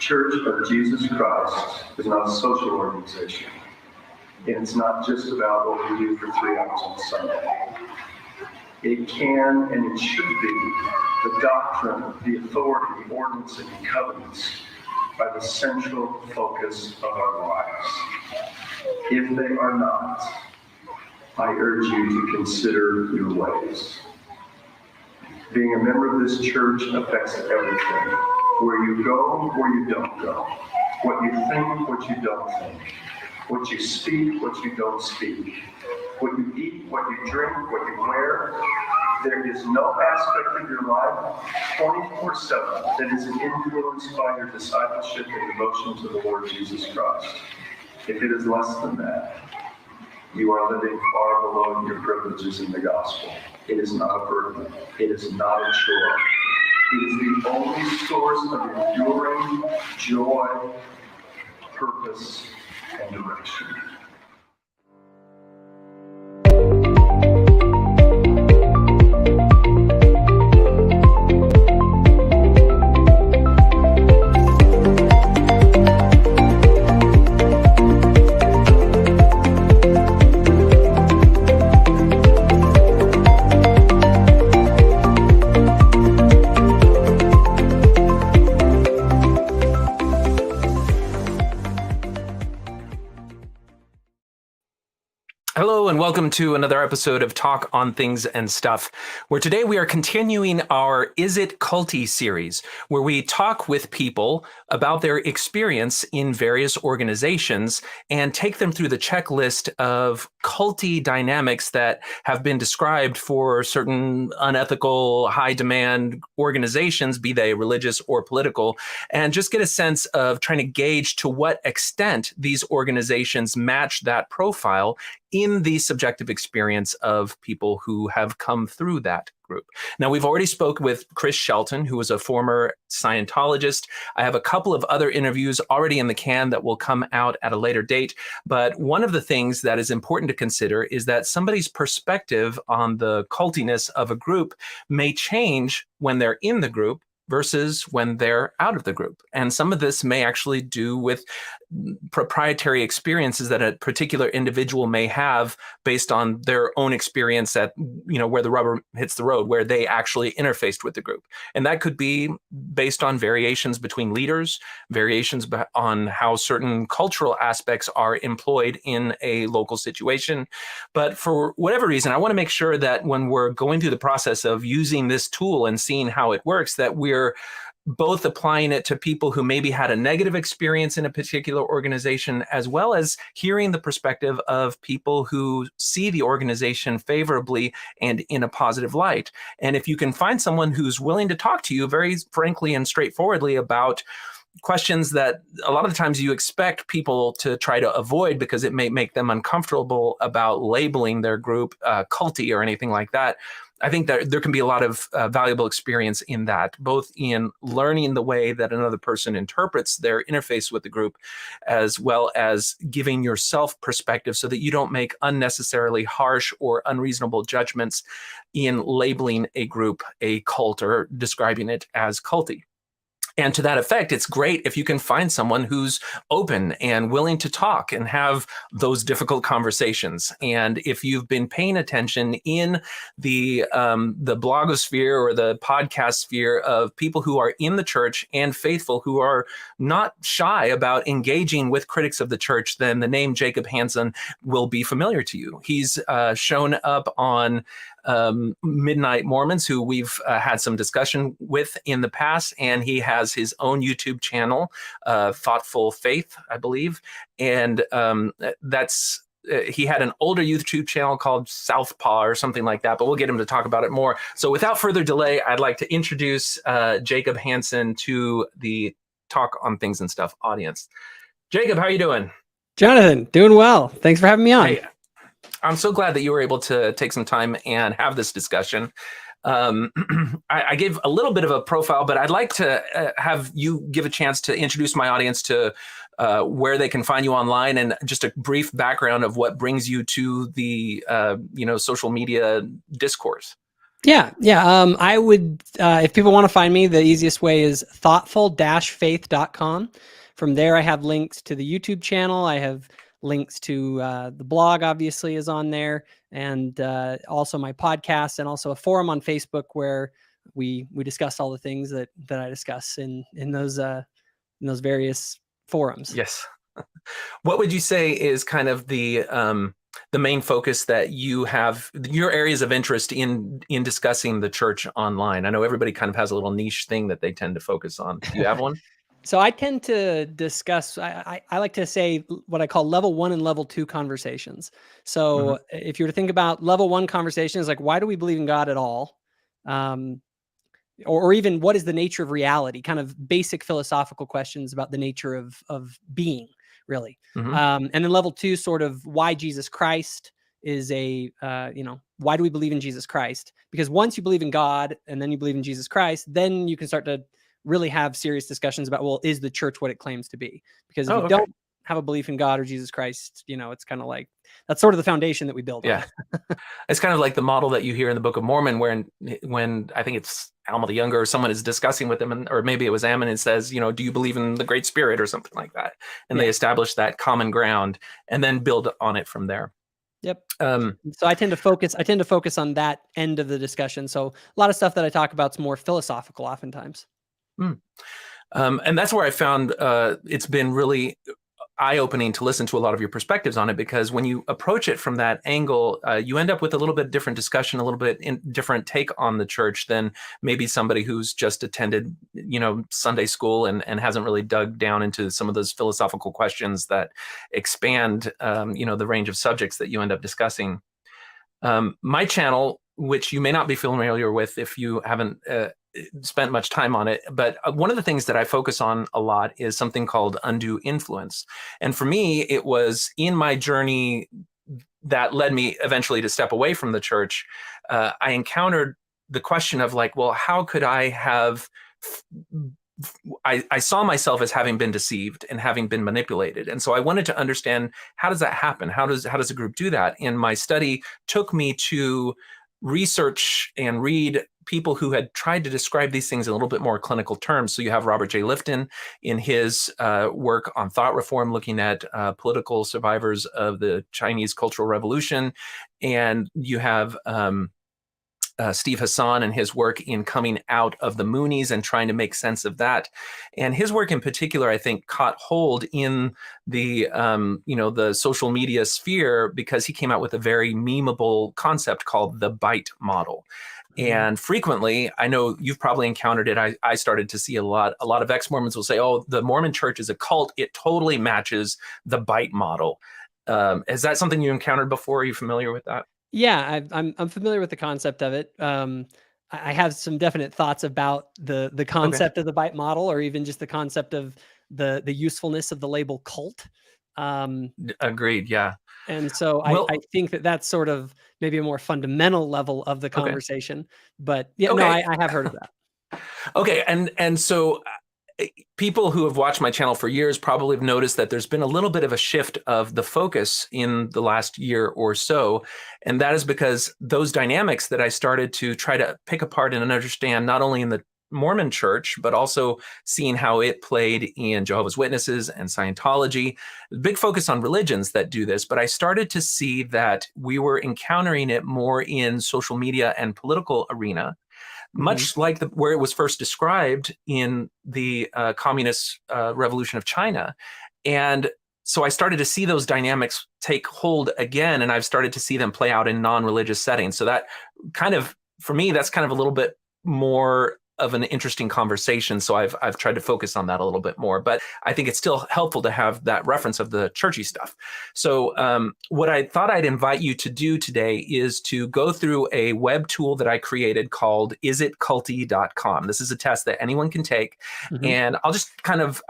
Church of Jesus Christ is not a social organization. And it's not just about what we do for 3 hours on Sunday. It can and it should be the doctrine, the authority, the ordinance, and the covenants are the central focus of our lives. If they are not, I urge you to consider your ways. Being a member of this church affects everything. Where you go, where you don't go. What you think, what you don't think. What you speak, what you don't speak. What you eat, what you drink, what you wear. There is no aspect of your life 24/7 that isn't influenced by your discipleship and devotion to the Lord Jesus Christ. If it is less than that, you are living far below your privileges in the gospel. It is not a burden. It is not a chore. It is the only source of enduring joy, purpose, and direction. Hello and welcome to another episode of Talk on Things and Stuff, where today we are continuing our It Culty series, where we talk with people about their experience in various organizations and take them through the checklist of culty dynamics that have been described for certain unethical, high-demand organizations, be they religious or political, and just get a sense of trying to gauge to what extent these organizations match that profile in the subjective experience of people who have come through that group. Now, we've already spoke with Chris Shelton, who was a former Scientologist. I have a couple of other interviews already in the can that will come out at a later date. But one of the things that is important to consider is that somebody's perspective on the cultiness of a group may change when they're in the group versus when they're out of the group. And some of this may actually do with proprietary experiences that a particular individual may have based on their own experience at, where the rubber hits the road, where they actually interfaced with the group. And that could be based on variations between leaders, variations on how certain cultural aspects are employed in a local situation. But for whatever reason, I want to make sure that when we're going through the process of using this tool and seeing how it works, that we're both applying it to people who maybe had a negative experience in a particular organization, as well as hearing the perspective of people who see the organization favorably and in a positive light. And if you can find someone who's willing to talk to you very frankly and straightforwardly about questions that a lot of the times you expect people to try to avoid because it may make them uncomfortable about labeling their group culty or anything like that, I think that there can be a lot of valuable experience in that, both in learning the way that another person interprets their interface with the group, as well as giving yourself perspective so that you don't make unnecessarily harsh or unreasonable judgments in labeling a group a cult or describing it as culty. And to that effect, it's great if you can find someone who's open and willing to talk and have those difficult conversations. And if you've been paying attention in the blogosphere or the podcast sphere of people who are in the church and faithful who are not shy about engaging with critics of the church, then the name Jacob Hansen will be familiar to you. He's shown up on Midnight Mormons, who we've had some discussion with in the past, and he has his own YouTube channel, Thoughtful Faith, I believe, and he had an older YouTube channel called Southpaw or something like that, but we'll get him to talk about it more. So without further delay, I'd like to introduce Jacob Hansen to the Talk on Things and Stuff audience. Jacob, how are you doing? Jonathan, doing well. Thanks for having me on. Hey, I'm so glad that you were able to take some time and have this discussion. I gave a little bit of a profile, but I'd like to have you give a chance to introduce my audience to where they can find you online and just a brief background of what brings you to the social media discourse. Yeah. I would, if people want to find me, the easiest way is thoughtful-faith.com. From there, I have links to the YouTube channel. I have links to the blog, obviously, is on there, and also my podcast, and also a forum on Facebook where we discuss all the things that I discuss in those various forums. Yes. What would you say is kind of the main focus that you have, your areas of interest in discussing the church online? I know everybody kind of has a little niche thing that they tend to focus on. Do you have one? So I tend to discuss, I like to say what I call level 1 and level 2 conversations. So if you were to think about level 1 conversations, like why do we believe in God at all? Or even what is the nature of reality? Kind of basic philosophical questions about the nature of being, really. And then level 2, sort of why Jesus Christ is why do we believe in Jesus Christ? Because once you believe in God and then you believe in Jesus Christ, then you can start to really have serious discussions about, well, is the church what it claims to be? Because if you don't have a belief in God or Jesus Christ, it's kind of like, that's sort of the foundation that we build on. It's kind of like the model that you hear in the Book of Mormon, when I think it's Alma the Younger or someone is discussing with them, or maybe it was Ammon, and says, do you believe in the Great Spirit or something like that? And they establish that common ground and then build on it from there. Yep. So I tend to focus on that end of the discussion. So a lot of stuff that I talk about is more philosophical oftentimes. And that's where I found it's been really eye-opening to listen to a lot of your perspectives on it, because when you approach it from that angle, you end up with a little bit different discussion, a little bit different take on the church than maybe somebody who's just attended, Sunday school and hasn't really dug down into some of those philosophical questions that expand, the range of subjects that you end up discussing. My channel, which you may not be familiar with if you haven't spent much time on it, but one of the things that I focus on a lot is something called undue influence. And for me, it was in my journey that led me eventually to step away from the church. I encountered the question of like, well, how could I have... I saw myself as having been deceived and having been manipulated. And so I wanted to understand, how does that happen? How does a group do that? And my study took me to research and read people who had tried to describe these things in a little bit more clinical terms. So you have Robert J. Lifton in his work on thought reform, looking at political survivors of the Chinese Cultural Revolution. And you have Steve Hassan and his work in coming out of the Moonies and trying to make sense of that. And his work in particular, I think, caught hold in the, the social media sphere, because he came out with a very memeable concept called the bite model. And frequently, I know you've probably encountered it. I started to see a lot of ex-Mormons will say, oh, the Mormon church is a cult. It totally matches the bite model. Is that something you encountered before? Are you familiar with that? Yeah, I'm familiar with the concept of it. I have some definite thoughts about the concept of the bite model, or even just the concept of the usefulness of the label cult. Agreed. Yeah. And so I think that's sort of maybe a more fundamental level of the conversation. But yeah, no, I have heard of that. Okay. And so people who have watched my channel for years probably have noticed that there's been a little bit of a shift of the focus in the last year or so. And that is because those dynamics that I started to try to pick apart and understand, not only in the Mormon church, but also seeing how it played in Jehovah's Witnesses and Scientology. Big focus on religions that do this, but I started to see that we were encountering it more in social media and political arena, much like where it was first described in the communist revolution of China. And so I started to see those dynamics take hold again, and I've started to see them play out in non-religious settings. So that kind of, for me, that's kind of a little bit more of an interesting conversation. So I've tried to focus on that a little bit more, but I think it's still helpful to have that reference of the churchy stuff. So what I thought I'd invite you to do today is to go through a web tool that I created called isitculty.com. This is a test that anyone can take. And I'll just kind of,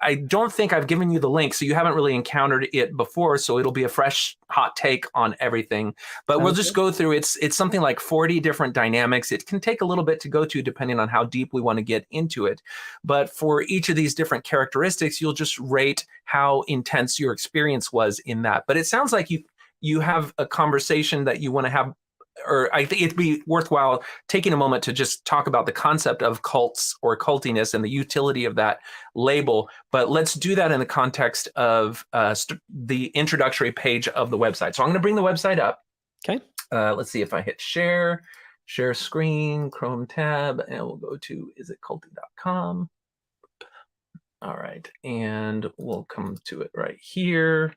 I don't think I've given you the link, so you haven't really encountered it before, so it'll be a fresh, hot take on everything. But we'll just go through, it's something like 40 different dynamics. It can take a little bit to go to depending on how deep we want to get into it. But for each of these different characteristics, you'll just rate how intense your experience was in that. But it sounds like you have a conversation that you want to have or I think it'd be worthwhile taking a moment to just talk about the concept of cults or cultiness and the utility of that label. But let's do that in the context of the introductory page of the website. So I'm going to bring the website up. Okay. Let's see if I hit share screen, Chrome tab, and we'll go to isitculty.com. All right, and we'll come to it right here.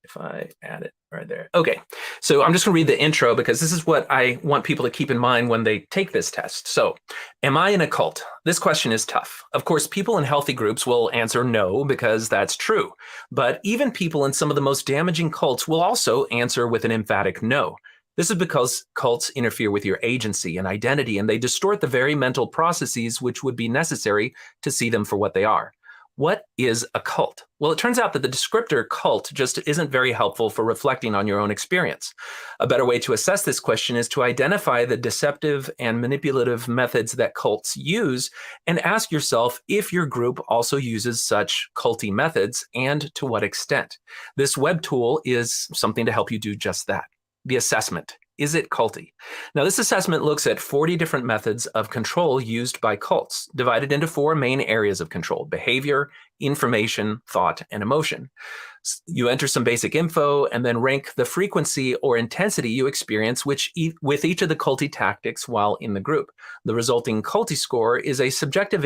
If I add it right there. Okay, so I'm just going to read the intro because this is what I want people to keep in mind when they take this test. So, am I in a cult? This question is tough. Of course, people in healthy groups will answer no because that's true. But even people in some of the most damaging cults will also answer with an emphatic no. This is because cults interfere with your agency and identity, and they distort the very mental processes which would be necessary to see them for what they are. What is a cult? Well, it turns out that the descriptor cult just isn't very helpful for reflecting on your own experience. A better way to assess this question is to identify the deceptive and manipulative methods that cults use and ask yourself if your group also uses such culty methods and to what extent. This web tool is something to help you do just that. The assessment. Is it culty? Now, this assessment looks at 40 different methods of control used by cults, divided into 4 main areas of control: behavior, information, thought, and emotion. You enter some basic info and then rank the frequency or intensity you experience with each of the culty tactics while in the group. The resulting culty score is a subjective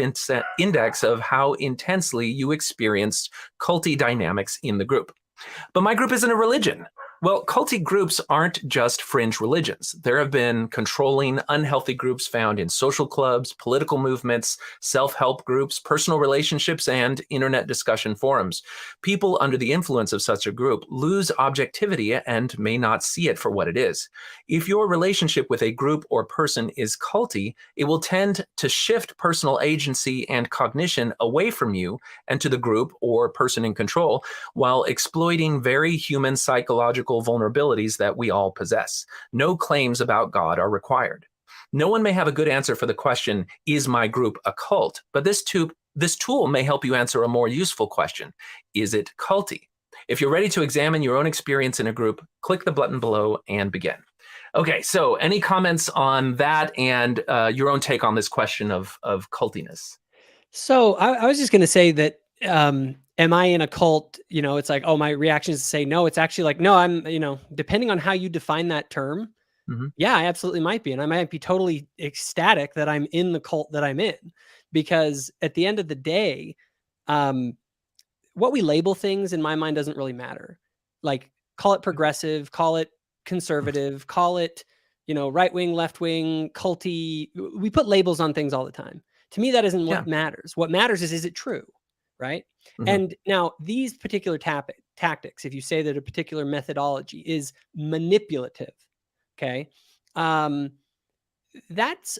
index of how intensely you experienced culty dynamics in the group. But my group isn't a religion. Well, culty groups aren't just fringe religions. There have been controlling, unhealthy groups found in social clubs, political movements, self-help groups, personal relationships, and internet discussion forums. People under the influence of such a group lose objectivity and may not see it for what it is. If your relationship with a group or person is culty, it will tend to shift personal agency and cognition away from you and to the group or person in control, while exploiting very human psychological vulnerabilities that we all possess. No claims about God are required. No one may have a good answer for the question, is my group a cult? But this tool may help you answer a more useful question. Is it culty? If you're ready to examine your own experience in a group, click the button below and begin. Okay, so any comments on that and your own take on this question of cultiness? So I was just going to say that, am I in a cult? It's like, oh, my reaction is to say no. It's actually like, no, I'm, depending on how you define that term. Mm-hmm. Yeah, I absolutely might be. And I might be totally ecstatic that I'm in the cult that I'm in, because at the end of the day, what we label things in my mind doesn't really matter. Like, call it progressive, call it conservative, call it, right wing, left wing, culty. We put labels on things all the time. To me, that isn't what matters. What matters is it true? Right. Mm-hmm. And now these particular tactics, if you say that a particular methodology is manipulative, okay, that's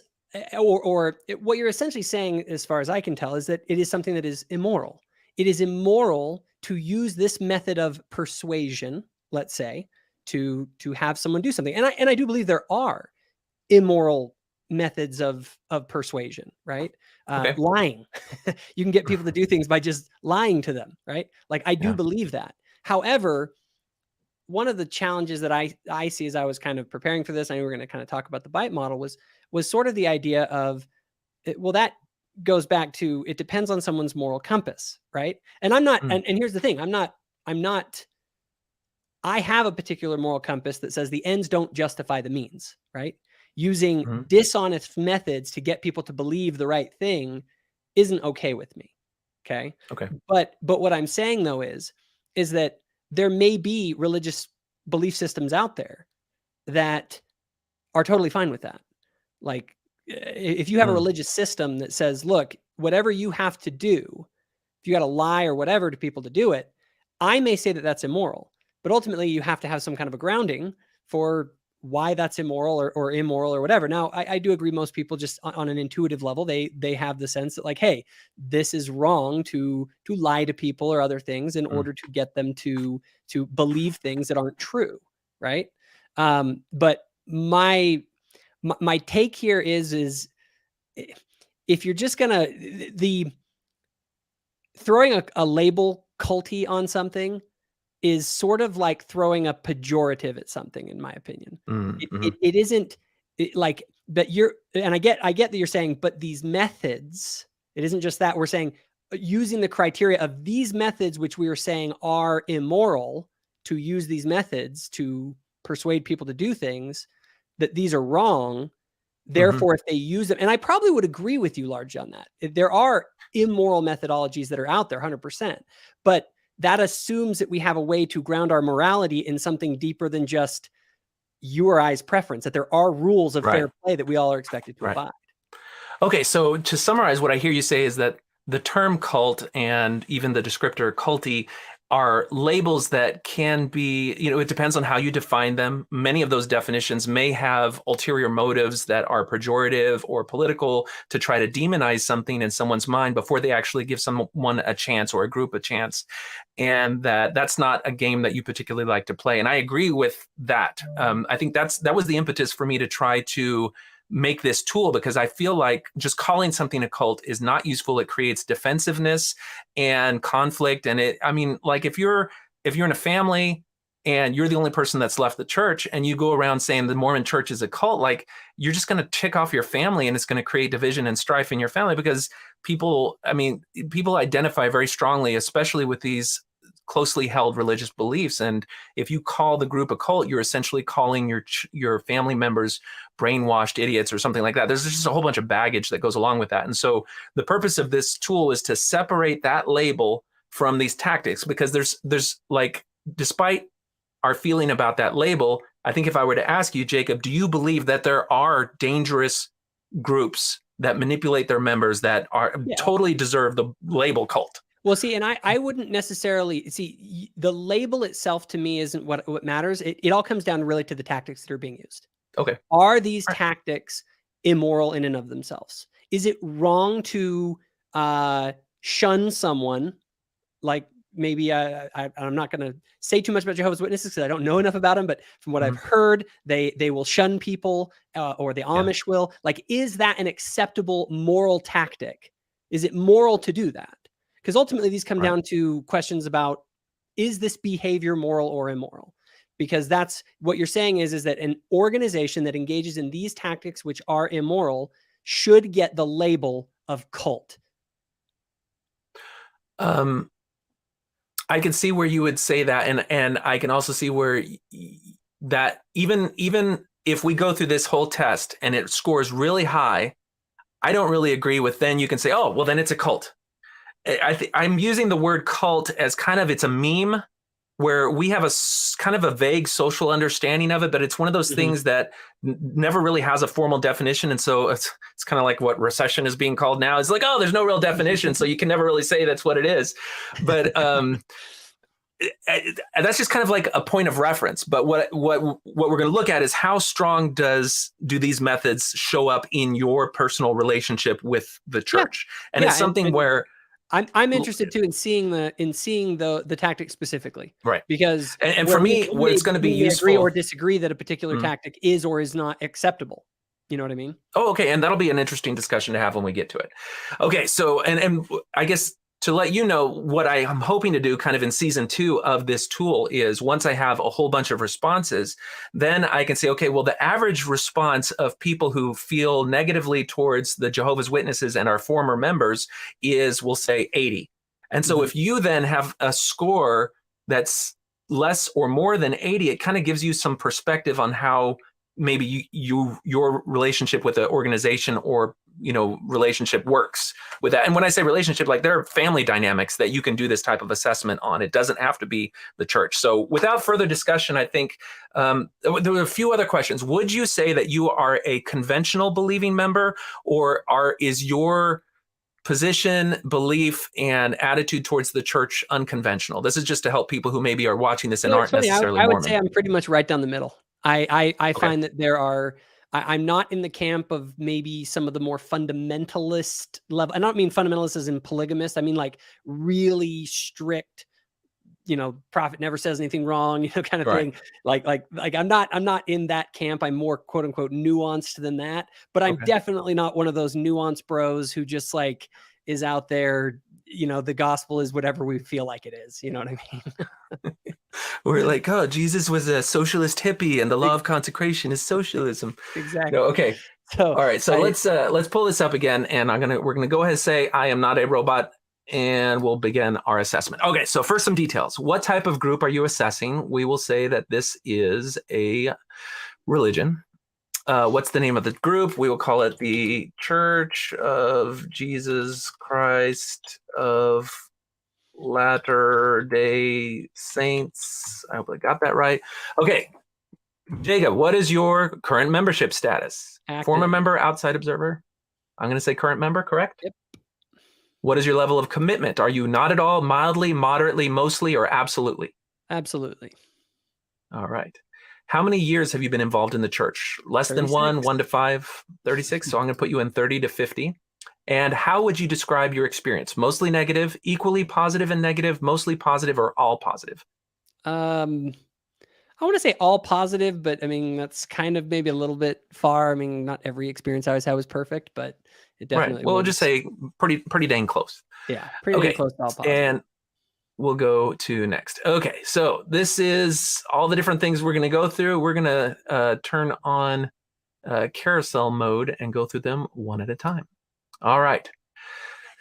what you're essentially saying, as far as I can tell, is that it is something that is immoral. It is immoral to use this method of persuasion, let's say, to have someone do something. And I do believe there are immoral methods of persuasion, right? Lying. You can get people to do things by just lying to them, right? Like, I do believe that. However, one of the challenges that I see as I was kind of preparing for this, I know we're going to kind of talk about the bite model, was sort of the idea of, well, that goes back to, it depends on someone's moral compass, right? And I'm not, and here's the thing, I have a particular moral compass that says the ends don't justify the means, right? Using dishonest methods to get people to believe the right thing isn't okay with me. Okay. But what I'm saying, though, is that there may be religious belief systems out there that are totally fine with that. Like, if you have a religious system that says, look, whatever you have to do, if you got to lie or whatever to people to do it, I may say that that's immoral, but ultimately you have to have some kind of a grounding for why that's immoral or immoral or whatever. Now, I do agree, most people just on an intuitive level, they have the sense that, like, hey, this is wrong to lie to people or other things in order to get them to believe things that aren't true, right? But my take here is if you're just gonna throwing a label culty on something, is sort of like throwing a pejorative at something, in my opinion. It isn't like, but and I get that you're saying, but these methods, it isn't just that. We're saying using the criteria of these methods, which we are saying are immoral, to use these methods to persuade people to do things, that these are wrong. Therefore, if they use them, and I probably would agree with you largely on that. There are immoral methodologies that are out there, 100%. But that assumes that we have a way to ground our morality in something deeper than just you or I's preference, that there are rules of fair play that we all are expected to abide. Okay, so to summarize, what I hear you say is that the term cult and even the descriptor culty are labels that can be, it depends on how you define them. Many of those definitions may have ulterior motives that are pejorative or political to try to demonize something in someone's mind before they actually give someone a chance or a group a chance. And that's not a game that you particularly like to play. And I agree with that. I think that was the impetus for me to try to make this tool, because I feel like just calling something a cult is not useful. It creates defensiveness and conflict. And if you're in a family and you're the only person that's left the church and you go around saying the Mormon church is a cult, like, you're just going to tick off your family, and it's going to create division and strife in your family, because people identify very strongly, especially with these closely held religious beliefs. And if you call the group a cult, you're essentially calling your family members brainwashed idiots or something like that. There's just a whole bunch of baggage that goes along with that. And so the purpose of this tool is to separate that label from these tactics, because there's like, despite our feeling about that label, I think if I were to ask you, Jacob, do you believe that there are dangerous groups that manipulate their members that are totally deserve the label cult? Well, see, and I wouldn't necessarily see the label itself. To me, isn't what matters. It all comes down really to the tactics that are being used. Okay. Are these tactics immoral in and of themselves? Is it wrong to shun someone? Like, maybe I'm not going to say too much about Jehovah's Witnesses because I don't know enough about them, but from what I've heard, they will shun people, or the Amish will. Like, is that an acceptable moral tactic? Is it moral to do that? Because ultimately these come down to questions about, is this behavior moral or immoral? Because that's what you're saying is that an organization that engages in these tactics, which are immoral, should get the label of cult. I can see where you would say that. And I can also see where that even if we go through this whole test and it scores really high, I don't really agree with, then you can say, oh, well, then it's a cult. I'm using the word cult as kind of, it's a meme where we have a kind of a vague social understanding of it, but it's one of those things that never really has a formal definition. And so it's kind of like what recession is being called now. It's like, oh, there's no real definition, so you can never really say that's what it is. But that's just kind of like a point of reference. But what we're going to look at is how strong do these methods show up in your personal relationship with the church? And it's something where I'm interested too in seeing the tactic specifically, right? Because and for me, what it's going to be useful, agree or disagree that a particular tactic is or is not acceptable. You know what I mean? Oh, okay, and that'll be an interesting discussion to have when we get to it. Okay, so and I guess to let you know what I am hoping to do kind of in season 2 of this tool is, once I have a whole bunch of responses, then I can say, okay, well, the average response of people who feel negatively towards the Jehovah's Witnesses and our former members is, we'll say 80. And so if you then have a score that's less or more than 80, it kind of gives you some perspective on how maybe your relationship with the organization or relationship works with that. And when I say relationship, like, there are family dynamics that you can do this type of assessment on. It doesn't have to be the church. So without further discussion, I think there were a few other questions. Would you say that you are a conventional believing member, or is your position, belief, and attitude towards the church unconventional? This is just to help people who maybe are watching this and aren't necessarily Mormon. I would say I'm pretty much right down the middle. I find that there are, I'm not in the camp of maybe some of the more fundamentalist level. I don't mean fundamentalist as in polygamist. I mean like really strict, prophet never says anything wrong, kind of thing. Like I'm not in that camp. I'm more quote unquote nuanced than that, but I'm definitely not one of those nuanced bros who just like is out there, the gospel is whatever we feel like it is. You know what I mean? We're like, oh, Jesus was a socialist hippie, and the law of consecration is socialism. Exactly. No, okay. So All right. So let's pull this up again, and we're gonna go ahead and say I am not a robot, and we'll begin our assessment. Okay. So first, some details. What type of group are you assessing? We will say that this is a religion. What's the name of the group? We will call it the Church of Jesus Christ of Latter-day Saints. I hope I got that right. Okay, Jacob, what is your current membership status? Active. Former member, outside observer? I'm going to say current member, correct? Yep. What is your level of commitment? Are you not at all, mildly, moderately, mostly, or absolutely? Absolutely. All right. How many years have you been involved in the church? Less 36. than 1 to 5, 36. So I'm going to put you in 30 to 50. And how would you describe your experience? Mostly negative, equally positive and negative, mostly positive, or all positive? I want to say all positive, but I mean, that's kind of maybe a little bit far. I mean, not every experience I always had was perfect, but it definitely right. Well, we'll just say pretty dang close. Yeah, pretty dang close to all positive. And we'll go to next. Okay, so this is all the different things we're going to go through. We're going to turn on carousel mode and go through them one at a time. All right.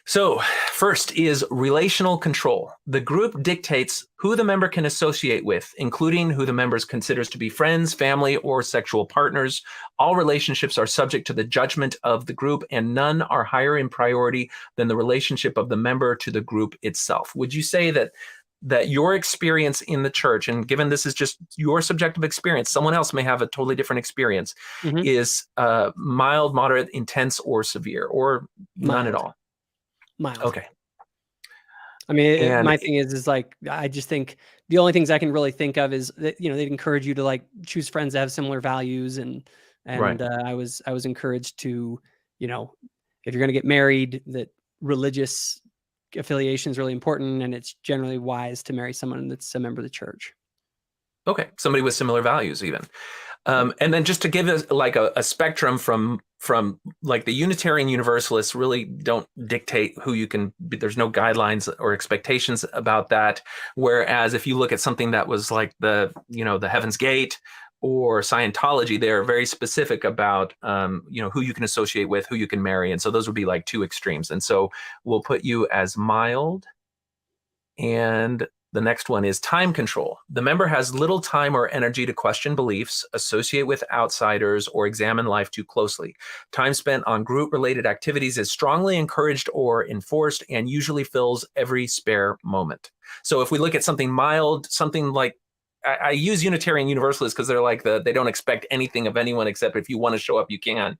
So first is relational control. The group dictates who the member can associate with, including who the member considers to be friends, family, or sexual partners. All relationships are subject to the judgment of the group, and none are higher in priority than the relationship of the member to the group itself. Would you say that your experience in the church, and given this is just your subjective experience, someone else may have a totally different experience, is mild, moderate, intense, or severe, or none at all? Mild. Okay. I mean, my thing is like, I just think the only things I can really think of is that, they'd encourage you to like choose friends that have similar values. And right. I was encouraged to, if you're going to get married, that religious affiliation is really important. And it's generally wise to marry someone that's a member of the church. Okay. Somebody with similar values even. And then just to give us like a spectrum from like the Unitarian Universalists really don't dictate who you can be. There's no guidelines or expectations about that. Whereas if you look at something that was like the Heaven's Gate or Scientology, they're very specific about, who you can associate with, who you can marry. And so those would be like two extremes. And so we'll put you as mild. And the next one is time control. The member has little time or energy to question beliefs, associate with outsiders, or examine life too closely. Time spent on group-related activities is strongly encouraged or enforced and usually fills every spare moment. So if we look at something mild, something like, I use Unitarian Universalists because they're like they don't expect anything of anyone except if you want to show up, you can.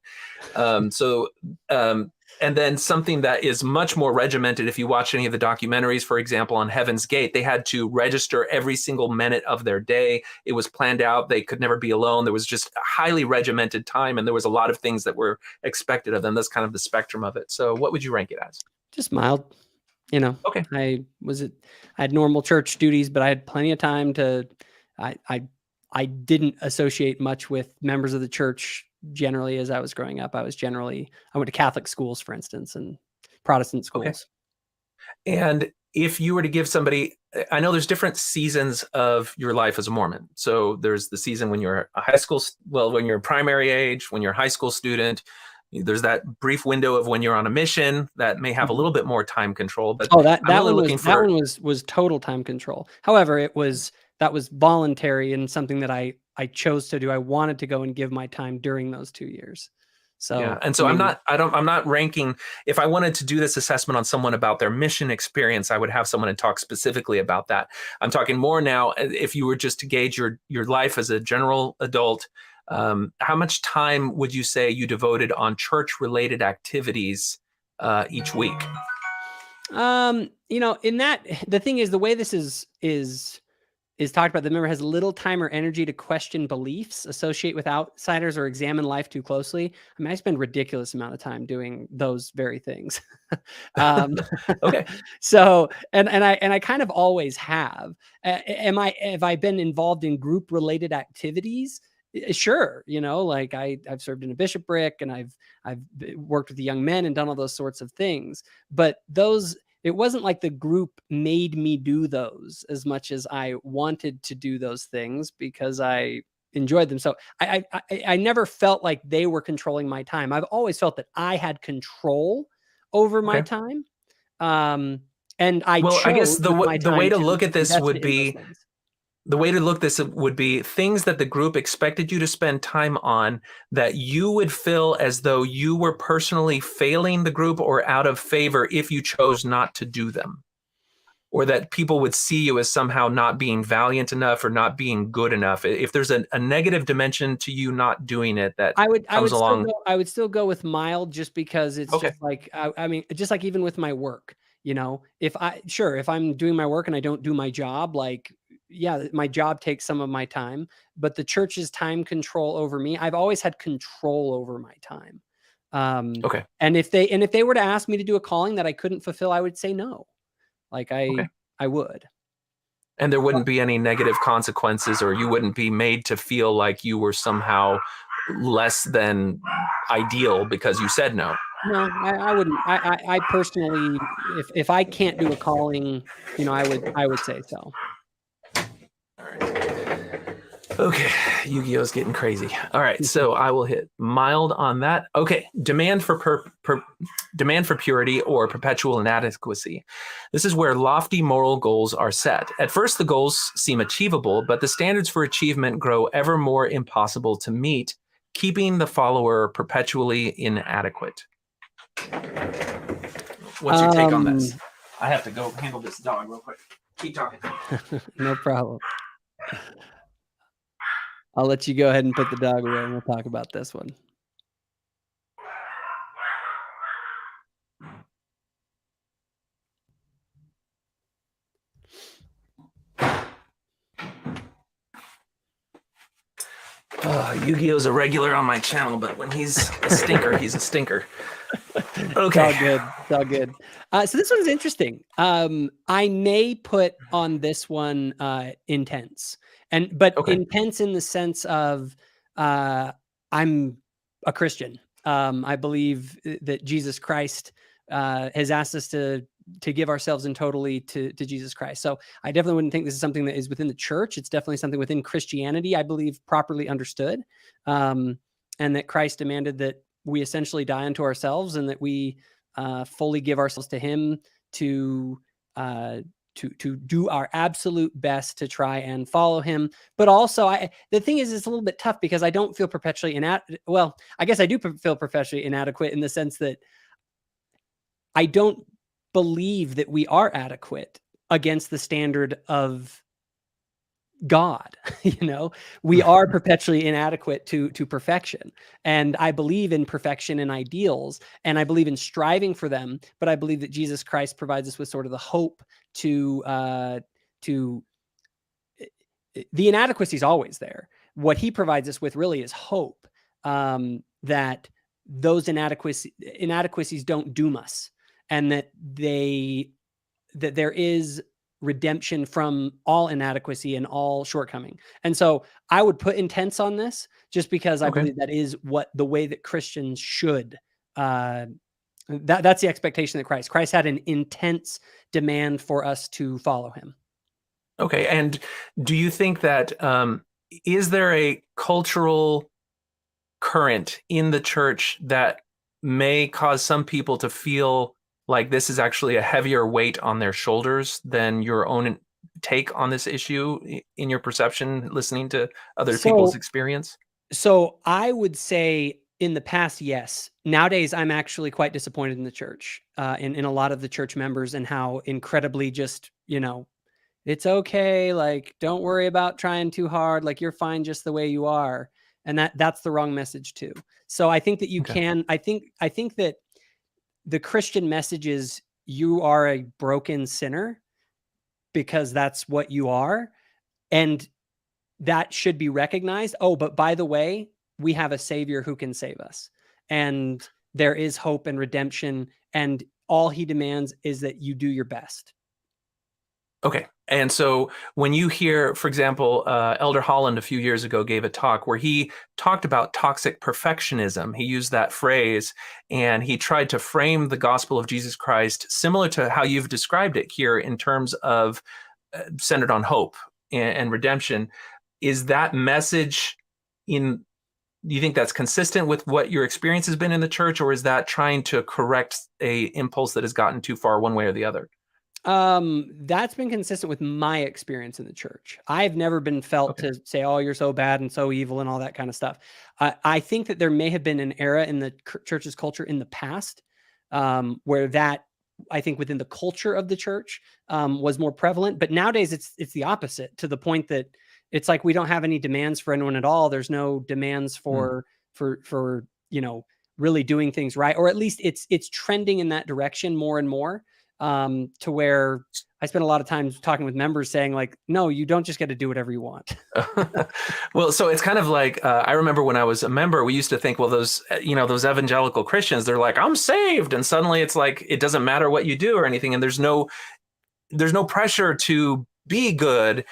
And then something that is much more regimented, if you watch any of the documentaries, for example, on Heaven's Gate, they had to register every single minute of their day. It was planned out. They could never be alone. There was just a highly regimented time, and there was a lot of things that were expected of them. That's kind of the spectrum of it. So what would you rank it as? Just mild. Okay. I had normal church duties, but I had plenty of time to, I didn't associate much with members of the church generally as I was growing up. I went to Catholic schools, for instance, and Protestant schools. Okay. And if you were to give somebody, I know there's different seasons of your life as a Mormon. So there's the season when you're when you're primary age, when you're a high school student. There's that brief window of when you're on a mission that may have a little bit more time control. But that one was total time control. However, that was voluntary and something that I chose to do. I wanted to go and give my time during those 2 years. So yeah, and so I'm not ranking. If I wanted to do this assessment on someone about their mission experience, I would have someone and talk specifically about that. I'm talking more now. If you were just to gauge your life as a general adult, how much time would you say you devoted on church-related activities each week? In that, the thing is, the way this is talked about, the member has little time or energy to question beliefs, associate with outsiders, or examine life too closely. I mean, I spend ridiculous amount of time doing those very things. Okay. So, and I kind of always have. Have I been involved in group related activities? Sure. Like I've served in a bishopric, and I've worked with the young men and done all those sorts of things. But those, it wasn't like the group made me do those as much as I wanted to do those things because I enjoyed them. So I never felt like they were controlling my time. I've always felt that I had control over my time. And I I guess chose with the way to look at this invest would it in those be things. the way to look this would be things that the group expected you to spend time on that you would feel as though you were personally failing the group or out of favor if you chose not to do them, or that people would see you as somehow not being valiant enough or not being good enough. If there's a negative dimension to you not doing it, that I would still go with mild, just because it's just like, I mean, just like even with my work, you know, if I'm doing my work and I don't do my job, like, yeah, my job takes some of my time, but the church's time control over me, I've always had control over my time. And if they were to ask me to do a calling that I couldn't fulfill, I would say no. Like I would. And there wouldn't be any negative consequences, or you wouldn't be made to feel like you were somehow less than ideal because you said no. No, I wouldn't. I personally, if I can't do a calling, you know, I would say so. All right. Okay, Yu-Gi-Oh's getting crazy. All right, so I will hit mild on that. Okay, demand for purity or perpetual inadequacy. This is where lofty moral goals are set. At first, the goals seem achievable, but the standards for achievement grow ever more impossible to meet, keeping the follower perpetually inadequate. What's your take on this? I have to go handle this dog real quick. Keep talking. No problem. I'll let you go ahead and put the dog away and we'll talk about this one. Yu-Gi-Oh's a regular on my channel, but when he's a stinker, he's a stinker. Okay. It's all good. So this one's interesting. I may put on this one intense, but intense in the sense of I'm a Christian. I believe that Jesus Christ has asked us to give ourselves in totally to Jesus Christ. So I definitely wouldn't think this is something that is within the church. It's definitely something within Christianity, I believe, properly understood, and that Christ demanded that we essentially die unto ourselves and that we fully give ourselves to him to do our absolute best to try and follow him. But also, the thing is, it's a little bit tough because I don't feel perpetually inadequate. Well, I guess I do feel perpetually inadequate in the sense that I don't believe that we are adequate against the standard of God. You know, we are perpetually inadequate to perfection. And I believe in perfection and ideals, and I believe in striving for them. But I believe that Jesus Christ provides us with sort of the hope to the inadequacy is always there. What he provides us with really is hope, that those inadequacies don't doom us, and that there is redemption from all inadequacy and all shortcoming. And so I would put intense on this just because I believe that is the way that Christians should. That's the expectation that Christ had an intense demand for us to follow him. Okay. And do you think that, is there a cultural current in the church that may cause some people to feel like this is actually a heavier weight on their shoulders than your own take on this issue in your perception, listening to other people's experience? So I would say in the past, yes. Nowadays, I'm actually quite disappointed in the church, in a lot of the church members, and how incredibly just, you know, it's okay. Like, don't worry about trying too hard. Like, you're fine just the way you are. And that's the wrong message too. So I think that you can, I think that the Christian message is you are a broken sinner because that's what you are. And that should be recognized. Oh, but by the way, we have a savior who can save us. And there is hope and redemption. And all he demands is that you do your best. Okay. And so when you hear, for example, Elder Holland a few years ago gave a talk where he talked about toxic perfectionism. He used that phrase, and he tried to frame the gospel of Jesus Christ similar to how you've described it here in terms of centered on hope and redemption. Is that message do you think that's consistent with what your experience has been in the church, or is that trying to correct a impulse that has gotten too far one way or the other? That's been consistent with my experience in the church. I've never been felt to say, "Oh, you're so bad and so evil," and all that kind of stuff. I think that there may have been an era in the church's culture in the past where that, I think, within the culture of the church was more prevalent. But nowadays, it's the opposite, to the point that it's like we don't have any demands for anyone at all. There's no demands for really doing things right, or at least it's trending in that direction more and more. To where I spend a lot of time talking with members saying, like, no, you don't just get to do whatever you want. Well, so it's kind of like, I remember when I was a member, we used to think, well, those evangelical Christians, they're like, I'm saved. And suddenly it's like, it doesn't matter what you do or anything. And there's no pressure to be good.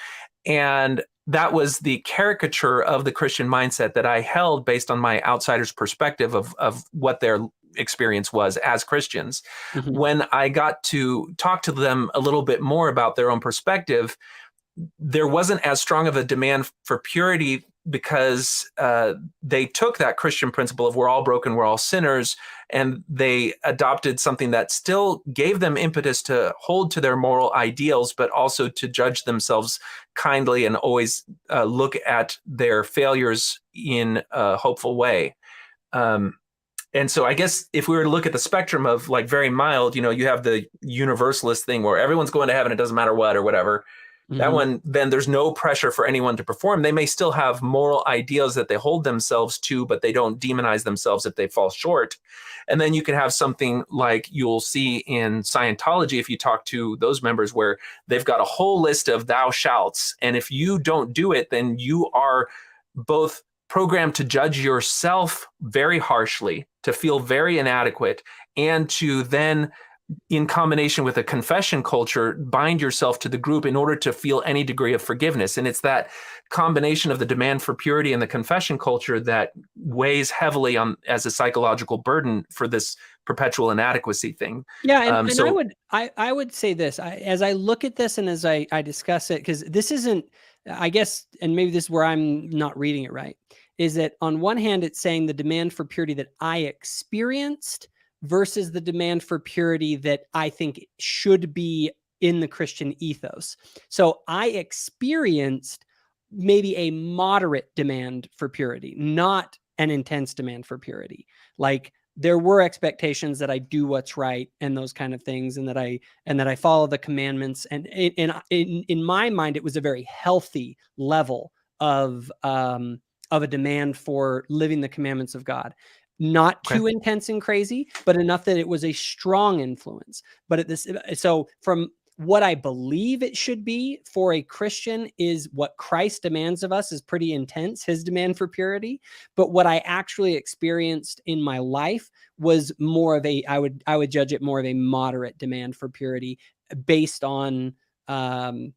And that was the caricature of the Christian mindset that I held based on my outsider's perspective of what their experience was as Christians. Mm-hmm. When I got to talk to them a little bit more about their own perspective, there wasn't as strong of a demand for purity, because they took that Christian principle of we're all broken, we're all sinners, and they adopted something that still gave them impetus to hold to their moral ideals, but also to judge themselves kindly and always look at their failures in a hopeful way. And so I guess if we were to look at the spectrum of like very mild, you have the universalist thing where everyone's going to heaven, it doesn't matter what or whatever. Mm-hmm. That one, then there's no pressure for anyone to perform. They may still have moral ideals that they hold themselves to, but they don't demonize themselves if they fall short. And then you can have something like you'll see in Scientology if you talk to those members, where they've got a whole list of thou shalts. And if you don't do it, then you are both programmed to judge yourself very harshly, to feel very inadequate, and to then, in combination with a confession culture, bind yourself to the group in order to feel any degree of forgiveness. And it's that combination of the demand for purity and the confession culture that weighs heavily on as a psychological burden for this perpetual inadequacy thing. Yeah, and I would say this, as I look at this and as I discuss it, because this isn't, I guess, and maybe this is where I'm not reading it right, is that on one hand, it's saying the demand for purity that I experienced versus the demand for purity that I think should be in the Christian ethos. So I experienced maybe a moderate demand for purity, not an intense demand for purity. Like, there were expectations that I do what's right and those kind of things, and that I follow the commandments. And in my mind, it was a very healthy level of a demand for living the commandments of God. Not too intense and crazy, but enough that it was a strong influence. But so from what I believe it should be for a Christian is what Christ demands of us is pretty intense, his demand for purity. But what I actually experienced in my life was more of I would judge it more of a moderate demand for purity based on, I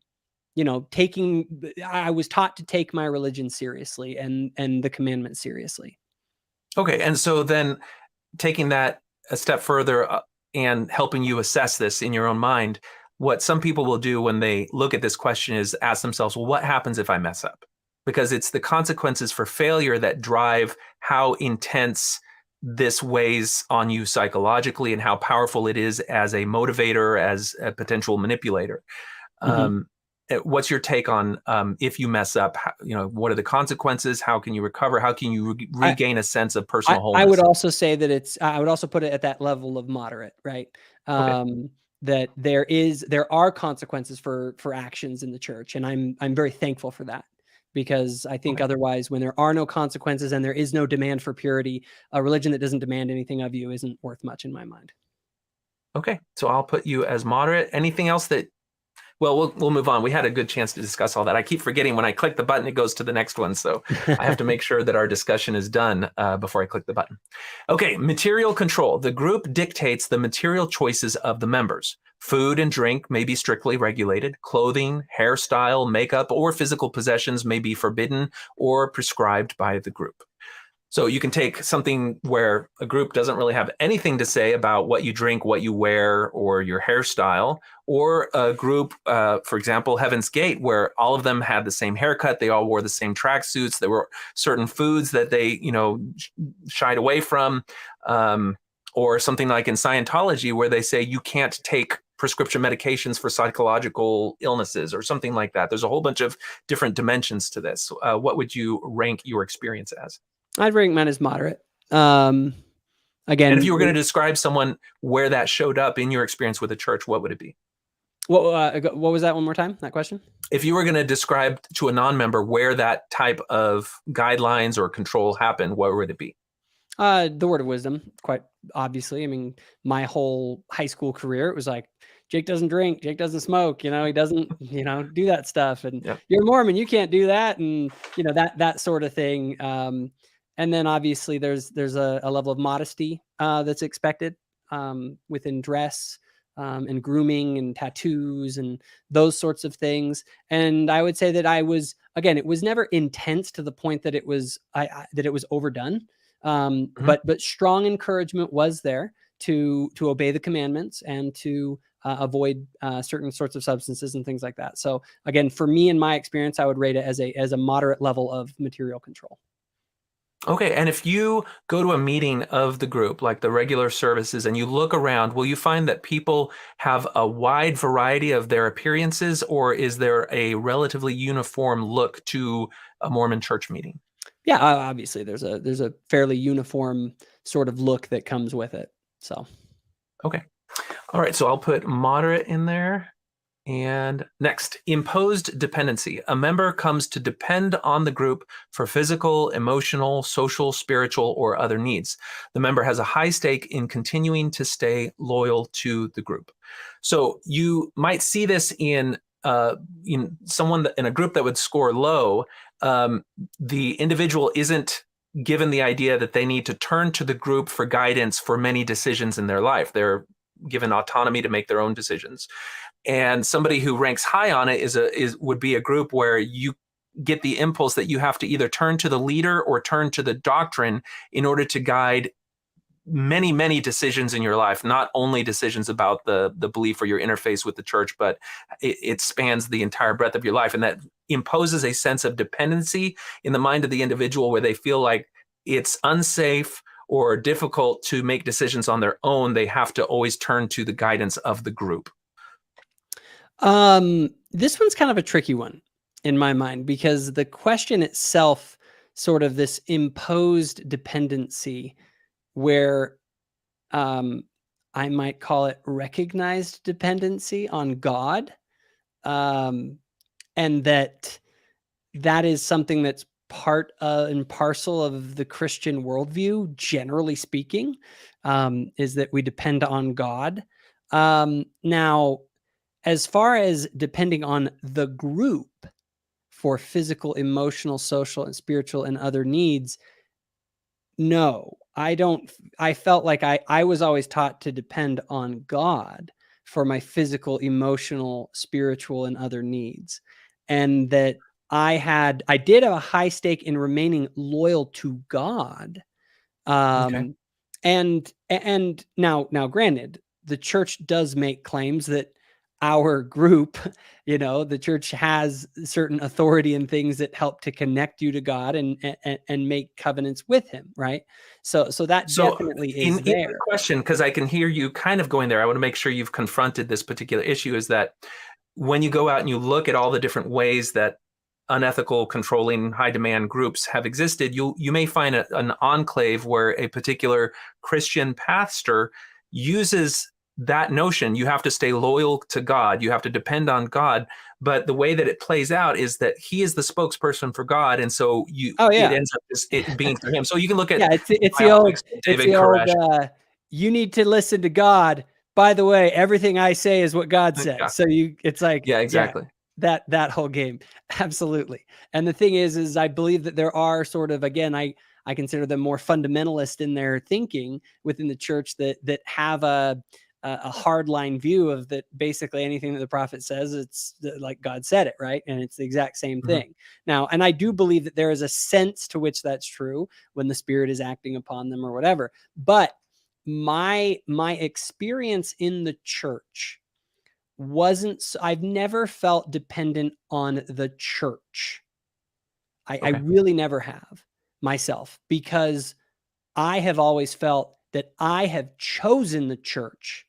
was taught to take my religion seriously and the commandments seriously. Okay. And so then taking that a step further and helping you assess this in your own mind, what some people will do when they look at this question is ask themselves, well, what happens if I mess up? Because it's the consequences for failure that drive how intense this weighs on you psychologically and how powerful it is as a motivator, as a potential manipulator. Mm-hmm. What's your take on if you mess up? What are the consequences? How can you recover? How can you regain a sense of personal wholeness? I would also say that I would also put it at that level of moderate, right? That there are consequences for actions in the church, and I'm very thankful for that, because I think otherwise, when there are no consequences and there is no demand for purity, a religion that doesn't demand anything of you isn't worth much in my mind. Okay, so I'll put you as moderate. Anything else that? Well, we'll move on. We had a good chance to discuss all that. I keep forgetting when I click the button, it goes to the next one. So I have to make sure that our discussion is done before I click the button. Okay, material control. The group dictates the material choices of the members. Food and drink may be strictly regulated. Clothing, hairstyle, makeup, or physical possessions may be forbidden or prescribed by the group. So you can take something where a group doesn't really have anything to say about what you drink, what you wear, or your hairstyle, or a group, for example, Heaven's Gate, where all of them had the same haircut, they all wore the same tracksuits, there were certain foods that they, shied away from, or something like in Scientology, where they say you can't take prescription medications for psychological illnesses or something like that. There's a whole bunch of different dimensions to this. What would you rank your experience as? I'd rank mine as moderate. Again, and if you were going to describe someone where that showed up in your experience with the church, what would it be? What was that one more time, that question? If you were going to describe to a non-member where that type of guidelines or control happened, what would it be? The word of wisdom, quite obviously. I mean, my whole high school career, it was like, Jake doesn't drink, Jake doesn't smoke, he doesn't, do that stuff. And you're a Mormon, you can't do that. And, that sort of thing. And then obviously there's a level of modesty that's expected within dress and grooming and tattoos and those sorts of things. And I would say that it was never intense to the point that it was overdone. But strong encouragement was there to obey the commandments and to avoid certain sorts of substances and things like that. So again, for me, in my experience, I would rate it as a moderate level of material control. Okay. And if you go to a meeting of the group, like the regular services, and you look around, will you find that people have a wide variety of their appearances, or is there a relatively uniform look to a Mormon church meeting? Yeah, obviously there's a fairly uniform sort of look that comes with it. So, okay. All right. So I'll put moderate in there. And next, imposed dependency. A member comes to depend on the group for physical, emotional, social, spiritual, or other needs. The member has a high stake in continuing to stay loyal to the group. So you might see this in someone in a group that would score low. The individual isn't given the idea that they need to turn to the group for guidance for many decisions in their life. They're given autonomy to make their own decisions. And somebody who ranks high on it would be a group where you get the impulse that you have to either turn to the leader or turn to the doctrine in order to guide many, many decisions in your life, not only decisions about the belief or your interface with the church, but it spans the entire breadth of your life. And that imposes a sense of dependency in the mind of the individual where they feel like it's unsafe or difficult to make decisions on their own. They have to always turn to the guidance of the group. This one's kind of a tricky one in my mind, because the question itself, sort of this imposed dependency, where I might call it recognized dependency on God, and that is something that's part and parcel of the Christian worldview, generally speaking, is that we depend on God. Now, as far as depending on the group for physical, emotional, social, and spiritual and other needs, no, I don't. I felt like I was always taught to depend on God for my physical, emotional, spiritual, and other needs. And that I did have a high stake in remaining loyal to God. Okay. And now granted, the church does make claims that our group, the church has certain authority and things that help to connect you to God and make covenants with him, right? So that definitely is in there. The question, because I can hear you kind of going there, I want to make sure you've confronted this particular issue, is that when you go out and you look at all the different ways that unethical, controlling, high demand groups have existed, you may find an enclave where a particular Christian pastor uses that notion. You have to stay loyal to God. You have to depend on God. But the way that it plays out is that he is the spokesperson for God. And so it ends up it being through him. So you can look at it's the old you need to listen to God. By the way, everything I say is what God said. So it's like, yeah, exactly. That whole game. Absolutely. And the thing is I believe that there are sort of, again, I consider them more fundamentalist in their thinking within the church that have a a hardline view of that. Basically, anything that the prophet says, it's like God said it, right? And it's the exact same thing. Now, and I do believe that there is a sense to which that's true when the Spirit is acting upon them or whatever. But my experience in the church wasn't, I've never felt dependent on the church. I really never have myself, because I have always felt that I have chosen the church,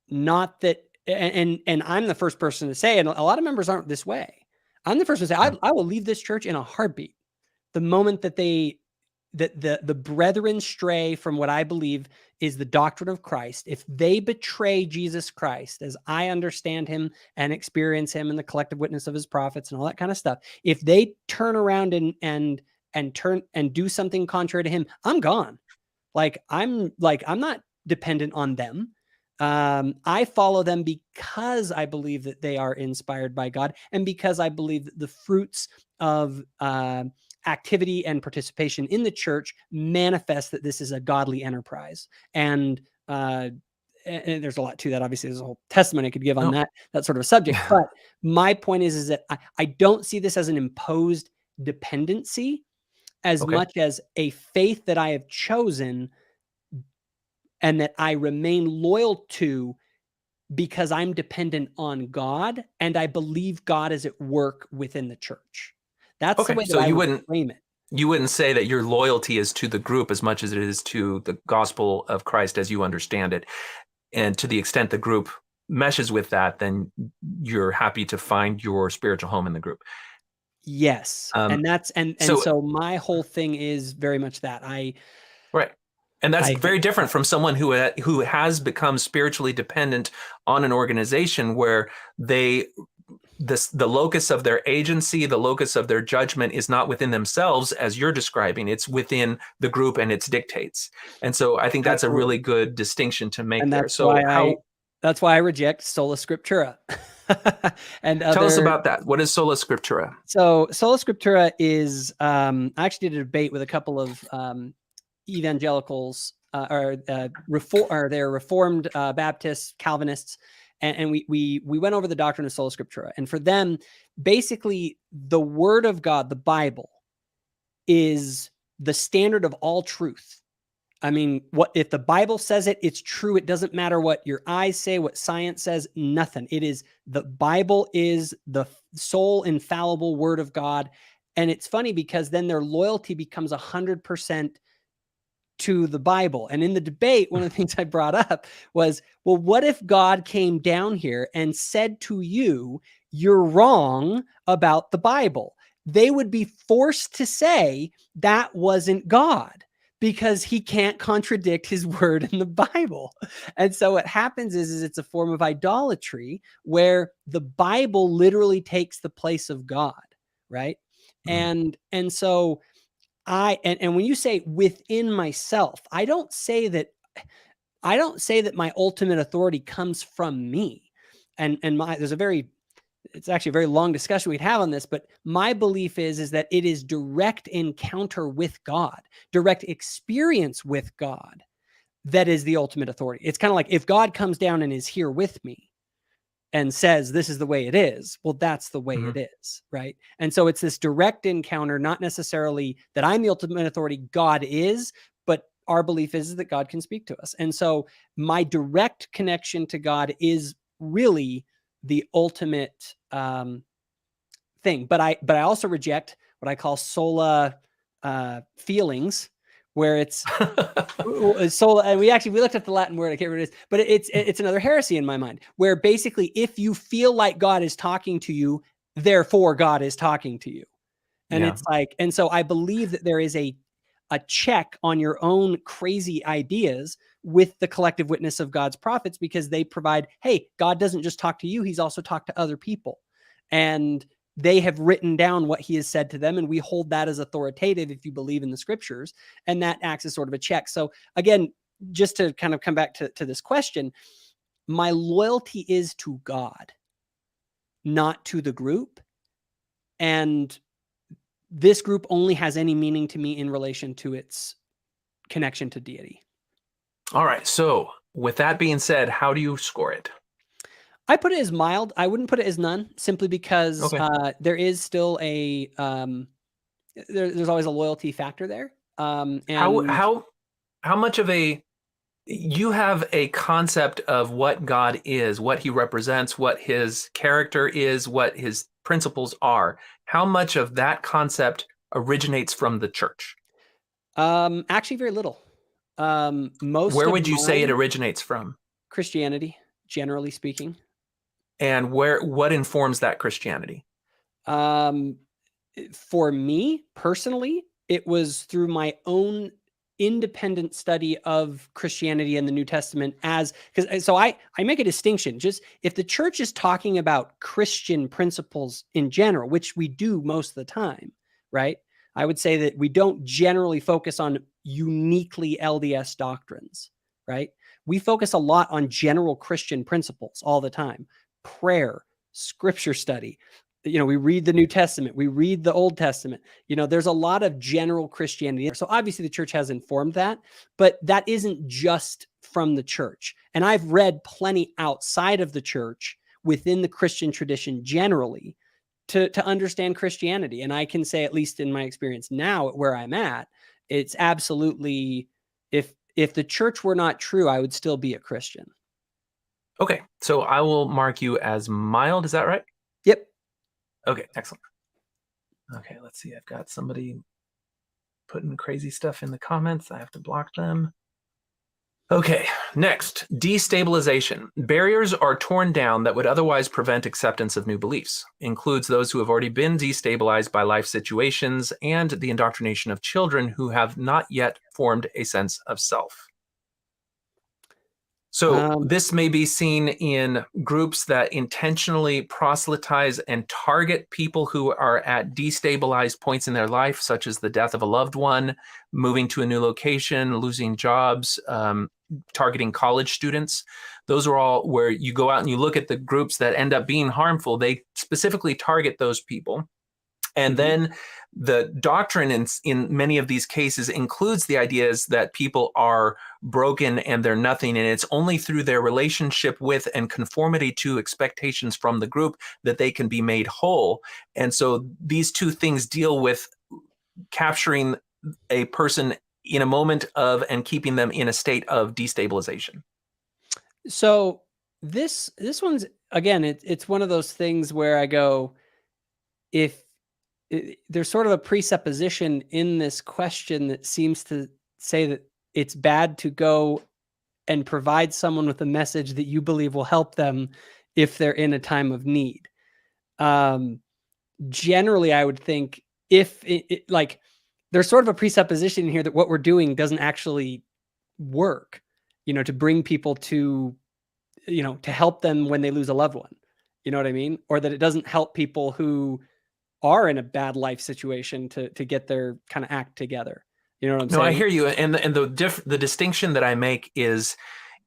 not that, and I'm the first person to say, and a lot of members aren't this way. I'm the first one to say, I will leave this church in a heartbeat the moment that the brethren stray from what I believe is the doctrine of Christ. If they betray Jesus Christ as I understand him and experience him in the collective witness of his prophets and all that kind of stuff, if they turn around and turn and do something contrary to him, I'm gone. I'm not dependent on them. I follow them because I believe that they are inspired by God, and because I believe that the fruits of activity and participation in the church manifest that this is a godly enterprise. And there's a lot to that. Obviously, there's a whole testimony I could give on that sort of a subject. But my point is that I don't see this as an imposed dependency as much as a faith that I have chosen and that I remain loyal to, because I'm dependent on God and I believe God is at work within the church. That's the way that I would frame it. You wouldn't say that your loyalty is to the group as much as it is to the gospel of Christ as you understand it. And to the extent the group meshes with that, then you're happy to find your spiritual home in the group. Yes. So my whole thing is very much that. Right. And that's very different from someone who has become spiritually dependent on an organization where the locus of their agency, the locus of their judgment is not within themselves, as you're describing. It's within the group and its dictates. And so I think that's a really good distinction to make there. So that's why I reject sola scriptura. Tell us about that. What is sola scriptura? So sola scriptura is, I actually did a debate with a couple of evangelicals, they're Reformed Baptists, Calvinists, and we went over the doctrine of sola scriptura. And for them, basically, the Word of God, the Bible, is the standard of all truth. I mean, if the Bible says it, it's true. It doesn't matter what your eyes say, what science says, nothing. The Bible is the sole infallible Word of God. And it's funny because then their loyalty becomes 100% to the Bible. And in the debate, one of the things I brought up was, well, what if God came down here and said to you, you're wrong about the Bible? They would be forced to say that wasn't God, because he can't contradict his word in the Bible. And so what happens is it's a form of idolatry where the Bible literally takes the place of God, right? And so and when you say within myself, I don't say that my ultimate authority comes from me. And it's actually a very long discussion we'd have on this, but my belief is that it is direct encounter with God, direct experience with God, that is the ultimate authority. It's kind of like if God comes down and is here with me and says, this is the way it is, well, that's the way it is, right? And so it's this direct encounter, not necessarily that I'm the ultimate authority, God is, but our belief is that God can speak to us. And so my direct connection to God is really the ultimate thing. But I also reject what I call sola feelings, where it's sola. And we looked at the Latin word, I can't remember what it is, but it's another heresy in my mind, where basically if you feel like God is talking to you, therefore God is talking to you. And it's like, and so I believe that there is a check on your own crazy ideas with the collective witness of God's prophets, because they provide, hey, God doesn't just talk to you, he's also talked to other people. And they have written down what he has said to them, and we hold that as authoritative if you believe in the scriptures, and that acts as sort of a check. So again, just to kind of come back to this question, my loyalty is to God, not to the group. And this group only has any meaning to me in relation to its connection to deity. All right. So with that being said, how do you score it? I put it as mild. I wouldn't put it as none, simply because Okay. there is still a there's always a loyalty factor there. And How much of a you have a concept of what God is, what he represents, what his character is, what his principles are. How much of that concept originates from the church? actually very little. Most Where of would you say it mine, originates from? Christianity, generally speaking. And what informs that Christianity? Um, for me personally, it was through my own independent study of Christianity and the New Testament, so I make a distinction. Just if the church is talking about Christian principles in general, which we do most of the time, right? I would say that we don't generally focus on uniquely LDS doctrines, right? We focus a lot on general Christian principles all the time. Prayer, scripture study. We read the New Testament, we read the Old Testament. There's a lot of general Christianity. So obviously the church has informed that, but that isn't just from the church. And I've read plenty outside of the church within the Christian tradition generally to understand Christianity. And I can say, at least in my experience now where I'm at, it's absolutely, if the church were not true, I would still be a Christian. Okay, so I will mark you as mild. Is that right? Yep. Okay, excellent. Okay, let's see. I've got somebody putting crazy stuff in the comments. I have to block them. Okay, next, destabilization. Barriers are torn down that would otherwise prevent acceptance of new beliefs. Includes those who have already been destabilized by life situations and the indoctrination of children who have not yet formed a sense of self. So this may be seen in groups that intentionally proselytize and target people who are at destabilized points in their life, such as the death of a loved one, moving to a new location, losing jobs, targeting college students. Those are all where you go out and you look at the groups that end up being harmful. They specifically target those people. And then the doctrine in many of these cases includes the ideas that people are broken and they're nothing. And it's only through their relationship with and conformity to expectations from the group that they can be made whole. And so these two things deal with capturing a person in a moment of and keeping them in a state of destabilization. So this one's, again, it's one of those things where I go, there's sort of a presupposition in this question that seems to say that it's bad to go and provide someone with a message that you believe will help them if they're in a time of need. Generally, I would think if there's sort of a presupposition here that what we're doing doesn't actually work, to bring people to help them when they lose a loved one, you know what I mean? Or that it doesn't help people who are in a bad life situation to get their kind of act together. You know what I'm saying? No, I hear you. And the distinction that I make is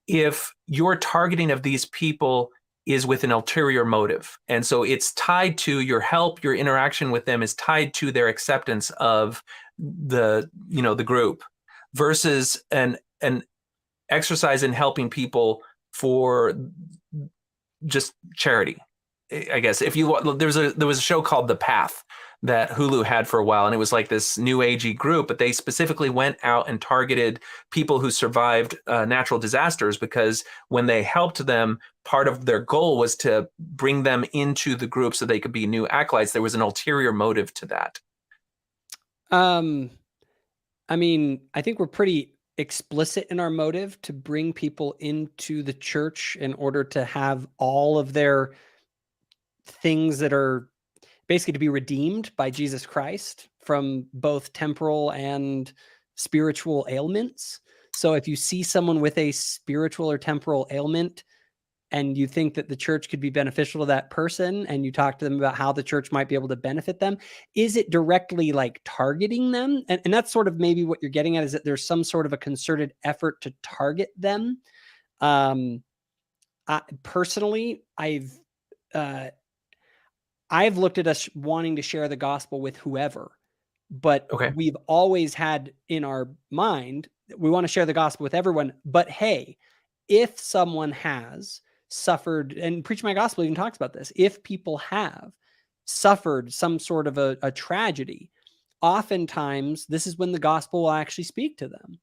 if your targeting of these people is with an ulterior motive. And so it's tied to your help, your interaction with them is tied to their acceptance of the group versus an exercise in helping people for just charity. I guess if you there was a show called The Path that Hulu had for a while, and it was like this new agey group, but they specifically went out and targeted people who survived natural disasters because when they helped them, part of their goal was to bring them into the group so they could be new acolytes. There was an ulterior motive to that. I mean, I think we're pretty explicit in our motive to bring people into the church in order to have all of their things that are basically to be redeemed by Jesus Christ from both temporal and spiritual ailments. So if you see someone with a spiritual or temporal ailment and you think that the church could be beneficial to that person and you talk to them about how the church might be able to benefit them, is it directly like targeting them? And that's sort of maybe what you're getting at, is that there's some sort of a concerted effort to target them. Personally, I've looked at us wanting to share the gospel with whoever, but we've always had in our mind, we want to share the gospel with everyone, but hey, if someone has suffered, and Preach My Gospel even talks about this, if people have suffered some sort of a tragedy, oftentimes this is when the gospel will actually speak to them.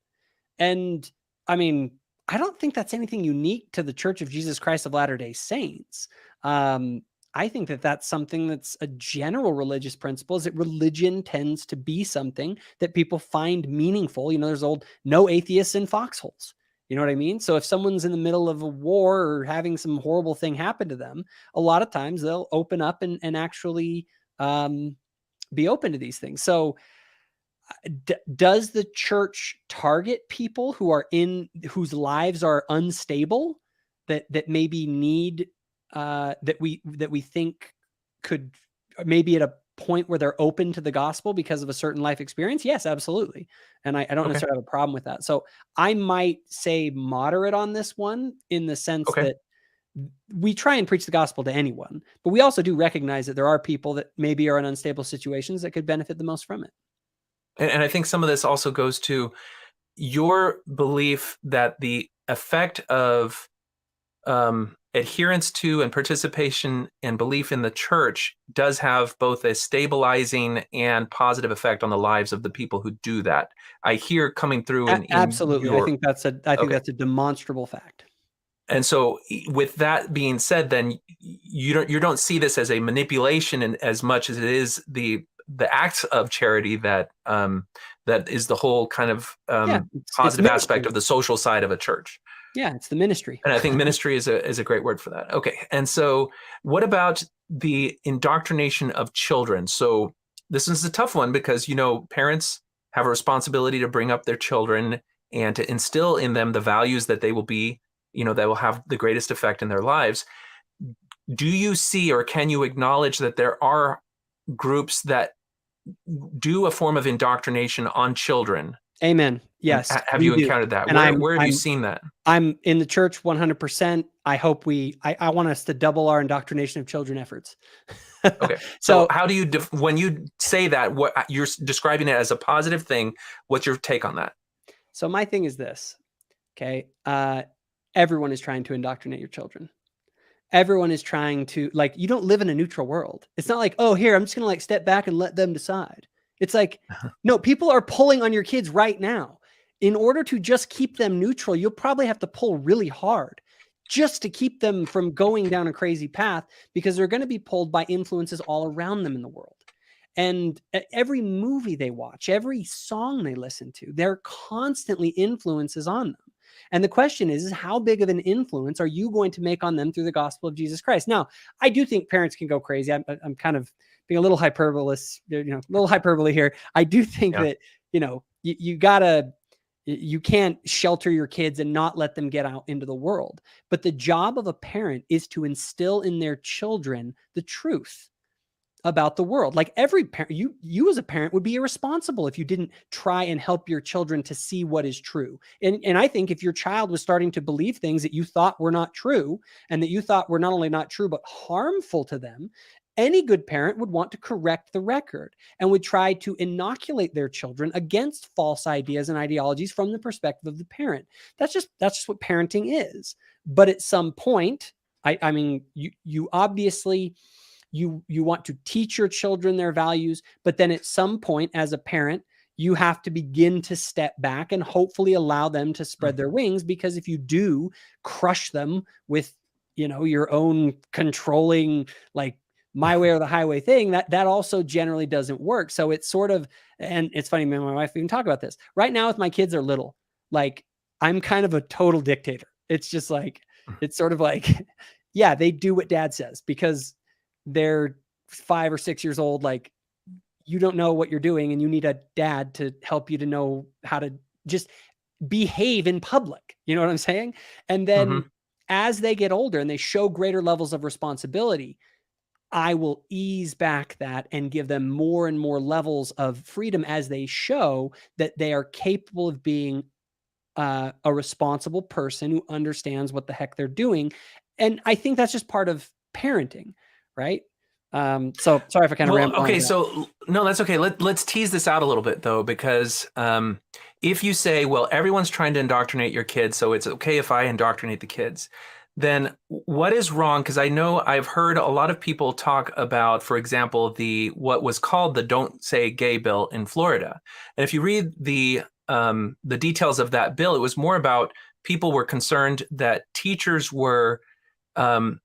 And I mean, I don't think that's anything unique to the Church of Jesus Christ of Latter-day Saints. I think that that's something that's a general religious principle, is that religion tends to be something that people find meaningful. You know, there's old no atheists in foxholes. You know what I mean? So if someone's in the middle of a war or having some horrible thing happen to them, a lot of times they'll open up and actually be open to these things. So does the church target people who are whose lives are unstable, that maybe need that we think could maybe at a point where they're open to the gospel because of a certain life experience? Yes, absolutely. And I don't necessarily have a problem with that. So I might say moderate on this one, in the sense that we try and preach the gospel to anyone, but we also do recognize that there are people that maybe are in unstable situations that could benefit the most from it. And I think some of this also goes to your belief that the effect of adherence to and participation and belief in the church does have both a stabilizing and positive effect on the lives of the people who do that. I hear coming through in absolutely. your... I think that's a demonstrable fact. And so with that being said, then you don't see this as a manipulation in as much as it is the acts of charity that is the whole kind of positive aspect of the social side of a church. Yeah, it's the ministry. And I think ministry is a great word for that. Okay. And so what about the indoctrination of children? So this is a tough one, because, you know, parents have a responsibility to bring up their children and to instill in them the values that they will be, you know, that will have the greatest effect in their lives. Do you see, or can you acknowledge that there are groups that do a form of indoctrination on children? Amen. Yes. Have you encountered that? And where have you seen that? I'm in the church 100%. I hope I want us to double our indoctrination of children efforts. Okay. So how do you, when you say that, what you're describing it as a positive thing, what's your take on that? So my thing is this, okay? Everyone is trying to indoctrinate your children. Everyone is trying to, like, you don't live in a neutral world. It's not like, oh, here, I'm just going to like step back and let them decide. It's like, no, people are pulling on your kids right now. In order to just keep them neutral, you'll probably have to pull really hard just to keep them from going down a crazy path, because they're going to be pulled by influences all around them in the world. And every movie they watch, every song they listen to, there are constantly influences on them. And the question is how big of an influence are you going to make on them through the gospel of Jesus Christ? Now, I do think parents can go crazy. I'm kind of being a little hyperbole here. I do think that, you know, you can't shelter your kids and not let them get out into the world. But the job of a parent is to instill in their children the truth about the world. Like every parent, you as a parent would be irresponsible if you didn't try and help your children to see what is true. And I think if your child was starting to believe things that you thought were not true, and that you thought were not only not true, but harmful to them, any good parent would want to correct the record and would try to inoculate their children against false ideas and ideologies from the perspective of the parent. That's just what parenting is. But at some point, I mean, you obviously, you want to teach your children their values, but then at some point as a parent, you have to begin to step back and hopefully allow them to spread their wings, because if you do crush them with, you know, your own controlling, like my way or the highway thing, that also generally doesn't work. So it's sort of, and it's funny, me and my wife even talk about this right now with my kids are little, like I'm kind of a total dictator. It's just like, it's sort of like, yeah, they do what dad says because they're 5 or 6 years old. Like, you don't know what you're doing and you need a dad to help you to know how to just behave in public. You know what I'm saying? And then as they get older and they show greater levels of responsibility, I will ease back that and give them more and more levels of freedom as they show that they are capable of being a responsible person who understands what the heck they're doing. And I think that's just part of parenting, right? So sorry if I kind of rambled on. Okay, so no, that's okay. Let's tease this out a little bit though, because if you say, well, everyone's trying to indoctrinate your kids, so it's okay if I indoctrinate the kids, then what is wrong? Because I know I've heard a lot of people talk about, for example, what was called the "Don't Say Gay" bill in Florida, and if you read the details of that bill, it was more about people were concerned that teachers were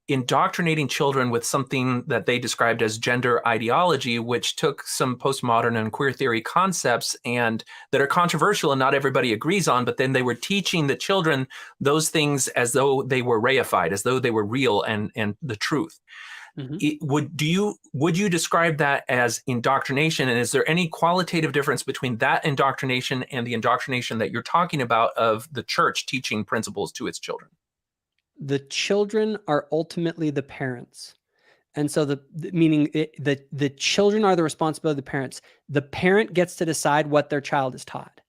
indoctrinating children with something that they described as gender ideology, which took some postmodern and queer theory concepts and that are controversial and not everybody agrees on, but then they were teaching the children those things as though they were reified, as though they were real and the truth. Would you describe that as indoctrination? And is there any qualitative difference between that indoctrination and the indoctrination that you're talking about of the church teaching principles to its children? The children are ultimately the parents. And so the children are the responsibility of the parents. The parent gets to decide what their child is taught.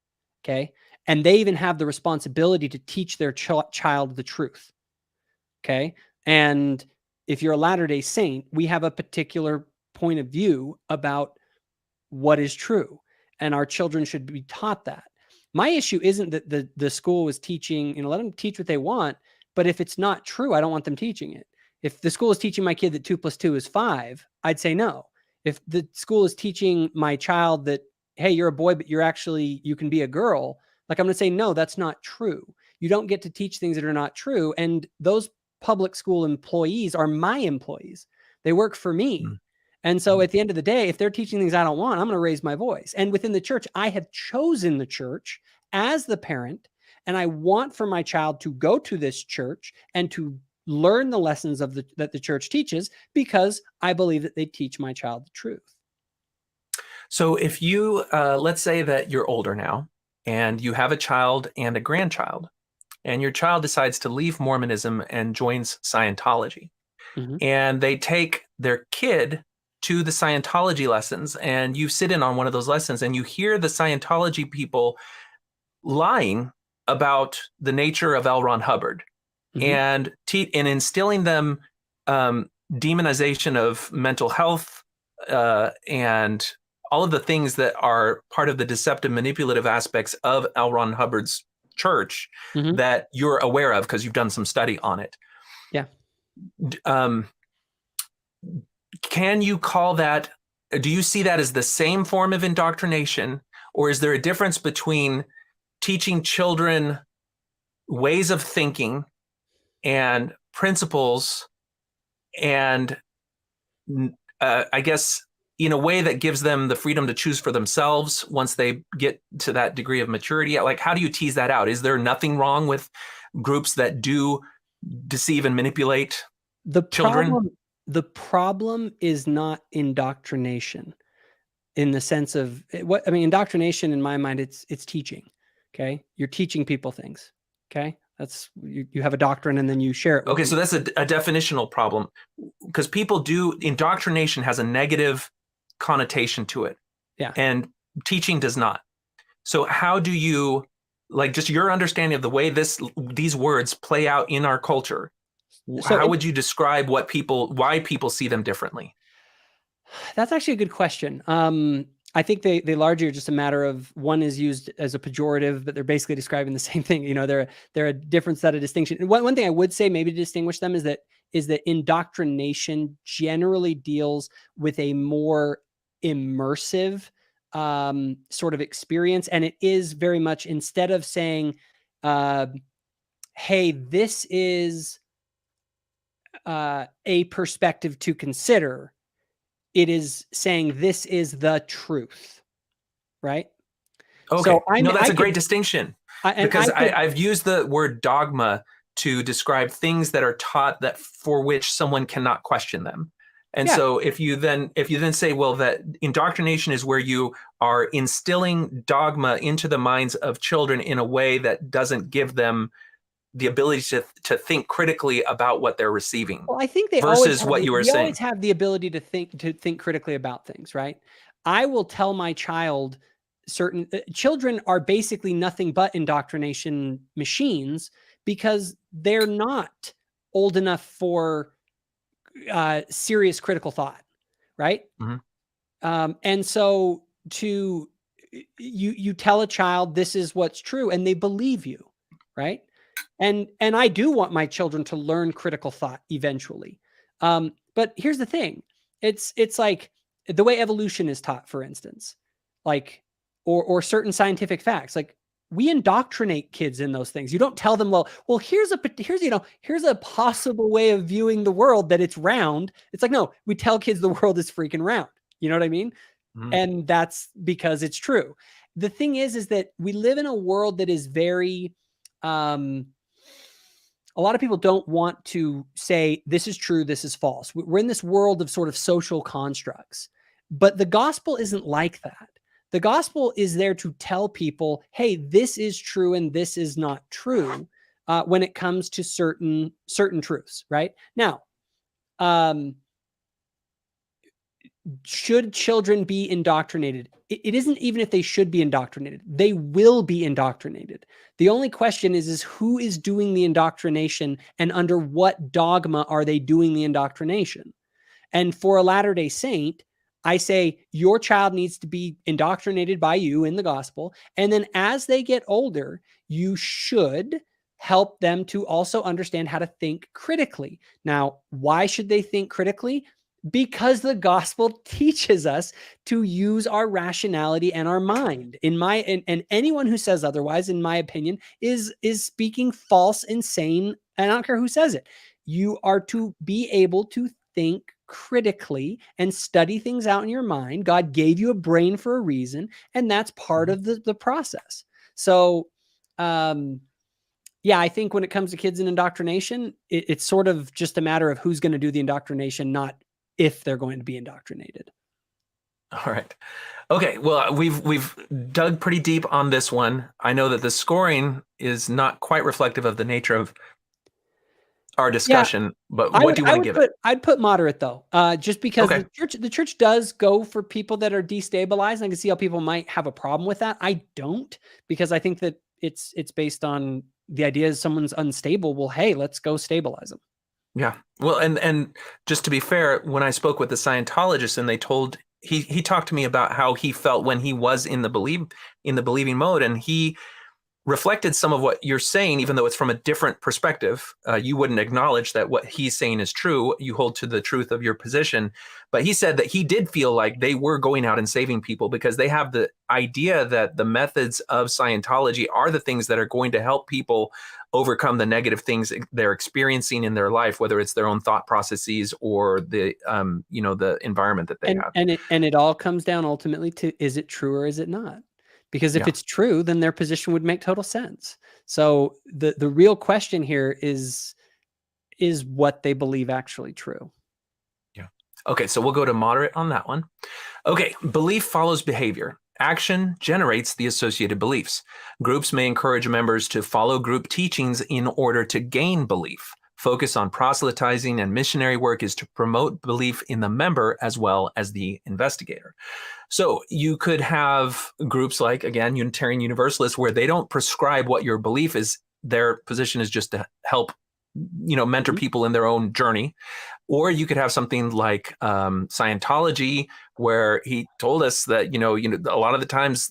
Okay. And they even have the responsibility to teach their child the truth. Okay. And if you're a Latter-day Saint, we have a particular point of view about what is true. And our children should be taught that. My issue isn't that the school was teaching, let them teach what they want. But if it's not true, I don't want them teaching it. If the school is teaching my kid that 2 + 2 is 5, I'd say no. If the school is teaching my child that, hey, you're a boy, but you can be a girl, like I'm going to say, no, that's not true. You don't get to teach things that are not true. And those public school employees are my employees. They work for me. And so at the end of the day, if they're teaching things I don't want, I'm going to raise my voice. And within the church, I have chosen the church as the parent. And I want for my child to go to this church and to learn the lessons that the church teaches, because I believe that they teach my child the truth. So if you, let's say that you're older now and you have a child and a grandchild, and your child decides to leave Mormonism and joins Scientology, and they take their kid to the Scientology lessons, and you sit in on one of those lessons and you hear the Scientology people lying about the nature of L. Ron Hubbard and instilling them demonization of mental health and all of the things that are part of the deceptive, manipulative aspects of L. Ron Hubbard's church that you're aware of because you've done some study on it. Yeah. Can you call that, do you see that as the same form of indoctrination, or is there a difference between teaching children ways of thinking and principles and I guess in a way that gives them the freedom to choose for themselves once they get to that degree of maturity? Like, how do you tease that out? Is there nothing wrong with groups that do deceive and manipulate children? The problem is not indoctrination in the sense of indoctrination in my mind, it's teaching. Okay. You're teaching people things. Okay. That's, you have a doctrine and then you share it. Okay. So that's a definitional problem, because indoctrination has a negative connotation to it. Yeah. And teaching does not. So how do you, like, just your understanding of the way these words play out in our culture, how would you describe why people see them differently? That's actually a good question. I think they largely are just a matter of, one is used as a pejorative, but they're basically describing the same thing. They're a different set of distinction. And one thing I would say maybe to distinguish them is that indoctrination generally deals with a more immersive sort of experience. And it is very much, instead of saying, hey, this is a perspective to consider, it is saying this is the truth, right? Okay, so that's a great distinction, because I've used the word dogma to describe things that are taught that for which someone cannot question them. And so if you then say, well, that indoctrination is where you are instilling dogma into the minds of children in a way that doesn't give them the ability to think critically about what they're receiving. Well, I think they versus what you were saying. always have the ability to think critically about things, right? I will tell my child certain children are basically nothing but indoctrination machines, because they're not old enough for serious critical thought. right? And so you tell a child this is what's true, and they believe you, right? And I do want my children to learn critical thought eventually. But here's the thing. It's like the way evolution is taught, for instance, like, or certain scientific facts, like we indoctrinate kids in those things. You don't tell them, well, here's a possible way of viewing the world, that it's round. It's like, no, we tell kids the world is freaking round. You know what I mean? And that's because it's true. The thing is that we live in a world that is very, a lot of people don't want to say this is true, this is false. We're in this world of sort of social constructs, but the gospel isn't like that. The gospel is there to tell people, hey, this is true and this is not true, when it comes to certain truths, right? Now, should children be indoctrinated? It isn't even if they should be indoctrinated. They will be indoctrinated. The only question is who is doing the indoctrination and under what dogma are they doing the indoctrination? And for a Latter-day Saint, I say your child needs to be indoctrinated by you in the gospel. And then as they get older, you should help them to also understand how to think critically. Now, why should they think critically? Because the gospel teaches us to use our rationality and our mind. And anyone who says otherwise, in my opinion, is speaking false, insane, and I don't care who says it. You are to be able to think critically and study things out in your mind. God gave you a brain for a reason, and that's part of the process. So, yeah, I think when it comes to kids and indoctrination, it's sort of just a matter of who's going to do the indoctrination, not if they're going to be indoctrinated. All right. Okay. Well, we've dug pretty deep on this one. I know that the scoring is not quite reflective of the nature of our discussion, but what do you want to give it? I'd put moderate though, just because Okay. the church does go for people that are destabilized. I can see how people might have a problem with that. I don't, because I think that it's based on the idea is someone's unstable. Well, hey, let's go stabilize them. Yeah. Well, and just to be fair, when I spoke with the Scientologist and they told he talked to me about how he felt when he was in the believing mode, and he reflected some of what you're saying, even though it's from a different perspective. You wouldn't acknowledge that what he's saying is true. You hold to the truth of your position. But he said that he did feel like they were going out and saving people because they have the idea that the methods of Scientology are the things that are going to help people overcome the negative things they're experiencing in their life, whether it's their own thought processes or the environment that they have. And it all comes down ultimately to, is it true or is it not? Because if it's true, then their position would make total sense. So the real question here is what they believe actually true. Yeah. Okay, so we'll go to moderate on that one. Okay, belief follows behavior. Action generates the associated beliefs. Groups may encourage members to follow group teachings in order to gain belief. Focus on proselytizing and missionary work is to promote belief in the member as well as the investigator. So you could have groups like, again, Unitarian Universalists, where they don't prescribe what your belief is. Their position is just to help, mentor people in their own journey. Or you could have something like Scientology, where he told us that, a lot of the times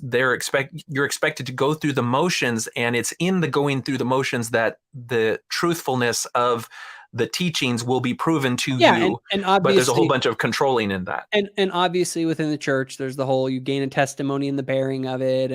you're expected to go through the motions, and it's in the going through the motions that the truthfulness of the teachings will be proven to you. And but there's a whole bunch of controlling in that. And obviously within the church, there's the whole, you gain a testimony in the bearing of it.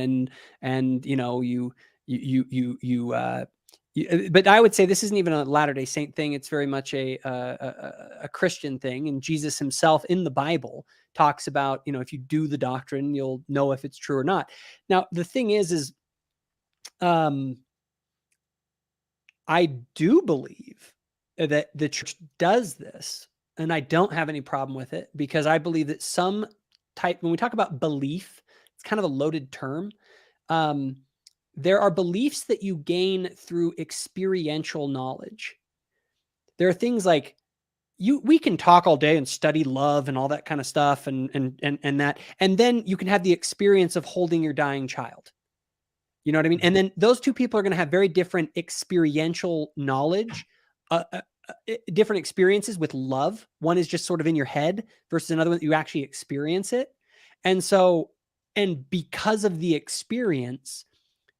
But I would say this isn't even a Latter-day Saint thing. It's very much a Christian thing. And Jesus himself in the Bible talks about, if you do the doctrine, you'll know if it's true or not. Now, the thing is I do believe that the church does this, and I don't have any problem with it, because I believe that when we talk about belief, it's kind of a loaded term. There are beliefs that you gain through experiential knowledge. There are things like we can talk all day and study love and all that kind of stuff and that, and then you can have the experience of holding your dying child. You know what I mean? And then those two people are going to have very different experiential knowledge different experiences with love. One is just sort of in your head versus another one that you actually experience it. And so, and because of the experience,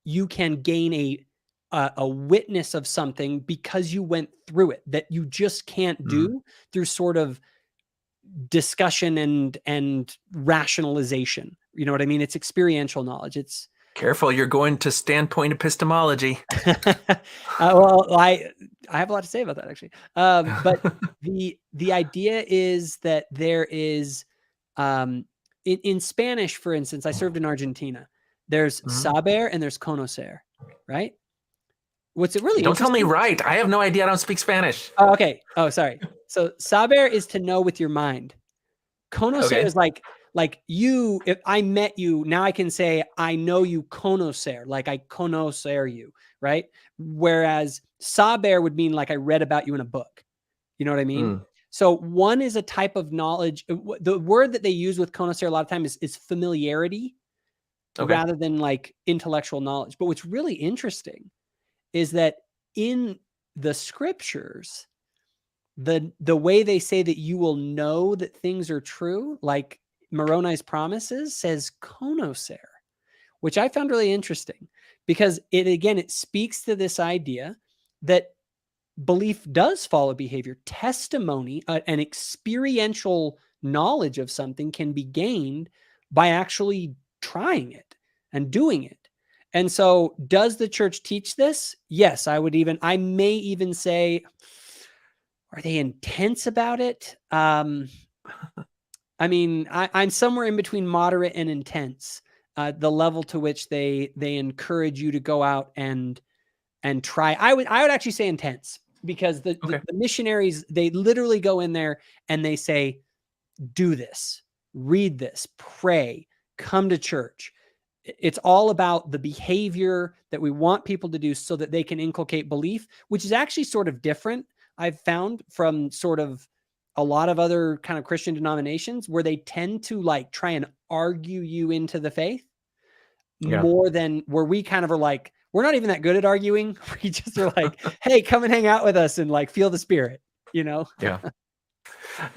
you can gain a witness of something because you went through it that you just can't do through sort of discussion and rationalization. You know what I mean? It's experiential knowledge. It's careful. You're going to standpoint epistemology. well, I have a lot to say about that actually. But the idea is that there is, in Spanish, for instance, I served in Argentina. There's saber and there's conocer, right? What's it really? Don't tell me right. I have no idea. I don't speak Spanish. Oh, okay. Oh, sorry. So saber is to know with your mind. Conocer is like you, if I met you, now I can say, I know you conocer, like I conocer you, right? Whereas saber would mean like I read about you in a book. You know what I mean? So one is a type of knowledge. The word that they use with conocer a lot of times is familiarity rather than like intellectual knowledge. But what's really interesting is that in the scriptures, the way they say that you will know that things are true, like Moroni's promises, says conocer, which I found really interesting because it speaks to this idea that belief does follow behavior. Testimony, an experiential knowledge of something can be gained by actually trying it and doing it. And so does the church teach this? Yes, I may even say, are they intense about it? I mean, I'm somewhere in between moderate and intense, the level to which they encourage you to go out and try. I would actually say intense because the missionaries, they literally go in there and they say, do this, read this, pray, come to church. It's all about the behavior that we want people to do so that they can inculcate belief, which is actually sort of different, I've found, from sort of a lot of other kind of Christian denominations where they tend to like try and argue you into the faith more than where we kind of are like, we're not even that good at arguing. We just are like, hey, come and hang out with us and like feel the spirit, you know? Yeah.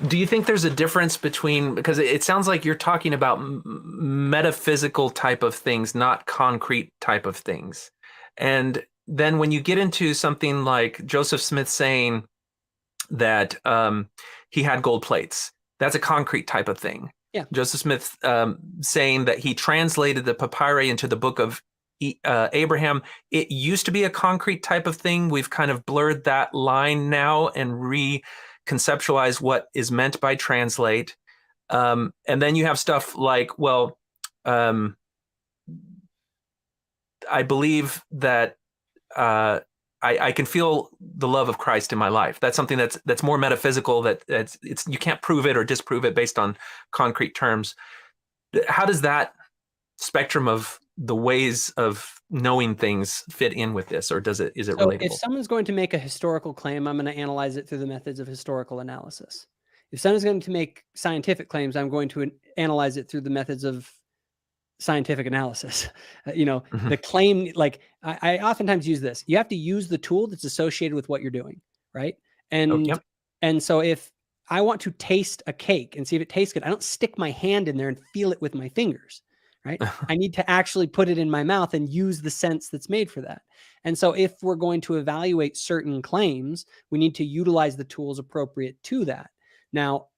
Do you think there's a difference between, because it sounds like you're talking about metaphysical type of things, not concrete type of things. And then when you get into something like Joseph Smith saying that he had gold plates, that's a concrete type of thing. Yeah. Joseph Smith saying that he translated the papyri into the book of Abraham. It used to be a concrete type of thing. We've kind of blurred that line now and reconceptualize what is meant by translate. And then you have stuff like, well, I believe that I can feel the love of Christ in my life. That's something that's more metaphysical, that's you can't prove it or disprove it based on concrete terms. How does that spectrum of the ways of knowing things fit in with this, or is it relatable? If someone's going to make a historical claim, I'm going to analyze it through the methods of historical analysis. If someone's going to make scientific claims, I'm going to analyze it through the methods of scientific analysis. The claim, like I oftentimes use this, you have to use the tool that's associated with what you're doing, right? And so if I want to taste a cake and see if it tastes good, I don't stick my hand in there and feel it with my fingers, right? I need to actually put it in my mouth and use the sense that's made for that. And so if we're going to evaluate certain claims, we need to utilize the tools appropriate to that. Now,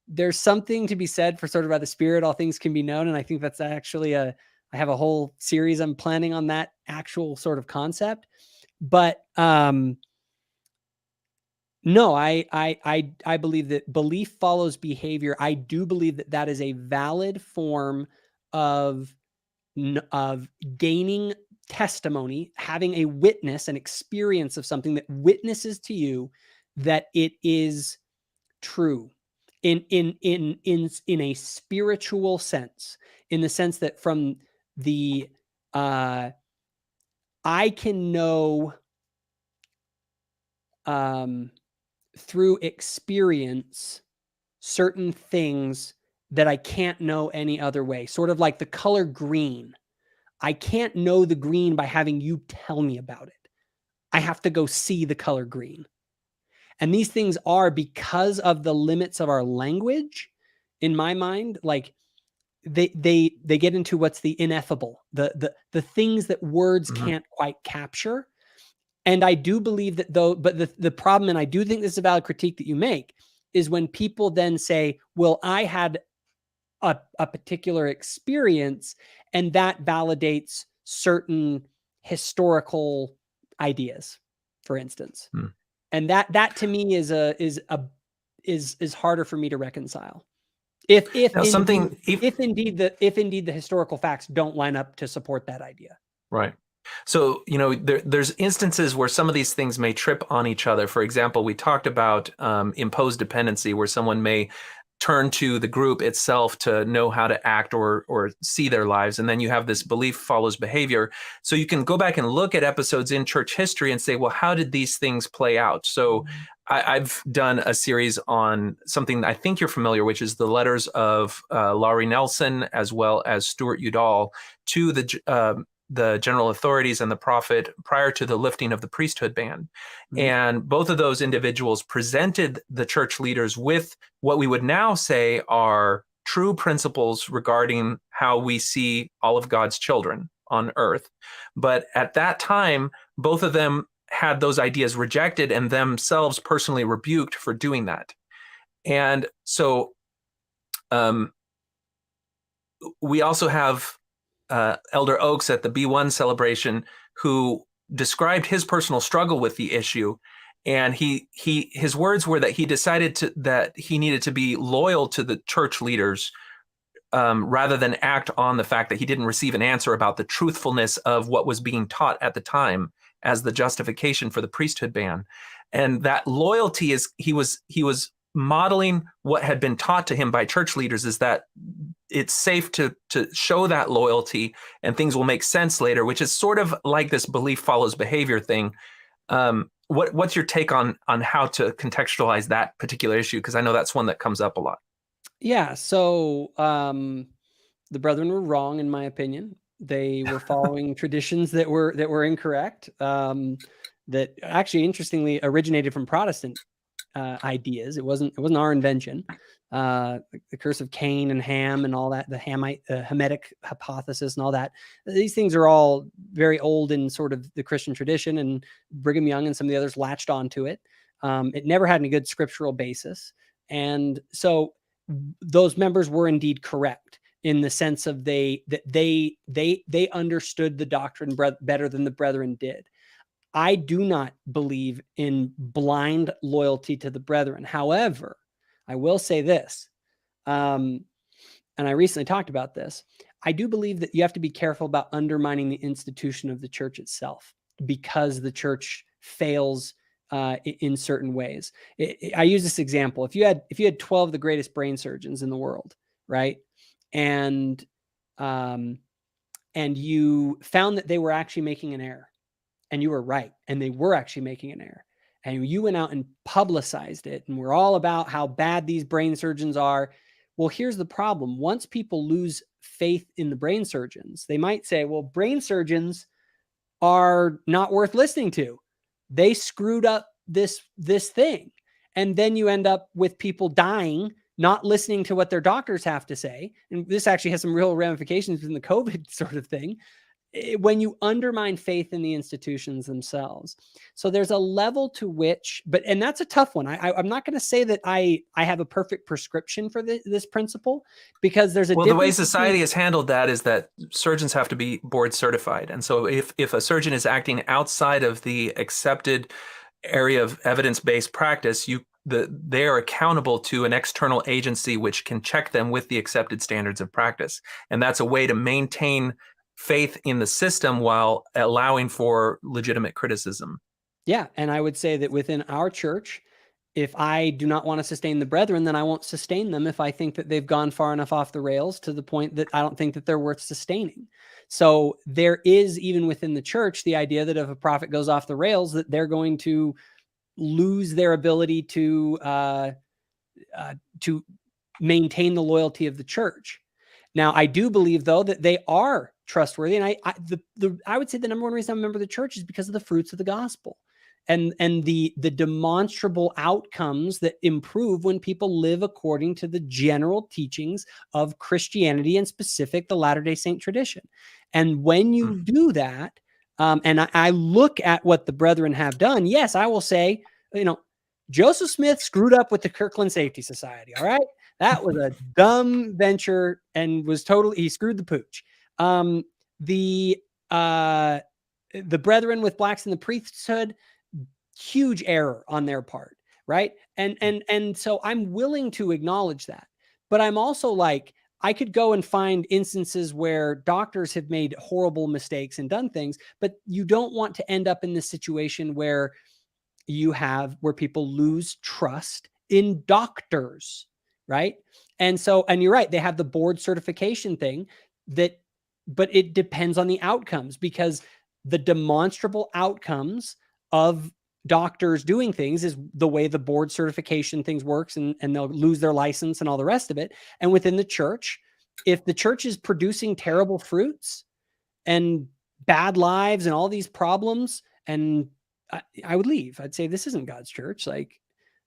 there's something to be said for sort of by the Spirit, all things can be known. And I think that's actually I have a whole series I'm planning on that actual sort of concept. But no, I believe that belief follows behavior. I do believe that that is a valid form of gaining testimony, having a witness, an experience of something that witnesses to you that it is true in a spiritual sense, in the sense that from the I can know through experience certain things that I can't know any other way. Sort of like the color green. I can't know the green by having you tell me about it. I have to go see the color green, And these things are, because of the limits of our language, in my mind, like they get into what's the ineffable, the things that words can't quite capture. And I do believe that though, but the problem, and I do think this is a valid critique that you make, is when people then say, well, I had a particular experience and that validates certain historical ideas, for instance. And that to me is harder for me to reconcile. If indeed the historical facts don't line up to support that idea. Right. So, there's instances where some of these things may trip on each other. For example, we talked about imposed dependency, where someone may turn to the group itself to know how to act or see their lives. And then you have this belief follows behavior. So you can go back and look at episodes in church history and say, well, how did these things play out? So I've done a series on something I think you're familiar, which is the letters of Laurie Nelson as well as Stuart Udall to the general authorities and the prophet prior to the lifting of the priesthood ban. And both of those individuals presented the church leaders with what we would now say are true principles regarding how we see all of God's children on earth. But at that time, both of them had those ideas rejected and themselves personally rebuked for doing that. And so we also have Elder Oaks at the B1 celebration, who described his personal struggle with the issue. And his words were that he decided that he needed to be loyal to the church leaders rather than act on the fact that he didn't receive an answer about the truthfulness of what was being taught at the time as the justification for the priesthood ban. And that loyalty is, he was modeling what had been taught to him by church leaders, is that it's safe to show that loyalty and things will make sense later, which is sort of like this belief follows behavior thing. What's your take on how to contextualize that particular issue? Because I know that's one that comes up a lot. Yeah. So the brethren were wrong, in my opinion. They were following traditions that were incorrect. That actually, interestingly, originated from Protestant ideas. It wasn't our invention. The curse of Cain and Ham and all that, the Hamitic hypothesis and all that. These things are all very old in sort of the Christian tradition, and Brigham Young and some of the others latched onto it. It never had any good scriptural basis. And so those members were indeed correct in the sense of they understood the doctrine better than the brethren did. I do not believe in blind loyalty to the brethren. However, I will say this, and I recently talked about this. I do believe that you have to be careful about undermining the institution of the church itself, because the church fails in certain ways. I use this example. If you had 12 of the greatest brain surgeons in the world, right, and you found that they were actually making an error, and you were right, and they were actually making an error, and you went out and publicized it, and we're all about how bad these brain surgeons are. Well, here's the problem. Once people lose faith in the brain surgeons, they might say, well, brain surgeons are not worth listening to. They screwed up this thing. And then you end up with people dying, not listening to what their doctors have to say. And this actually has some real ramifications in the COVID sort of thing, when you undermine faith in the institutions themselves. So there's a level to which, and that's a tough one. I'm not going to say that I have a perfect prescription for this principle, because there's a the way society has handled that is that surgeons have to be board certified. And so if a surgeon is acting outside of the accepted area of evidence-based practice, they are accountable to an external agency which can check them with the accepted standards of practice. And that's a way to maintain faith in the system while allowing for legitimate criticism. Yeah. And I would say that within our church, if I do not want to sustain the brethren, then I won't sustain them if I think that they've gone far enough off the rails to the point that I don't think that they're worth sustaining. So there is, even within the church, the idea that if a prophet goes off the rails, that they're going to lose their ability to maintain the loyalty of the church. Now, I do believe, though, that they are trustworthy. And I would say the number one reason I'm a member of the church is because of the fruits of the gospel. and the demonstrable outcomes that improve when people live according to the general teachings of Christianity, and specific the Latter-day Saint tradition. And when you do that, and I look at what the brethren have done, yes, I will say, Joseph Smith screwed up with the Kirkland Safety Society. All right. That was a dumb venture and he screwed the pooch. The brethren with blacks in the priesthood, huge error on their part. Right. And so I'm willing to acknowledge that, but I'm also like, I could go and find instances where doctors have made horrible mistakes and done things, but you don't want to end up in this situation where people lose trust in doctors, right? And you're right, they have the board certification thing but it depends on the outcomes, because the demonstrable outcomes of doctors doing things is the way the board certification things works, and they'll lose their license and all the rest of it. And within the church, if the church is producing terrible fruits and bad lives and all these problems, and I would leave. I'd say, this isn't God's church. Like,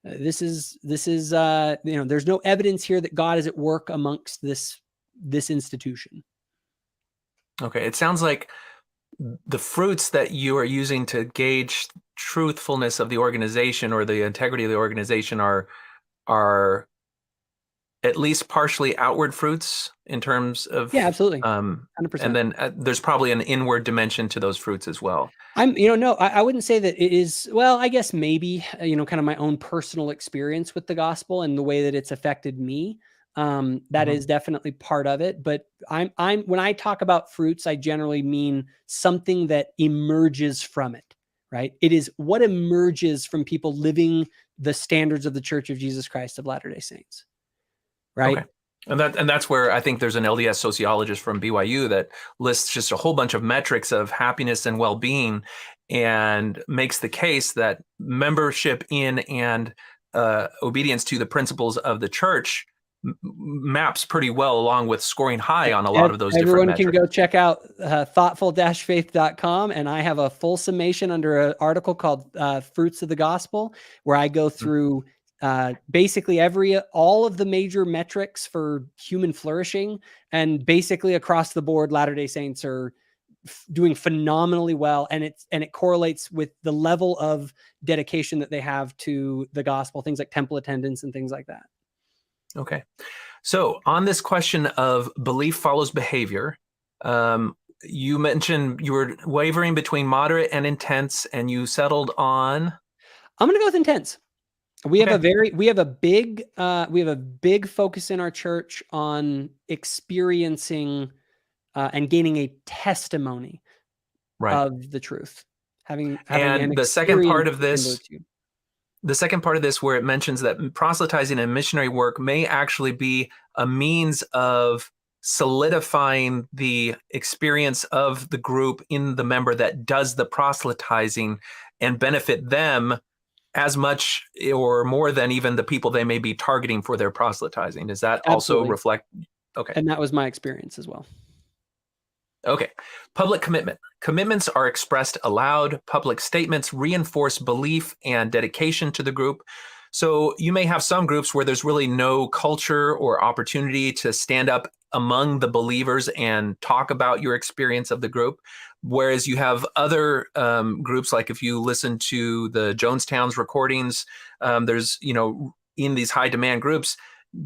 this is there's no evidence here that God is at work amongst this institution. Okay. It sounds like the fruits that you are using to gauge truthfulness of the organization or the integrity of the organization are at least partially outward fruits in terms of, absolutely. 100%. And then there's probably an inward dimension to those fruits as well. I wouldn't say that it is. Well, I guess maybe, kind of my own personal experience with the gospel and the way that it's affected me. That is definitely part of it. But when I talk about fruits, I generally mean something that emerges from it, right? It is what emerges from people living the standards of the Church of Jesus Christ of Latter-day Saints. Right. Okay. And that's where I think there's an LDS sociologist from BYU that lists just a whole bunch of metrics of happiness and well-being, and makes the case that membership in and obedience to the principles of the church maps pretty well along with scoring high on a lot of those different metrics. Everyone can go check out thoughtful-faith.com, and I have a full summation under an article called Fruits of the Gospel, where I go through basically all of the major metrics for human flourishing, and basically across the board, Latter-day Saints are doing phenomenally well, and it correlates with the level of dedication that they have to the gospel, things like temple attendance and things like that. Okay. So on this question of belief follows behavior, you mentioned you were wavering between moderate and intense, and you settled on? I'm going to go with intense. We have a big focus in our church on experiencing and gaining a testimony of the truth. And the second part of this, where it mentions that proselytizing and missionary work may actually be a means of solidifying the experience of the group in the member that does the proselytizing, and benefit them as much or more than even the people they may be targeting for their proselytizing. Does that also reflect? Okay. And that was my experience as well. Okay. Public commitment. Commitments are expressed aloud. Public statements reinforce belief and dedication to the group. So you may have some groups where there's really no culture or opportunity to stand up among the believers and talk about your experience of the group. Whereas you have other groups, like if you listen to the Jonestown's recordings, there's, in these high demand groups,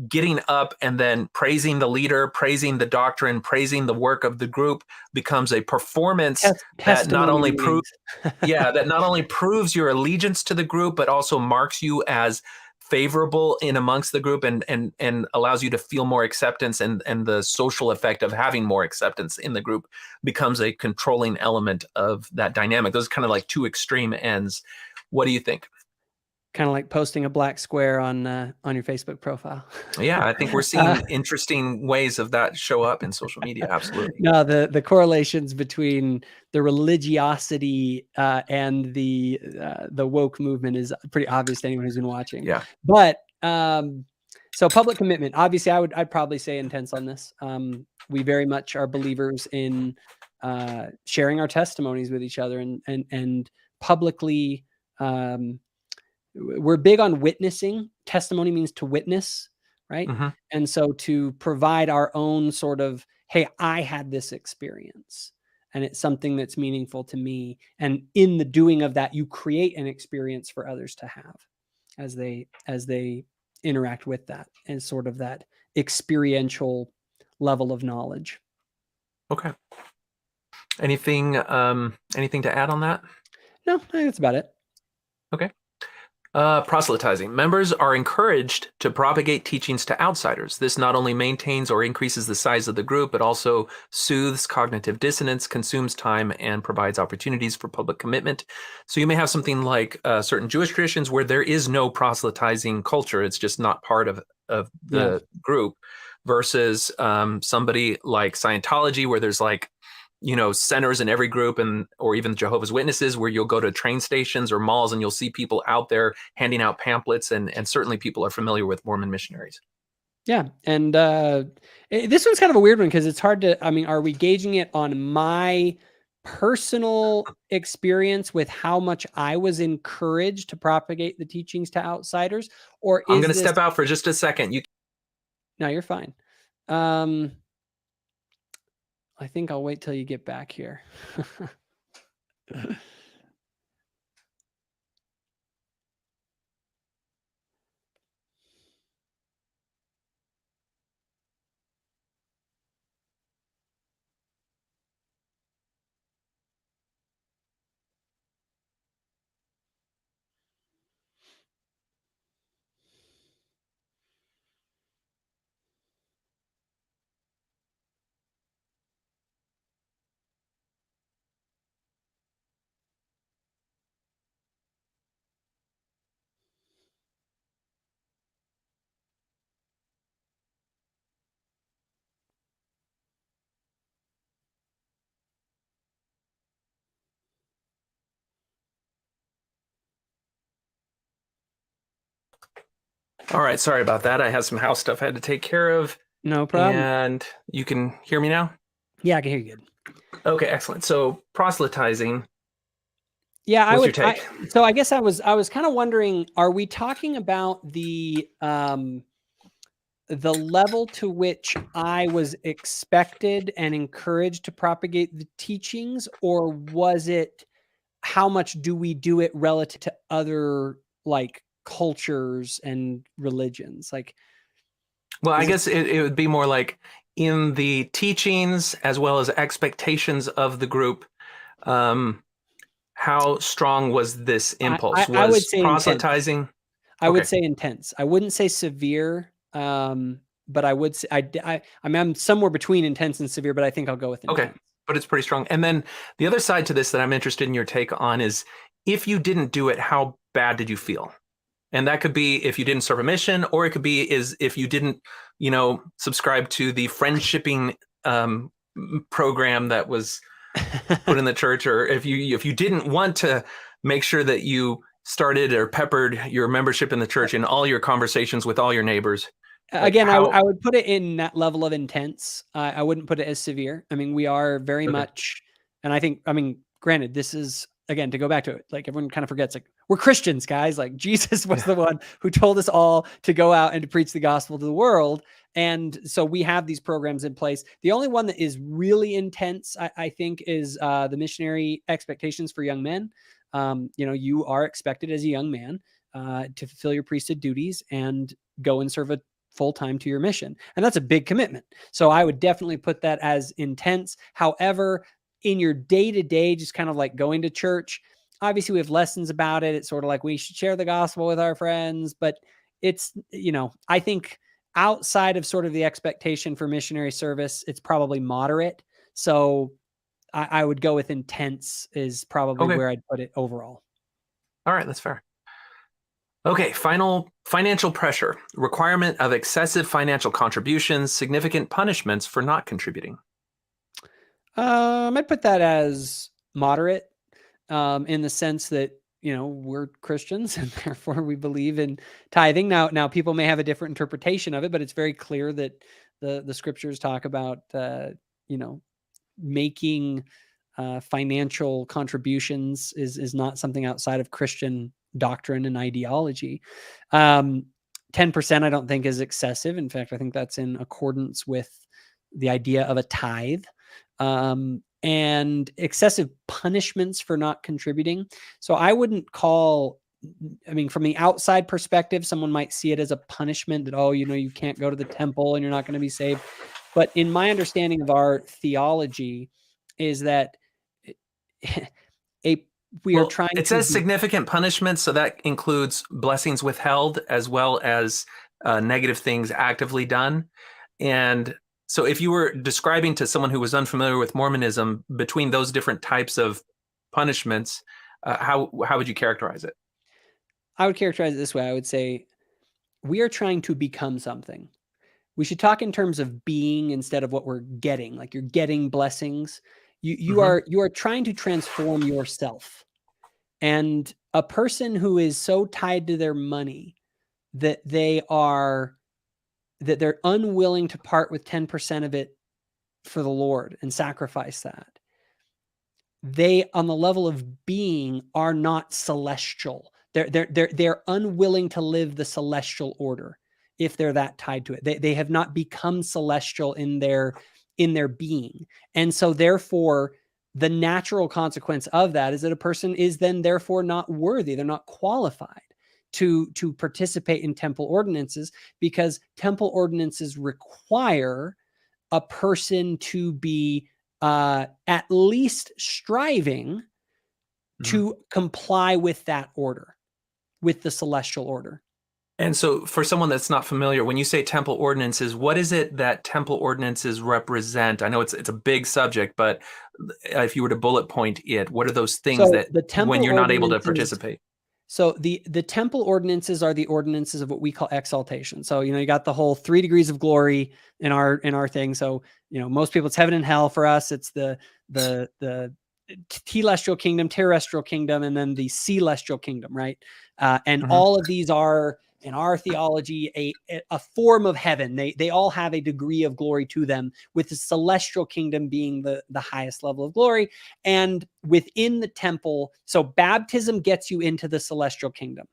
getting up and then praising the leader, praising the doctrine, praising the work of the group becomes a performance that not only proves, that not only proves your allegiance to the group, but also marks you as favorable in amongst the group, and allows you to feel more acceptance, and the social effect of having more acceptance in the group becomes a controlling element of that dynamic. Those are kind of like two extreme ends. What do you think? Kind of like posting a black square on your Facebook profile. Yeah, I think we're seeing interesting ways of that show up in social media. Absolutely. No, the correlations between the religiosity and the woke movement is pretty obvious to anyone who's been watching. Yeah. But so public commitment. Obviously, I'd probably say intense on this. We very much are believers in sharing our testimonies with each other and publicly we're big on witnessing. Testimony means to witness, right? Mm-hmm. And so to provide our own sort of, hey, I had this experience and it's something that's meaningful to me. And in the doing of that, you create an experience for others to have as they interact with that, and sort of that experiential level of knowledge. Okay. Anything to add on that? No, I think that's about it. Okay. Proselytizing. Members are encouraged to propagate teachings to outsiders. This not only maintains or increases the size of the group, but also soothes cognitive dissonance, consumes time, and provides opportunities for public commitment. So you may have something like certain Jewish traditions where there is no proselytizing culture. It's just not part of the group, versus somebody like Scientology, where there's like, centers in every group, or even Jehovah's Witnesses, where you'll go to train stations or malls and you'll see people out there handing out pamphlets, and certainly people are familiar with Mormon missionaries. Yeah. And this one's kind of a weird one because it's hard to, are we gauging it on my personal experience with how much I was encouraged to propagate the teachings to outsiders? Or I'm going to step out for just a second. No, you're fine. I think I'll wait till you get back here. All right, sorry about that. I had some house stuff I had to take care of. No problem. And you can hear me now? Yeah, I can hear you good. Okay, excellent. So proselytizing. Yeah, what's your take? So I guess I was kind of wondering, are we talking about the level to which I was expected and encouraged to propagate the teachings, or was it how much do we do it relative to other like cultures and religions? Like, well, I guess it would be more like in the teachings as well as expectations of the group. How strong was this impulse? I would say proselytizing? Intense. I would say intense. I wouldn't say severe, but I would say I'm somewhere between intense and severe, but I think I'll go with intense. Okay, but it's pretty strong. And then the other side to this that I'm interested in your take on is, if you didn't do it, how bad did you feel? And that could be if you didn't serve a mission, or it could be if you didn't, subscribe to the friendshipping program that was put in the church, or if you didn't want to make sure that you started or peppered your membership in the church in all your conversations with all your neighbors. Again, I would put it in that level of intense. I wouldn't put it as severe. We are very much, and I think, granted, this is, again, to go back to it, like everyone kind of forgets, like, we're Christians, guys. Like, Jesus was the one who told us all to go out and to preach the gospel to the world. And so we have these programs in place. The only one that is really intense, I think, is the missionary expectations for young men. You are expected as a young man to fulfill your priesthood duties and go and serve a full-time to your mission. And that's a big commitment. So I would definitely put that as intense. However, in your day-to-day, just kind of like going to church, obviously we have lessons about it. It's sort of like we should share the gospel with our friends, but it's, I think outside of sort of the expectation for missionary service, it's probably moderate. So I would go with intense is probably where I'd put it overall. All right, that's fair. Okay, financial pressure, requirement of excessive financial contributions, significant punishments for not contributing. I'd put that as moderate, in the sense that, we're Christians and therefore we believe in tithing. Now people may have a different interpretation of it, but it's very clear that the scriptures talk about, making financial contributions is not something outside of Christian doctrine and ideology. 10% I don't think is excessive. In fact, I think that's in accordance with the idea of a tithe. And excessive punishments for not contributing. So I wouldn't call, I mean, from the outside perspective, someone might see it as a punishment that, oh, you can't go to the temple and you're not going to be saved. But in my understanding of our theology is that we are trying it says significant punishments, so that includes blessings withheld as well as negative things actively done. And so if you were describing to someone who was unfamiliar with Mormonism between those different types of punishments, how would you characterize it? I would characterize it this way. I would say we are trying to become something. We should talk in terms of being instead of what we're getting. Like you're getting blessings. You are trying to transform yourself. And a person who is so tied to their money that they're unwilling to part with 10% of it for the Lord and sacrifice that, they, on the level of being, are not celestial. They're unwilling to live the celestial order if they're that tied to it. They have not become celestial in their being. And so therefore, the natural consequence of that is that a person is then therefore not worthy. They're not qualified to participate in temple ordinances, because temple ordinances require a person to be at least striving to comply with that order, with the celestial order. And so for someone that's not familiar, when you say temple ordinances, what is it that temple ordinances represent? I know it's a big subject, but if you were to bullet point it, what are those things when you're not able to participate? So the temple ordinances are the ordinances of what we call exaltation. So, you got the whole 3 degrees of glory in our thing. So, most people, it's heaven and hell. For us, it's the telestial kingdom, terrestrial kingdom, and then the celestial kingdom, right? And all of these are, in our theology, a form of heaven. They all have a degree of glory to them, with the celestial kingdom being the highest level of glory. And within the temple, so baptism gets you into the celestial kingdom.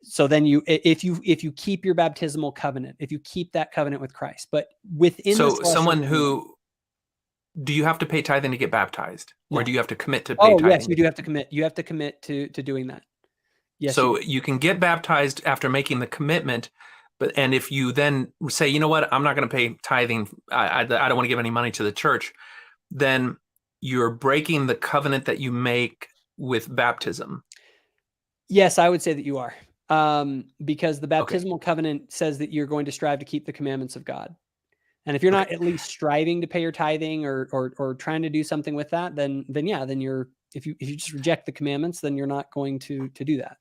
So then if you keep your baptismal covenant, if you keep that covenant with Christ, but within the someone who, do you have to pay tithing to get baptized, or do you have to commit to pay tithing? Yes, you do have to commit. You have to commit to doing that. Yes, so you can get baptized after making the commitment, and if you then say, you know what, I'm not going to pay tithing, I don't want to give any money to the church, then you're breaking the covenant that you make with baptism. Yes, I would say that you are, because the baptismal covenant says that you're going to strive to keep the commandments of God. And if you're not at least striving to pay your tithing or trying to do something with that, then you're, if you just reject the commandments, then you're not going to do that.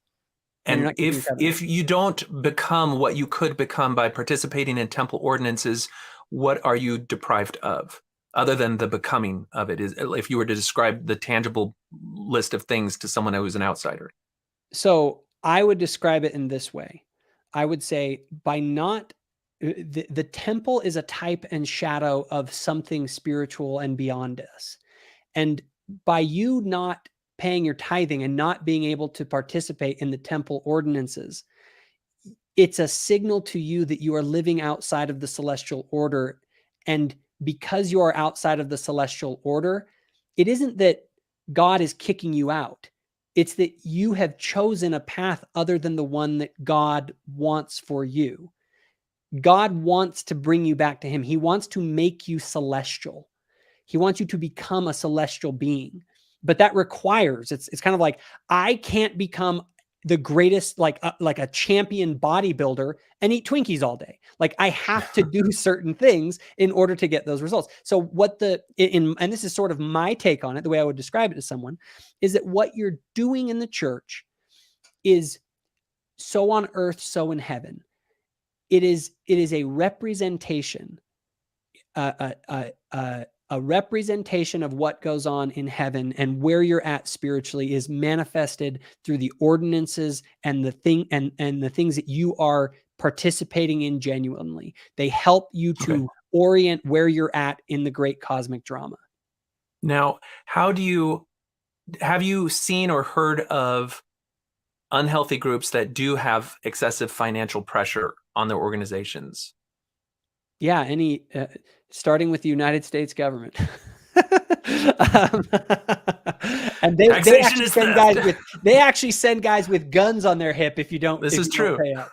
And if you don't become what you could become by participating in temple ordinances, what are you deprived of, other than the becoming of it? Is, if you were to describe the tangible list of things to someone who's an outsider? So I would describe it in this way. I would say by not, the temple is a type and shadow of something spiritual and beyond us. And by you not paying your tithing and not being able to participate in the temple ordinances, it's a signal to you that you are living outside of the celestial order. And because you are outside of the celestial order, it isn't that God is kicking you out. It's that you have chosen a path other than the one that God wants for you. God wants to bring you back to him. He wants to make you celestial. He wants you to become a celestial being. But that requires, it's kind of like, I can't become the greatest, like a champion bodybuilder and eat Twinkies all day. Like, I have to do certain things in order to get those results. So and this is sort of my take on it, the way I would describe it to someone, is that what you're doing in the church is so on earth, so in heaven. It is a representation, a representation of what goes on in heaven, and where you're at spiritually is manifested through the ordinances and the things that you are participating in genuinely. They help you to orient where you're at in the great cosmic drama. Now, have you seen or heard of unhealthy groups that do have excessive financial pressure on their organizations? Yeah, starting with the United States government. um, and they Taxation actually is send theft. guys with guns on their hip if you don't This is don't true. pay up.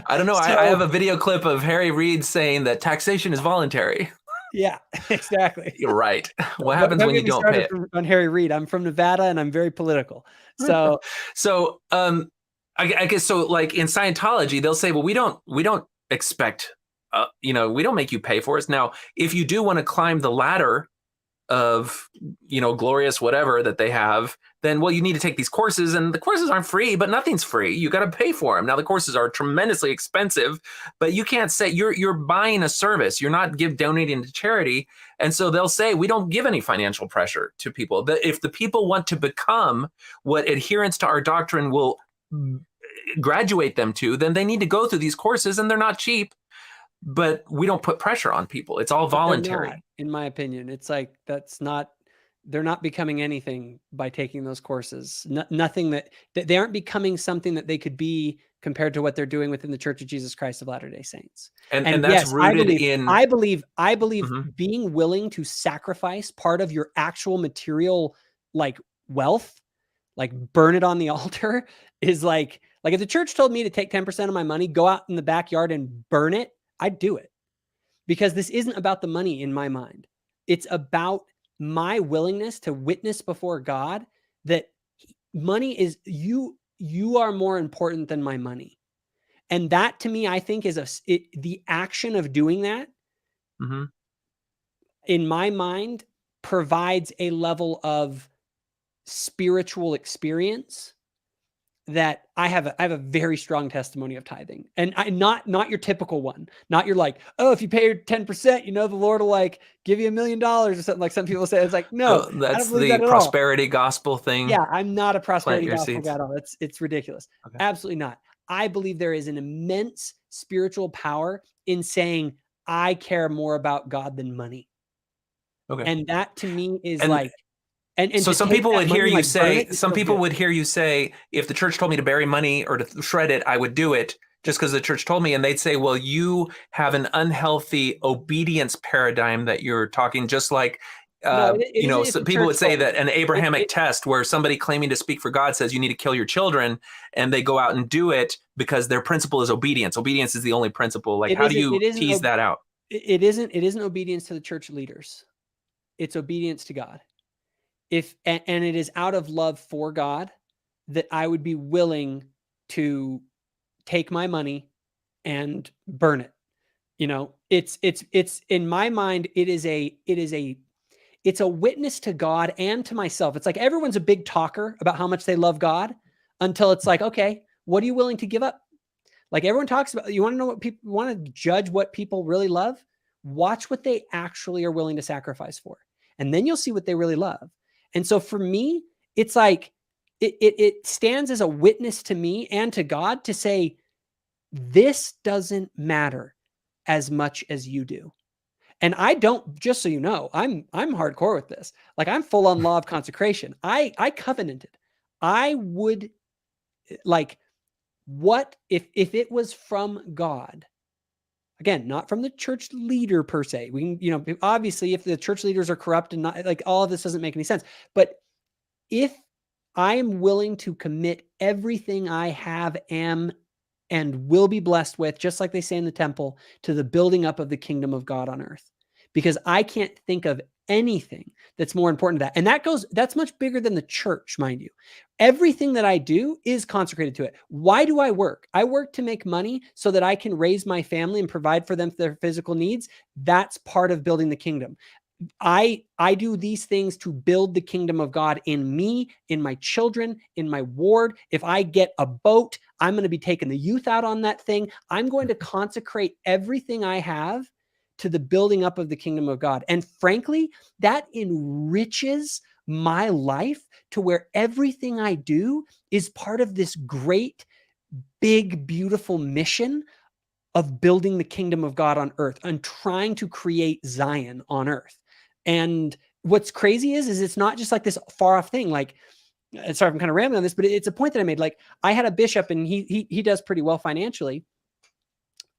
I don't know. I So, have a video clip of Harry Reid saying that taxation is voluntary. yeah, exactly. You're right. What Don't happens when get you me don't pay started it? on Harry Reid. I'm from Nevada and I'm very political. So So, I guess so. Like in Scientology, they'll say, "Well, we don't expect, we don't make you pay for us." Now, if you do want to climb the ladder of, glorious whatever that they have, then, well, you need to take these courses, and the courses aren't free, but nothing's free. You got to pay for them. Now, the courses are tremendously expensive, but you can't say you're buying a service. You're not donating to charity. And so they'll say, we don't give any financial pressure to people. That if the people want to become what adherence to our doctrine will graduate them to, then they need to go through these courses, and they're not cheap. But we don't put pressure on people. It's all voluntary. Not, in my opinion. It's like they're not becoming anything by taking those courses. Nothing that they aren't becoming something that they could be compared to what they're doing within the Church of Jesus Christ of Latter-day Saints. And that's yes, rooted in. I believe Mhm. being willing to sacrifice part of your actual material, like wealth, like burn it on the altar, is like if the church told me to take 10% of my money, go out in the backyard and burn it, I'd do it. Because this isn't about the money in my mind. It's about my willingness to witness before God that money is you are more important than my money. And that, to me, I think is the action of doing that, Mhm. in my mind, provides a level of spiritual experience that I have a very strong testimony of tithing, and not your typical one, not your like, oh, if you pay your 10%, the Lord will like give you $1 million or something, like some people say. It's like, no, I don't That's believe the that at all. prosperity gospel thing. Yeah, I'm not a Plant prosperity your gospel seeds. guy at all. It's ridiculous. Okay. Absolutely not. I believe there is an immense spiritual power in saying I care more about God than money. Okay. And that, to me, is And like, and so to some take people that would hear money, you like, burn say, it, feels good. if the church told me to bury money or to shred it, I would do it just because the church told me. And they'd say, well, you have an unhealthy obedience paradigm that you're talking, just like, No, it isn't if some the people would church say told me. that an Abrahamic test where somebody claiming to speak for God says you need to kill your children, and they go out and do it because their principle is obedience. Obedience is the only principle. Like, how do you tease that out? It isn't obedience to the church leaders. It's obedience to God. And it is out of love for God that I would be willing to take my money and burn it. It's in my mind, it's a witness to God and to myself. It's like everyone's a big talker about how much they love God until it's like, okay, what are you willing to give up? Like everyone talks about, you want to know what people want to judge what people really love? Watch what they actually are willing to sacrifice for. And then you'll see what they really love. And so for me, it's like, it stands as a witness to me and to God to say, this doesn't matter as much as you do. And I don't, just so you know, I'm hardcore with this. Like I'm full on law of consecration. I covenanted. I would like, what if it was from God? Again, not from the church leader per se. We can, obviously if the church leaders are corrupt and not, like, all of this doesn't make any sense. But if I am willing to commit everything I have, am, and will be blessed with, just like they say in the temple, to the building up of the kingdom of God on earth, because I can't think of anything that's more important to that. And that's much bigger than the church, mind you. Everything that I do is consecrated to it. Why do I work? I work to make money so that I can raise my family and provide for them for their physical needs. That's part of building the kingdom. I do these things to build the kingdom of God in me, in my children, in my ward. If I get a boat, I'm going to be taking the youth out on that thing. I'm going to consecrate everything I have to the building up of the kingdom of God. And frankly, that enriches my life to where everything I do is part of this great, big, beautiful mission of building the kingdom of God on earth and trying to create Zion on earth. And what's crazy is it's not just like this far off thing. Like, sorry, I'm kind of rambling on this, but it's a point that I made. Like, I had a bishop, and he does pretty well financially.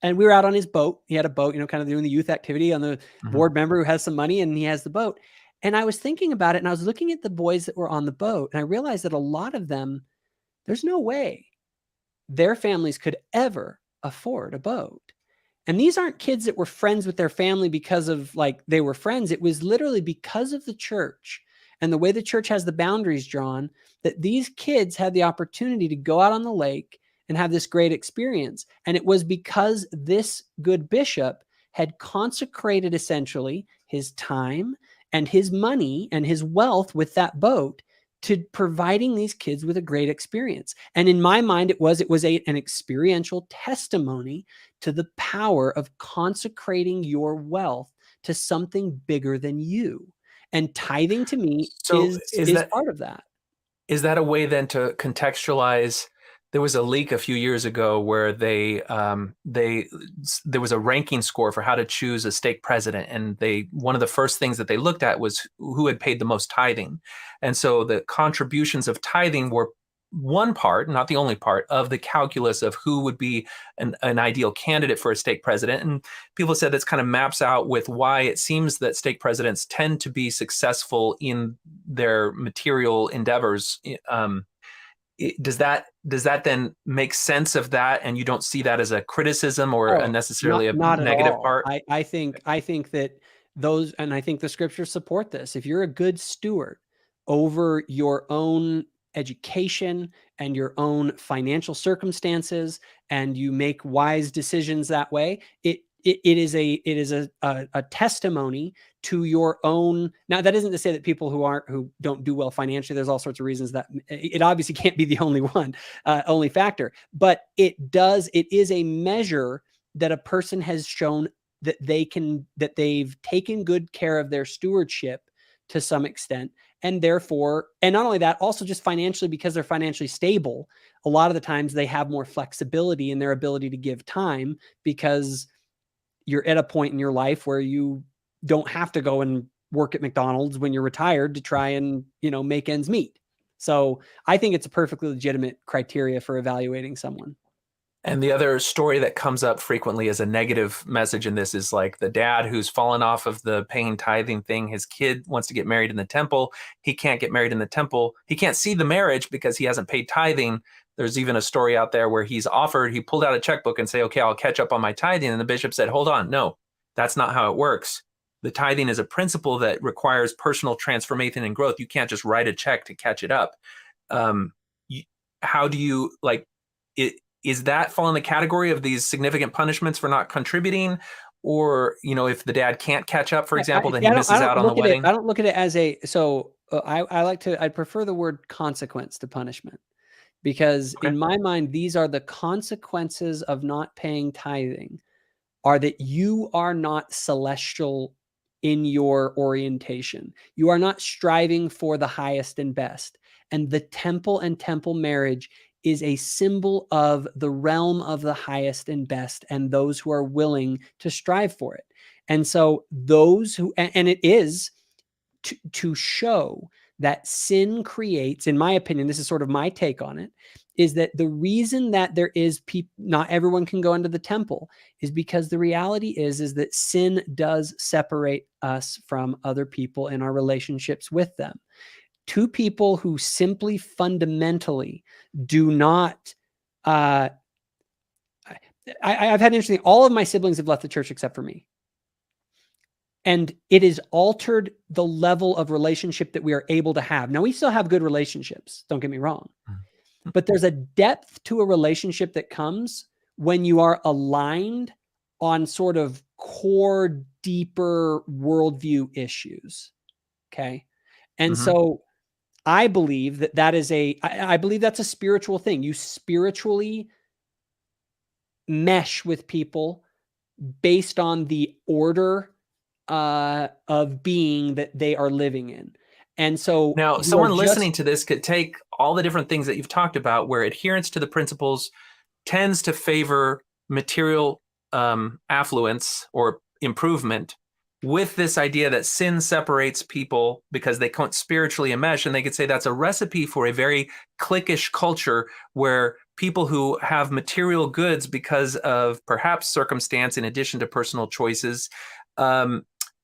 And we were out on his boat. He had a boat, kind of doing the youth activity on the board member who has some money, and he has the boat. And I was thinking about it, and I was looking at the boys that were on the boat, and I realized that a lot of them, there's no way their families could ever afford a boat. And these aren't kids that were friends with their family because of like they were friends. It was literally because of the church and the way the church has the boundaries drawn that these kids had the opportunity to go out on the lake and have this great experience. And it was because this good bishop had consecrated essentially his time and his money and his wealth with that boat to providing these kids with a great experience. And in my mind, it was an experiential testimony to the power of consecrating your wealth to something bigger than you. And tithing to me is part of that. Is that a way then to contextualize? There was a leak a few years ago where there was a ranking score for how to choose a stake president, and one of the first things that they looked at was who had paid the most tithing, and so the contributions of tithing were one part, not the only part, of the calculus of who would be an ideal candidate for a stake president. And people said this kind of maps out with why it seems that stake presidents tend to be successful in their material endeavors. Does that then make sense of that, and you don't see that as a criticism or necessarily a negative part? I think that those, and I think the scriptures support this. If you're a good steward over your own education and your own financial circumstances, and you make wise decisions that way, it is a testimony to your own. Now, that isn't to say that people who don't do well financially, there's all sorts of reasons that it obviously can't be the only factor, but it is a measure that a person has shown that they've taken good care of their stewardship to some extent. And therefore, and not only that, also just financially, because they're financially stable, a lot of the times they have more flexibility in their ability to give time, because you're at a point in your life where you don't have to go and work at McDonald's when you're retired to try and, make ends meet. So I think it's a perfectly legitimate criteria for evaluating someone. And the other story that comes up frequently as a negative message in this is like the dad who's fallen off of the paying tithing thing. His kid wants to get married in the temple. He can't get married in the temple. He can't see the marriage because he hasn't paid tithing. There's even a story out there where he pulled out a checkbook and say, okay, I'll catch up on my tithing. And the bishop said, hold on, no, that's not how it works. The tithing is a principle that requires personal transformation and growth. You can't just write a check to catch it up. How do you is that fall in the category of these significant punishments for not contributing? Or, if the dad can't catch up, for example, then he misses out on the wedding? I don't look at it as I prefer the word consequence to punishment, because in my mind, these are the consequences of not paying tithing, are that you are not celestial in your orientation. You are not striving for the highest and best. And the temple and temple marriage is a symbol of the realm of the highest and best, and those who are willing to strive for it. And so those who, and it is to show that sin creates, in my opinion, this is sort of my take on it, is that the reason that there is not everyone can go into the temple is because the reality is that sin does separate us from other people in our relationships with them. Two people who simply fundamentally do not, I've had interesting, all of my siblings have left the church except for me. And it has altered the level of relationship that we are able to have. Now, we still have good relationships, don't get me wrong. But there's a depth to a relationship that comes when you are aligned on sort of core, deeper worldview issues. Okay. And so I believe that is I believe that's a spiritual thing. You spiritually mesh with people based on the order of being that they are living in. And so now someone listening to this could take all the different things that you've talked about where adherence to the principles tends to favor material affluence or improvement, with this idea that sin separates people because they can't spiritually enmesh, and they could say that's a recipe for a very cliquish culture where people who have material goods because of perhaps circumstance in addition to personal choices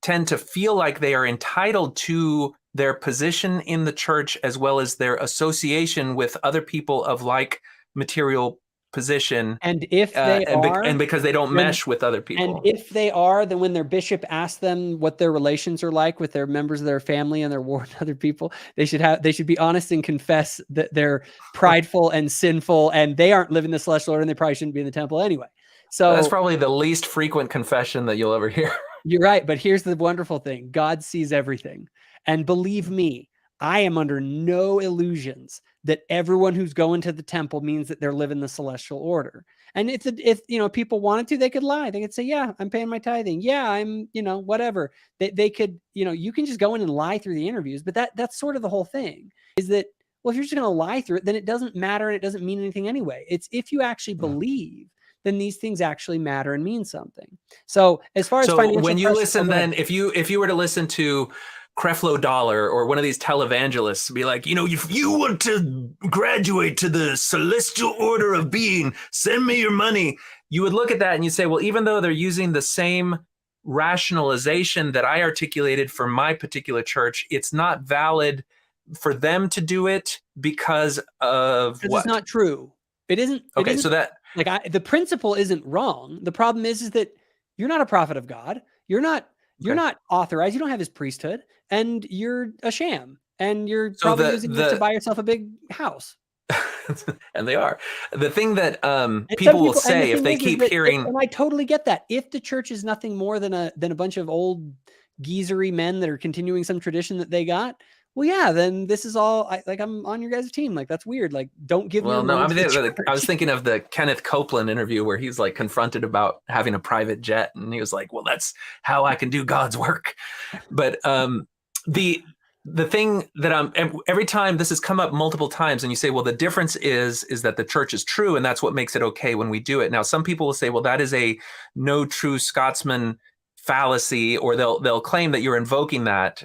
tend to feel like they are entitled to their position in the church as well as their association with other people of like material position. And if they are, and because they don't mesh with other people. And if they are, then when their bishop asks them what their relations are like with their members of their family and their ward and other people, they should be honest and confess that they're prideful and sinful and they aren't living the celestial order and they probably shouldn't be in the temple anyway. So that's probably the least frequent confession that you'll ever hear. You're right, but here's the wonderful thing. God sees everything. And believe me, I am under no illusions that everyone who's going to the temple means that they're living the celestial order. And if people wanted to, they could lie. They could say, yeah, I'm paying my tithing. Yeah, I'm, whatever. They could, you can just go in and lie through the interviews. But that's sort of the whole thing, is that, well, if you're just going to lie through it, then it doesn't matter and it doesn't mean anything anyway. It's if you actually believe, then these things actually matter and mean something. So as far as financial when you pressure, listen, then if you were to listen to Creflo Dollar or one of these televangelists, be like, if you want to graduate to the celestial order of being, send me your money. You would look at that and you say, well, even though they're using the same rationalization that I articulated for my particular church, it's not valid for them to do it because of what? It's not true. It isn't. Okay, so that the principle isn't wrong. The problem is that you're not a prophet of God. You're not authorized. You don't have his priesthood, and you're a sham. And you're probably using this to buy yourself a big house. And they are. The thing that people will say if they keep hearing, and I totally get that. If the church is nothing more than a bunch of old geezery men that are continuing some tradition that they got, well, yeah, then this is all I'm on your guys' team. Like, that's weird. Like, don't give me. Well, no, I was thinking of the Kenneth Copeland interview where he's like confronted about having a private jet, and he was like, "Well, that's how I can do God's work." But the thing that every time this has come up multiple times, and you say, "Well, the difference is that the church is true, and that's what makes it okay when we do it." Now, some people will say, "Well, that is a no true Scotsman fallacy," or they'll claim that you're invoking that.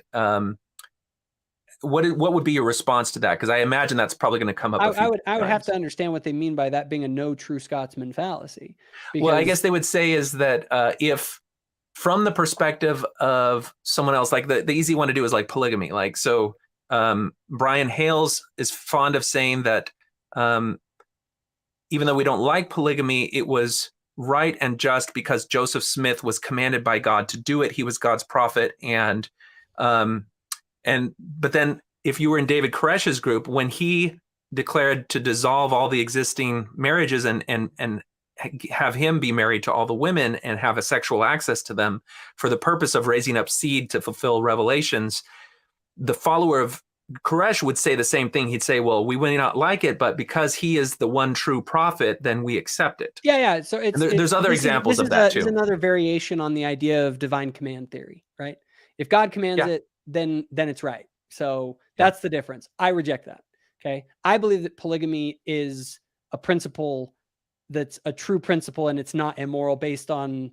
What would be your response to that? Because I imagine that's probably going to come up. I would have to understand what they mean by that being a no true Scotsman fallacy. Well, I guess they would say is that if from the perspective of someone else, like the easy one to do is like polygamy. Like, so Brian Hales is fond of saying that even though we don't like polygamy, it was right and just because Joseph Smith was commanded by God to do it. He was God's prophet, but then if you were in David Koresh's group, when he declared to dissolve all the existing marriages and have him be married to all the women and have a sexual access to them for the purpose of raising up seed to fulfill revelations, the follower of Koresh would say the same thing. He'd say, well, we may not like it, but because he is the one true prophet, then we accept it. Yeah. So there's other examples of that too. There's another variation on the idea of divine command theory, right? If God commands it, then it's right. So that's the difference. I reject that. Okay. I believe that polygamy is a principle that's a true principle and it's not immoral based on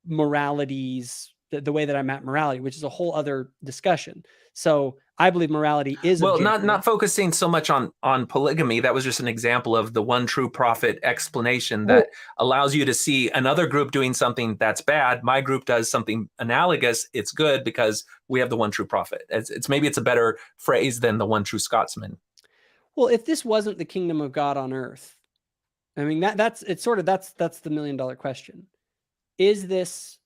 moralities, the way that I'm at morality, which is a whole other discussion. So I believe morality is not focusing so much on polygamy. That was just an example of the one true prophet explanation that allows you to see another group doing something that's bad. My group does something analogous. It's good because we have the one true prophet. Maybe it's a better phrase than the one true Scotsman. Well, if this wasn't the kingdom of God on earth, I mean, that's the $1 million question. Is this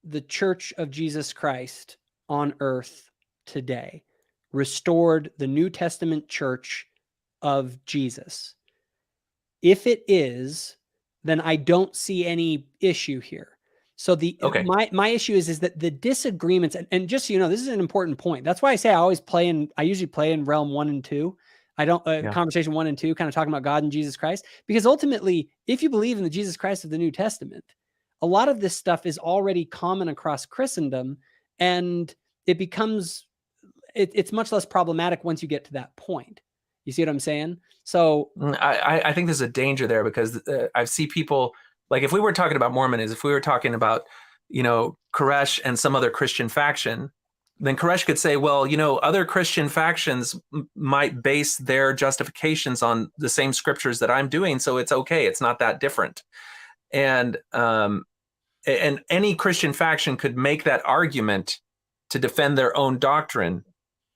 the church of Jesus Christ on earth today, restored the New Testament church of Jesus? If it is, then I don't see any issue here. So my issue is that the disagreements, and just so you know, this is an important point. That's why I say I usually play in realm 1 and 2. I don't conversation 1 and 2, kind of talking about God and Jesus Christ, because ultimately, if you believe in the Jesus Christ of the New Testament, a lot of this stuff is already common across Christendom, and it becomes it's much less problematic once you get to that point. You see what I'm saying? So I think there's a danger there because I see people, like if we were talking about Mormonism, if we were talking about Koresh and some other Christian faction, then Koresh could say, well, other Christian factions might base their justifications on the same scriptures that I'm doing, so it's okay. It's not that different. And any Christian faction could make that argument to defend their own doctrine.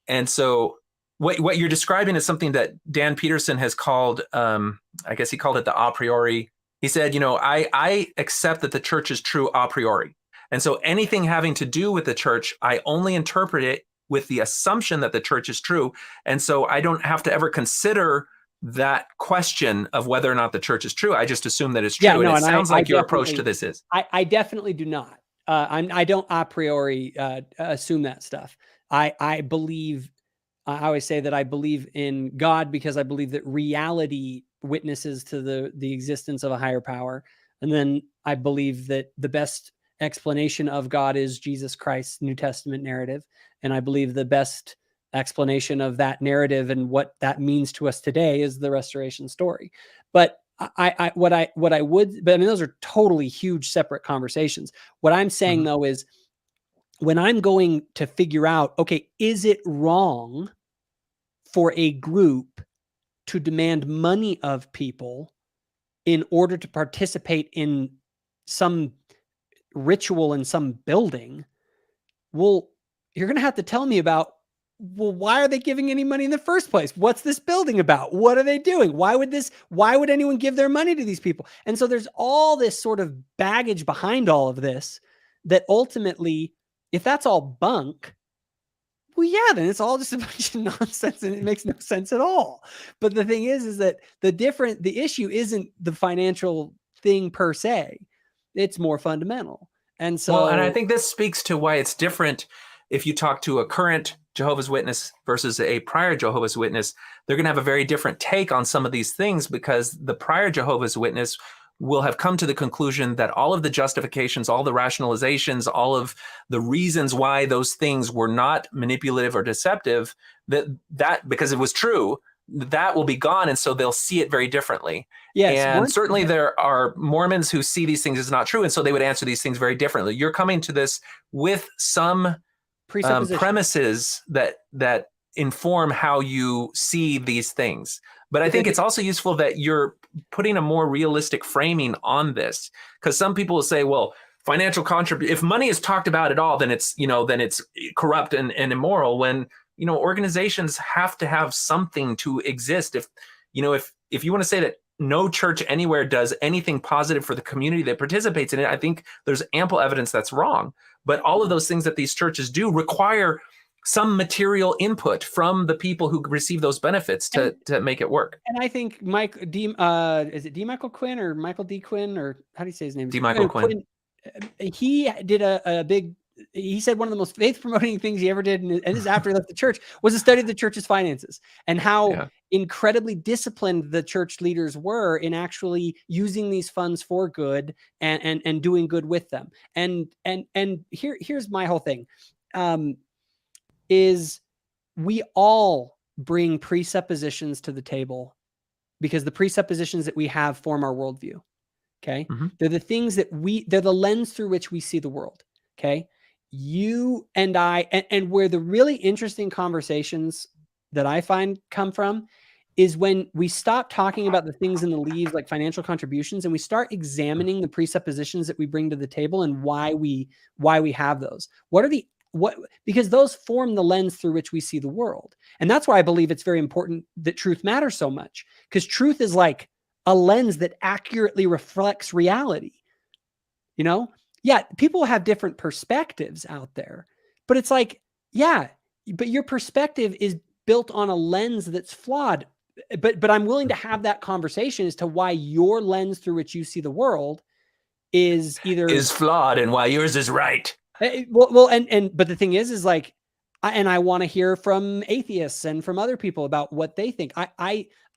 And so what you're describing is something that Dan Peterson has called, I guess he called it the a priori. He said, I accept that the church is true a priori. And so anything having to do with the church, I only interpret it with the assumption that the church is true. And so I don't have to ever consider that question of whether or not the church is true. I just assume that it's true. Yeah, no, and it sounds like your approach to this is. I definitely do not. I don't a priori assume that stuff. I believe, I always say that I believe in God because I believe that reality witnesses to the existence of a higher power. And then I believe that the best explanation of God is Jesus Christ's New Testament narrative. And I believe the best explanation of that narrative and what that means to us today is the restoration story. But what I would, but I mean, those are totally huge separate conversations. What I'm saying though is when I'm going to figure out, okay, is it wrong for a group to demand money of people in order to participate in some ritual in some building? Well, you're going to have to tell me about, well, why are they giving any money in the first place? What's this building about? What are they doing? Why would anyone give their money to these people? And so there's all this sort of baggage behind all of this that ultimately, if that's all bunk, well, yeah, then it's all just a bunch of nonsense and it makes no sense at all. But the thing is that the issue isn't the financial thing per se. It's more fundamental. And so, and I think this speaks to why it's different. If you talk to a current Jehovah's Witness versus a prior Jehovah's Witness, they're going to have a very different take on some of these things, because the prior Jehovah's Witness will have come to the conclusion that all of the justifications, all the rationalizations, all of the reasons why those things were not manipulative or deceptive, that because it was true, that will be gone. And so they'll see it very differently. Yes, and certainly there are Mormons who see these things as not true. And so they would answer these things very differently. You're coming to this with some premises that inform how you see these things. But I think it's also useful that you're putting a more realistic framing on this, because some people will say, well, financial contribution, if money is talked about at all, then it's corrupt and immoral, when organizations have to have something to exist. If you want to say that no church anywhere does anything positive for the community that participates in it, I think there's ample evidence that's wrong. But all of those things that these churches do require some material input from the people who receive those benefits to make it work. And I think is it D. Michael Quinn or Michael D. Quinn, or how do you say his name? D. Michael Quinn. He did a big, he said one of the most faith promoting things he ever did, and this is after he left the church, was to study the church's finances and how incredibly disciplined the church leaders were in actually using these funds for good and doing good with them. And here's my whole thing. Is we all bring presuppositions to the table because the presuppositions that we have form our worldview. Okay. They're the things that they're the lens through which we see the world. Okay. You and I, and where the really interesting conversations that I find come from is when we stop talking about the things in the leaves like financial contributions and we start examining the presuppositions that we bring to the table and why we have those. Because those form the lens through which we see the world. And that's why I believe it's very important that truth matters so much, because truth is like a lens that accurately reflects reality. Yeah, people have different perspectives out there, but it's like, yeah, but your perspective is built on a lens that's flawed. But I'm willing to have that conversation as to why your lens through which you see the world is flawed and why yours is right. Well, but the thing is like, I want to hear from atheists and from other people about what they think.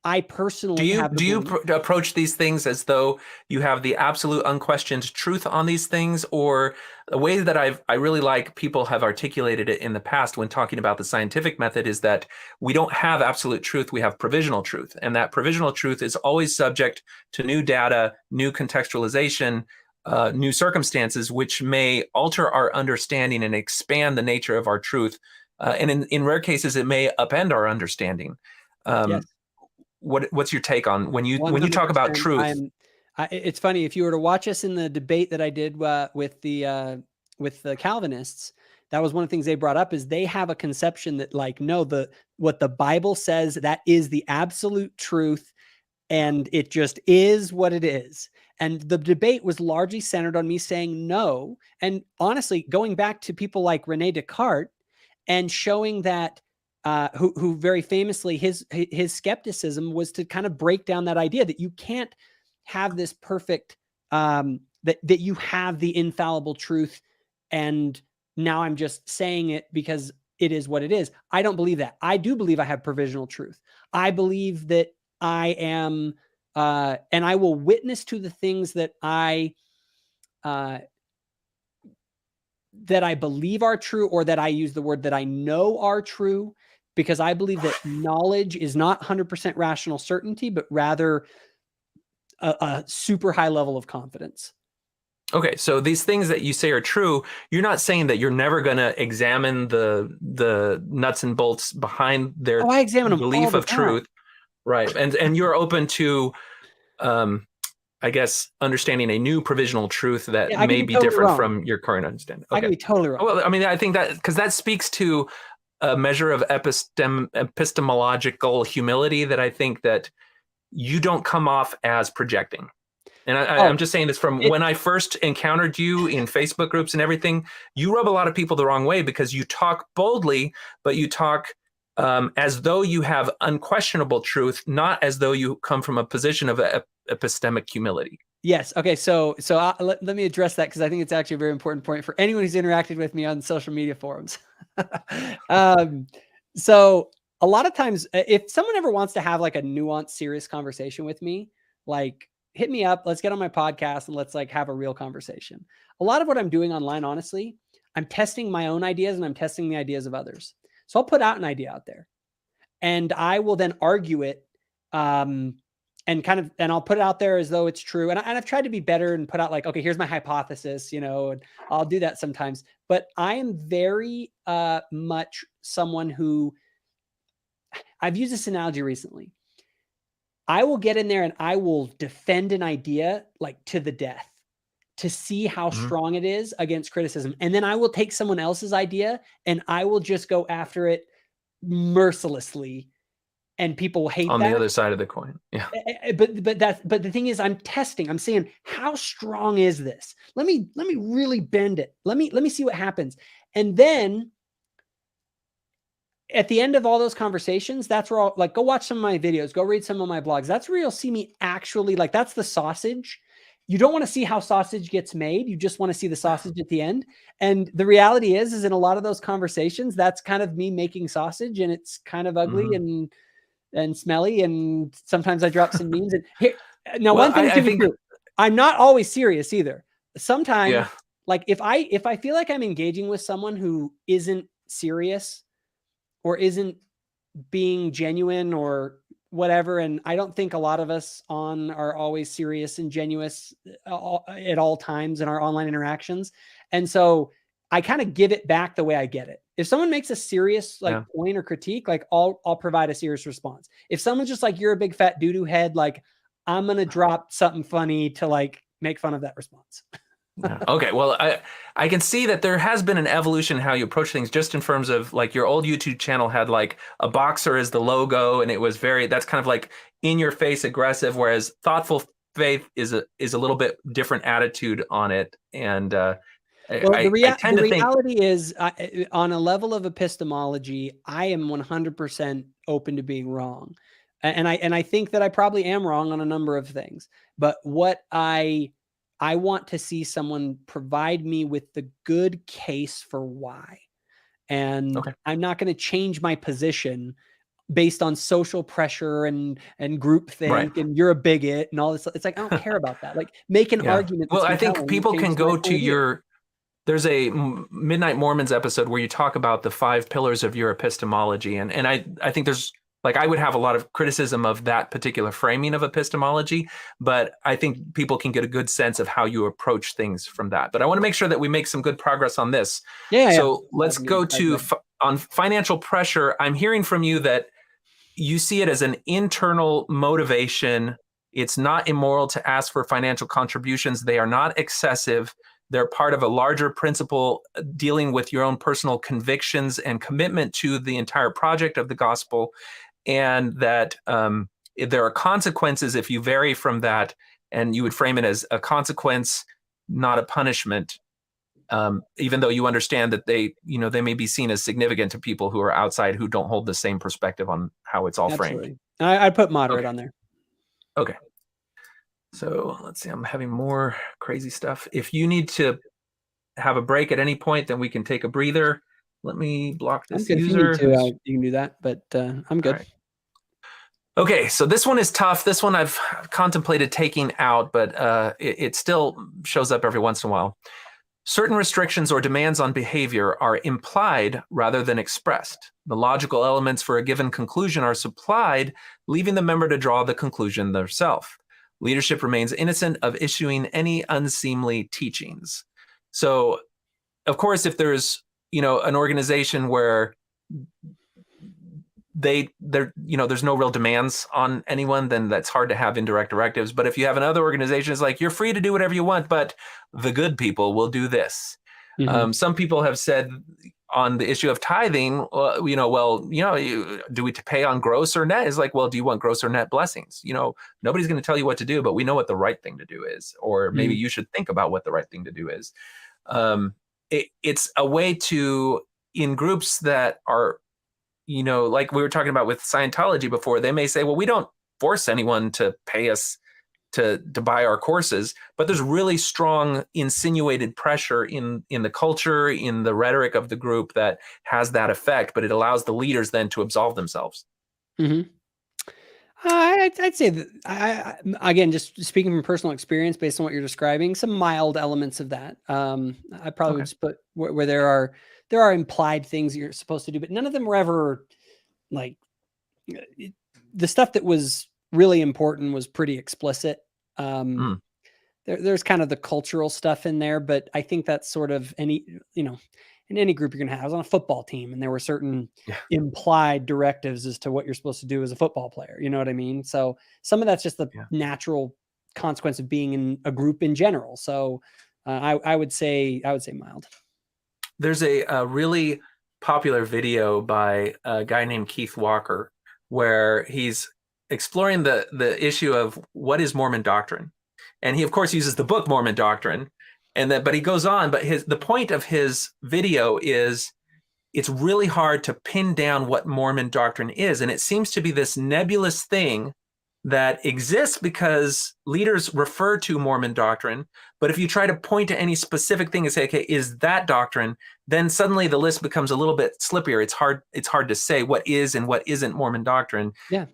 I personally do you approach these things as though you have the absolute unquestioned truth on these things, or a way that I really like people have articulated it in the past when talking about the scientific method is that we don't have absolute truth, we have provisional truth, and that provisional truth is always subject to new data, new contextualization, new circumstances, which may alter our understanding and expand the nature of our truth. And in rare cases, it may upend our understanding. Yes. What's your take on when you talk about 100%. truth? It's funny, if you were to watch us in the debate that I did with the Calvinists, that was one of the things they brought up, is they have a conception that, like, no, what the Bible says, that is the absolute truth, and it just is what it is. And the debate was largely centered on me saying no. And honestly, going back to people like Rene Descartes and showing that, who very famously, his skepticism was to kind of break down that idea that you can't have this perfect, that you have the infallible truth, and now I'm just saying it because it is what it is. I don't believe that. I do believe I have provisional truth. I believe that I am, and I will witness to the things that I believe are true, or that I use the word that I know are true, because I believe that knowledge is not 100% rational certainty, but rather a super high level of confidence. Okay, so these things that you say are true, you're not saying that you're never going to examine the nuts and bolts behind their I examine them belief all the of time. truth, right? And you're open to, I guess, understanding a new provisional truth that may be totally different wrong from your current understanding. I Okay, can be totally wrong. well, I mean, I think that because that speaks to a measure of epistemological humility that I think that you don't come off as projecting. And I'm just saying this from when I first encountered you in Facebook groups and everything. You rub a lot of people the wrong way because you talk boldly, but you talk as though you have unquestionable truth, not as though you come from a position of epistemic humility. Yes. Okay. So let me address that, because I think it's actually a very important point for anyone who's interacted with me on social media forums. So a lot of times, if someone ever wants to have like a nuanced, serious conversation with me, like, hit me up, let's get on my podcast and let's like have a real conversation. A lot of what I'm doing online, honestly, I'm testing my own ideas and I'm testing the ideas of others. So I'll put out an idea out there and I will then argue it, and I'll put it out there as though it's true. And I've tried to be better and put out like, okay, here's my hypothesis, and I'll do that sometimes, but I am very much someone who, I've used this analogy recently. I will get in there and I will defend an idea like to the death to see how strong it is against criticism. And then I will take someone else's idea and I will just go after it mercilessly. And people hate on that. The other side of the coin. Yeah. But the thing is, I'm testing. I'm saying, how strong is this? Let me really bend it. Let me see what happens. And then at the end of all those conversations, that's where I'll like, go watch some of my videos, go read some of my blogs. That's where you'll see me actually, like, that's the sausage. You don't want to see how sausage gets made. You just want to see the sausage at the end. And the reality is in a lot of those conversations, that's kind of me making sausage, and it's kind of ugly and smelly. And sometimes I drop some memes. And here, now, one thing to be true, I'm not always serious either. Sometimes, like if I feel like I'm engaging with someone who isn't serious or isn't being genuine or whatever, and I don't think a lot of us are always serious and genuine at all times in our online interactions. And so I kind of give it back the way I get it. If someone makes a serious point or critique, like I'll provide a serious response. If someone's just like, you're a big fat doo-doo head, like I'm going to drop something funny to like make fun of that response. Okay, well, I can see that there has been an evolution in how you approach things, just in terms of like your old YouTube channel had like a boxer as the logo, and it was that's kind of like in your face aggressive, whereas Thoughtful Faith is a little bit different attitude on it. And well, the reality is, on a level of epistemology, I am 100% open to being wrong. And I think that I probably am wrong on a number of things, but what I want to see someone provide me with the good case for why. And I'm not going to change my position based on social pressure and groupthink and you're a bigot and all this. It's like, I don't care about that. Like, make an argument. Well, I think people can go to there's a Midnight Mormons episode where you talk about the 5 pillars of your epistemology. And I think there's Like, I would have a lot of criticism of that particular framing of epistemology, but I think people can get a good sense of how you approach things from that. But I want to make sure that we make some good progress on this. Yeah. So let's go to on financial pressure. I'm hearing from you that you see it as an internal motivation. It's not immoral to ask for financial contributions. They are not excessive. They're part of a larger principle dealing with your own personal convictions and commitment to the entire project of the gospel. And that there are consequences if you vary from that, and you would frame it as a consequence, not a punishment, even though you understand that they may be seen as significant to people who are outside who don't hold the same perspective on how it's all framed. I'd put moderate on there. Okay. So let's see, I'm having more crazy stuff. If you need to have a break at any point, then we can take a breather. Let me block this user. If you need to, you can do that, but I'm good. Right. Okay, so this one is tough. This one I've contemplated taking out, but it still shows up every once in a while. Certain restrictions or demands on behavior are implied rather than expressed. The logical elements for a given conclusion are supplied, leaving the member to draw the conclusion themselves. Leadership remains innocent of issuing any unseemly teachings. So, of course, if there's an organization where there's no real demands on anyone, then that's hard to have indirect directives. But if you have another organization, it's like, you're free to do whatever you want, but the good people will do this. Mm-hmm. Some people have said on the issue of tithing, do we pay on gross or net? It's like, well, do you want gross or net blessings? Nobody's going to tell you what to do, but we know what the right thing to do is, or maybe you should think about what the right thing to do is. It's a way to, in groups that are, like we were talking about with Scientology before, they may say, well, we don't force anyone to pay us to buy our courses, but there's really strong insinuated pressure in the culture, in the rhetoric of the group that has that effect, but it allows the leaders then to absolve themselves. Mm-hmm. I'd say that, again, just speaking from personal experience based on what you're describing, some mild elements of that. I probably would just put where there are implied things you're supposed to do, but none of them were ever like the stuff that was really important was pretty explicit. There's kind of the cultural stuff in there, but I think that's sort of in any group you're going to have. I was on a football team and there were certain implied directives as to what you're supposed to do as a football player. You know what I mean? So some of that's just the natural consequence of being in a group in general. So I would say mild. There's a really popular video by a guy named Keith Walker where he's exploring the issue of what is Mormon doctrine. And he, of course, uses the book Mormon Doctrine. But he goes on, but the point of his video is it's really hard to pin down what Mormon doctrine is. And it seems to be this nebulous thing that exists because leaders refer to Mormon doctrine. But if you try to point to any specific thing and say, okay, is that doctrine? Then suddenly the list becomes a little bit slippier. It's hard to say what is and what isn't Mormon doctrine. Yeah.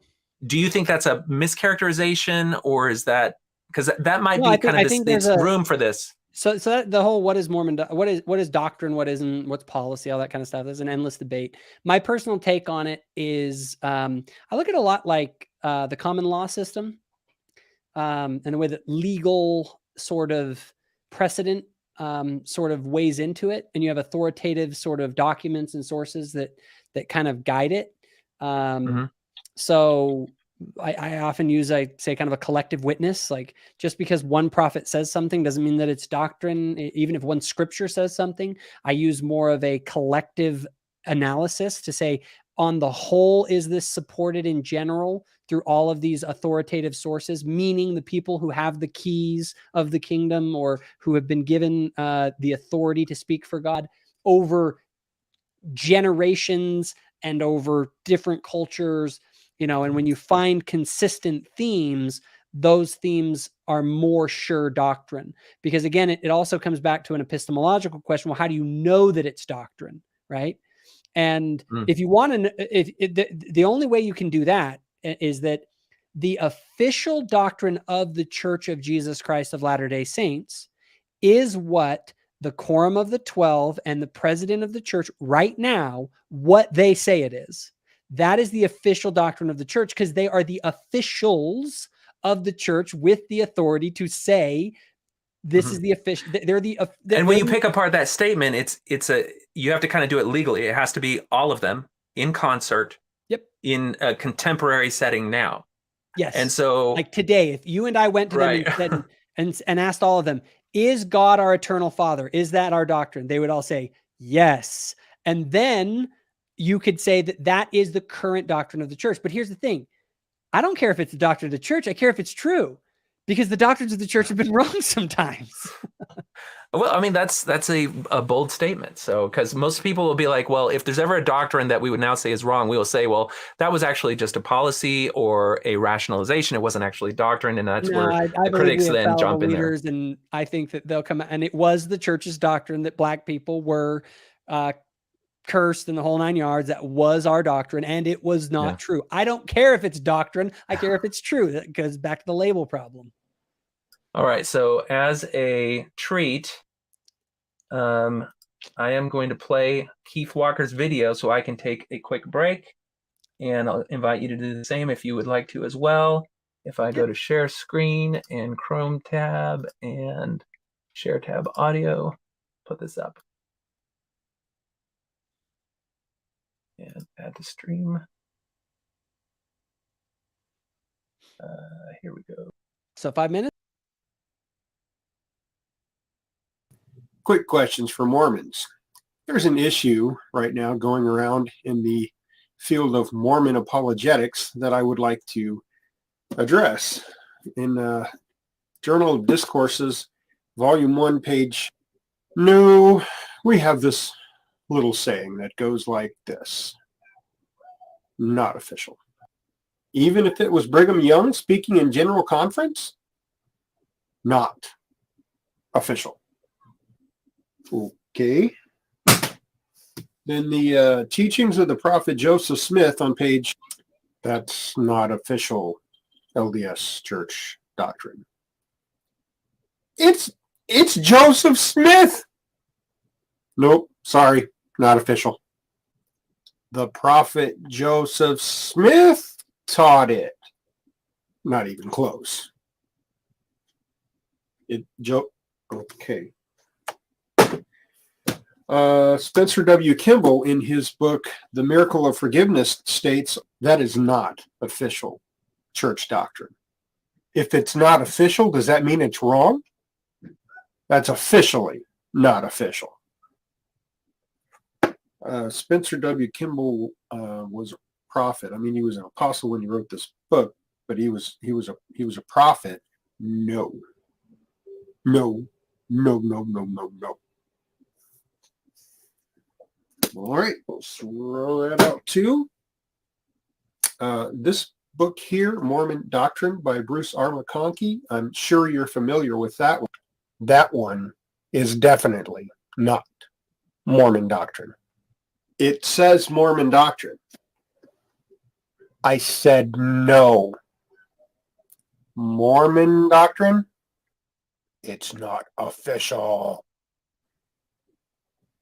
Do you think that's a mischaracterization, or is that, because that might be kind of this room for this? So that the whole, what is Mormon, what is doctrine, what isn't, what's policy, all that kind of stuff. There's an endless debate. My personal take on it is, I look at it a lot like the common law system, in a way that legal sort of precedent sort of weighs into it, and you have authoritative sort of documents and sources that kind of guide it. So I often use, I say, kind of a collective witness. Like, just because one prophet says something doesn't mean that it's doctrine. Even if one scripture says something, I use more of a collective analysis to say, on the whole, is this supported in general through all of these authoritative sources, meaning the people who have the keys of the kingdom or who have been given the authority to speak for God over generations and over different cultures. And when you find consistent themes, those themes are more sure doctrine. Because again, it also comes back to an epistemological question. Well, how do you know that it's doctrine, right? And if you want to, the only way you can do that is that the official doctrine of the Church of Jesus Christ of Latter-day Saints is what the Quorum of the 12 and the president of the church right now, what they say it is. That is the official doctrine of the church, because they are the officials of the church with the authority to say this is the official. They're the and when you pick apart that statement, you have to kind of do it legally. It has to be all of them in concert. Yep. In a contemporary setting now. Yes. And so, like today, if you and I went to them and said, and asked all of them, is God our eternal Father? Is that our doctrine? They would all say yes. And then you could say that that is the current doctrine of the church. But here's the thing. I don't care if it's the doctrine of the church. I care if it's true, because the doctrines of the church have been wrong sometimes. Well, I mean, that's a bold statement. So, because most people will be like, well, if there's ever a doctrine that we would now say is wrong, we will say, well, that was actually just a policy or a rationalization. It wasn't actually doctrine. And that's where the critics then jump in there. And I think that they'll come out, and it was the church's doctrine that black people were cursed in the whole 9 yards. That was our doctrine, and it was not true. I don't care if it's doctrine. I care if it's true. That goes back to the label problem. All right. So as a treat, I am going to play Keith Walker's video so I can take a quick break, and I'll invite you to do the same if you would like to as well. If I go to share screen and Chrome tab and share tab audio, put this up and add to stream. Here we go. So 5 minutes. Quick questions for Mormons. There's an issue right now going around in the field of Mormon apologetics that I would like to address. In Journal of Discourses, Volume 1, page... No, we have this little saying that goes like this. Not official. Even if it was Brigham Young speaking in General Conference? Not official. Okay. Then the teachings of the prophet Joseph Smith on page, that's not official LDS church doctrine. It's Joseph Smith. Nope, sorry, not official. The prophet Joseph Smith taught it. Not even close. Okay. Spencer W. Kimball, in his book, The Miracle of Forgiveness, states that is not official church doctrine. If it's not official, does that mean it's wrong? That's officially not official. Spencer W. Kimball was a prophet. I mean, he was an apostle when he wrote this book, but he was a prophet. No. All right, we'll throw that out too. This book here, Mormon Doctrine by Bruce R. McConkie, I'm sure you're familiar with that one. That one is definitely not Mormon doctrine. It says Mormon doctrine. I said no. Mormon doctrine? It's not official.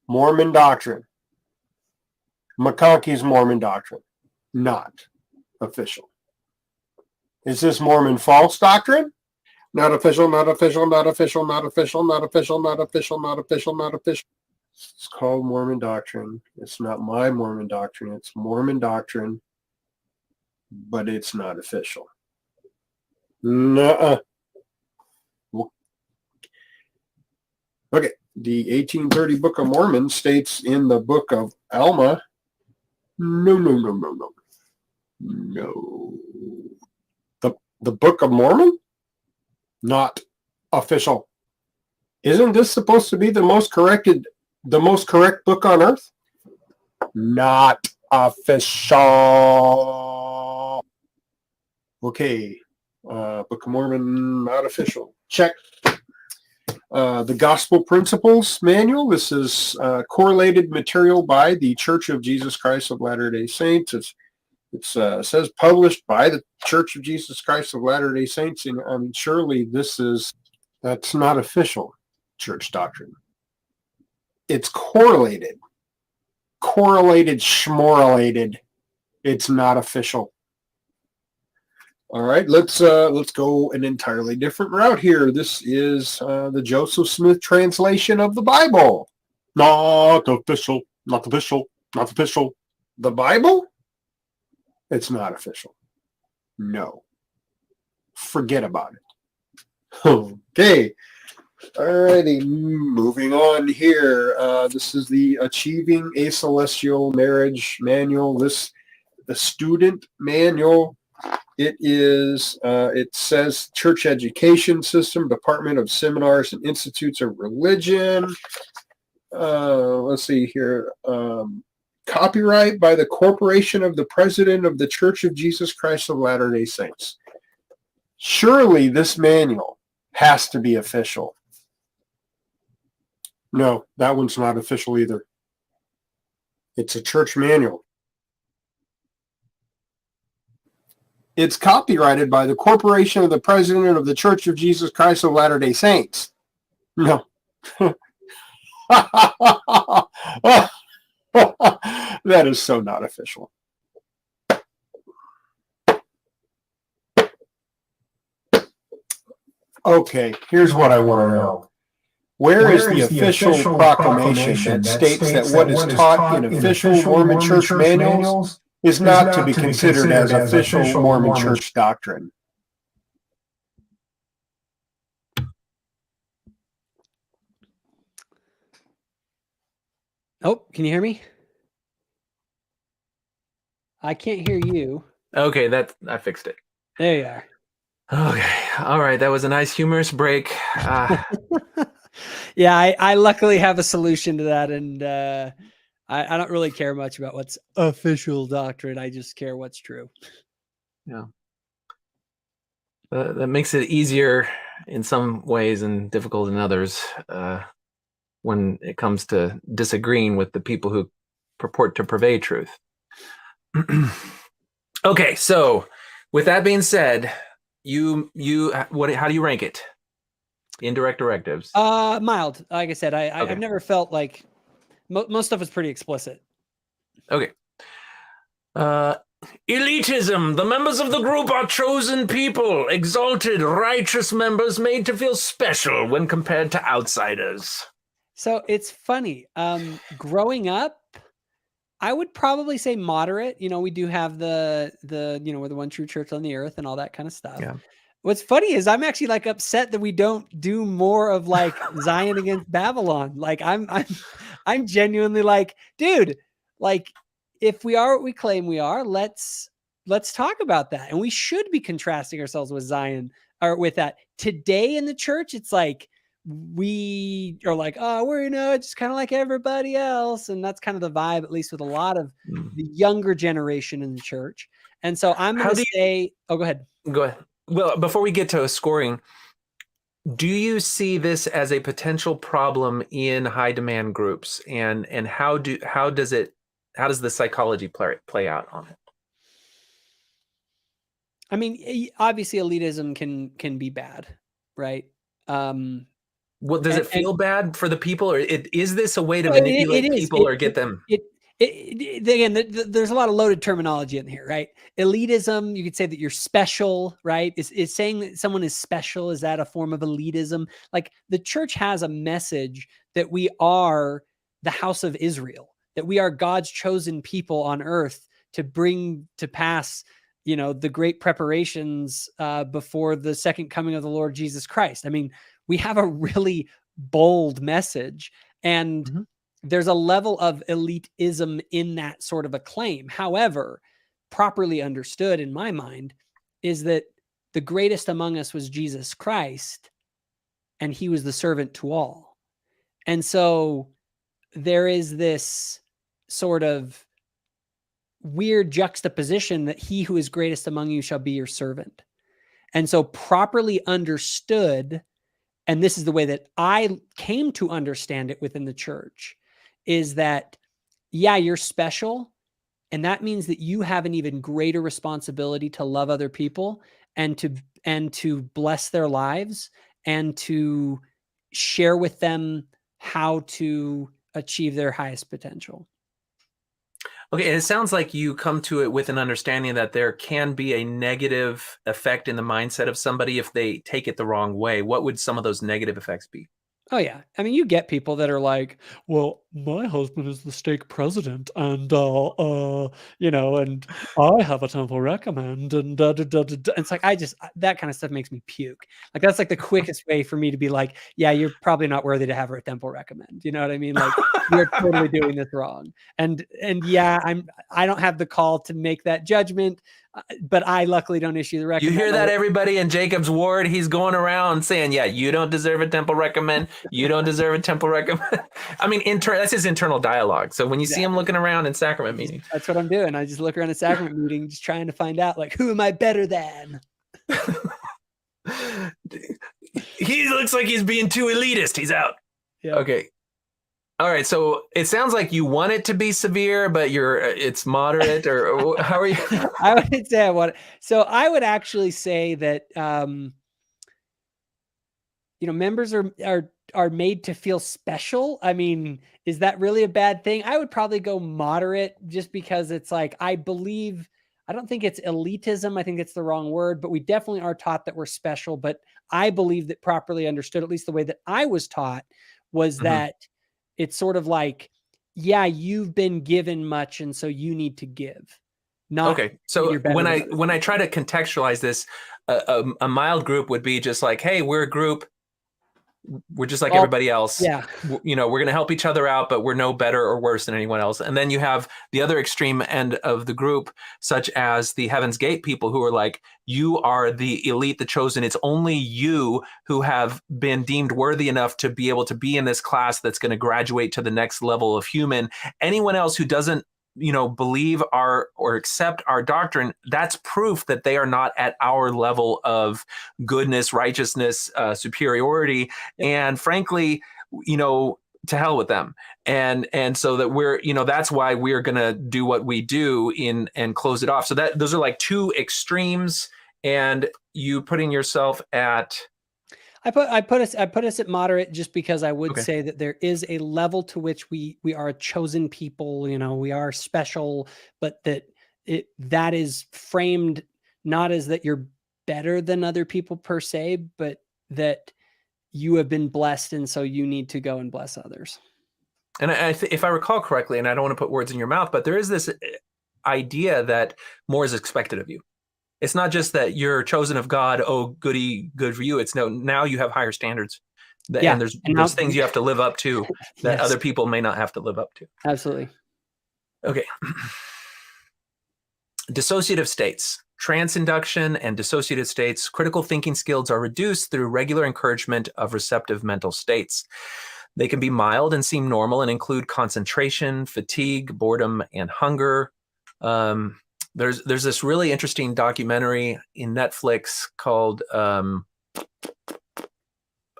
Mormon doctrine. McConkie's Mormon doctrine. Not official. Is this Mormon false doctrine? Not official, not official, not official, not official, not official, not official, not official, not official. It's called Mormon doctrine. It's not my Mormon doctrine. It's Mormon doctrine, but it's not official. Nuh-uh. Okay, the 1830 Book of Mormon states in the Book of Alma, no. The Book of Mormon? Not official. Isn't this supposed to be the most correct book on earth? Not official. Okay, Book of Mormon, not official. Check. The Gospel Principles Manual. This is correlated material by the Church of Jesus Christ of Latter-day Saints. It says published by the Church of Jesus Christ of Latter-day Saints. And I mean, surely that's not official church doctrine. It's correlated. Schmorelated. It's not official. All right, let's go an entirely different route here. This is the Joseph Smith translation of the Bible. Not official, not official, not official. The Bible? It's not official. No. Forget about it. Okay. All righty, moving on here. This is the Achieving a Celestial Marriage Manual. The student manual. It says Church Education System, Department of Seminars and Institutes of Religion. Let's see here. Copyright by the Corporation of the President of the Church of Jesus Christ of Latter-day Saints. Surely this manual has to be official. No, that one's not official either. It's a church manual. It's copyrighted by the Corporation of the President of the Church of Jesus Christ of Latter-day Saints. No. That is so not official. Okay, here's what I want to know. Where is the official proclamation that states that what is taught in official Mormon church manuals is not to be considered as official Mormon church doctrine? Oh, can you hear me? I can't hear you. Okay, I fixed it. There you are. Okay, all right. That was a nice humorous break. Yeah, I luckily have a solution to that, and I don't really care much about what's official doctrine. I just care what's true. Yeah, that makes it easier in some ways and difficult in others when it comes to disagreeing with the people who purport to purvey truth. Okay, so with that being said, how do you rank it? Indirect directives. Mild. Like I said, Okay. I've never felt like most stuff is pretty explicit. Okay. Elitism. The members of the group are chosen people, exalted, righteous members made to feel special when compared to outsiders. So it's funny. Growing up, I would probably say moderate. You know, we do have the we're the one true church on the earth and all that kind of stuff. Yeah. What's funny is I'm actually like upset that we don't do more of like Zion against Babylon. Like I'm genuinely like, dude, like if we are what we claim we are, let's talk about that. And we should be contrasting ourselves with Zion or with that. Today in the church, it's like we are like, oh, we're just kind of like everybody else. And that's kind of the vibe, at least with a lot of the younger generation in the church. And so I'm going to say, oh, go ahead. Go ahead. Well, before we get to scoring, do you see this as a potential problem in high demand groups, and how does the psychology play out on it? I mean, obviously elitism can be bad, right? Well, does it feel bad for the people, or is this a way to manipulate people or get them? Again, there's a lot of loaded terminology in here, right? Elitism, you could say that you're special, right? Is saying that someone is special, is that a form of elitism? Like the church has a message that we are the house of Israel, that we are God's chosen people on earth to bring to pass, the great preparations before the second coming of the Lord Jesus Christ. I mean, we have a really bold message, and there's a level of elitism in that sort of a claim. However, properly understood in my mind is that the greatest among us was Jesus Christ, and he was the servant to all. And so there is this sort of weird juxtaposition that he who is greatest among you shall be your servant. And so properly understood, and this is the way that I came to understand it within the church, is that, yeah, you're special. And that means that you have an even greater responsibility to love other people and to bless their lives and to share with them how to achieve their highest potential. Okay, and it sounds like you come to it with an understanding that there can be a negative effect in the mindset of somebody if they take it the wrong way. What would some of those negative effects be? Oh yeah. I mean, you get people that are like, well, my husband is the stake president and, and I have a temple recommend and It's like, that kind of stuff makes me puke. Like, that's like the quickest way for me to be like, yeah, you're probably not worthy to have a temple recommend. You know what I mean? Like, you're totally doing this wrong. And yeah, I don't have the call to make that judgment, but I luckily don't issue the recommend. You hear that, everybody in Jacob's ward? He's going around saying, yeah, you don't deserve a temple recommend. You don't deserve a temple recommend. I mean, that's his internal dialogue. So when you see him looking around in sacrament meetings. That's what I'm doing. I just look around a sacrament meeting, just trying to find out, like, who am I better than? He looks like he's being too elitist. He's out. Yeah. Okay. All right. So it sounds like you want it to be severe, but it's moderate, or how are you? I would say I want it. So I would actually say that, members are made to feel special. I mean, is that really a bad thing? I would probably go moderate, just because it's like, I don't think it's elitism. I think it's the wrong word, but we definitely are taught that we're special. But I believe that properly understood, at least the way that I was taught, was that it's sort of like, yeah, you've been given much, and so you need to give. Okay. So when I try to contextualize this, a mild group would be just like, hey, we're a group. We're just like everybody else. Yeah. We're going to help each other out, but we're no better or worse than anyone else. And then you have the other extreme end of the group, such as the Heaven's Gate people, who are like, you are the elite, the chosen. It's only you who have been deemed worthy enough to be able to be in this class that's going to graduate to the next level of human. Anyone else who doesn't believe or accept our doctrine, that's proof that they are not at our level of goodness, righteousness, superiority. Yep. And frankly, to hell with them. And so that we're, that's why we're going to do what we do and close it off. So those are like two extremes, and you putting yourself at, I put us at moderate, just because I would say that there is a level to which we are a chosen people, we are special, but that is framed not as that you're better than other people per se, but that you have been blessed, and so you need to go and bless others. And if I recall correctly, and I don't want to put words in your mouth, but there is this idea that more is expected of you. It's not just that you're chosen of God. Oh, goody, good for you. It's now you have higher standards. And there's things you have to live up to that other people may not have to live up to. Absolutely. Okay. Dissociative states. Trance induction and dissociative states. Critical thinking skills are reduced through regular encouragement of receptive mental states. They can be mild and seem normal and include concentration, fatigue, boredom, and hunger. There's this really interesting documentary in Netflix called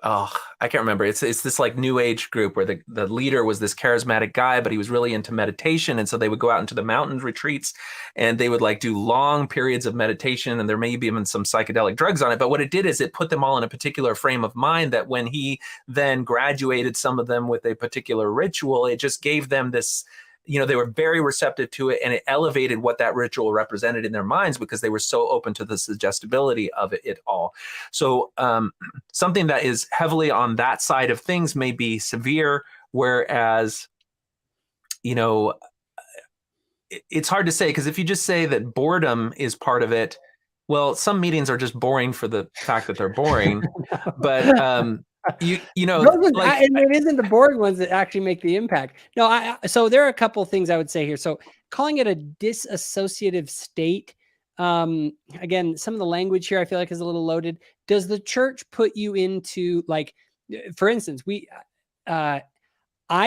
I can't remember. It's this like new age group where the leader was this charismatic guy, but he was really into meditation. And so they would go out into the mountain retreats, and they would like do long periods of meditation, and there may be even some psychedelic drugs on it. But what it did is it put them all in a particular frame of mind, that when he then graduated some of them with a particular ritual, it just gave them this, they were very receptive to it, and it elevated what that ritual represented in their minds, because they were so open to the suggestibility of it all. So something that is heavily on that side of things may be severe, whereas, it's hard to say, because if you just say that boredom is part of it, well, some meetings are just boring for the fact that they're boring. But and it isn't the boring ones that actually make the impact. No, so there are a couple of things I would say here. So calling it a dissociative state, again, some of the language here I feel like is a little loaded. Does the church put you into, like, for instance, I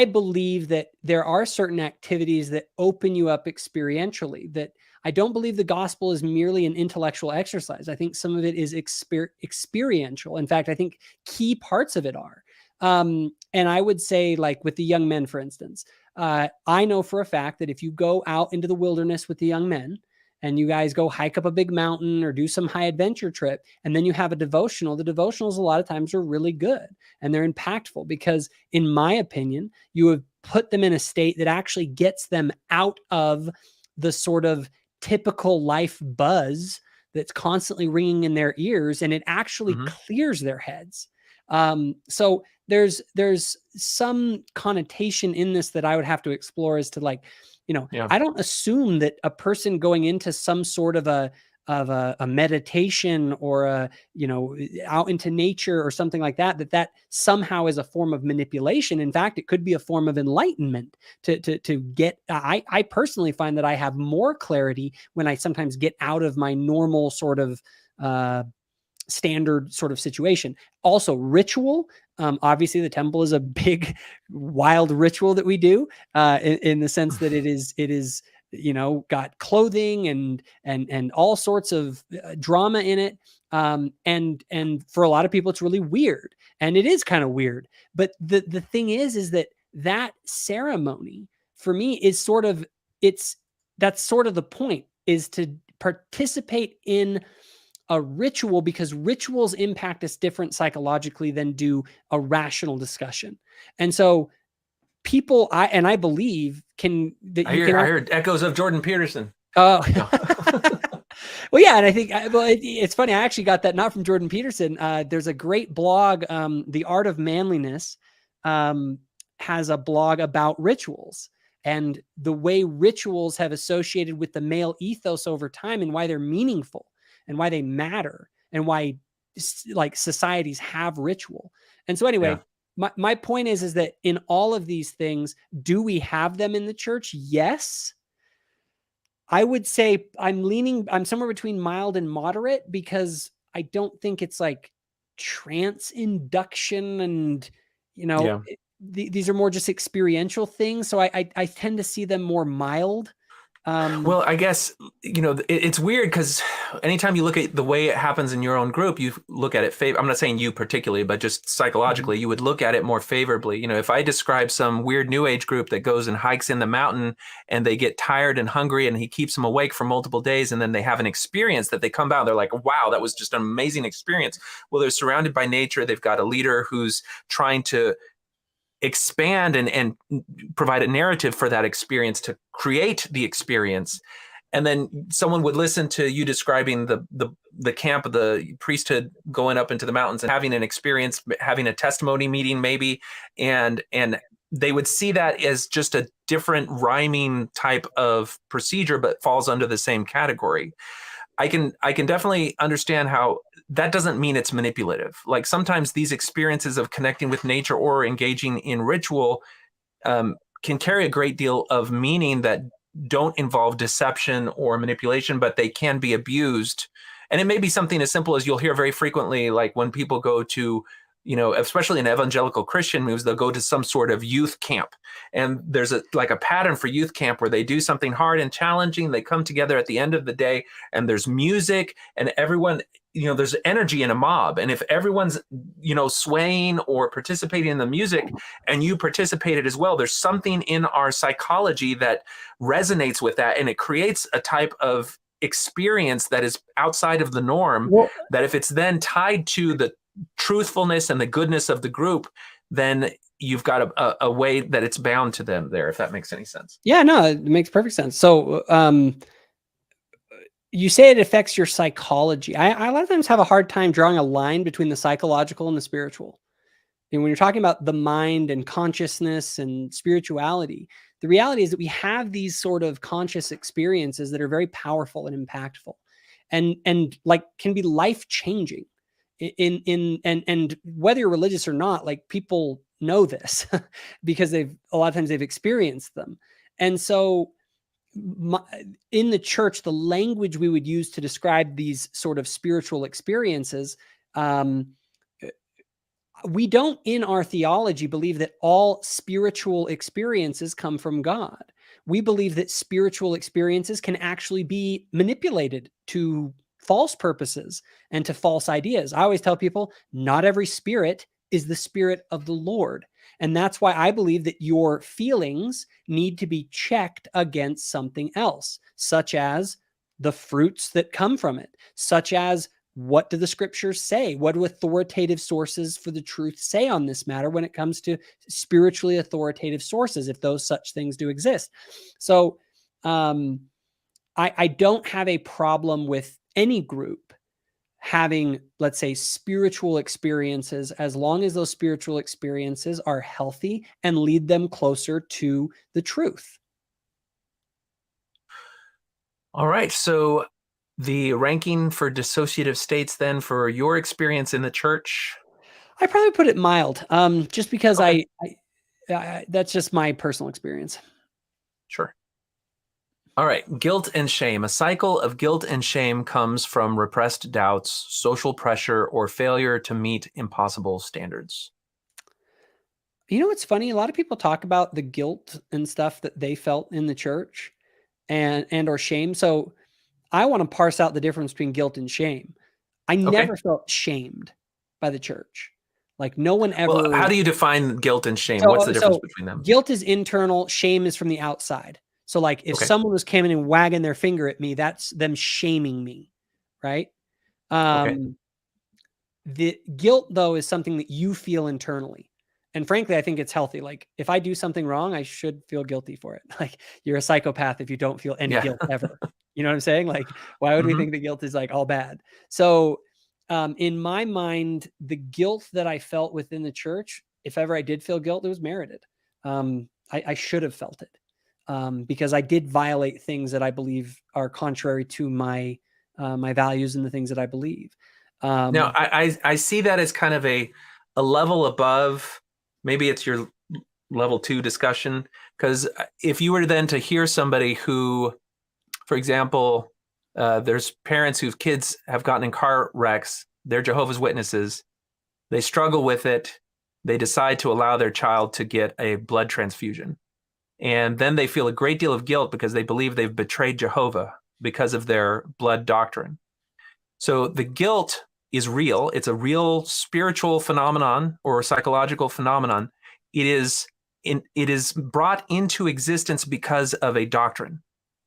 believe that there are certain activities that open you up experientially, that I don't believe the gospel is merely an intellectual exercise. I think some of it is experiential. In fact, I think key parts of it are. And I would say, like with the young men, for instance, I know for a fact that if you go out into the wilderness with the young men, and you guys go hike up a big mountain or do some high adventure trip, and then you have a devotional, the devotionals a lot of times are really good and they're impactful, because in my opinion, you have put them in a state that actually gets them out of the sort of typical life buzz that's constantly ringing in their ears, and it actually clears their heads. So there's some connotation in this that I would have to explore as to, like, I don't assume that a person going into some sort of a meditation or out into nature or something like that somehow is a form of manipulation. In fact, it could be a form of enlightenment to get, I personally find that I have more clarity when I sometimes get out of my normal sort of, standard sort of situation. Also ritual. Obviously the temple is a big, wild ritual that we do, in the sense that it is, got clothing and all sorts of drama in it. And for a lot of people, it's really weird, and it is kind of weird. But the thing is that ceremony for me is sort of, that's sort of the point, is to participate in a ritual, because rituals impact us different psychologically than do a rational discussion. And so people, I believe, I heard echoes of Jordan Peterson. Oh, well, yeah. And I think, it's funny. I actually got that not from Jordan Peterson. There's a great blog, The Art of Manliness, has a blog about rituals and the way rituals have associated with the male ethos over time, and why they're meaningful and why they matter, and why, like, societies have ritual. And so anyway, my point is that in all of these things, do we have them in the church? Yes. I would say I'm somewhere between mild and moderate, because I don't think it's like trance induction and, these are more just experiential things. So I tend to see them more mild. Well, I guess, it's weird, because anytime you look at the way it happens in your own group, you look at it I'm not saying you particularly, but just psychologically, you would look at it more favorably. If I describe some weird New Age group that goes and hikes in the mountain, and they get tired and hungry, and he keeps them awake for multiple days, and then they have an experience that they come out, they're like, wow, that was just an amazing experience. Well, they're surrounded by nature. They've got a leader who's trying to expand and provide a narrative for that experience to create the experience. And then someone would listen to you describing the camp of the priesthood going up into the mountains and having an experience, having a testimony meeting maybe, and they would see that as just a different rhyming type of procedure, but falls under the same category. I can definitely understand how that doesn't mean it's manipulative. Like, sometimes these experiences of connecting with nature or engaging in ritual can carry a great deal of meaning that don't involve deception or manipulation, but they can be abused. And it may be something as simple as, you'll hear very frequently, like when people go to, especially in evangelical Christian moves, they'll go to some sort of youth camp. And there's a pattern for youth camp where they do something hard and challenging. They come together at the end of the day, and there's music, and everyone, there's energy in a mob. And if everyone's, swaying or participating in the music, and you participated as well, there's something in our psychology that resonates with that. And it creates a type of experience that is outside of the norm, that if it's then tied to the truthfulness and the goodness of the group, then you've got a way that it's bound to them there, if that makes any sense. Yeah, no, it makes perfect sense. So you say it affects your psychology. I a lot of times have a hard time drawing a line between the psychological and the spiritual. And when you're talking about the mind and consciousness and spirituality, the reality is that we have these sort of conscious experiences that are very powerful and impactful, and like can be life-changing. And whether you're religious or not, like, people know this because a lot of times they've experienced them. And so in the church, the language we would use to describe these sort of spiritual experiences, we don't, in our theology, believe that all spiritual experiences come from God. We believe that spiritual experiences can actually be manipulated to false purposes and to false ideas. I always tell people, not every spirit is the Spirit of the Lord. And that's why I believe that your feelings need to be checked against something else, such as the fruits that come from it, such as what do the scriptures say? What do authoritative sources for the truth say on this matter when it comes to spiritually authoritative sources, if those such things do exist? So I don't have a problem with any group having, let's say, spiritual experiences, as long as those spiritual experiences are healthy and lead them closer to the truth. All right. So the ranking for dissociative states then for your experience in the church? I probably put it mild, just because Okay. I that's just my personal experience. Sure. All right. Guilt and shame. A cycle of guilt and shame comes from repressed doubts, social pressure, or failure to meet impossible standards. You know what's funny? A lot of people talk about the guilt and stuff that they felt in the church and or shame. So I want to parse out the difference between guilt and shame. I never felt shamed by the church. Like no one ever. Well, how do you define guilt and shame? What's the difference between them? Guilt is internal, shame is from the outside. So like if someone was coming and wagging their finger at me, that's them shaming me, right? The guilt though is something that you feel internally. And frankly, I think it's healthy. Like if I do something wrong, I should feel guilty for it. Like you're a psychopath if you don't feel any guilt ever. You know what I'm saying? Like, why would we think that guilt is like all bad? So in my mind, the guilt that I felt within the church, if ever I did feel guilt, it was merited. I should have felt it because I did violate things that I believe are contrary to my values and the things that I believe. Now, I see that as kind of a level above. Maybe it's your level 2 discussion, because if you were then to hear somebody who, for example, there's parents whose kids have gotten in car wrecks, they're Jehovah's Witnesses, they struggle with it, they decide to allow their child to get a blood transfusion. And then they feel a great deal of guilt because they believe they've betrayed Jehovah because of their blood doctrine. So the guilt is real. It's a real spiritual phenomenon or psychological phenomenon. It is brought into existence because of a doctrine.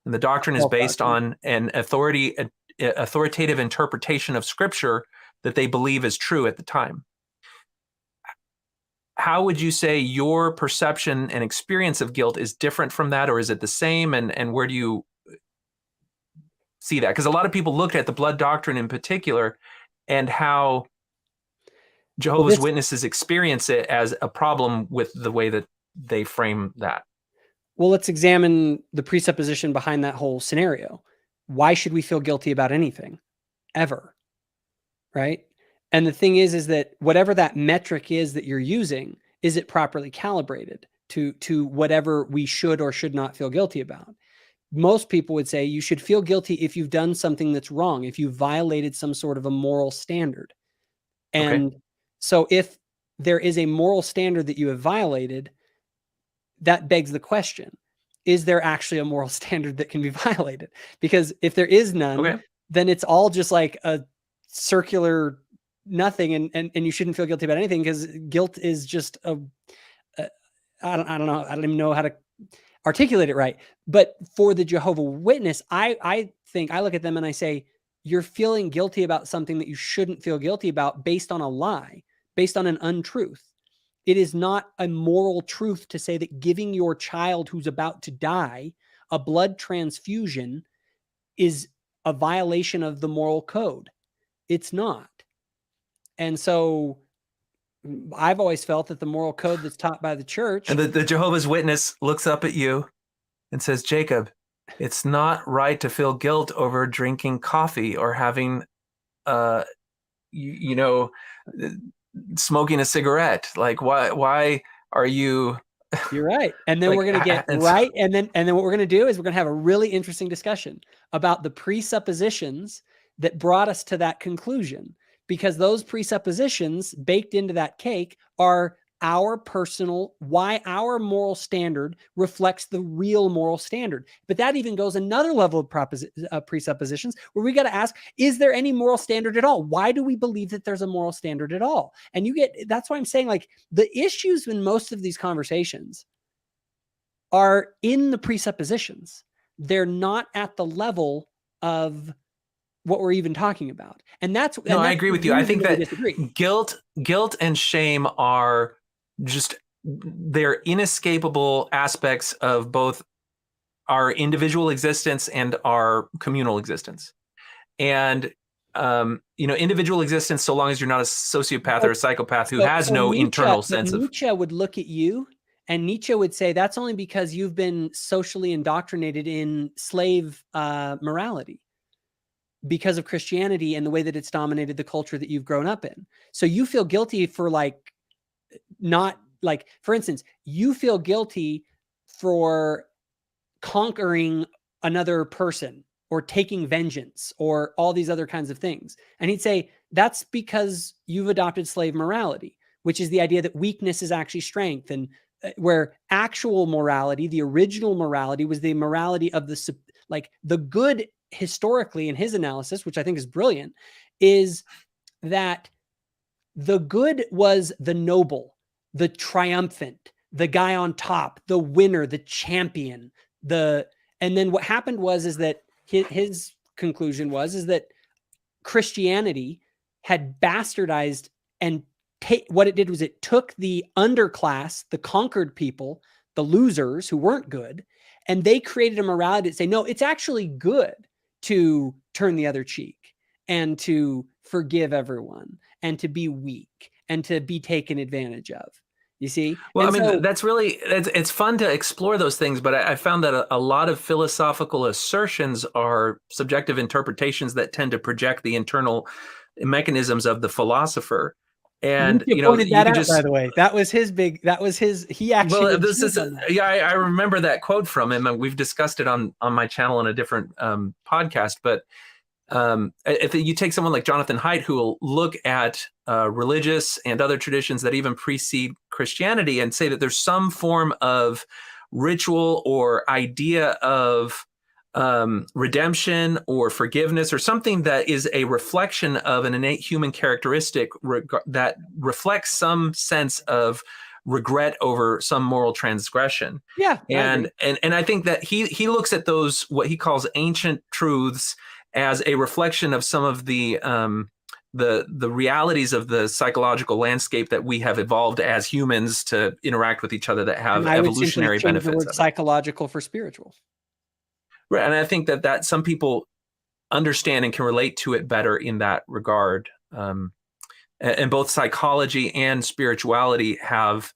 And the doctrine is based on an authoritative interpretation of scripture that they believe is true at the time. How would you say your perception and experience of guilt is different from that, or is it the same? And where do you see that? Because a lot of people look at the blood doctrine in particular and how Jehovah's Witnesses experience it as a problem with the way that they frame that. Well, let's examine the presupposition behind that whole scenario. Why should we feel guilty about anything? Ever. Right? And the thing is that whatever that metric is that you're using, is it properly calibrated to whatever we should or should not feel guilty about? Most people would say you should feel guilty if you've done something that's wrong, if you violated some sort of a moral standard. And so if there is a moral standard that you have violated, that begs the question, is there actually a moral standard that can be violated? Because if there is none, then it's all just like a circular nothing, and you shouldn't feel guilty about anything, because guilt is just I don't know. I don't even know how to articulate it right. But for the Jehovah's Witness, I think I look at them and I say, you're feeling guilty about something that you shouldn't feel guilty about based on a lie, based on an untruth. It is not a moral truth to say that giving your child who's about to die a blood transfusion is a violation of the moral code. It's not. And so I've always felt that the moral code that's taught by the church. And the Jehovah's Witness looks up at you and says, Jacob, it's not right to feel guilt over drinking coffee or having, smoking a cigarette. Like, why are you? You're right. And then we're going to get right. And then what we're going to do is we're going to have a really interesting discussion about the presuppositions that brought us to that conclusion, because those presuppositions baked into that cake are our personal, why our moral standard reflects the real moral standard. But that even goes another level of presuppositions where we got to ask, is there any moral standard at all? Why do we believe that there's a moral standard at all? And that's why I'm saying, like, the issues in most of these conversations are in the presuppositions. They're not at the level of what we're even talking about. And that's No, I that's agree the with you. I reason think we that disagree. guilt and shame are just, they're inescapable aspects of both our individual existence and our communal existence. And individual existence, so long as you're not a sociopath or a psychopath who has no internal sense of. Nietzsche would look at you, and Nietzsche would say that's only because you've been socially indoctrinated in slave morality because of Christianity and the way that it's dominated the culture that you've grown up in. So you feel guilty for not like, for instance, you feel guilty for conquering another person or taking vengeance or all these other kinds of things. And he'd say, that's because you've adopted slave morality, which is the idea that weakness is actually strength. And where actual morality, the original morality, was the morality of the good historically in his analysis, which I think is brilliant, is that the good was the noble, the triumphant, the guy on top, the winner, the champion, and then what happened is that his conclusion is that Christianity had bastardized, and what it did was it took the underclass, the conquered people, the losers who weren't good, and they created a morality that say, no, it's actually good to turn the other cheek and to forgive everyone and to be weak and to be taken advantage of. You see? Well, and I mean, that's really, it's fun to explore those things, but I found that a lot of philosophical assertions are subjective interpretations that tend to project the internal mechanisms of the philosopher. And, you pointed that out, by the way. That was his, he actually. Well, I remember that quote from him, and we've discussed it on my channel in a different podcast, but if you take someone like Jonathan Haidt, who will look at religious and other traditions that even precede Christianity and say that there's some form of ritual or idea of redemption or forgiveness or something that is a reflection of an innate human characteristic that reflects some sense of regret over some moral transgression. Yeah. And I think that he looks at those, what he calls ancient truths, as a reflection of some of the realities of the psychological landscape that we have evolved as humans to interact with each other, that have evolutionary benefits. The word psychological for spiritual. Right. And I think that some people understand and can relate to it better in that regard. And both psychology and spirituality have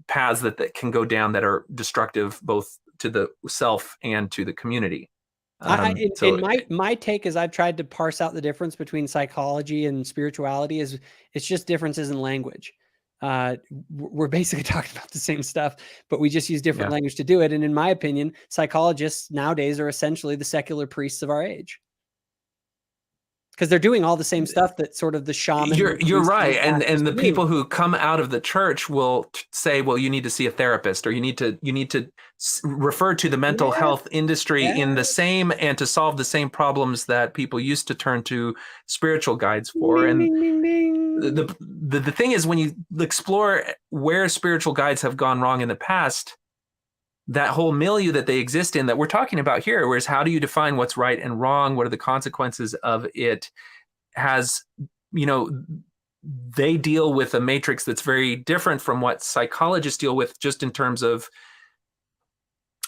paths that can go down that are destructive both to the self and to the community. My take is I've tried to parse out the difference between psychology and spirituality is it's just differences in language. We're basically talking about the same stuff, but we just use different language to do it. And in my opinion, psychologists nowadays are essentially the secular priests of our age, because they're doing all the same stuff that sort of the shaman. You're right. And the people who come out of the church will say, well, you need to see a therapist, or you need to refer to the mental health industry in the same, and to solve the same problems that people used to turn to spiritual guides for. The thing is, when you explore where spiritual guides have gone wrong in the past, that whole milieu that they exist in that we're talking about here, whereas how do you define what's right and wrong? What are the consequences of it? They deal with a matrix that's very different from what psychologists deal with, just in terms of,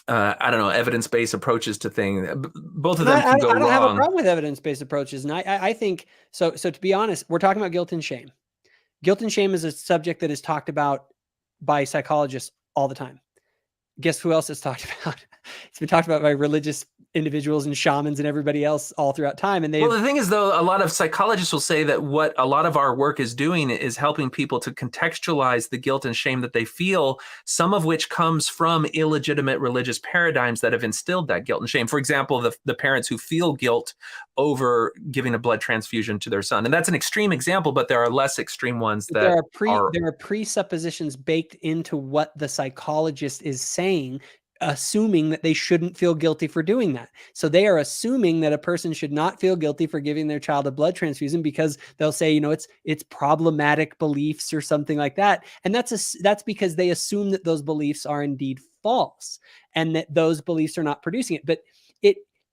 evidence-based approaches to things. Both of them can go wrong. I don't have a problem with evidence-based approaches. And I think, so to be honest, we're talking about guilt and shame. Guilt and shame is a subject that is talked about by psychologists all the time. Guess who else is talked about? It's been talked about by religious individuals and shamans and everybody else all throughout time. And the thing is, though, a lot of psychologists will say that what a lot of our work is doing is helping people to contextualize the guilt and shame that they feel, some of which comes from illegitimate religious paradigms that have instilled that guilt and shame. For example, the parents who feel guilt over giving a blood transfusion to their son. And that's an extreme example, but there are less extreme ones that there are presuppositions baked into what the psychologist is saying, assuming that they shouldn't feel guilty for doing that. So they are assuming that a person should not feel guilty for giving their child a blood transfusion, because they'll say, it's problematic beliefs or something like that. And that's because they assume that those beliefs are indeed false and that those beliefs are not producing it. But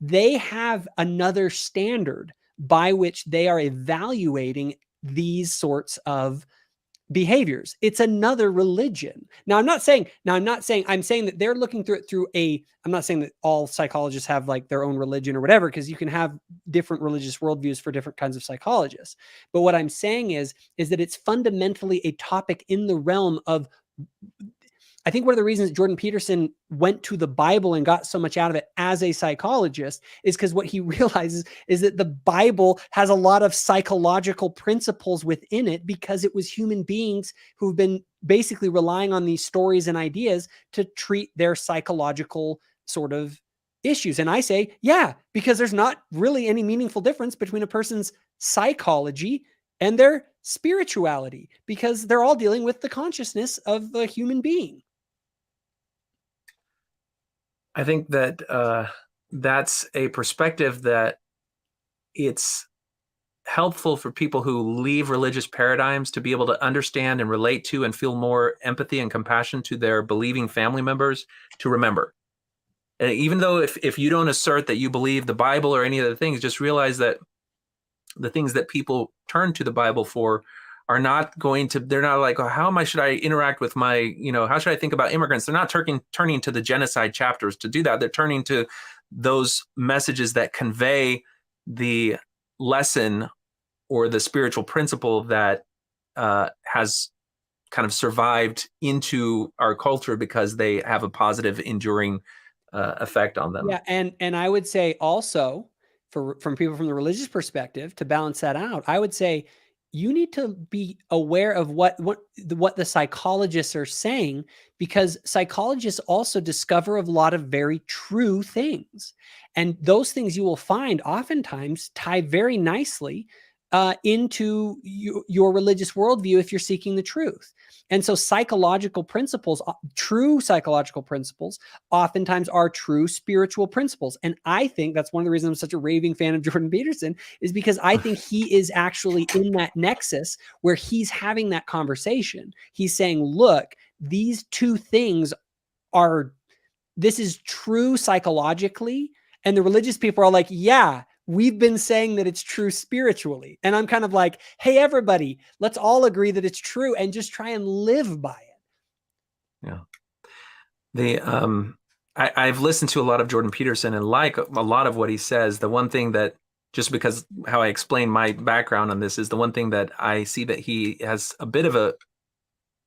they have another standard by which they are evaluating these sorts of behaviors. It's another religion. I'm saying that they're looking through it through I'm not saying that all psychologists have like their own religion or whatever, because you can have different religious worldviews for different kinds of psychologists. But what I'm saying is that it's fundamentally a topic in the realm of, I think one of the reasons Jordan Peterson went to the Bible and got so much out of it as a psychologist is because what he realizes is that the Bible has a lot of psychological principles within it, because it was human beings who've been basically relying on these stories and ideas to treat their psychological sort of issues. And I say, yeah, because there's not really any meaningful difference between a person's psychology and their spirituality, because they're all dealing with the consciousness of the human being. I think that that's a perspective that it's helpful for people who leave religious paradigms to be able to understand and relate to and feel more empathy and compassion to their believing family members to remember. And even though if you don't assert that you believe the Bible or any of the things, just realize that the things that people turn to the Bible for are not going to, they're not like, oh, should I interact with my, how should I think about immigrants? They're not turning to the genocide chapters to do that. They're turning to those messages that convey the lesson or the spiritual principle that has kind of survived into our culture because they have a positive, enduring effect on them. Yeah, and I would say also, from people from the religious perspective, to balance that out, I would say you need to be aware of what the psychologists are saying, because psychologists also discover a lot of very true things. And those things you will find oftentimes tie very nicely into your religious worldview if you're seeking the truth. And so psychological principles, true psychological principles, oftentimes are true spiritual principles. And I think that's one of the reasons I'm such a raving fan of Jordan Peterson, is because I think he is actually in that nexus where he's having that conversation. He's saying, look, these two things this is true psychologically. And the religious people are like, yeah, we've been saying that it's true spiritually. And I'm kind of like, hey, everybody, let's all agree that it's true and just try and live by it. Yeah. I've listened to a lot of Jordan Peterson, and like a lot of what he says, the one thing that, just because how I explain my background on this, is the one thing that I see that he has a bit of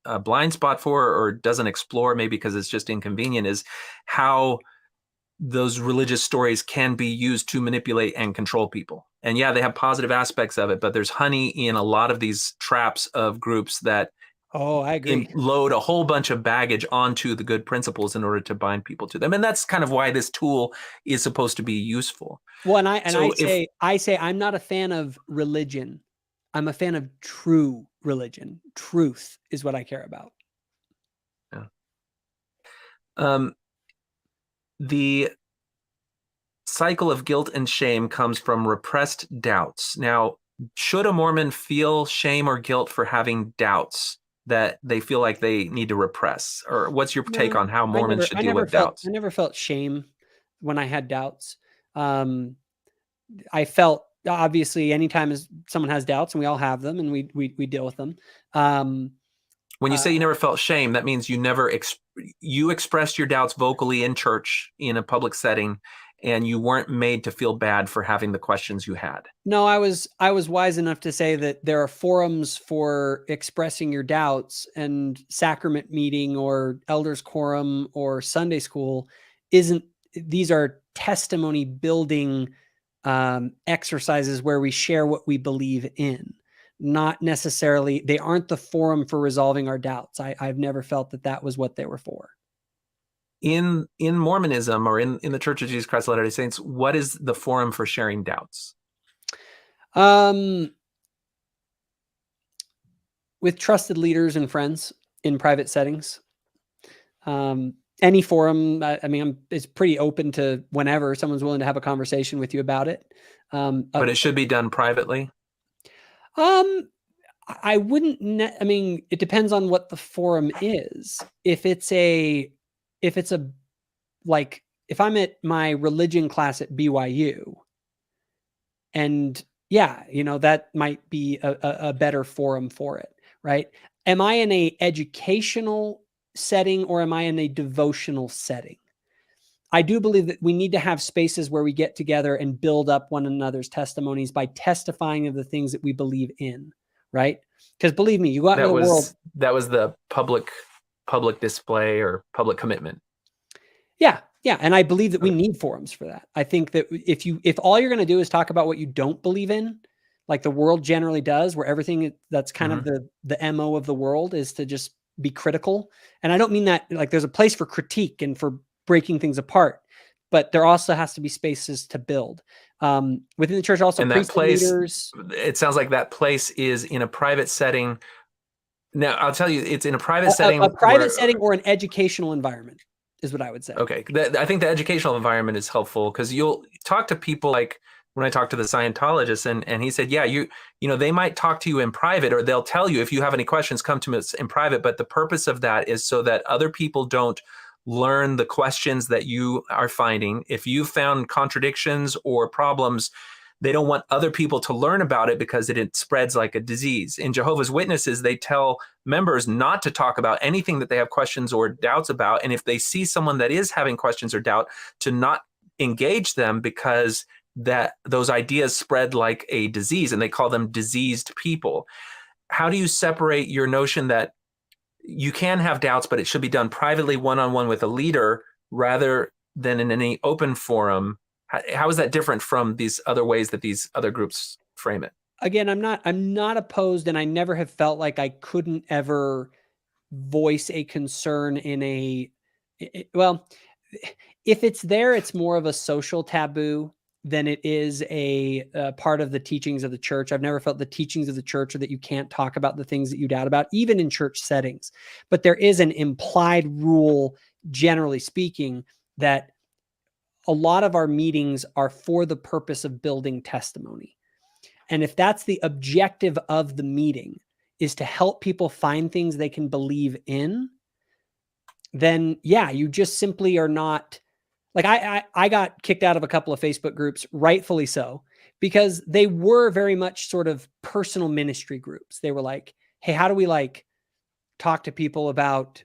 a blind spot for, or doesn't explore, maybe because it's just inconvenient, is how those religious stories can be used to manipulate and control people. And yeah, they have positive aspects of it, but there's honey in a lot of these traps of groups that I agree. Load a whole bunch of baggage onto the good principles in order to bind people to them. And that's kind of why this tool is supposed to be useful. Well, I say I'm not a fan of religion. I'm a fan of true religion. Truth is what I care about. Yeah. The cycle of guilt and shame comes from repressed doubts. Now, should a Mormon feel shame or guilt for having doubts that they feel like they need to repress? Or what's your take on how Mormons should deal with doubts? I never felt shame when I had doubts. I felt, obviously, anytime someone has doubts, and we all have them, and we deal with them. When you say you never felt shame, that means you expressed your doubts vocally in church in a public setting, and you weren't made to feel bad for having the questions you had. No, I was wise enough to say that there are forums for expressing your doubts, and sacrament meeting or elders quorum or Sunday school these are testimony building exercises where we share what we believe in. Not necessarily, they aren't the forum for resolving our doubts. I've never felt that was what they were for. In Mormonism, or in the Church of Jesus Christ of Latter-day Saints, what is the forum for sharing doubts? With trusted leaders and friends in private settings. Any forum, it's pretty open to whenever someone's willing to have a conversation with you about it. But it should be done privately? I wouldn't, it depends on what the forum is. If it's a if I'm at my religion class at BYU, and yeah, that might be a better forum for it, right? Am I in a educational setting or am I in a devotional setting? I do believe that we need to have spaces where we get together and build up one another's testimonies by testifying of the things that we believe in, right? Because believe me, you go out into the world. That was the public display or public commitment. Yeah. Yeah. And I believe that we need forums for that. I think that if all you're going to do is talk about what you don't believe in, like the world generally does, where everything that's kind of the MO of the world is to just be critical. And I don't mean that like there's a place for critique and for breaking things apart, but there also has to be spaces to build within the church. Also, and that place, leaders, it sounds like that place is in a private setting. Now, I'll tell you, it's in a private setting, a private setting or an educational environment is what I would say. Okay, I think the educational environment is helpful because you'll talk to people like when I talked to the Scientologist, and he said, yeah, you know, they might talk to you in private, or they'll tell you if you have any questions, come to us in private. But the purpose of that is so that other people don't learn the questions that you are finding. If you found contradictions or problems, they don't want other people to learn about it because it spreads like a disease. In Jehovah's Witnesses, they tell members not to talk about anything that they have questions or doubts about. And if they see someone that is having questions or doubt, to not engage them because that those ideas spread like a disease, and they call them diseased people. How do you separate your notion that you can have doubts, but it should be done privately, one-on-one with a leader rather than in any open forum? How is that different from these other ways that these other groups frame it? Again, I'm not opposed, and I never have felt like I couldn't ever voice a concern well, if it's there, it's more of a social taboo than it is a part of the teachings of the church. I've never felt the teachings of the church are that you can't talk about the things that you doubt about, even in church settings. But there is an implied rule, generally speaking, that a lot of our meetings are for the purpose of building testimony. And if that's the objective of the meeting, is to help people find things they can believe in, then yeah, you just simply are not. Like I got kicked out of a couple of Facebook groups, rightfully so, because they were very much sort of personal ministry groups. They were like, hey, how do we like talk to people about,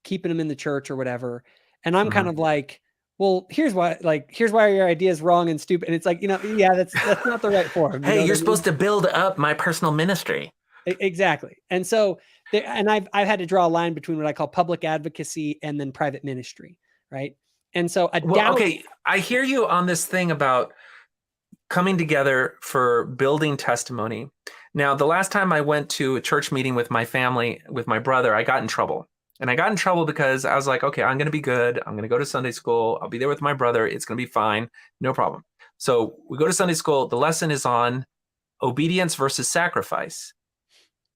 keeping them in the church or whatever? And I'm kind of like, well, here's why your idea is wrong and stupid. And it's like, yeah, that's not the right forum. Hey, you're supposed to build up my personal ministry. Exactly. And so, I've had to draw a line between what I call public advocacy and then private ministry, right? And so okay, I hear you on this thing about coming together for building testimony. Now, the last time I went to a church meeting with my family, with my brother, I got in trouble. And I got in trouble because I was like, okay, I'm going to be good. I'm going to go to Sunday school. I'll be there with my brother. It's going to be fine. No problem. So we go to Sunday school. The lesson is on obedience versus sacrifice.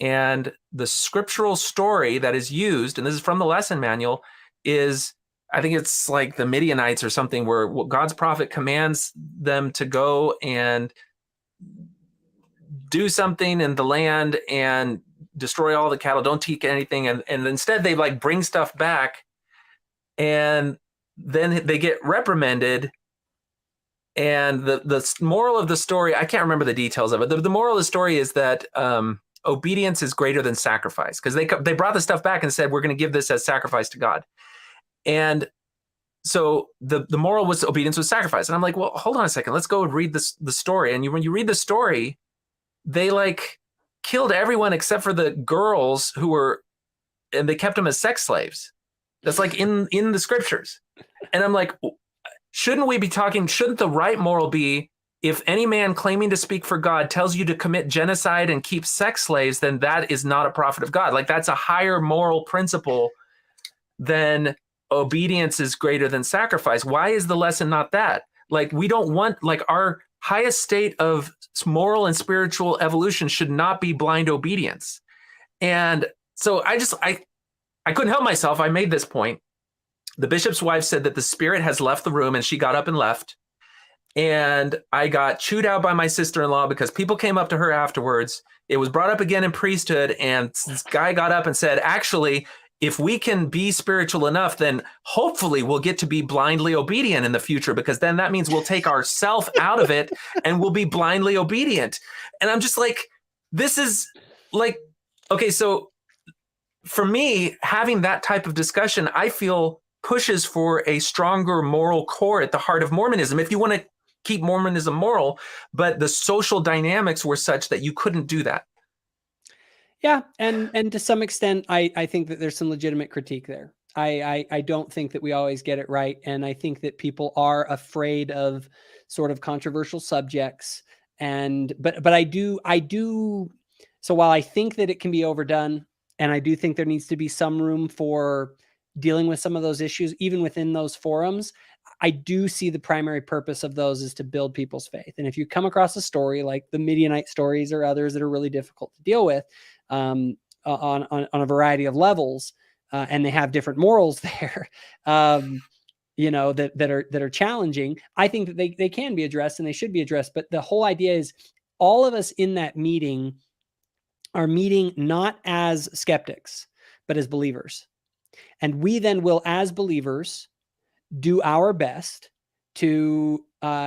And the scriptural story that is used, and this is from the lesson manual, is I think it's like the Midianites or something, where God's prophet commands them to go and do something in the land and destroy all the cattle, don't take anything. And instead they like bring stuff back, and then they get reprimanded. And the moral of the story, I can't remember the details of it. The moral of the story is that obedience is greater than sacrifice, because they brought the stuff back and said, we're going to give this as sacrifice to God. And so the moral was obedience was sacrifice. And I'm like, well, hold on a second. Let's go and read the story. And when you read the story, they like killed everyone except for the girls and they kept them as sex slaves. That's like in the scriptures. And I'm like, shouldn't the right moral be, if any man claiming to speak for God tells you to commit genocide and keep sex slaves, then that is not a prophet of God. Like, that's a higher moral principle than obedience is greater than sacrifice. Why is the lesson not that? Like, we don't want, like, our highest state of moral and spiritual evolution should not be blind obedience. And so I couldn't help myself. I made this point. The bishop's wife said that the spirit has left the room, and she got up and left. And I got chewed out by my sister-in-law because people came up to her afterwards. It was brought up again in priesthood, and this guy got up and said, actually, if we can be spiritual enough, then hopefully we'll get to be blindly obedient in the future, because then that means we'll take ourself out of it and we'll be blindly obedient. And I'm just like, this is like, okay, so for me, having that type of discussion, I feel pushes for a stronger moral core at the heart of Mormonism. If you want to keep Mormonism moral, but the social dynamics were such that you couldn't do that. Yeah, and to some extent, I think that there's some legitimate critique there. I don't think that we always get it right, and I think that people are afraid of sort of controversial subjects. But I do. So while I think that it can be overdone, and I do think there needs to be some room for dealing with some of those issues, even within those forums, I do see the primary purpose of those is to build people's faith. And if you come across a story like the Midianite stories or others that are really difficult to deal with, on a variety of levels, and they have different morals there, that are challenging, I think that they can be addressed and they should be addressed. But the whole idea is all of us in that meeting are meeting not as skeptics, but as believers. And we then will, as believers, do our best to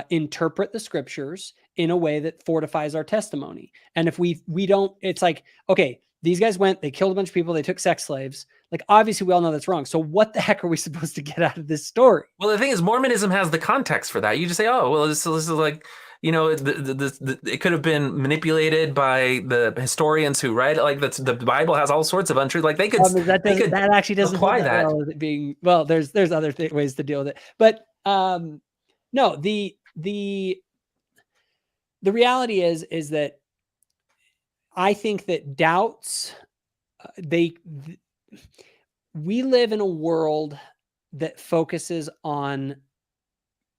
interpret the scriptures in a way that fortifies our testimony. And if we don't, it's like, okay, these guys went, they killed a bunch of people, they took sex slaves. Like, obviously we all know that's wrong. So what the heck are we supposed to get out of this story? Well, the thing is, Mormonism has the context for that. You just say, oh, well, this is like, it could have been manipulated by the historians who write it. Like, the Bible has all sorts of untruth. Like, that actually doesn't apply hold that. well as it being, well, there's other ways to deal with it. But no, the reality is that I think that doubts, we live in a world that focuses on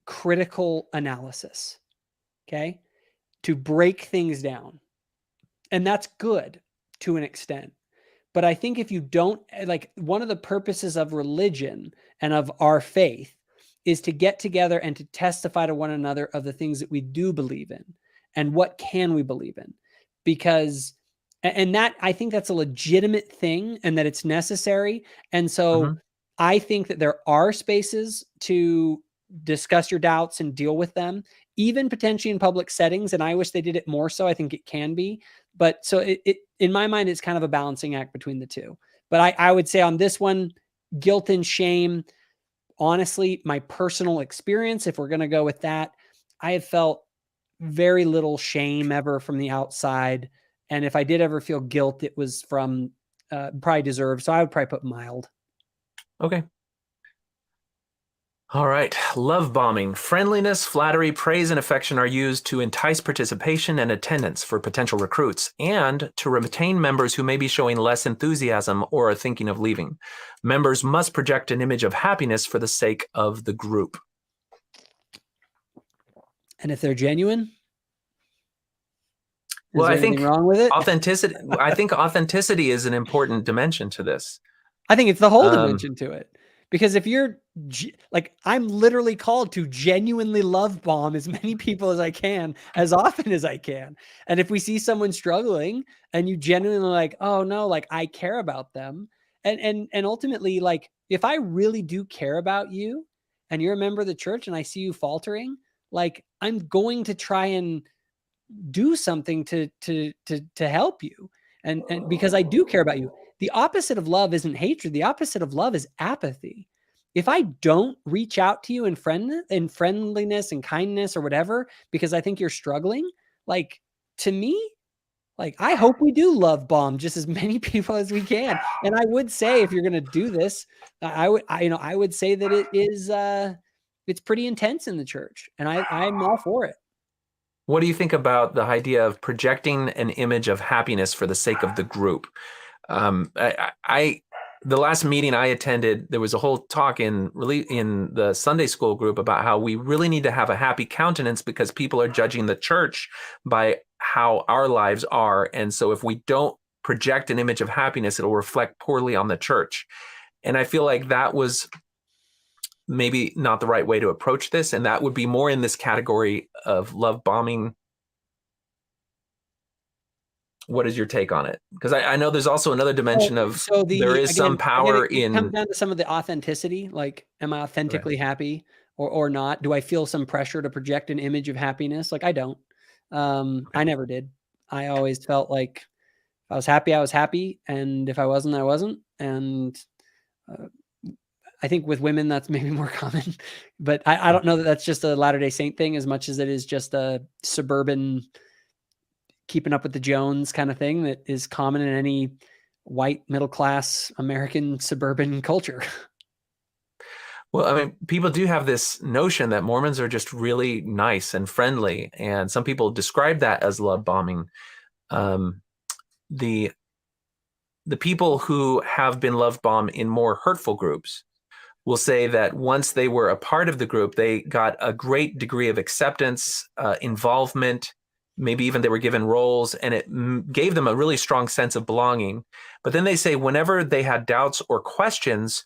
critical analysis, okay, to break things down. And that's good to an extent. But I think if you don't, like, one of the purposes of religion and of our faith is to get together and to testify to one another of the things that we do believe in and what can we believe in. Because, and that, I think that's a legitimate thing and that it's necessary. And so I think that there are spaces to discuss your doubts and deal with them, even potentially in public settings. And I wish they did it more so. I think it can be. But so it in my mind, it's kind of a balancing act between the two. But I would say on this one, guilt and shame, honestly, my personal experience, if we're going to go with that, I have felt very little shame ever from the outside. And if I did ever feel guilt, it was from probably deserved. So I would probably put mild. Okay. All right. Love bombing. Friendliness, flattery, praise, and affection are used to entice participation and attendance for potential recruits and to retain members who may be showing less enthusiasm or are thinking of leaving. Members must project an image of happiness for the sake of the group. And if they're genuine? Well, I think wrong with it? Authenticity is an important dimension to this. I think it's the whole dimension to it. Because if you're like, I'm literally called to genuinely love bomb as many people as I can, as often as I can. And if we see someone struggling and you genuinely like, oh no, like I care about them. And ultimately, like, if I really do care about you and you're a member of the church and I see you faltering, like, I'm going to try and do something to help you. And because I do care about you. The opposite of love isn't hatred. The opposite of love is apathy. If I don't reach out to you in friendliness and kindness or whatever, because I think you're struggling, like, to me, like, I hope we do love bomb just as many people as we can. And I would say, if you're going to do this, I would say that it is, it's pretty intense in the church, and I'm all for it. What do you think about the idea of projecting an image of happiness for the sake of the group? The last meeting I attended, there was a whole talk in the Sunday school group about how we really need to have a happy countenance because people are judging the church by how our lives are. And so if we don't project an image of happiness, it'll reflect poorly on the church. And I feel like that was maybe not the right way to approach this. And that would be more in this category of love bombing. what is your take on it? Because I know there's also another dimension of there is some again, power it comes in. down to some of the authenticity. Like, am I authentically happy or not? Do I feel some pressure to project an image of happiness? Like, I don't. I never did. I always felt like if I was happy, I was happy. And if I wasn't, I wasn't. And I think with women, that's maybe more common. But I don't know that that's just a Latter-day Saint thing as much as it is just a suburban keeping up with the Jones kind of thing that is common in any white middle-class American suburban culture. Well, I mean, people do have this notion that Mormons are just really nice and friendly, and some people describe that as love bombing. The people who have been love bombed in more hurtful groups will say that once they were a part of the group, they got a great degree of acceptance, involvement. Maybe even they were given roles, and it gave them a really strong sense of belonging. But then they say whenever they had doubts or questions,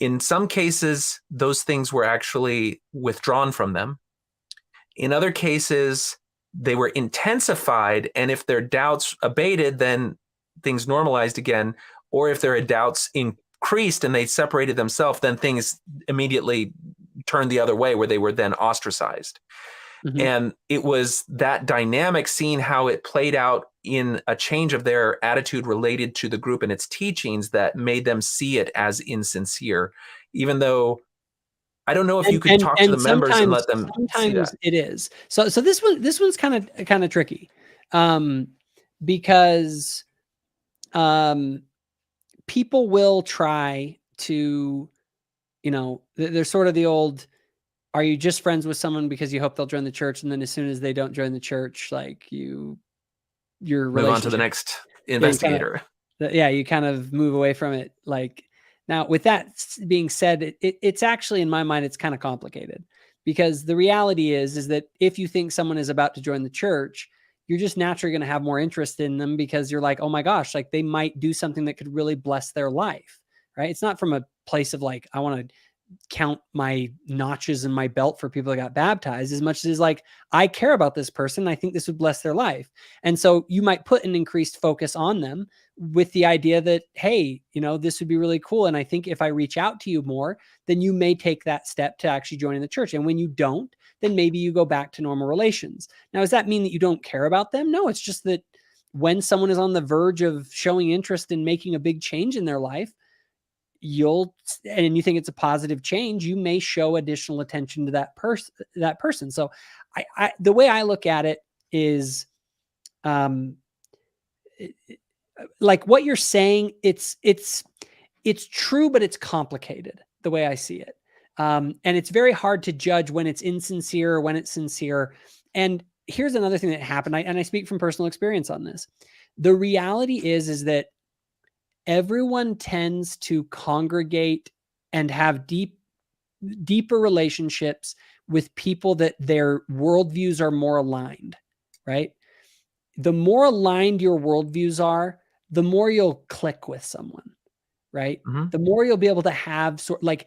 in some cases, those things were actually withdrawn from them. In other cases, they were intensified, and if their doubts abated, then things normalized again. Or if their doubts increased and they separated themselves, then things immediately turned the other way, where they were then ostracized. Mm-hmm. And it was that dynamic, seeing how it played out in a change of their attitude related to the group and its teachings, that made them see it as insincere, even though I don't know if you could talk to the members and let them see that. It is. So this one's kind of tricky, because people will try to, there's sort of the old, are you just friends with someone because you hope they'll join the church? And then as soon as they don't join the church, like your move on to the next investigator. You kind of move away from it. Like, now with that being said, it's actually, in my mind, it's kind of complicated, because the reality is that if you think someone is about to join the church, you're just naturally going to have more interest in them, because you're like, oh my gosh, like they might do something that could really bless their life, right? It's not from a place of like, I want to count my notches in my belt for people that got baptized, as much as like, I care about this person. I think this would bless their life. And so you might put an increased focus on them with the idea that, hey, this would be really cool. And I think if I reach out to you more, then you may take that step to actually joining the church. And when you don't, then maybe you go back to normal relations. Now, does that mean that you don't care about them? No, it's just that when someone is on the verge of showing interest in making a big change in their life, and you think it's a positive change, you may show additional attention to that person. So the way I look at it is, like what you're saying, it's true, but it's complicated the way I see it. And it's very hard to judge when it's insincere or when it's sincere. And here's another thing that happened. And I speak from personal experience on this. The reality is that everyone tends to congregate and have deeper relationships with people that their worldviews are more aligned, right? The more aligned your worldviews are, the more you'll click with someone, right? Mm-hmm. The more you'll be able to have the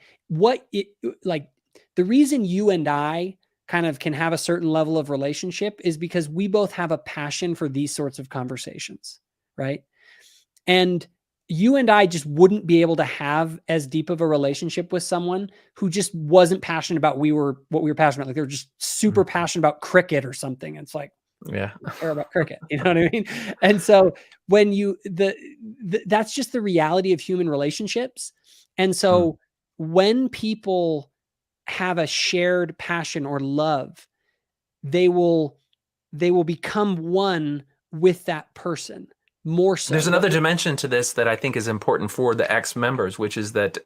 reason you and I kind of can have a certain level of relationship is because we both have a passion for these sorts of conversations, right? And you and I just wouldn't be able to have as deep of a relationship with someone who just wasn't passionate about what we were passionate about. Like they were just super passionate about cricket or something. It's like, yeah, I care about cricket. You know what I mean? And so when that's just the reality of human relationships. And so when people have a shared passion or love, they will become one with that person. More so. There's another dimension to this that I think is important for the ex-members, which is that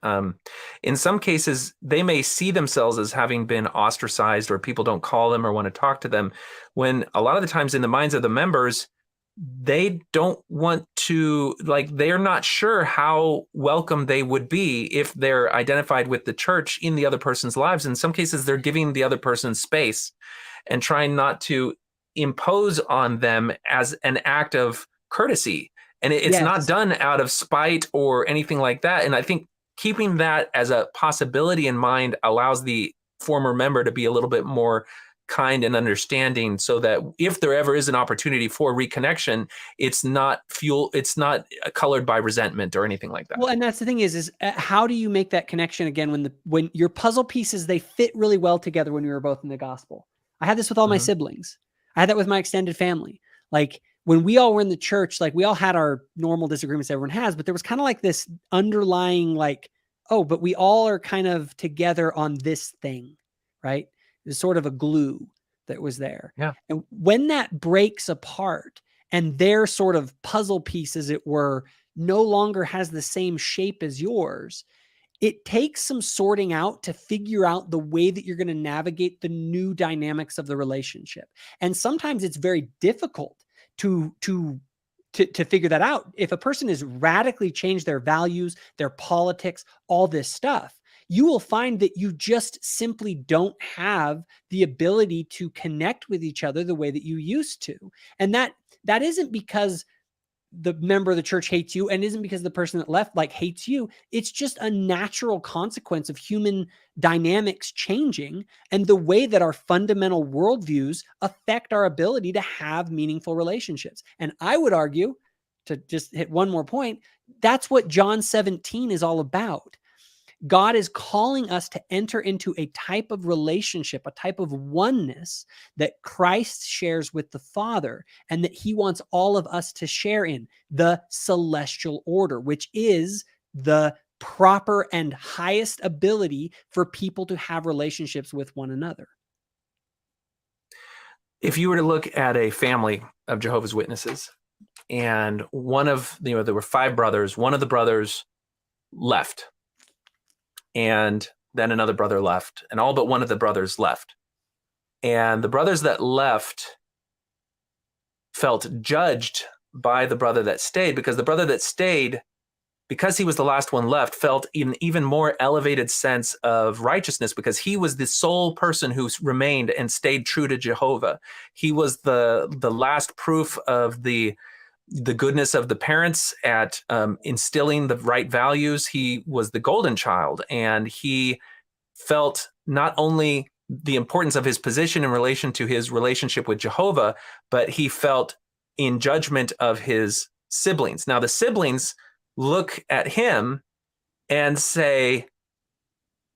in some cases, they may see themselves as having been ostracized, or people don't call them or want to talk to them, when a lot of the times in the minds of the members, they don't want to, like, they're not sure how welcome they would be if they're identified with the church in the other person's lives. In some cases, they're giving the other person space and trying not to impose on them as an act of courtesy. And it's not done out of spite or anything like that. And I think keeping that as a possibility in mind allows the former member to be a little bit more kind and understanding, so that if there ever is an opportunity for reconnection, it's not colored by resentment or anything like that. Well, and that's the thing is how do you make that connection again when your puzzle pieces, they fit really well together when we were both in the gospel? I had this with all my siblings. I had that with my extended family. Like when we all were in the church, like we all had our normal disagreements everyone has, but there was kind of like this underlying like, oh, but we all are kind of together on this thing, right? There's sort of a glue that was there. Yeah. And when that breaks apart and their sort of puzzle piece, as it were, no longer has the same shape as yours, it takes some sorting out to figure out the way that you're going to navigate the new dynamics of the relationship. And sometimes it's very difficult to figure that out. If a person has radically changed their values, their politics, all this stuff, you will find that you just simply don't have the ability to connect with each other the way that you used to. And that isn't because the member of the church hates you, and isn't because the person that left like hates you. It's just a natural consequence of human dynamics changing and the way that our fundamental worldviews affect our ability to have meaningful relationships. And I would argue, to just hit one more point, that's what John 17 is all about. God is calling us to enter into a type of relationship, a type of oneness that Christ shares with the Father, and that he wants all of us to share in, the celestial order, which is the proper and highest ability for people to have relationships with one another. If you were to look at a family of Jehovah's Witnesses, and there were 5 brothers, one of the brothers left, and then another brother left, and all but one of the brothers left. And the brothers that left felt judged by the brother that stayed, because the brother that stayed, because he was the last one left, felt an even more elevated sense of righteousness, because he was the sole person who remained and stayed true to Jehovah. He was the last proof of the goodness of the parents at instilling the right values. He was the golden child, and he felt not only the importance of his position in relation to his relationship with Jehovah, but he felt in judgment of his siblings. Now, the siblings look at him and say,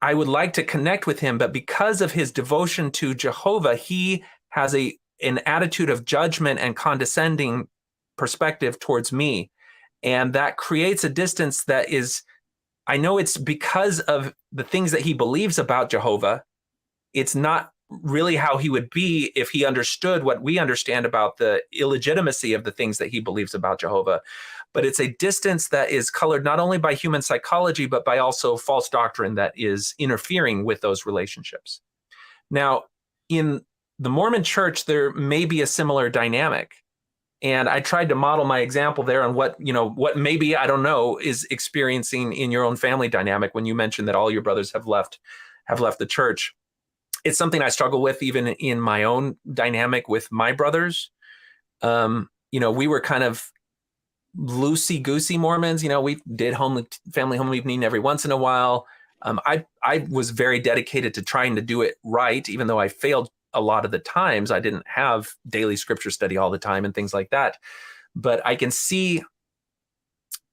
I would like to connect with him, but because of his devotion to Jehovah, he has an attitude of judgment and condescending perspective towards me. And that creates a distance that is, I know it's because of the things that he believes about Jehovah. It's not really how he would be if he understood what we understand about the illegitimacy of the things that he believes about Jehovah. But it's a distance that is colored not only by human psychology, but by also false doctrine that is interfering with those relationships. Now, in the Mormon church, there may be a similar dynamic. And I tried to model my example there on what maybe, I don't know, is experiencing in your own family dynamic when you mentioned that all your brothers have left the church. It's something I struggle with even in my own dynamic with my brothers. We were kind of loosey-goosey Mormons. We did family home evening every once in a while. I was very dedicated to trying to do it right, even though I failed a lot of the times. I didn't have daily scripture study all the time and things like that. But I can see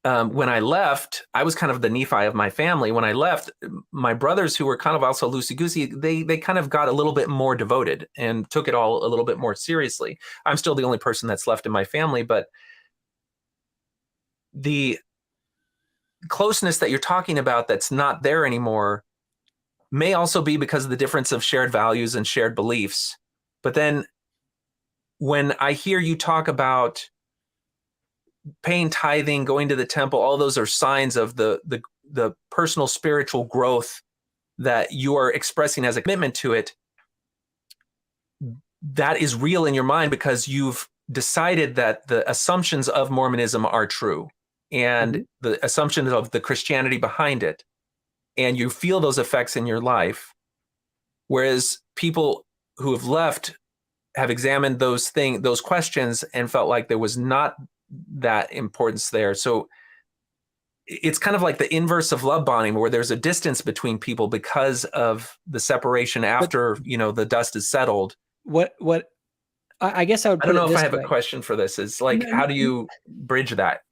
when I left, I was kind of the Nephi of my family. When I left, my brothers, who were kind of also loosey-goosey, they kind of got a little bit more devoted and took it all a little bit more seriously. I'm still the only person that's left in my family, but the closeness that you're talking about that's not there anymore may also be because of the difference of shared values and shared beliefs. But then when I hear you talk about paying tithing, going to the temple, all those are signs of the personal spiritual growth that you are expressing as a commitment to it. That is real in your mind because you've decided that the assumptions of Mormonism are true and the assumptions of the Christianity behind it. And you feel those effects in your life. Whereas people who have left have examined those questions and felt like there was not that importance there. So it's kind of like the inverse of love bombing, where there's a distance between people because of the separation after, the dust is settled. I guess I would I put don't know it if I this have way. a question for this. Is like, No, how do you bridge that?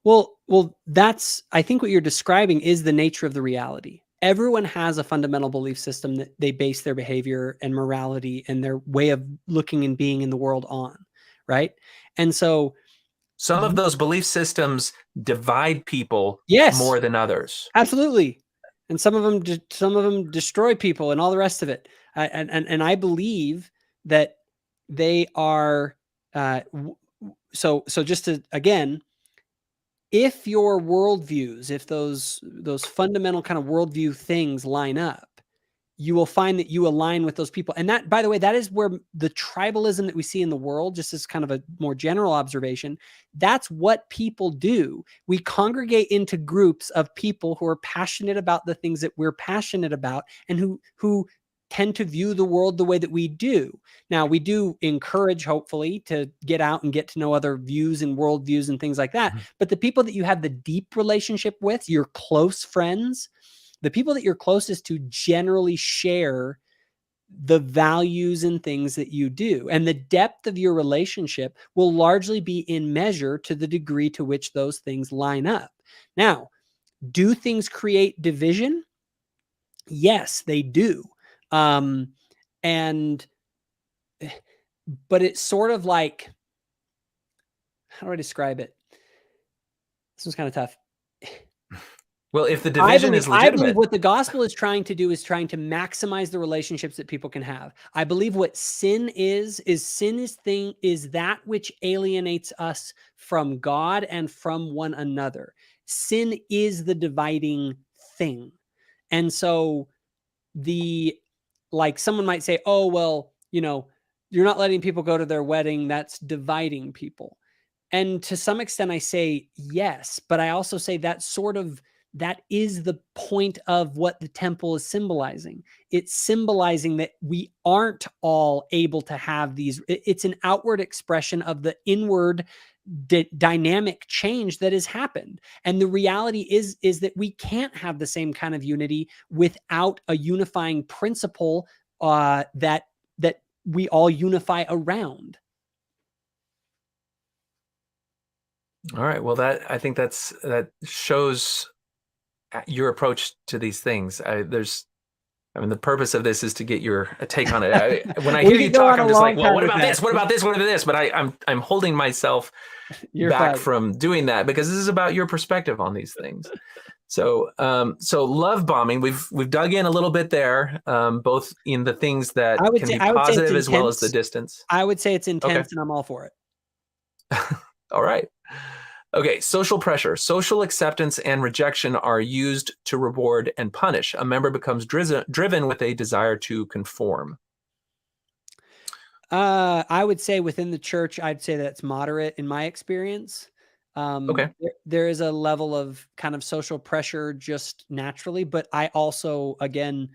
Well, I think what you're describing is the nature of the reality. Everyone has a fundamental belief system that they base their behavior and morality and their way of looking and being in the world on, right? And so, Some of those belief systems divide people yes, more than others. absolutely. And some of them destroy people and all the rest of it. And I believe that they are, so just to, again, if your worldviews, if those fundamental kind of worldview things line up, you will find that you align with those people. And that, by the way, that is where the tribalism that we see in the world, just as kind of a more general observation, that's what people do. We congregate into groups of people who are passionate about the things that we're passionate about and who tend to view the world the way that we do. Now, we do encourage, hopefully, to get out and get to know other views and worldviews and things like that. Mm-hmm. But the people that you have the deep relationship with, your close friends, the people that you're closest to generally share the values and things that you do. And the depth of your relationship will largely be in measure to the degree to which those things line up. Now, do things create division? Yes, they do. But it's sort of like, how do I describe it? This one's kind of tough. Well, if the division is legitimate, I believe what the gospel is trying to do is trying to maximize the relationships that people can have. I believe what sin is that which alienates us from God and from one another. Sin is the dividing thing. And so someone might say, oh, well, you're not letting people go to their wedding. That's dividing people. And to some extent I say yes, but I also say that is the point of what the temple is symbolizing. It's symbolizing that we aren't all able to have these. It's an outward expression of the inward dynamic change that has happened. And the reality is that we can't have the same kind of unity without a unifying principle that we all unify around. all right. Well, I think that shows your approach to these things. The purpose of this is to get your take on it. When I hear you talk, I'm just like, well, what about this? What about this? What about this? But I'm holding myself back from doing that because this is about your perspective on these things. So love bombing, we've dug in a little bit there, both in the things that can be positive as well as the distance. I would say it's intense, and I'm all for it. All right. Okay, social pressure. Social acceptance and rejection are used to reward and punish. A member becomes driven with a desire to conform. I would say within the church, I'd say that's moderate in my experience. There is a level of kind of social pressure just naturally, but I also, again,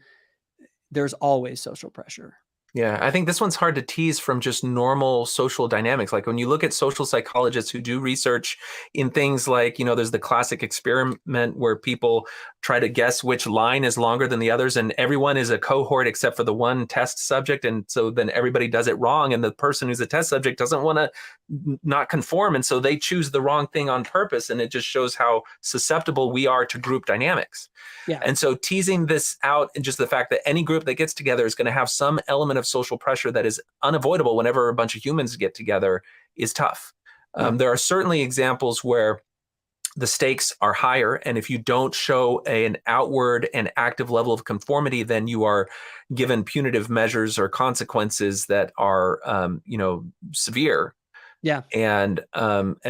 there's always social pressure. Yeah, I think this one's hard to tease from just normal social dynamics. Like when you look at social psychologists who do research in things like, there's the classic experiment where people try to guess which line is longer than the others, and everyone is a cohort except for the one test subject. And so then everybody does it wrong. And the person who's a test subject doesn't want to not conform. And so they choose the wrong thing on purpose. And it just shows how susceptible we are to group dynamics. Yeah. And so teasing this out and just the fact that any group that gets together is going to have some element of social pressure that is unavoidable whenever a bunch of humans get together is tough. There are certainly examples where the stakes are higher. And if you don't show an outward and active level of conformity, then you are given punitive measures or consequences that are, severe. Yeah. And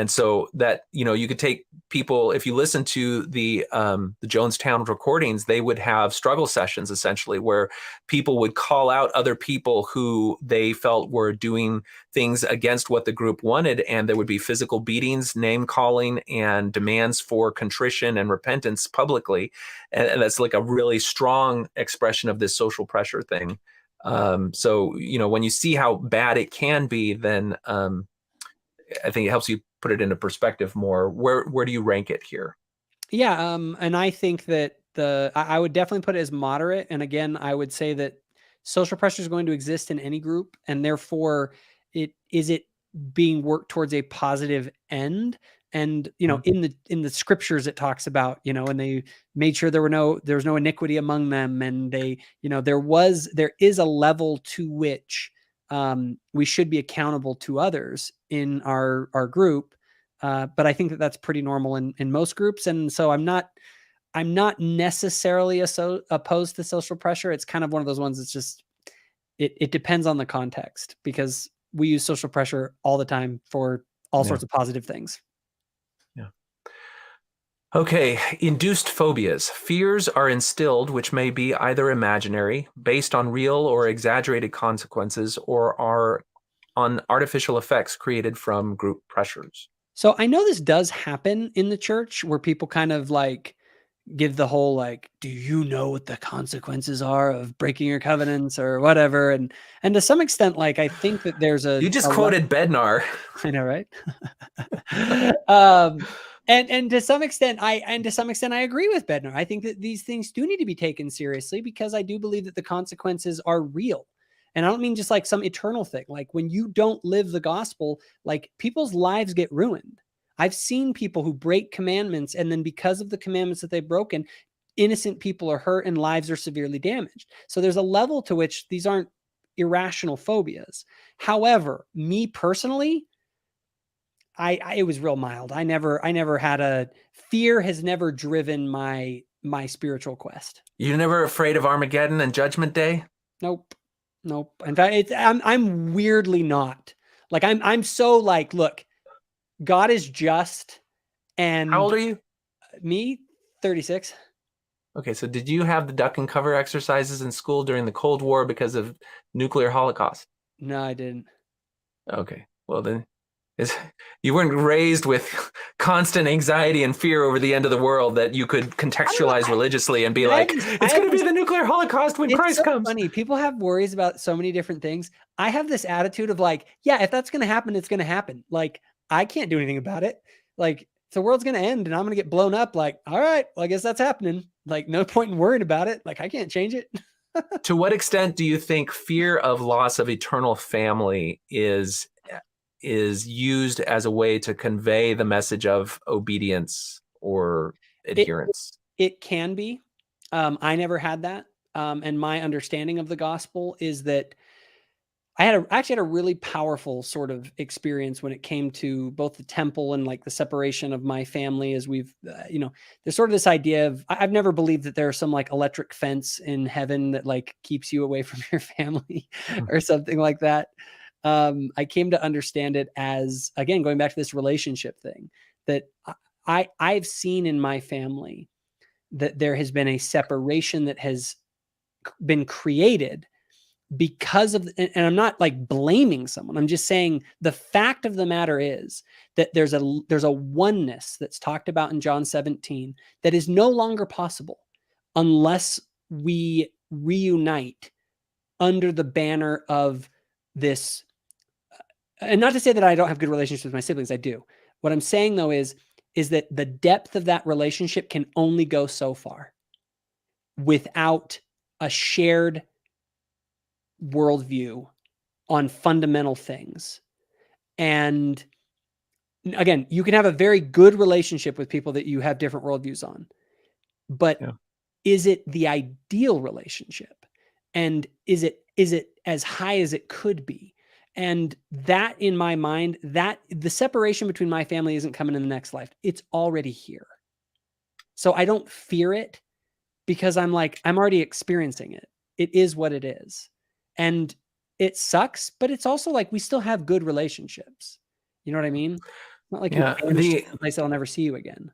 so that, you could take people, if you listen to the Jonestown recordings, they would have struggle sessions essentially where people would call out other people who they felt were doing things against what the group wanted. And there would be physical beatings, name calling, and demands for contrition and repentance publicly. And that's like a really strong expression of this social pressure thing. So, when you see how bad it can be, then, I think it helps you put it into perspective more. Where do you rank it here? Yeah. And I think that I would definitely put it as moderate. And again, I would say that social pressure is going to exist in any group, and therefore is it being worked towards a positive end. And, in the scriptures, it talks about, and they made sure there was no iniquity among them. And they, there is a level to which we should be accountable to others in our group. But I think that that's pretty normal in most groups. And so I'm not necessarily opposed to social pressure. It's kind of one of those ones that's just, it depends on the context, because we use social pressure all the time for all sorts of positive things. Yeah. Okay. Induced phobias. Fears are instilled, which may be either imaginary, based on real or exaggerated consequences, or are on artificial effects created from group pressures. So I know this does happen in the church, where people kind of like give the whole like, do you know what the consequences are of breaking your covenants or whatever? And to some extent, like, I think that there's you just quoted Bednar. I know, right? And to some extent, I agree with Bednar. I think that these things do need to be taken seriously, because I do believe that the consequences are real. And I don't mean just like some eternal thing. Like, when you don't live the gospel, like, people's lives get ruined. I've seen people who break commandments, and then because of the commandments that they've broken, innocent people are hurt and lives are severely damaged. So there's a level to which these aren't irrational phobias. However, me personally, it was real mild. I never had fear has never driven my spiritual quest. You're never afraid of Armageddon and Judgment Day? Nope. In fact, I'm weirdly not. Like, I'm so like, look, God is just. And how old are you? Me, 36. Okay, so did you have the duck and cover exercises in school during the Cold War because of nuclear holocaust? No, I didn't. Okay, well then, you weren't raised with constant anxiety and fear over the end of the world that you could contextualize religiously and be like, it's going to be the nuclear holocaust when Christ comes. It's funny. People have worries about so many different things. I have this attitude of like, yeah, if that's going to happen, it's going to happen. Like, I can't do anything about it. Like, if the world's going to end and I'm going to get blown up, like, all right, well, I guess that's happening. Like, no point in worrying about it. Like, I can't change it. To what extent do you think fear of loss of eternal family is used as a way to convey the message of obedience or adherence? It can be. I never had that. And my understanding of the gospel is that I actually had a really powerful sort of experience when it came to both the temple and like the separation of my family, as we've, there's sort of this idea of, I've never believed that there's some like electric fence in heaven that like keeps you away from your family or something like that. I came to understand it as, again, going back to this relationship thing, that I've seen in my family that there has been a separation that has been created because of, and I'm not like blaming someone. I'm just saying the fact of the matter is that there's a oneness that's talked about in John 17 that is no longer possible unless we reunite under the banner of this. And not to say that I don't have good relationships with my siblings. I do. What I'm saying though is that the depth of that relationship can only go so far without a shared worldview on fundamental things. And again, you can have a very good relationship with people that you have different worldviews on, but is it the ideal relationship? And is it as high as it could be? And that, in my mind, that the separation between my family isn't coming in the next life. It's already here. So I don't fear it, because I'm like, I'm already experiencing it. It is what it is. And it sucks, but it's also like, we still have good relationships. You know what I mean? It's not like you're banished to a place that'll never see you again.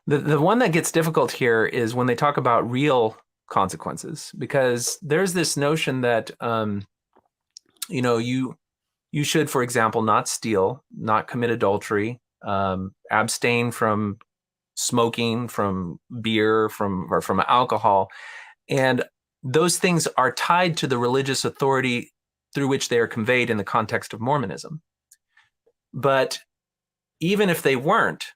The one that gets difficult here is when they talk about real consequences, because there's this notion that, you should, for example, not steal, not commit adultery, abstain from smoking, from beer, from alcohol. And those things are tied to the religious authority through which they are conveyed in the context of Mormonism. But even if they weren't,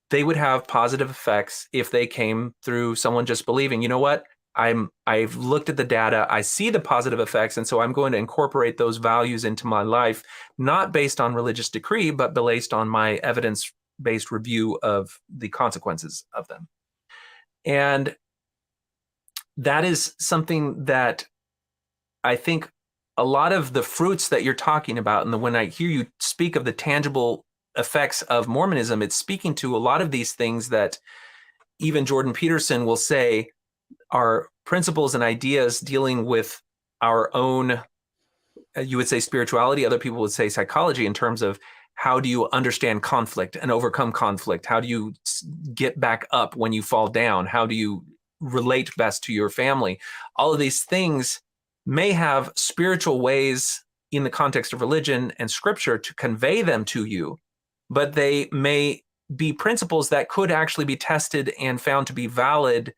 they would have positive effects if they came through someone just believing, you know what, I've looked at the data, I see the positive effects, and so I'm going to incorporate those values into my life, not based on religious decree, but based on my evidence-based review of the consequences of them. And that is something that I think a lot of the fruits that you're talking about, and when I hear you speak of the tangible effects of Mormonism, it's speaking to a lot of these things that even Jordan Peterson will say are principles and ideas dealing with our own, you would say spirituality, other people would say psychology, in terms of how do you understand conflict and overcome conflict? How do you get back up when you fall down? How do you relate best to your family? All of these things may have spiritual ways in the context of religion and scripture to convey them to you, but they may be principles that could actually be tested and found to be valid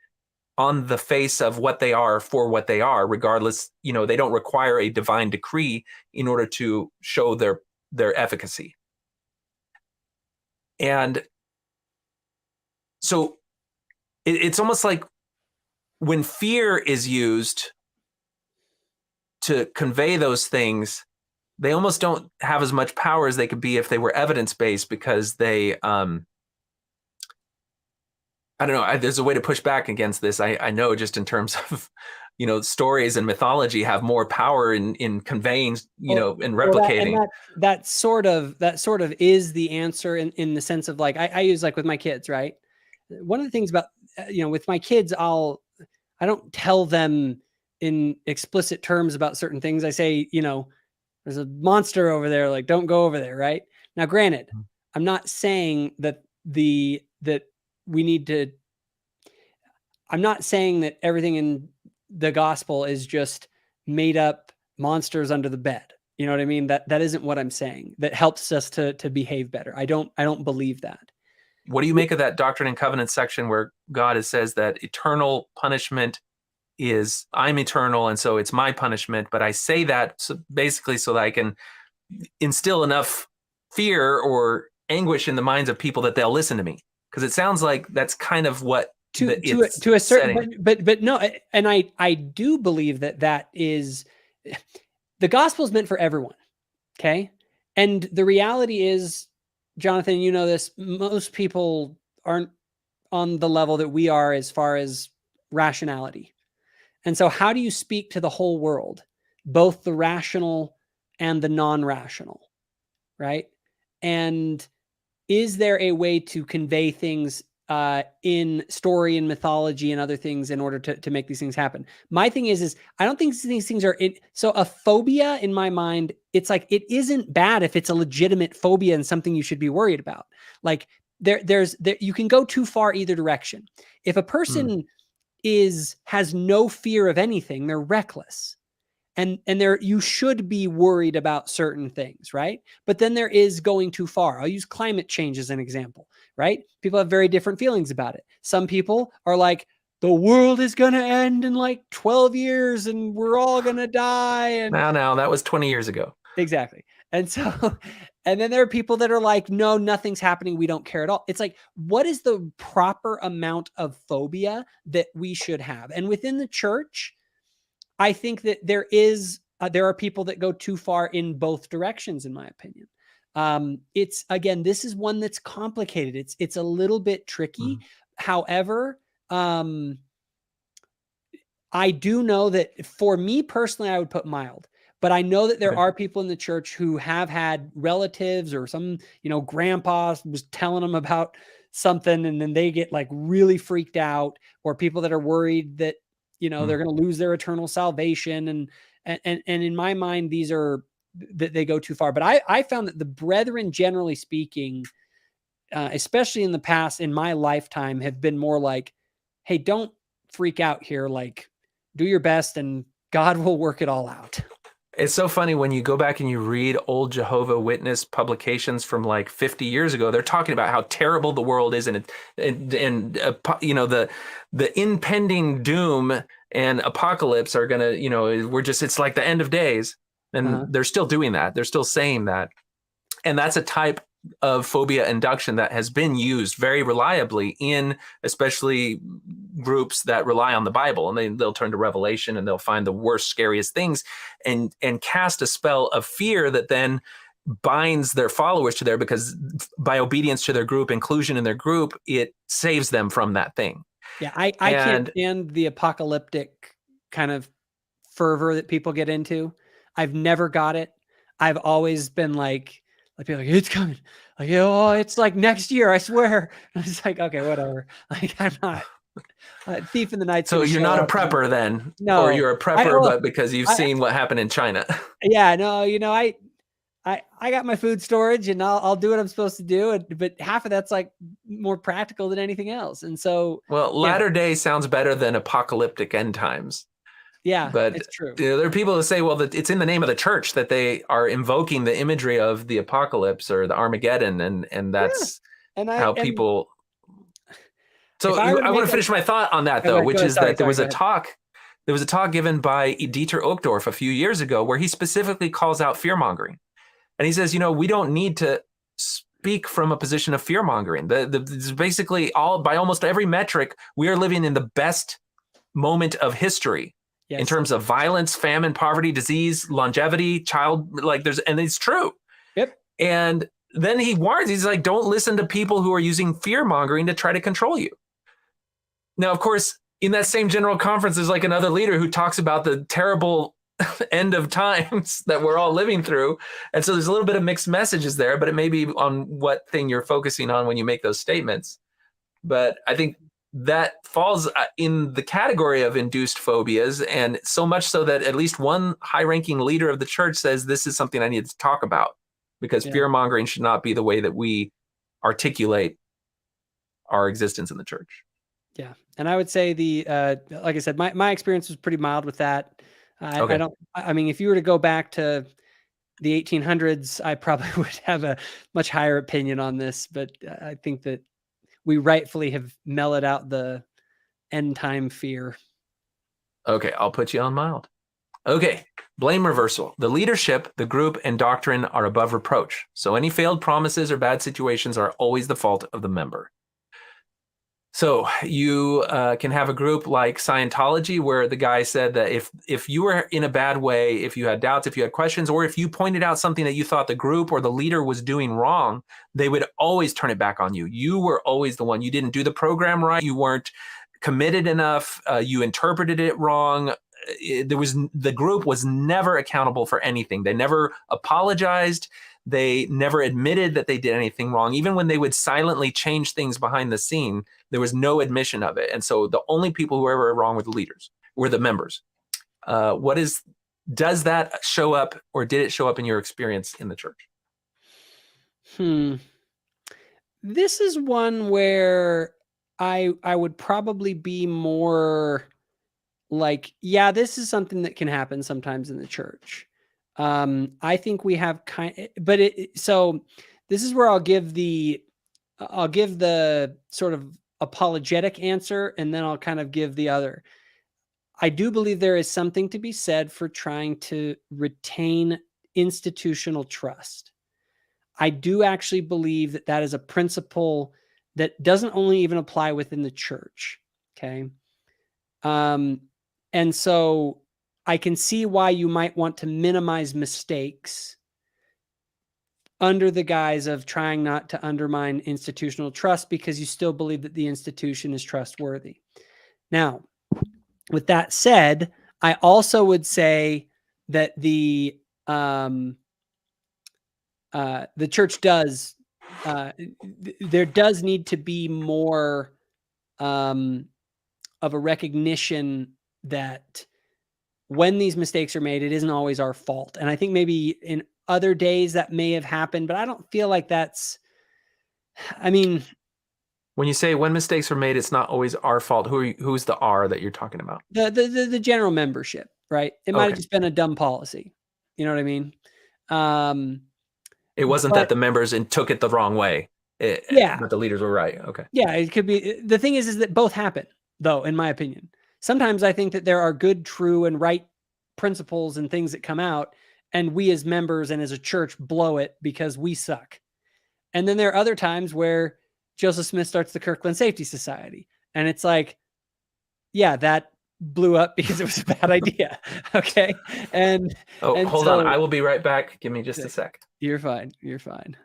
on the face of what they are for what they are, regardless, they don't require a divine decree in order to show their efficacy. And so it's almost like when fear is used to convey those things, they almost don't have as much power as they could be if they were evidence-based, because they, I don't know, there's a way to push back against this. I know, just in terms of, stories and mythology have more power in conveying, and replicating. That sort of is the answer in the sense of, like, I use, like, with my kids, right? One of the things about, with my kids, I don't tell them in explicit terms about certain things. I say, there's a monster over there, like, don't go over there, right? Now, granted, I'm not saying that we need to, I'm not saying that everything in the gospel is just made up monsters under the bed. You know what I mean? That isn't what I'm saying. That helps us to behave better. I don't believe that. What do you make of that Doctrine and Covenants section where God says that eternal punishment is, I'm eternal, and so it's my punishment, but I say that basically so that I can instill enough fear or anguish in the minds of people that they'll listen to me? Because it sounds like that's kind of what to a certain, but no, and I do believe that is, the gospel is meant for everyone. Okay, and the reality is, Jonathan, this, most people aren't on the level that we are as far as rationality, and so how do you speak to the whole world, both the rational and the non-rational, right? And is there a way to convey things in story and mythology and other things in order to make these things happen? My thing is I don't think these things are so a phobia in my mind. It's like, it isn't bad if it's a legitimate phobia and something you should be worried about. Like, there's you can go too far either direction. If a person has no fear of anything, they're reckless. And you should be worried about certain things, right? But then there is going too far. I'll use climate change as an example, right? People have very different feelings about it. Some people are like, the world is going to end in like 12 years and we're all going to die. And now, that was 20 years ago. Exactly. And so, and then there are people that are like, no, nothing's happening. We don't care at all. It's like, what is the proper amount of phobia that we should have? And within the church, I think that there are people that go too far in both directions, in my opinion. It's, again, this is one that's complicated. It's a little bit tricky. However, I do know that for me personally, I would put mild, but I know that there are people in the church who have had relatives or some, grandpa was telling them about something and then they get like really freaked out, or people that are worried that, they're going to lose their eternal salvation. And in my mind, these are, that they go too far. But I found that the brethren, generally speaking, especially in the past, in my lifetime, have been more like, hey, don't freak out here. Like, do your best and God will work it all out. It's so funny when you go back and you read old Jehovah Witness publications from like 50 years ago. They're talking about how terrible the world is, and the impending doom and apocalypse are gonna, it's like the end of days, and they're still doing that. They're still saying that, and that's a type of phobia induction that has been used very reliably in especially groups that rely on the Bible, and they'll turn to Revelation and they'll find the worst, scariest things and cast a spell of fear that then binds their followers to there, because by obedience to their group, inclusion in their group, it saves them from that thing. Yeah, I can't stand the apocalyptic kind of fervor that people get into. I've never got it. I've always been like people like, it's coming. Like, oh, it's like next year, I swear. And it's like, okay, whatever. Like, I'm not thief in the night. So you're not a prepper then? No. Or you're a prepper, but because you've seen what happened in China. Yeah, no, I got my food storage and I'll do what I'm supposed to do. But half of that's like more practical than anything else. And so, well, latter day sounds better than apocalyptic end times. Yeah, but it's true. There are people who say, well, that it's in the name of the church that they are invoking the imagery of the apocalypse or the Armageddon, and that's how people. So I want to finish my thought on that though, which is that there was a talk given by Dieter Uchtdorf a few years ago where he specifically calls out fear mongering, and he says, we don't need to speak from a position of fear mongering. It's basically by almost every metric, we are living in the best moment of history. Yes. In terms of violence, famine, poverty, disease, longevity, and it's true. Yep. And then he warns, he's like, don't listen to people who are using fear mongering to try to control you. Now, of course, in that same general conference, there's like another leader who talks about the terrible end of times that we're all living through. And so there's a little bit of mixed messages there, but it may be on what thing you're focusing on when you make those statements. But I think that falls in the category of induced phobias, and so much so that at least one high-ranking leader of the church says this is something I need to talk about, because fear-mongering should not be the way that we articulate our existence in the church. Yeah, and I would say like I said, my experience was pretty mild with that. I mean, if you were to go back to the 1800s, I probably would have a much higher opinion on this, but I think that we rightfully have mellowed out the end time fear. Okay, I'll put you on mild. Okay, blame reversal. The leadership, the group, and doctrine are above reproach. So any failed promises or bad situations are always the fault of the member. So you can have a group like Scientology, where the guy said that if you were in a bad way, if you had doubts, if you had questions, or if you pointed out something that you thought the group or the leader was doing wrong, they would always turn it back on you. You were always the one. You didn't do the program right. You weren't committed enough. You interpreted it wrong. The group was never accountable for anything. They never apologized. They never admitted that they did anything wrong. Even when they would silently change things behind the scene, there was no admission of it. And so the only people who were ever wrong were the leaders, were the members. Does that show up, or did it show up in your experience in the church? This is one where I would probably be more like, yeah, this is something that can happen sometimes in the church. I think we have so this is where I'll give the sort of apologetic answer, and then I'll kind of give the other. I do believe there is something to be said for trying to retain institutional trust. I do actually believe that that is a principle that doesn't only even apply within the church. Okay. And so I can see why you might want to minimize mistakes under the guise of trying not to undermine institutional trust, because you still believe that the institution is trustworthy. Now, with that said, I also would say that the church does, there does need to be more of a recognition that when these mistakes are made, it isn't always our fault. And I think maybe in other days that may have happened, but I don't feel like that's, I mean. When you say when mistakes are made, it's not always our fault. Who's the R that you're talking about? The general membership, right? It might have just been a dumb policy. You know what I mean? It wasn't that the members took it the wrong way. But the leaders were right. Okay. Yeah, it could be. The thing is that both happen, though, in my opinion. Sometimes I think that there are good, true, and right principles and things that come out, and we as members and as a church blow it because we suck. And then there are other times where Joseph Smith starts the Kirkland Safety Society. And it's like, yeah, that blew up because it was a bad idea. Okay. And hold on. I will be right back. Give me just a sec. You're fine. You're fine.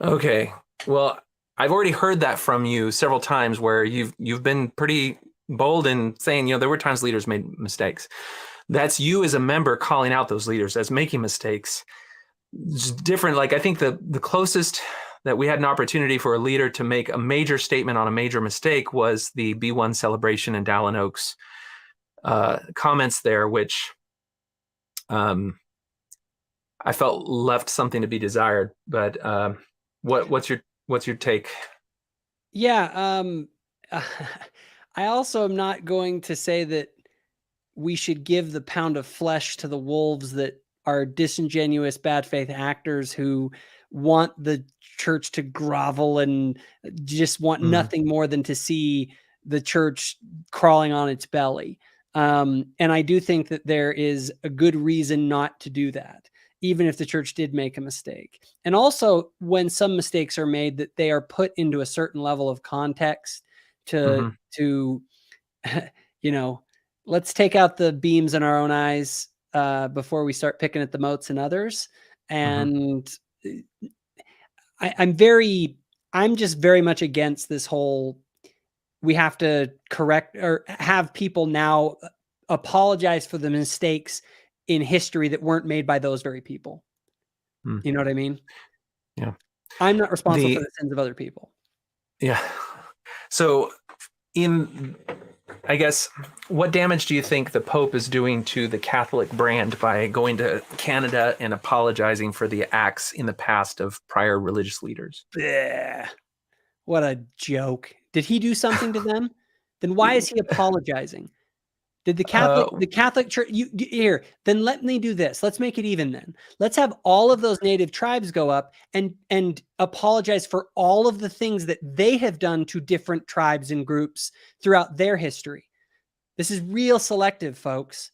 Okay. Well, I've already heard that from you several times where you've been pretty bold in saying, there were times leaders made mistakes. That's you as a member calling out those leaders as making mistakes. It's different. Like, I think the closest that we had an opportunity for a leader to make a major statement on a major mistake was the B1 celebration in Dallin Oaks comments there, which I felt left something to be desired. But what's your take? Yeah. I also am not going to say that we should give the pound of flesh to the wolves that are disingenuous, bad faith actors who want the church to grovel and just want nothing more than to see the church crawling on its belly. And I do think that there is a good reason not to do that, even if the church did make a mistake. And also, when some mistakes are made, that they are put into a certain level of context to let's take out the beams in our own eyes before we start picking at the motes in others. And I'm just very much against this whole, we have to correct or have people now apologize for the mistakes in history that weren't made by those very people. You know what I mean? Yeah. I'm not responsible for the sins of other people. Yeah. So I guess, what damage do you think the Pope is doing to the Catholic brand by going to Canada and apologizing for the acts in the past of prior religious leaders? Blech. What a joke. Did he do something to them? Then why is he apologizing? Did the Catholic Church here? Then let me do this. Let's make it even. Then let's have all of those native tribes go up and apologize for all of the things that they have done to different tribes and groups throughout their history. This is real selective, folks.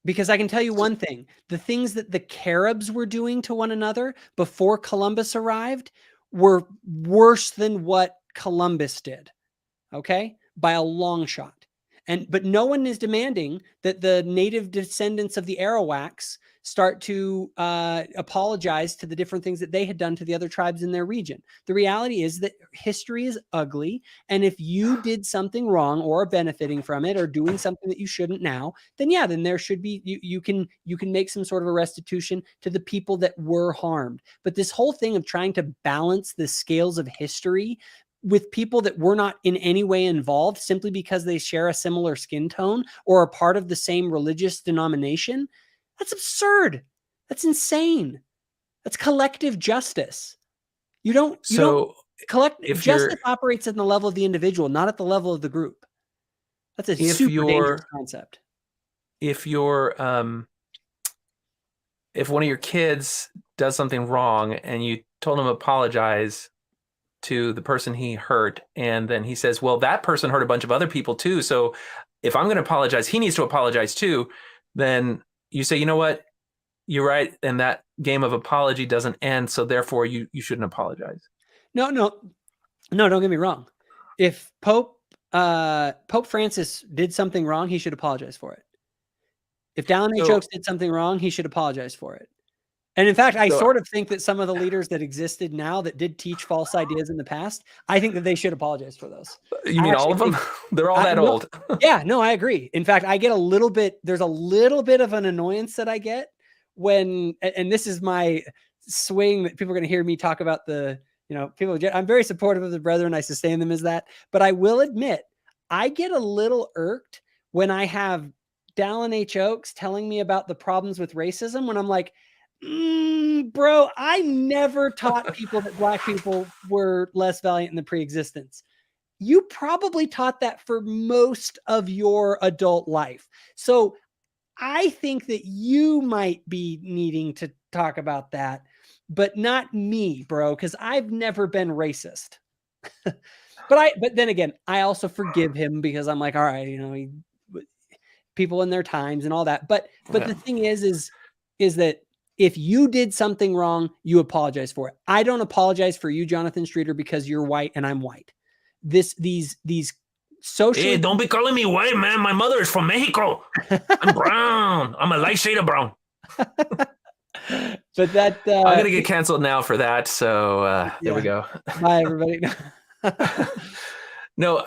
Because I can tell you one thing: the things that the Caribs were doing to one another before Columbus arrived were worse than what Columbus did. Okay, by a long shot. But no one is demanding that the native descendants of the Arawaks start to apologize to the different things that they had done to the other tribes in their region. The reality is that history is ugly. And if you did something wrong or are benefiting from it or doing something that you shouldn't now, then yeah, then there should be, you can make some sort of a restitution to the people that were harmed. But this whole thing of trying to balance the scales of history with people that were not in any way involved simply because they share a similar skin tone or are part of the same religious denomination, that's absurd. That's insane. That's collective justice. Collective justice operates at the level of the individual, not at the level of the group. That's a super dangerous concept. If one of your kids does something wrong and you told him to apologize to the person he hurt, and then he says, well, that person hurt a bunch of other people too, so if I'm going to apologize, he needs to apologize too, then you say, you know what, you're right, and that game of apology doesn't end, so therefore you shouldn't apologize. No, don't get me wrong. If Pope Francis did something wrong, he should apologize for it. If Dallin H. Oaks did something wrong, he should apologize for it. And in fact, I sort of think that some of the leaders that existed now that did teach false ideas in the past, I think that they should apologize for those. You mean all of them? They're all that old. Yeah, no, I agree. In fact, I get there's a little bit of an annoyance that I get when, and this is my swing that people are going to hear me talk about the I'm very supportive of the brethren. I sustain them as that, but I will admit, I get a little irked when I have Dallin H. Oaks telling me about the problems with racism, when I'm like, bro, I never taught people that Black people were less valiant in the pre-existence. You probably taught that for most of your adult life. So I think that you might be needing to talk about that, but not me, bro, because I've never been racist. But then again, I also forgive him because I'm like, all right, people in their times and all that. But the thing is that if you did something wrong, you apologize for it. I don't apologize for you, Jonathan Streeter, because you're white and I'm white. These socially. Hey, don't be calling me white, man. My mother is from Mexico. I'm brown. I'm a light shade of brown. But that I'm gonna get canceled now for that. So there we go. Bye, everybody. No,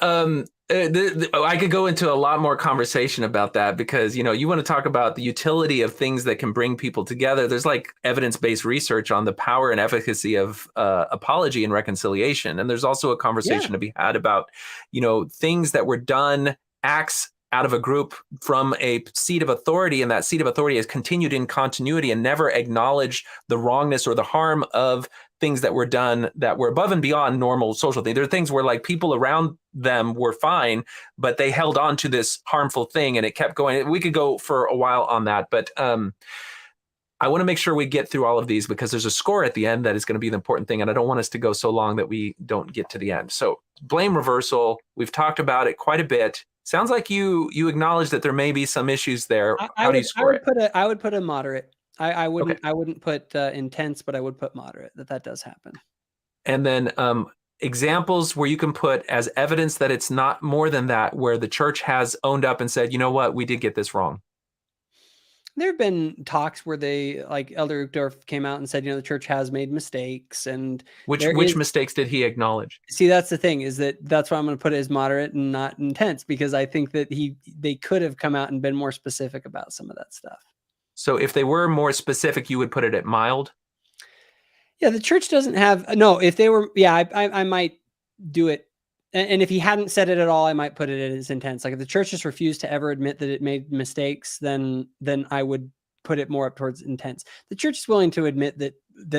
I could go into a lot more conversation about that because, you want to talk about the utility of things that can bring people together. There's like evidence-based research on the power and efficacy of apology and reconciliation. And there's also a conversation to be had about, things that were done, acts out of a group from a seat of authority, and that seat of authority has continued in continuity and never acknowledged the wrongness or the harm of things that were done that were above and beyond normal social things. There are things where like people around them were fine, but they held on to this harmful thing and it kept going. We could go for a while on that, but I want to make sure we get through all of these because there's a score at the end that is going to be the important thing. And I don't want us to go so long that we don't get to the end. So blame reversal. We've talked about it quite a bit. Sounds like you acknowledge that there may be some issues there. How do you score it? I would put a moderate. I wouldn't put intense, but I would put moderate. That does happen. And then examples where you can put as evidence that it's not more than that, where the church has owned up and said, you know what, we did get this wrong. There have been talks where they, like Elder Uchtdorf came out and said, the church has made mistakes. And which mistakes did he acknowledge? See, that's the thing, is that's why I'm going to put it as moderate and not intense, because I think that they could have come out and been more specific about some of that stuff. So if they were more specific, you would put it at mild? Yeah, the church doesn't have, no, if they were, I might do it. And if he hadn't said it at all, I might put it as intense. Like if the church just refused to ever admit that it made mistakes, then I would put it more up towards intense. The church is willing to admit that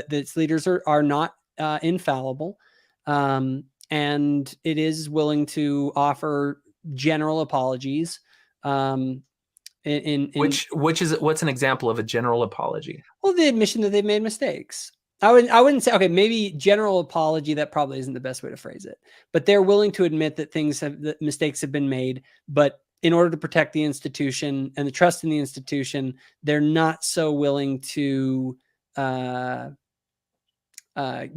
its leaders are not infallible. And it is willing to offer general apologies. What's an example of a general apology? Well, the admission that they've made mistakes. I wouldn't say, okay, maybe general apology, that probably isn't the best way to phrase it, but they're willing to admit that mistakes have been made, but in order to protect the institution and the trust in the institution, they're not so willing to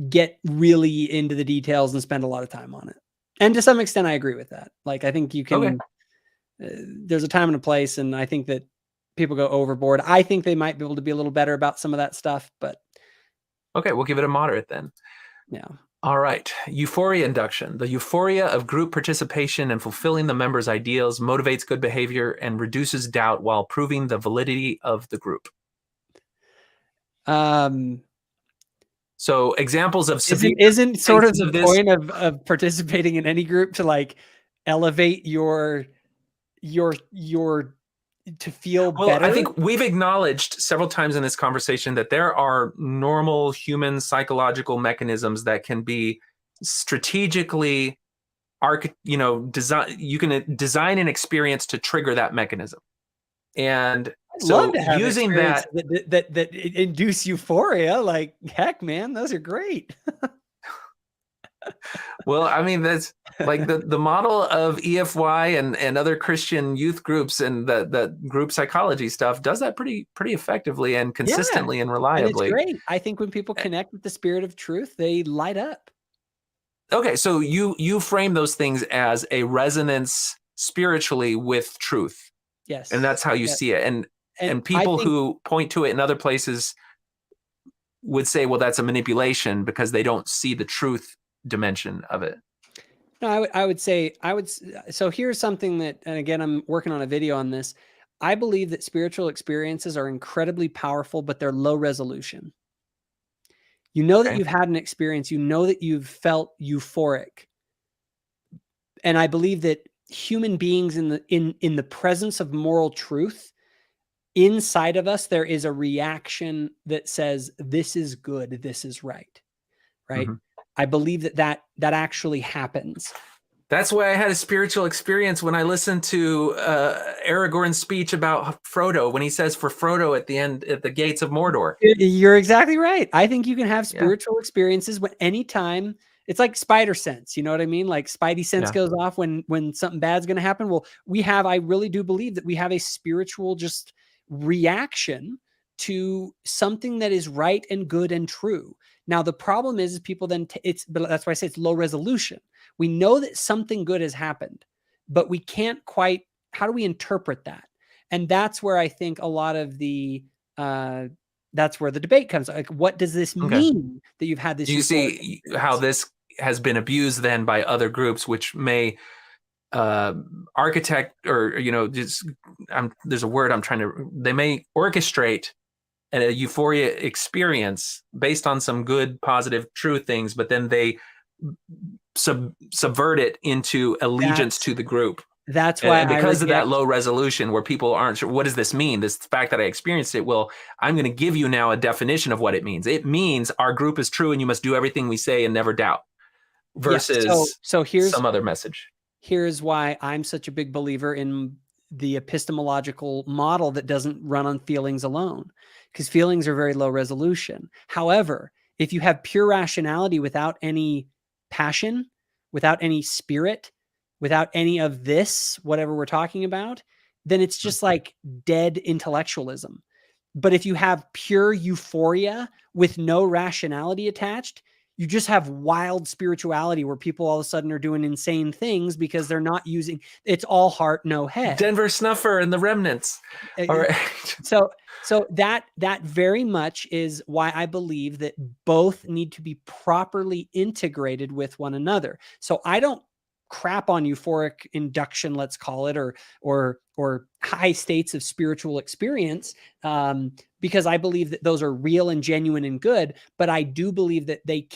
get really into the details and spend a lot of time on it. And to some extent, I agree with that. Like, I think you can, there's a time and a place, and I think that people go overboard. I think they might be able to be a little better about some of that stuff, but okay, we'll give it a moderate then. Yeah. All right. Euphoria induction. The euphoria of group participation and fulfilling the members' ideals motivates good behavior and reduces doubt while proving the validity of the group. So examples of isn't sort of the point of participating in any group to like elevate your to feel better? I think we've acknowledged several times in this conversation that there are normal human psychological mechanisms that can be strategically design. You can design an experience to trigger that mechanism. And so using that induce euphoria, like, heck, man, those are great. Well, I mean, that's like the model of EFY and other Christian youth groups and the group psychology stuff does that pretty effectively and consistently and reliably. And it's great. I think when people connect with the spirit of truth, they light up. Okay, so you frame those things as a resonance spiritually with truth. Yes. And that's how you see it. And people who point to it in other places would say, well, that's a manipulation because they don't see the truth dimension of it. No, I would say, so here's something that, and again, I'm working on a video on this. I believe that spiritual experiences are incredibly powerful, but they're low resolution. You know that Okay. you've had an experience. You know that you've felt euphoric. And I believe that human beings in the presence of moral truth, inside of us, there is a reaction that says, this is good, this is right. Right? I believe that actually happens. That's why I had a spiritual experience when I listened to Aragorn's speech about Frodo, when he says for Frodo at the end, at the gates of Mordor. You're exactly right. I think you can have spiritual experiences when anytime. It's like spider sense. You know what I mean? Like spidey sense goes off when something bad's going to happen. Well, I really do believe that we have a spiritual just reaction to something that is right and good and true. Now, the problem is people then, but that's why I say it's low resolution. We know that something good has happened, but we can't quite, how do we interpret that? And that's where I think a lot of that's where the debate comes. Like, what does this mean that you've had this? You see how this has been abused then by other groups, which may architect or, there's a word they may orchestrate a euphoria experience based on some good, positive, true things, but then they subvert it into allegiance to the group. That's why, and because of that low resolution where people aren't sure, what does this mean? This fact that I experienced it, well, I'm going to give you now a definition of what it means. It means our group is true and you must do everything we say and never doubt, versus here's some other message. Here's why I'm such a big believer in the epistemological model that doesn't run on feelings alone, because feelings are very low resolution. However, if you have pure rationality without any passion, without any spirit, without any of this, whatever we're talking about, then it's just like dead intellectualism. But if you have pure euphoria with no rationality attached, you just have wild spirituality where people all of a sudden are doing insane things because they're not using, it's all heart, no head. Denver Snuffer and the Remnants. All right. So that very much is why I believe that both need to be properly integrated with one another. So I don't crap on euphoric induction, let's call it, or high states of spiritual experience, because I believe that those are real and genuine and good. But I do believe that they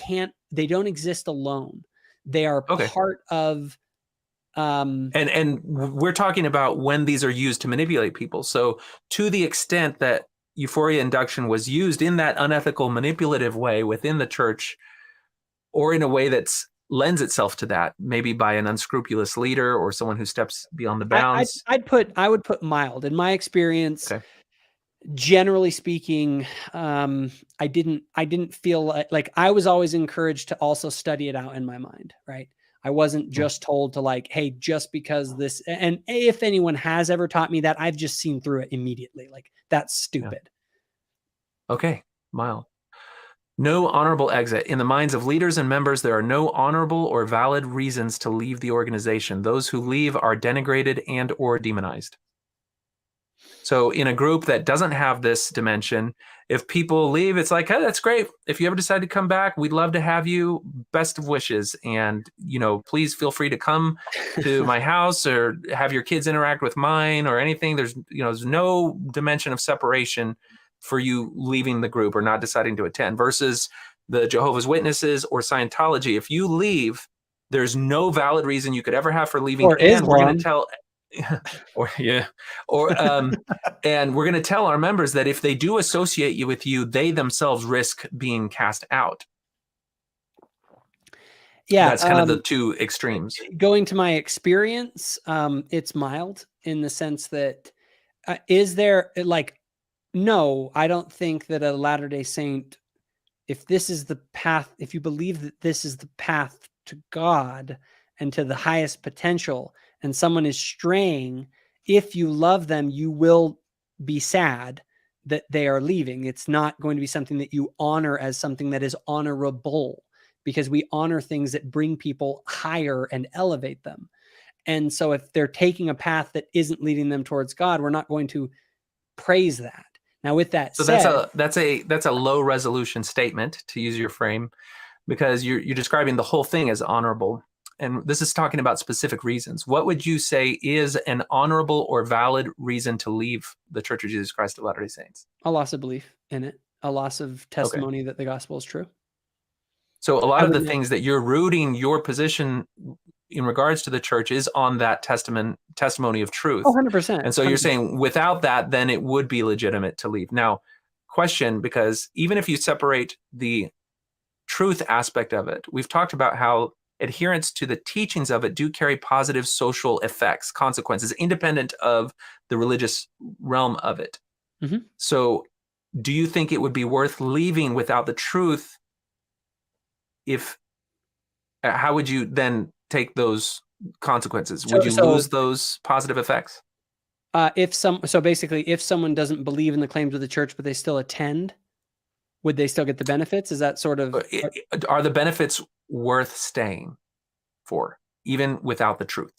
don't exist alone. They are part of. And we're talking about when these are used to manipulate people. So to the extent that euphoria induction was used in that unethical, manipulative way within the church, or in a way that's lends itself to that, maybe by an unscrupulous leader or someone who steps beyond the bounds. I would put mild. In my experience, generally speaking, I didn't feel like I was always encouraged to also study it out in my mind, right? I wasn't just told to like, hey, just because this, and if anyone has ever taught me that, I've just seen through it immediately. Like, that's stupid. Okay, mild. No honorable exit. In the minds of leaders and members, there are no honorable or valid reasons to leave the organization. Those who leave are denigrated and or demonized. So in a group that doesn't have this dimension, if people leave, it's like, hey, that's great. If you ever decide to come back, we'd love to have you. Best of wishes. And, please feel free to come to my house or have your kids interact with mine or anything. There's no dimension of separation for you leaving the group or not deciding to attend, versus the Jehovah's Witnesses or Scientology. If you leave, there's no valid reason you could ever have for leaving. And we're going to tell, and we're going to tell our members that if they do associate you with you, they themselves risk being cast out. Yeah. That's kind of the two extremes. Going to my experience, it's mild in the sense that, is there like, no, I don't think that a Latter-day Saint, if this is the path, if you believe that this is the path to God and to the highest potential, and someone is straying, if you love them, you will be sad that they are leaving. It's not going to be something that you honor as something that is honorable, because we honor things that bring people higher and elevate them. And so if they're taking a path that isn't leading them towards God, we're not going to praise that. Now, with that said, that's a low resolution statement, to use your frame, because you're describing the whole thing as honorable, and this is talking about specific reasons. What would you say is an honorable or valid reason to leave the Church of Jesus Christ of Latter-day Saints? A loss of belief in it, a loss of testimony that the gospel is true. So a lot of the things that you're rooting your position in regards to the church is on that testimony of truth. Oh, 100%. And so you're saying without that, then it would be legitimate to leave. Now, question, because even if you separate the truth aspect of it, we've talked about how adherence to the teachings of it do carry positive social effects, consequences, independent of the religious realm of it. Mm-hmm. So do you think it would be worth leaving without the truth? How would you then take those consequences? Would you lose those positive effects? So basically, if someone doesn't believe in the claims of the church, but they still attend, would they still get the benefits? Is that sort of... Are the benefits worth staying for, even without the truth?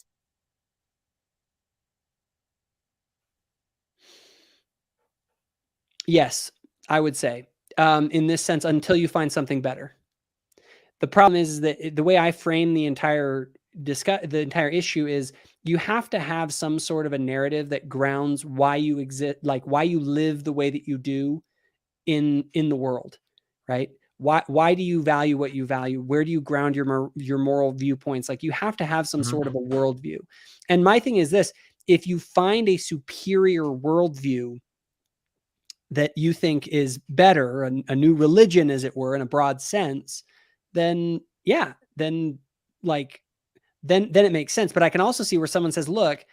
Yes, I would say, in this sense, until you find something better. The problem is that the way I frame the entire issue is you have to have some sort of a narrative that grounds why you exist, like why you live the way that you do in the world, right? Why do you value what you value? Where do you ground your moral viewpoints? Like you have to have some sort of a worldview. And my thing is this: if you find a superior worldview that you think is better, a new religion, as it were, in a broad sense, then yeah, then it makes sense. But I can also see where someone says, look,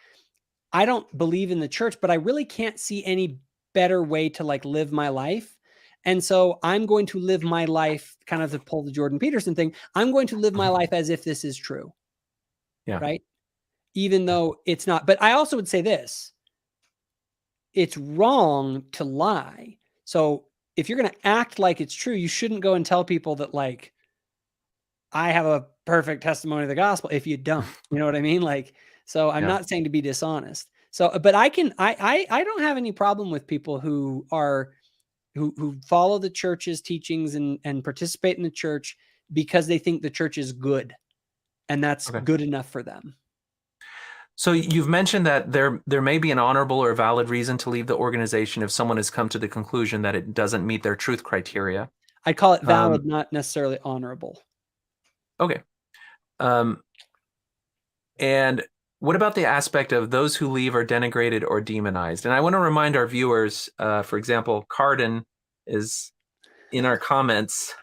I don't believe in the church, but I really can't see any better way to like live my life. And so I'm going to live my life, kind of to pull the Jordan Peterson thing, I'm going to live my life as if this is true. Yeah. Right. Even though it's not. But I also would say this: it's wrong to lie. So if you're going to act like it's true, you shouldn't go and tell people that like, I have a perfect testimony of the gospel if you don't, you know what I mean? Like, so I'm not saying to be dishonest. So, but I don't have any problem with people who follow the church's teachings and participate in the church because they think the church is good and that's good enough for them. So you've mentioned that there may be an honorable or valid reason to leave the organization if someone has come to the conclusion that it doesn't meet their truth criteria. I'd call it valid, not necessarily honorable. Okay. And what about the aspect of those who leave are denigrated or demonized? And I want to remind our viewers, for example, Carden is in our comments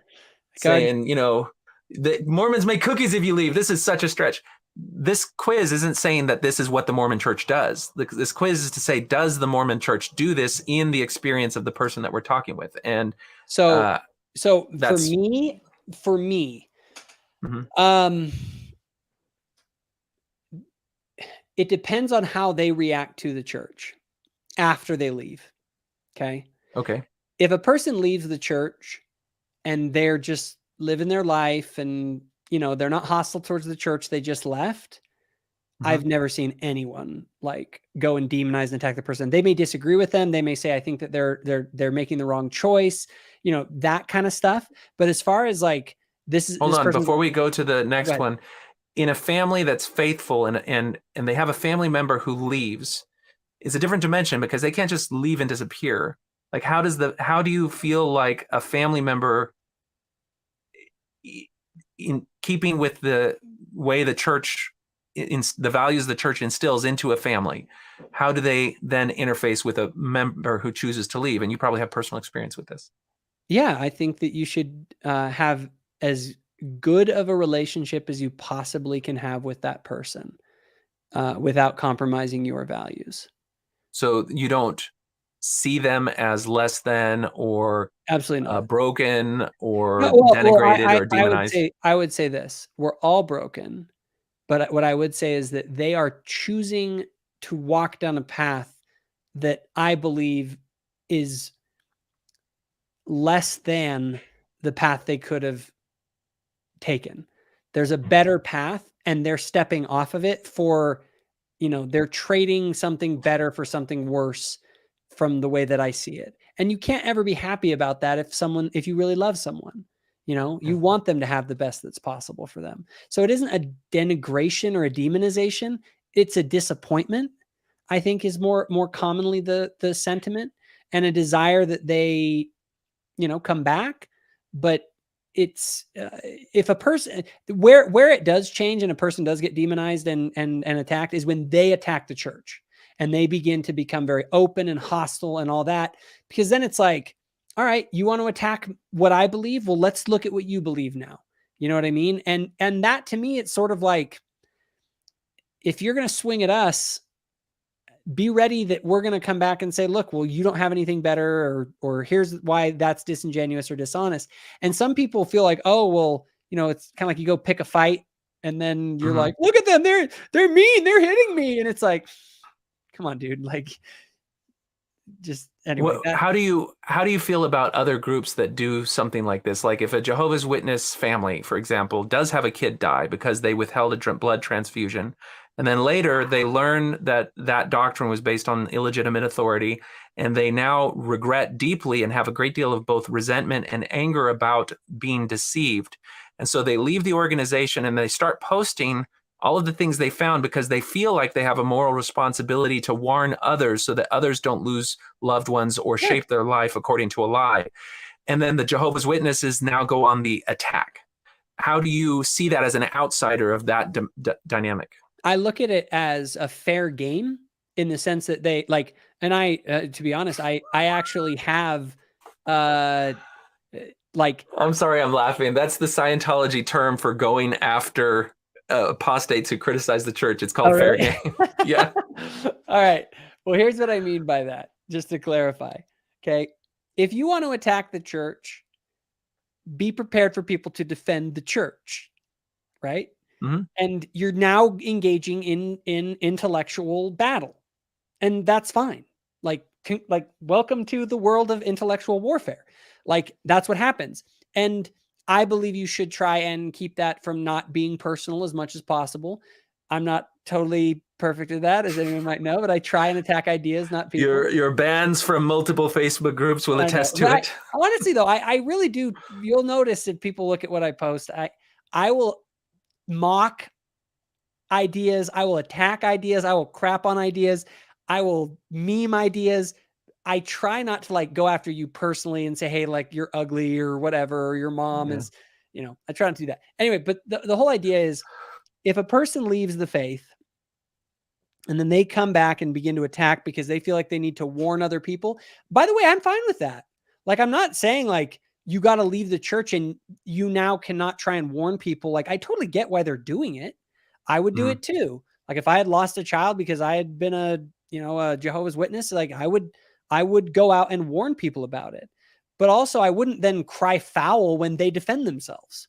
saying, you know, the Mormons make cookies if you leave. This is such a stretch. This quiz isn't saying that this is what the Mormon church does. This quiz is to say, does the Mormon church do this in the experience of the person that we're talking with? And so for me, it depends on how they react to the church after they leave. Okay. If a person leaves the church and they're just living their life and, you know, they're not hostile towards the church, they just left. I've never seen anyone like go and demonize and attack the person. They may disagree with them. They may say, I think that they're making the wrong choice, you know, that kind of stuff. But as far as like, Hold on, before we go to the next one, in a family that's faithful and they have a family member who leaves, it's a different dimension because they can't just leave and disappear. Like, how do you feel like a family member, in keeping with the way the church, the values the church instills into a family, how do they then interface with a member who chooses to leave? And you probably have personal experience with this. Yeah, I think that you should have as good of a relationship as you possibly can have with that person without compromising your values. So you don't see them as less than or absolutely not broken or denigrated or demonized? I would say this: we're all broken, but what I would say is that they are choosing to walk down a path that I believe is less than the path they could have taken. There's a better path and they're stepping off of it for, you know, they're trading something better for something worse from the way that I see it. And you can't ever be happy about that if you really love someone, you know, you want them to have the best that's possible for them. So it isn't a denigration or a demonization. It's a disappointment, I think, is more commonly the sentiment, and a desire that they, you know, come back. But it's if a person where it does change and a person does get demonized and attacked is when they attack the church and they begin to become very open and hostile and all that, because then it's like, all right, you want to attack what I believe? Well, let's look at what you believe now. You know what I mean? And that, to me, it's sort of like, if you're going to swing at us, be ready that we're going to come back and say, look, well, you don't have anything better, or here's why that's disingenuous or dishonest. And some people feel like, oh, well, it's kind of like you go pick a fight and then you're like, look at them. They're mean. They're hitting me. And it's like, come on, dude. Like, just anyway. How do you feel about other groups that do something like this? Like if a Jehovah's Witness family, for example, does have a kid die because they withheld a blood transfusion, and then later they learn that that doctrine was based on illegitimate authority, and they now regret deeply and have a great deal of both resentment and anger about being deceived. And so they leave the organization and they start posting all of the things they found because they feel like they have a moral responsibility to warn others so that others don't lose loved ones or shape their life according to a lie. And then the Jehovah's Witnesses now go on the attack. How do you see that as an outsider of that dynamic? I look at it as a fair game in the sense that they like, and I, to be honest, I actually have, like, I'm sorry, I'm laughing. That's the Scientology term for going after apostates who criticize the church. It's called fair game. Yeah. All right. Well, here's what I mean by that, just to clarify. Okay. If you want to attack the church, be prepared for people to defend the church, right? Mm-hmm. And you're now engaging in intellectual battle, and that's fine. Like welcome to the world of intellectual warfare. Like that's what happens. And I believe you should try and keep that from not being personal as much as possible. I'm not totally perfect at that, as anyone might know, but I try and attack ideas, not people. Your bans from multiple Facebook groups will attest to it. Honestly, though, I really do. You'll notice if people look at what I post, I will mock ideas. I will attack ideas. I will crap on ideas. I will meme ideas. I try not to like go after you personally and say, hey, like you're ugly or whatever, or your mom is, I try not to do that. Anyway, but the whole idea is if a person leaves the faith and then they come back and begin to attack because they feel like they need to warn other people, by the way, I'm fine with that. Like, I'm not saying like you got to leave the church and you now cannot try and warn people. Like, I totally get why they're doing it. I would do it too. Like if I had lost a child because I had been a Jehovah's Witness, like I would go out and warn people about it. But also I wouldn't then cry foul when they defend themselves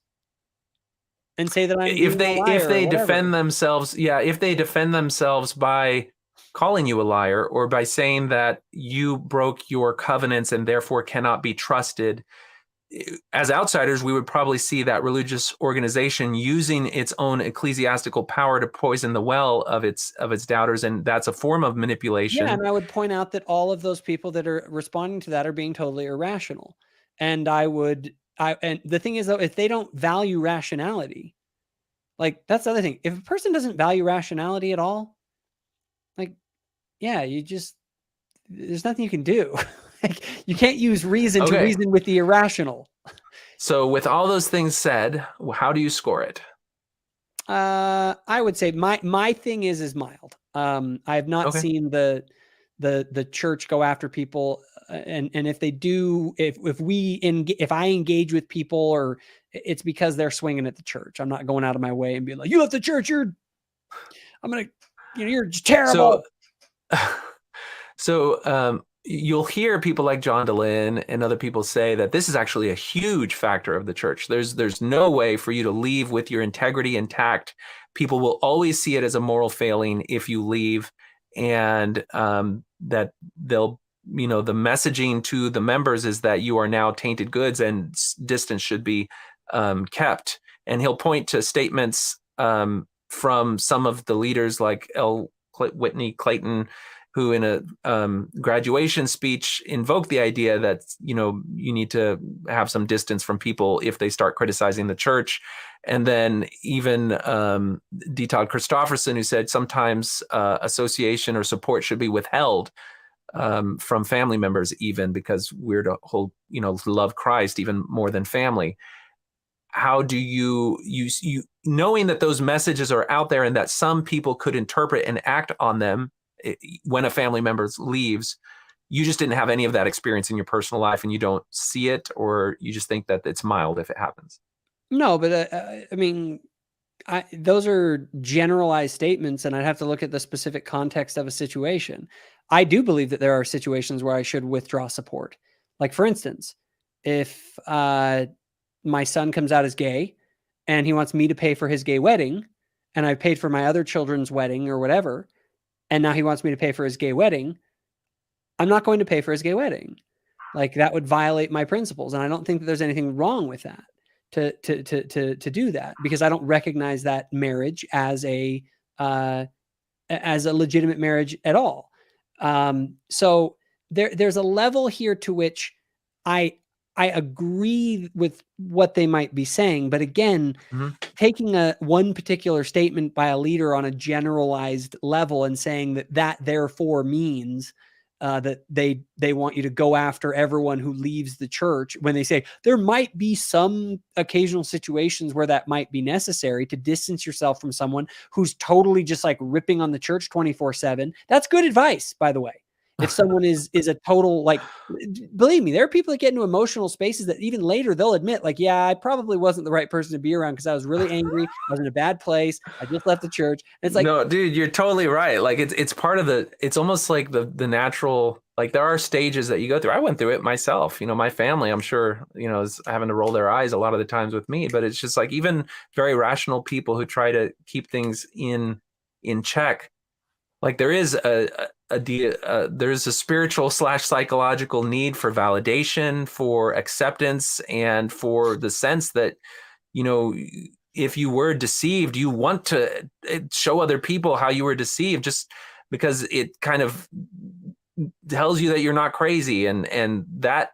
and say that I'm if they defend themselves. Yeah. If they defend themselves by calling you a liar or by saying that you broke your covenants and therefore cannot be trusted, as outsiders, we would probably see that religious organization using its own ecclesiastical power to poison the well of its doubters, and that's a form of manipulation. Yeah, and I would point out that all of those people that are responding to that are being totally irrational. And and the thing is though, if they don't value rationality, like that's the other thing. If a person doesn't value rationality at all, like, yeah, there's nothing you can do. Like, you can't use reason to reason with the irrational. So with all those things said, how do you score it? I would say my thing is mild. I have not seen the church go after people, and if they do, if I engage with people, or it's because they're swinging at the church. I'm not going out of my way and being like, you left the church, you're just terrible. So you'll hear people like John Dehlin and other people say that this is actually a huge factor of the church. There's no way for you to leave with your integrity intact. People will always see it as a moral failing if you leave, and that they'll, the messaging to the members is that you are now tainted goods and distance should be kept. And he'll point to statements from some of the leaders like L. Whitney Clayton, who in a graduation speech invoked the idea that, you need to have some distance from people if they start criticizing the church. And then even D. Todd Christofferson, who said sometimes association or support should be withheld from family members, even because we're to hold, love Christ even more than family. how do you knowing that those messages are out there and that some people could interpret and act on them when a family member leaves, you just didn't have any of that experience in your personal life and you don't see it, or you just think that it's mild if it happens? No, but I mean, those are generalized statements, and I'd have to look at the specific context of a situation. I do believe that there are situations where I should withdraw support. Like, for instance, if my son comes out as gay and he wants me to pay for his gay wedding, and I paid for my other children's wedding or whatever, and now he wants me to pay for his gay wedding, I'm not going to pay for his gay wedding. Like, that would violate my principles. And I don't think that there's anything wrong with that, to do that, because I don't recognize that marriage as a legitimate marriage at all. So there's a level here to which I agree with what they might be saying, but again, taking one particular statement by a leader on a generalized level and saying that therefore means that they want you to go after everyone who leaves the church, when they say there might be some occasional situations where that might be necessary to distance yourself from someone who's totally just like ripping on the church 24/7. That's good advice, by the way. If someone is a total, like, believe me, there are people that get into emotional spaces that even later they'll admit, like, yeah, I probably wasn't the right person to be around because I was really angry. I was in a bad place. I just left the church. And it's like, no, dude, you're totally right. Like, it's part of it's almost like the natural, like, there are stages that you go through. I went through it myself. My family, I'm sure, is having to roll their eyes a lot of the times with me, but it's just like, even very rational people who try to keep things in check, like, there is there's a spiritual / psychological need for validation, for acceptance, and for the sense that, if you were deceived, you want to show other people how you were deceived, just because it kind of tells you that you're not crazy. And that,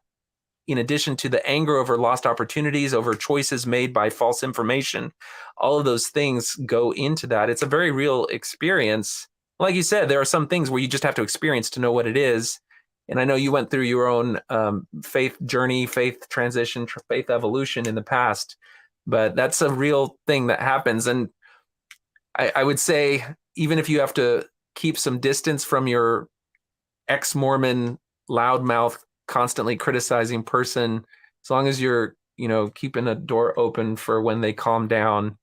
in addition to the anger over lost opportunities, over choices made by false information, all of those things go into that. It's a very real experience. Like you said, there are some things where you just have to experience to know what it is. And I know you went through your own faith journey, faith transition, faith evolution in the past, but that's a real thing that happens. And I would say, even if you have to keep some distance from your ex-Mormon loudmouth, constantly criticizing person, as long as you're, keeping a door open for when they calm down,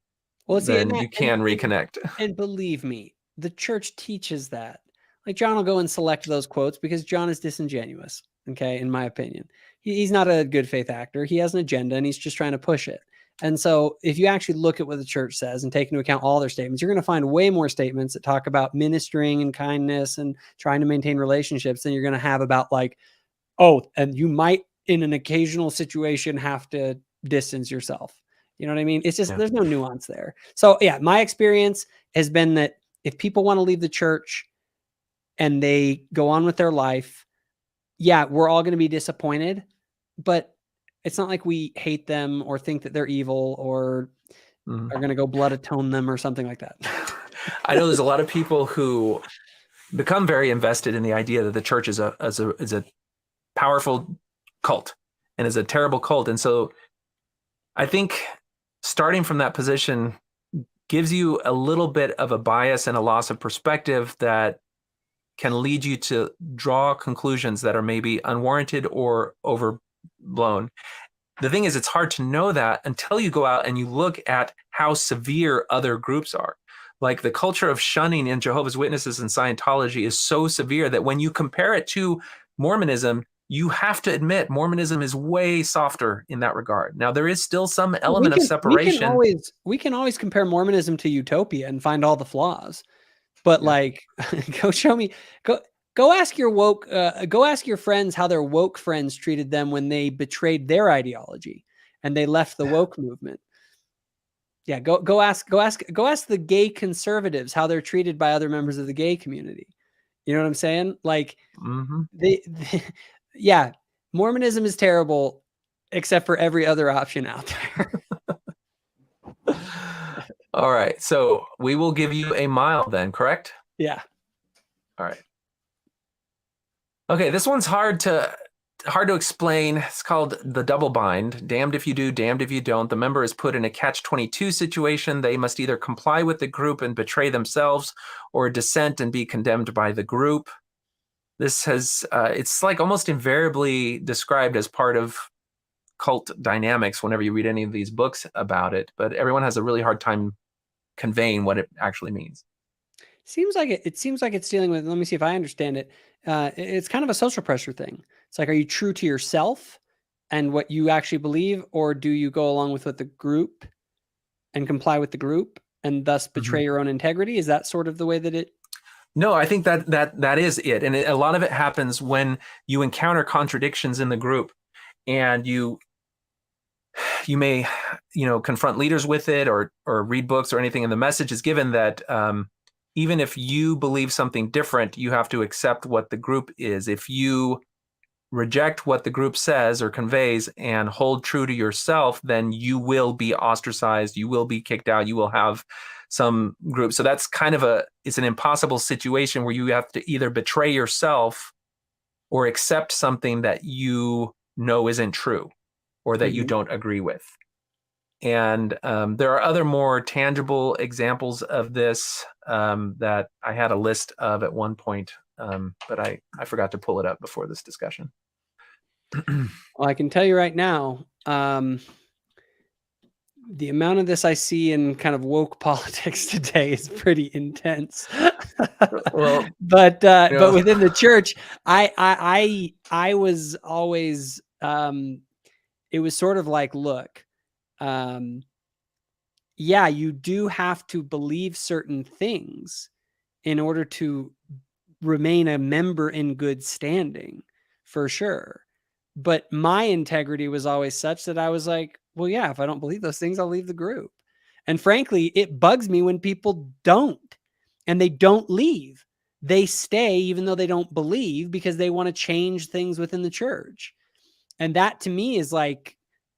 then you can reconnect. And believe me, the church teaches that. Like, John will go and select those quotes because John is disingenuous, okay, in my opinion. He's not a good faith actor. He has an agenda, and he's just trying to push it. And so if you actually look at what the church says and take into account all their statements, you're going to find way more statements that talk about ministering and kindness and trying to maintain relationships than you're going to have about, like, oh, and you might in an occasional situation have to distance yourself. You know what I mean? It's just, there's no nuance there. So yeah, my experience has been that if people want to leave the church and they go on with their life, yeah, we're all going to be disappointed, but it's not like we hate them or think that they're evil or are going to go blood atone them or something like that. I know there's a lot of people who become very invested in the idea that the church is a powerful cult and is a terrible cult. And so I think starting from that position gives you a little bit of a bias and a loss of perspective that can lead you to draw conclusions that are maybe unwarranted or overblown. The thing is, it's hard to know that until you go out and you look at how severe other groups are. Like, the culture of shunning in Jehovah's Witnesses and Scientology is so severe that when you compare it to Mormonism, you have to admit Mormonism is way softer in that regard. Now, there is still some element of separation. We can always compare Mormonism to Utopia and find all the flaws, but like, go show me, go ask your friends how their woke friends treated them when they betrayed their ideology and they left the woke movement. Yeah, go ask the gay conservatives how they're treated by other members of the gay community. You know what I'm saying? Like, yeah, Mormonism is terrible, except for every other option out there. All right. So we will give you a mile then, correct? Yeah. All right. Okay. This one's hard to hard to explain. It's called the double bind. Damned if you do, damned if you don't. The member is put in a catch-22 situation. They must either comply with the group and betray themselves, or dissent and be condemned by the group. This has, it's like almost invariably described as part of cult dynamics whenever you read any of these books about it, but everyone has a really hard time conveying what it actually means. Seems like it seems like it's dealing with, let me see if I understand it. It's kind of a social pressure thing. It's like, are you true to yourself and what you actually believe, or do you go along with what the group and comply with the group and thus betray your own integrity? Is that sort of the way that it? No, I think that is it. And a lot of it happens when you encounter contradictions in the group, and you may, confront leaders with it, or read books or anything. And the message is given that even if you believe something different, you have to accept what the group is. If you reject what the group says or conveys and hold true to yourself, then you will be ostracized. You will be kicked out. You will have some group. So that's kind of it's an impossible situation where you have to either betray yourself or accept something that you know isn't true or that you don't agree with. And there are other more tangible examples of this that I had a list of at one point, but I forgot to pull it up before this discussion. Well, I can tell you right now, the amount of this I see in kind of woke politics today is pretty intense. Well, but within the church, I was always, it was sort of like, look, yeah, you do have to believe certain things in order to remain a member in good standing, for sure. But my integrity was always such that I was like, well, yeah, if I don't believe those things, I'll leave the group. And frankly, it bugs me when people don't, and they don't leave. They stay even though they don't believe, because they want to change things within the church. And that to me is like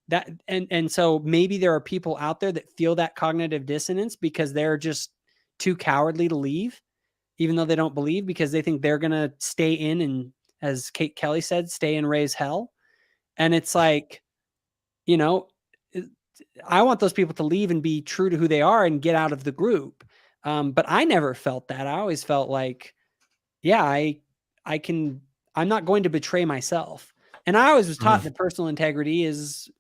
that. And so maybe there are people out there that feel that cognitive dissonance because they're just too cowardly to leave, even though they don't believe, because they think they're going to stay in and, as Kate Kelly said, stay and raise hell. And it's like, I want those people to leave and be true to who they are and get out of the group. But I never felt that. I always felt like, yeah, I'm not going to betray myself. And I always was taught that personal integrity is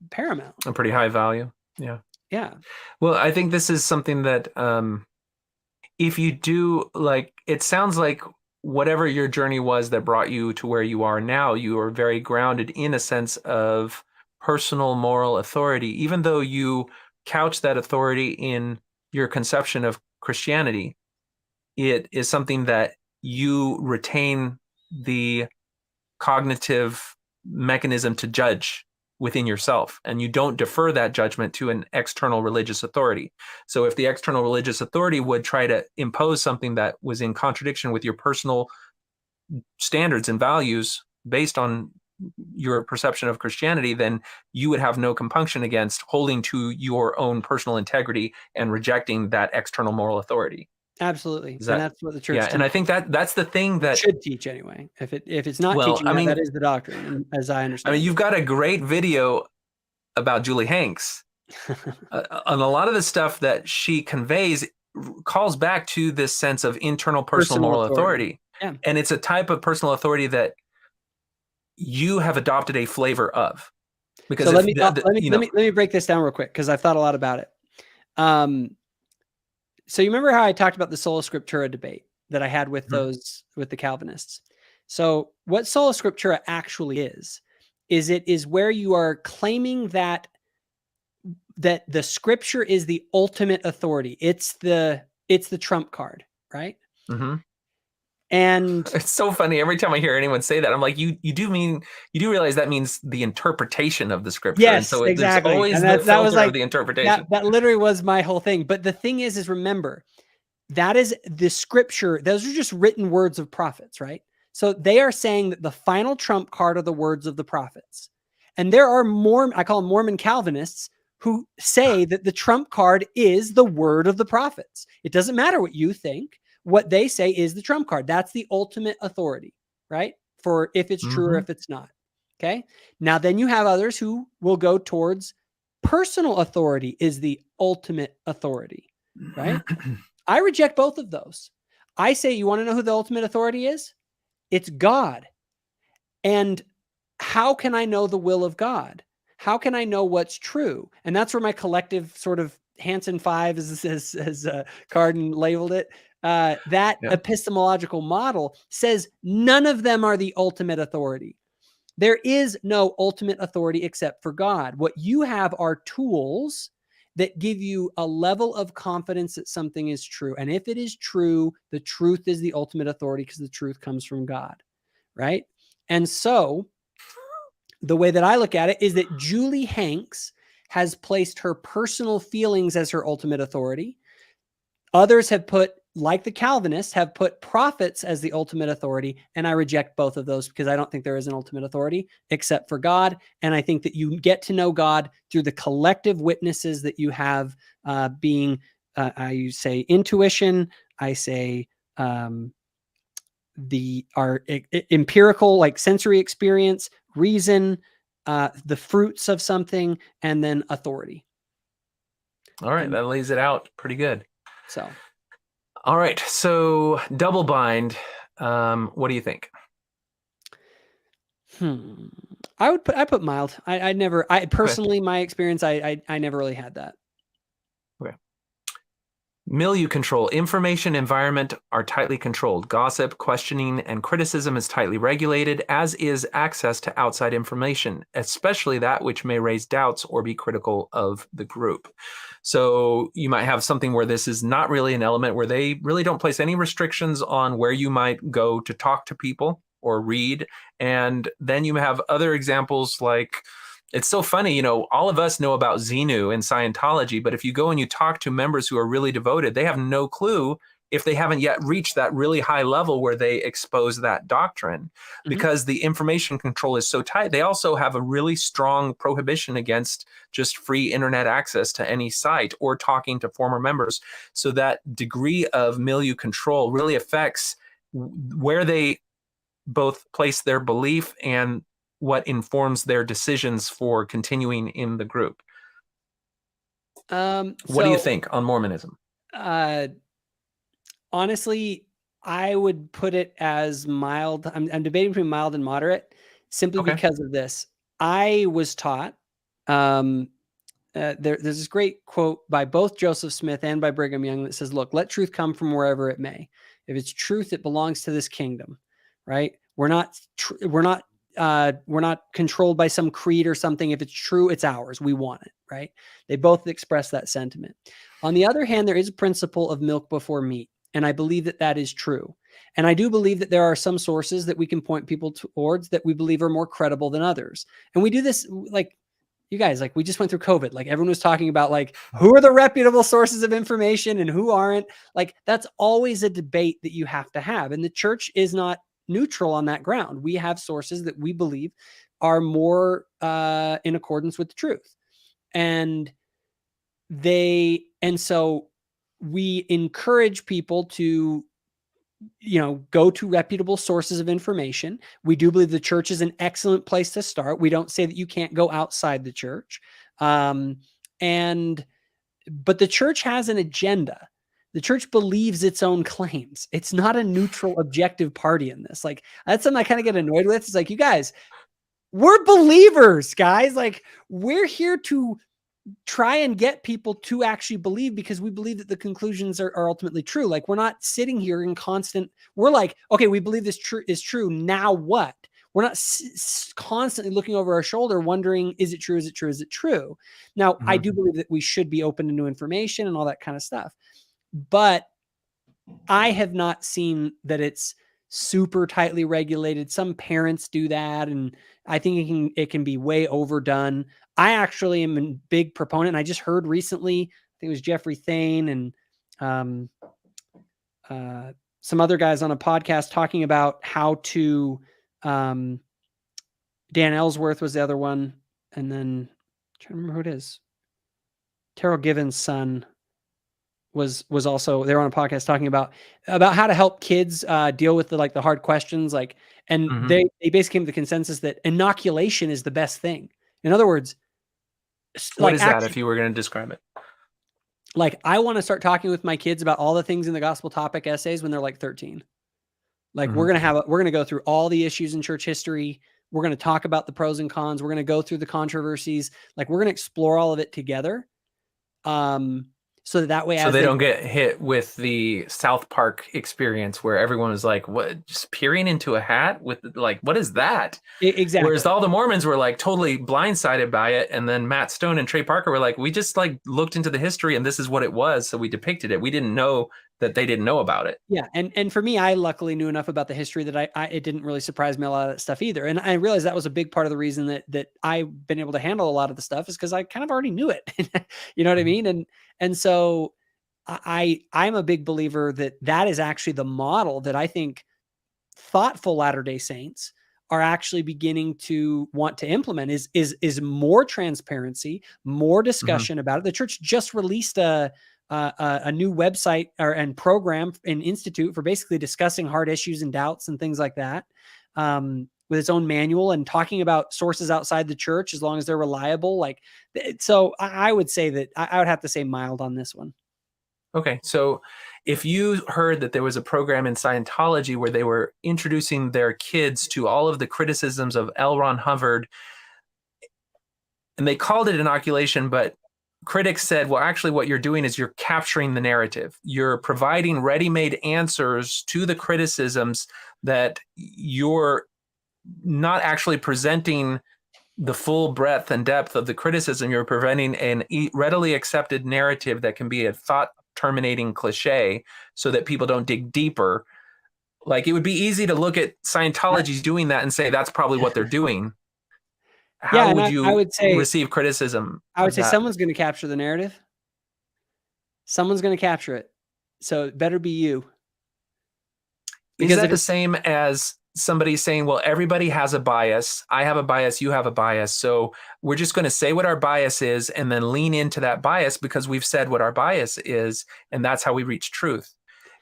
paramount. A pretty high value. Yeah. Yeah. Well, I think this is something that if you do, like, it sounds like whatever your journey was that brought you to where you are now, you are very grounded in a sense of personal moral authority, even though you couch that authority in your conception of Christianity. It is something that you retain the cognitive mechanism to judge within yourself, and you don't defer that judgment to an external religious authority. So if the external religious authority would try to impose something that was in contradiction with your personal standards and values based on your perception of Christianity, then you would have no compunction against holding to your own personal integrity and rejecting that external moral authority. Absolutely. And that's what the church and I think that's the thing that should teach anyway. If it's not teaching that is the doctrine, as I understand. I mean, you've got a great video about Julie Hanks. And a lot of the stuff that she conveys calls back to this sense of internal personal moral authority. Yeah. And it's a type of personal authority that you have adopted a flavor of. Because so let me break this down real quick, because I've thought a lot about it. So you remember how I talked about the sola scriptura debate that I had with with the Calvinists? So what sola scriptura actually is it is where you are claiming that the scripture is the ultimate authority. It's the trump card, right? Mm-hmm. And it's so funny. Every time I hear anyone say that, I'm like, you do realize that means the interpretation of the scripture. Yes, and so exactly. There's always and the filter of the interpretation. That literally was my whole thing. But the thing is remember, that is the scripture. Those are just written words of prophets, right? So they are saying that the final trump card are the words of the prophets. And there are I call them Mormon Calvinists, who say that the trump card is the word of the prophets. It doesn't matter what you think. What they say is the trump card. That's the ultimate authority, right? for if it's true or if it's not. Okay. Now, then you have others who will go towards personal authority is the ultimate authority, right? I reject both of those. I say, you want to know who the ultimate authority is? It's God. And how can I know the will of God? How can I know what's true? And that's where my collective sort of Hansen 5, as Carden labeled it, that epistemological model says none of them are the ultimate authority. There is no ultimate authority except for God. What you have are tools that give you a level of confidence that something is true. And if it is true, the truth is the ultimate authority because the truth comes from God, right? And so the way that I look at it is that Julie Hanks has placed her personal feelings as her ultimate authority. Others have put, like the Calvinists, have put prophets as the ultimate authority. And I reject both of those because I don't think there is an ultimate authority except for God. And I think that you get to know God through the collective witnesses that you have being, I say intuition, I say our empirical, like sensory experience, reason, the fruits of something, and then authority. All right. That lays it out pretty good. So, all right. So double bind. What do you think? I put mild. I personally, my experience, I never really had that. Okay. Milieu control. Information environment are tightly controlled. Gossip, questioning, and criticism is tightly regulated, as is access to outside information, especially that which may raise doubts or be critical of the group. So you might have something where this is not really an element, where they really don't place any restrictions on where you might go to talk to people or read. And then you have other examples like, it's so funny, all of us know about Xenu and Scientology, but if you go and you talk to members who are really devoted, they have no clue if they haven't yet reached that really high level where they expose that doctrine, because the information control is so tight. They also have a really strong prohibition against just free internet access to any site or talking to former members. So that degree of milieu control really affects where they both place their belief and what informs their decisions for continuing in the group. What do you think on Mormonism? Honestly, I would put it as mild. I'm debating between mild and moderate simply because of this. I was taught, there's this great quote by both Joseph Smith and by Brigham Young that says, look, let truth come from wherever it may. If it's truth, it belongs to this kingdom, right? We're not controlled by some creed or something. If it's true, it's ours. We want it, right? They both express that sentiment. On the other hand, there is a principle of milk before meat. And I believe that that is true. And I do believe that there are some sources that we can point people towards that we believe are more credible than others. And we do this, like, you guys, like, we just went through COVID. Like, everyone was talking about, like, who are the reputable sources of information and who aren't. Like, that's always a debate that you have to have. And the church is not neutral on that ground. We have sources that we believe are more in accordance with the truth. And so we encourage people to, go to reputable sources of information. We do believe the church is an excellent place to start. We don't say that you can't go outside the church. But the church has an agenda. The church believes its own claims. It's not a neutral, objective party in this. Like, that's something I kind of get annoyed with. It's like, you guys, we're believers, guys. Like, we're here to try and get people to actually believe because we believe that the conclusions are ultimately true. Like, we're not sitting here in we're like, okay, we believe this is true. Now what? We're not constantly looking over our shoulder wondering, is it true? Is it true? Is it true? Now, I do believe that we should be open to new information and all that kind of stuff. But I have not seen that it's super tightly regulated. Some parents do that, and I think it can be way overdone. I actually am a big proponent. I just heard recently, I think it was Jeffrey Thane and some other guys on a podcast talking about how to, Dan Ellsworth was the other one. And then I'm trying to remember who it is. Terrell Given's son was also, they were on a podcast talking about how to help kids deal with the hard questions. Like, And they basically came to the consensus that inoculation is the best thing. In other words, what is that if you were going to describe it? Like, I want to start talking with my kids about all the things in the gospel topic essays when they're like 13. Like, we're going to go through all the issues in church history. We're going to talk about the pros and cons. We're going to go through the controversies. Like, we're going to explore all of it together. So that way, so they don't get hit with the South Park experience where everyone was like, what, just peering into a hat with, like, what is that? Exactly. Whereas all the Mormons were like totally blindsided by it. And then Matt Stone and Trey Parker were like, we just like looked into the history and this is what it was. So we depicted it. We didn't know that they didn't know about it. Yeah. And for me, I luckily knew enough about the history that it didn't really surprise me a lot of that stuff either. And I realized that was a big part of the reason that I've been able to handle a lot of the stuff is because I kind of already knew it. You know what I mean? And so I'm a big believer that is actually the model that I think thoughtful Latter-day Saints are actually beginning to want to implement is more transparency, more discussion about it. The church just released a new website and program and institute for basically discussing hard issues and doubts and things like that, with its own manual and talking about sources outside the church as long as they're reliable. Like, so I would say that I would have to say mild on this one. Okay, so if you heard that there was a program in Scientology where they were introducing their kids to all of the criticisms of L. Ron Hubbard, and they called it inoculation, but critics said, well, actually what you're doing is you're capturing the narrative. You're providing ready-made answers to the criticisms that you're not actually presenting the full breadth and depth of the criticism. You're presenting an readily accepted narrative that can be a thought-terminating cliche so that people don't dig deeper. Like, it would be easy to look at Scientology's doing that and say, that's probably what they're doing. How would you receive criticism? I would say someone's going to capture the narrative. Someone's going to capture it. So it better be you. Because is that the same as somebody saying, well, everybody has a bias. I have a bias. You have a bias. So we're just going to say what our bias is and then lean into that bias because we've said what our bias is. And that's how we reach truth.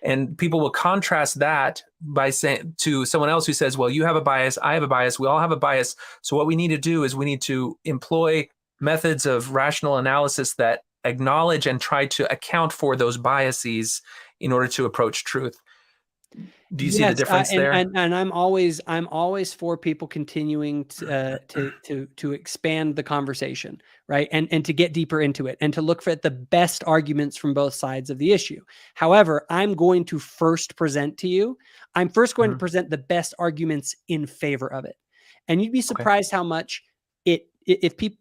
And people will contrast that by saying to someone else who says, well, you have a bias, I have a bias, we all have a bias. So what we need to do is we need to employ methods of rational analysis that acknowledge and try to account for those biases in order to approach truth. Do you see the difference there? And I'm always for people continuing to expand the conversation, right? And to get deeper into it and to look for the best arguments from both sides of the issue. However, I'm going to first present to you. I'm first going to present the best arguments in favor of it. And you'd be surprised how much if people,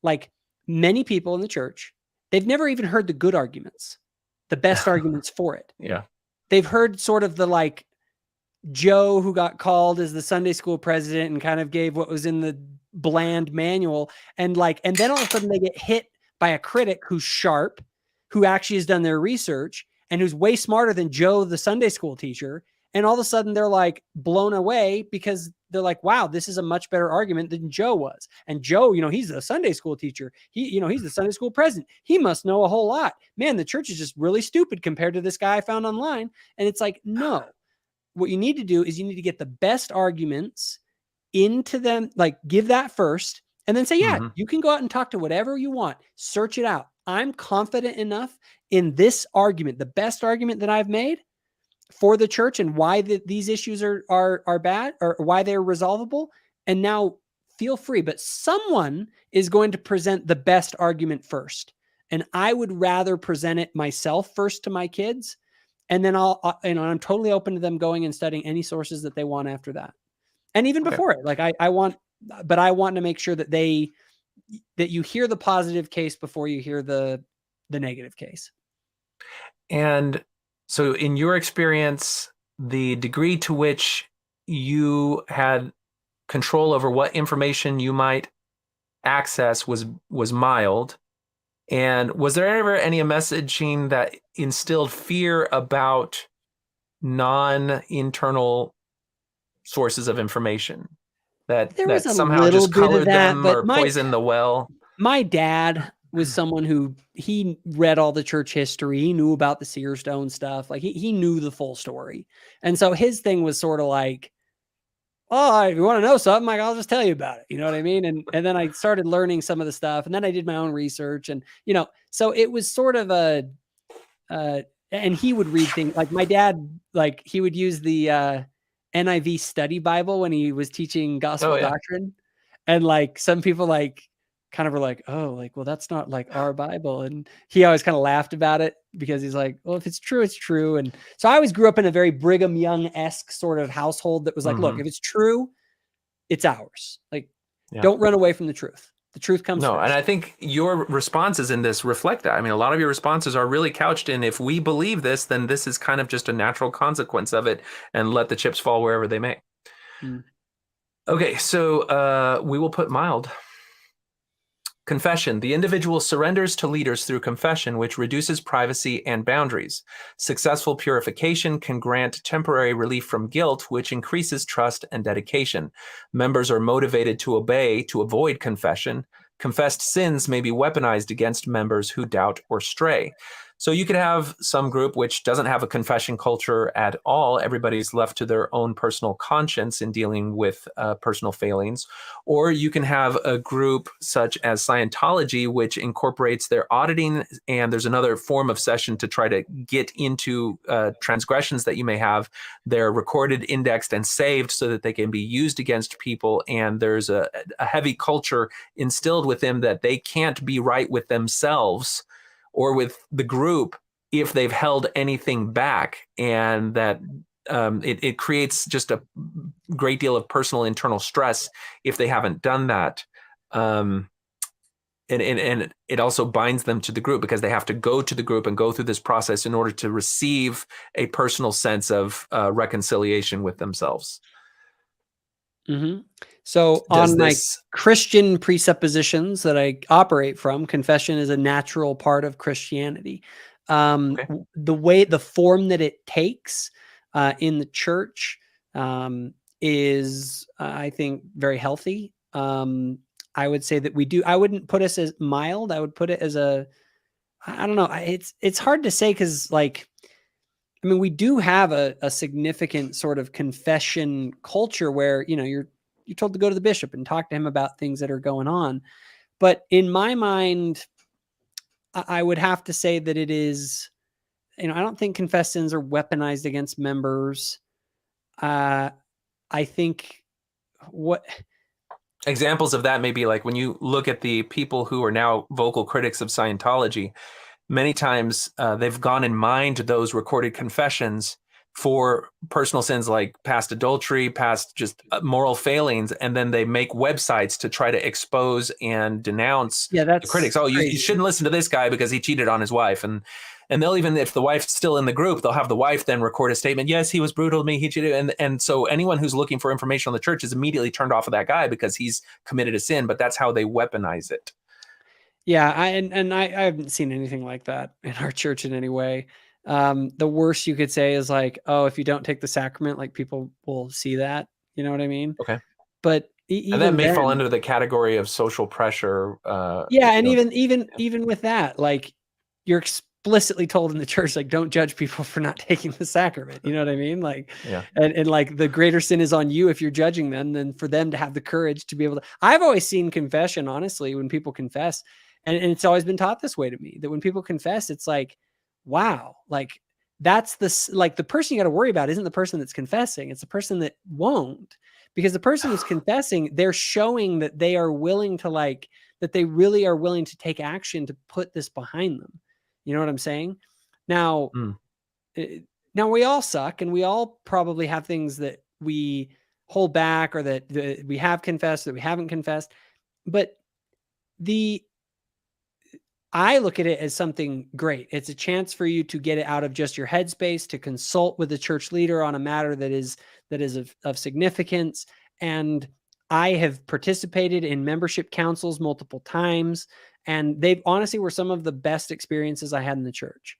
like many people in the church, they've never even heard the good arguments, the best arguments for it. Yeah. They've heard sort of the like Joe who got called as the Sunday school president and kind of gave what was in the bland manual. And then all of a sudden they get hit by a critic who's sharp, who actually has done their research and who's way smarter than Joe, the Sunday school teacher. And all of a sudden they're like blown away because they're like, wow, this is a much better argument than Joe was. And Joe, he's a Sunday school teacher. He's the Sunday school president. He must know a whole lot. Man, the church is just really stupid compared to this guy I found online. And it's like, no, what you need to do is you need to get the best arguments into them, like give that first and then say, yeah, you can go out and talk to whatever you want. Search it out. I'm confident enough in this argument, the best argument that I've made for the church and why these issues are bad or why they're resolvable. And now feel free, but someone is going to present the best argument first. And I would rather present it myself first to my kids. And then I'm totally open to them going and studying any sources that they want after that. And even before it, like I want to make sure that you hear the positive case before you hear the negative case. And so in your experience, the degree to which you had control over what information you might access was mild. And was there ever any messaging that instilled fear about non-internal sources of information that somehow just colored them or poisoned the well? My dad was someone who he read all the church history. He knew about the seer stone stuff. Like he knew the full story. And so his thing was sort of like, oh, if you want to know something, like, I'll just tell you about it. You know what I mean? And then I started learning some of the stuff, and then I did my own research, and, you know, so it was sort of and he would read things like my dad, like he would use the NIV study Bible when he was teaching gospel doctrine. And like some people like kind of were like, oh, like, well, that's not like our Bible. And he always kind of laughed about it because he's like, well, if it's true, it's true. And so I always grew up in a very Brigham Young-esque sort of household that was like, look, if it's true, it's ours. Like, don't run away from the truth. The truth comes first. And I think your responses in this reflect that. I mean, a lot of your responses are really couched in, if we believe this, then this is kind of just a natural consequence of it, and let the chips fall wherever they may. Okay, so we will put mild. Confession. The individual surrenders to leaders through confession, which reduces privacy and boundaries. Successful purification can grant temporary relief from guilt, which increases trust and dedication. Members are motivated to obey to avoid confession. Confessed sins may be weaponized against members who doubt or stray. So you could have some group which doesn't have a confession culture at all. Everybody's left to their own personal conscience in dealing with personal failings. Or you can have a group such as Scientology, which incorporates their auditing, and there's another form of session to try to get into transgressions that you may have. They're recorded, indexed, and saved so that they can be used against people. And there's a heavy culture instilled with them that they can't be right with themselves or with the group if they've held anything back, and that it creates just a great deal of personal internal stress if they haven't done that. And it also binds them to the group because they have to go to the group and go through this process in order to receive a personal sense of reconciliation with themselves. So on my Christian presuppositions that I operate from, confession is a natural part of Christianity. The form that it takes in the church is, I think, very healthy. I would say that I wouldn't put us as mild. I would put it as I don't know. It's hard to say because, like, I mean, we do have a significant sort of confession culture where, you know, you're told to go to the bishop and talk to him about things that are going on. But in my mind, I would have to say that it is, you know, I don't think confessed sins are weaponized against members. I think what examples of that may be like when you look at the people who are now vocal critics of Scientology, many times they've gone and mined those recorded confessions for personal sins like past adultery, past just moral failings, and then they make websites to try to expose and denounce the critics. Oh, you shouldn't listen to this guy because he cheated on his wife. And they'll, even if the wife's still in the group, they'll have the wife then record a statement. Yes, he was brutal to me. He cheated. And so anyone who's looking for information on the church is immediately turned off of that guy because he's committed a sin, but that's how they weaponize it. Yeah. I haven't seen anything like that in our church in any way. The worst you could say is like, oh, if you don't take the sacrament, like people will see that, you know what I mean? Okay. But and that may fall under the category of social pressure. And even with that, like, you're explicitly told in the church, like, don't judge people for not taking the sacrament. You know what I mean? Like, and like the greater sin is on you if you're judging them than for them to have the courage to be able to. I've always seen confession, honestly, when people confess, and it's always been taught this way to me, that when people confess, it's like, wow, like that's the person you got to worry about isn't the person that's confessing. It's the person that won't, because the person who's confessing, they're showing that they are willing to, like, that they really are willing to take action to put this behind them. You know what I'm saying? Now, now we all suck, and we all probably have things that we hold back, or that we have confessed, that we haven't confessed. But I look at it as something great. It's a chance for you to get it out of just your headspace, to consult with a church leader on a matter that is of significance. And I have participated in membership councils multiple times, and they honestly were some of the best experiences I had in the church.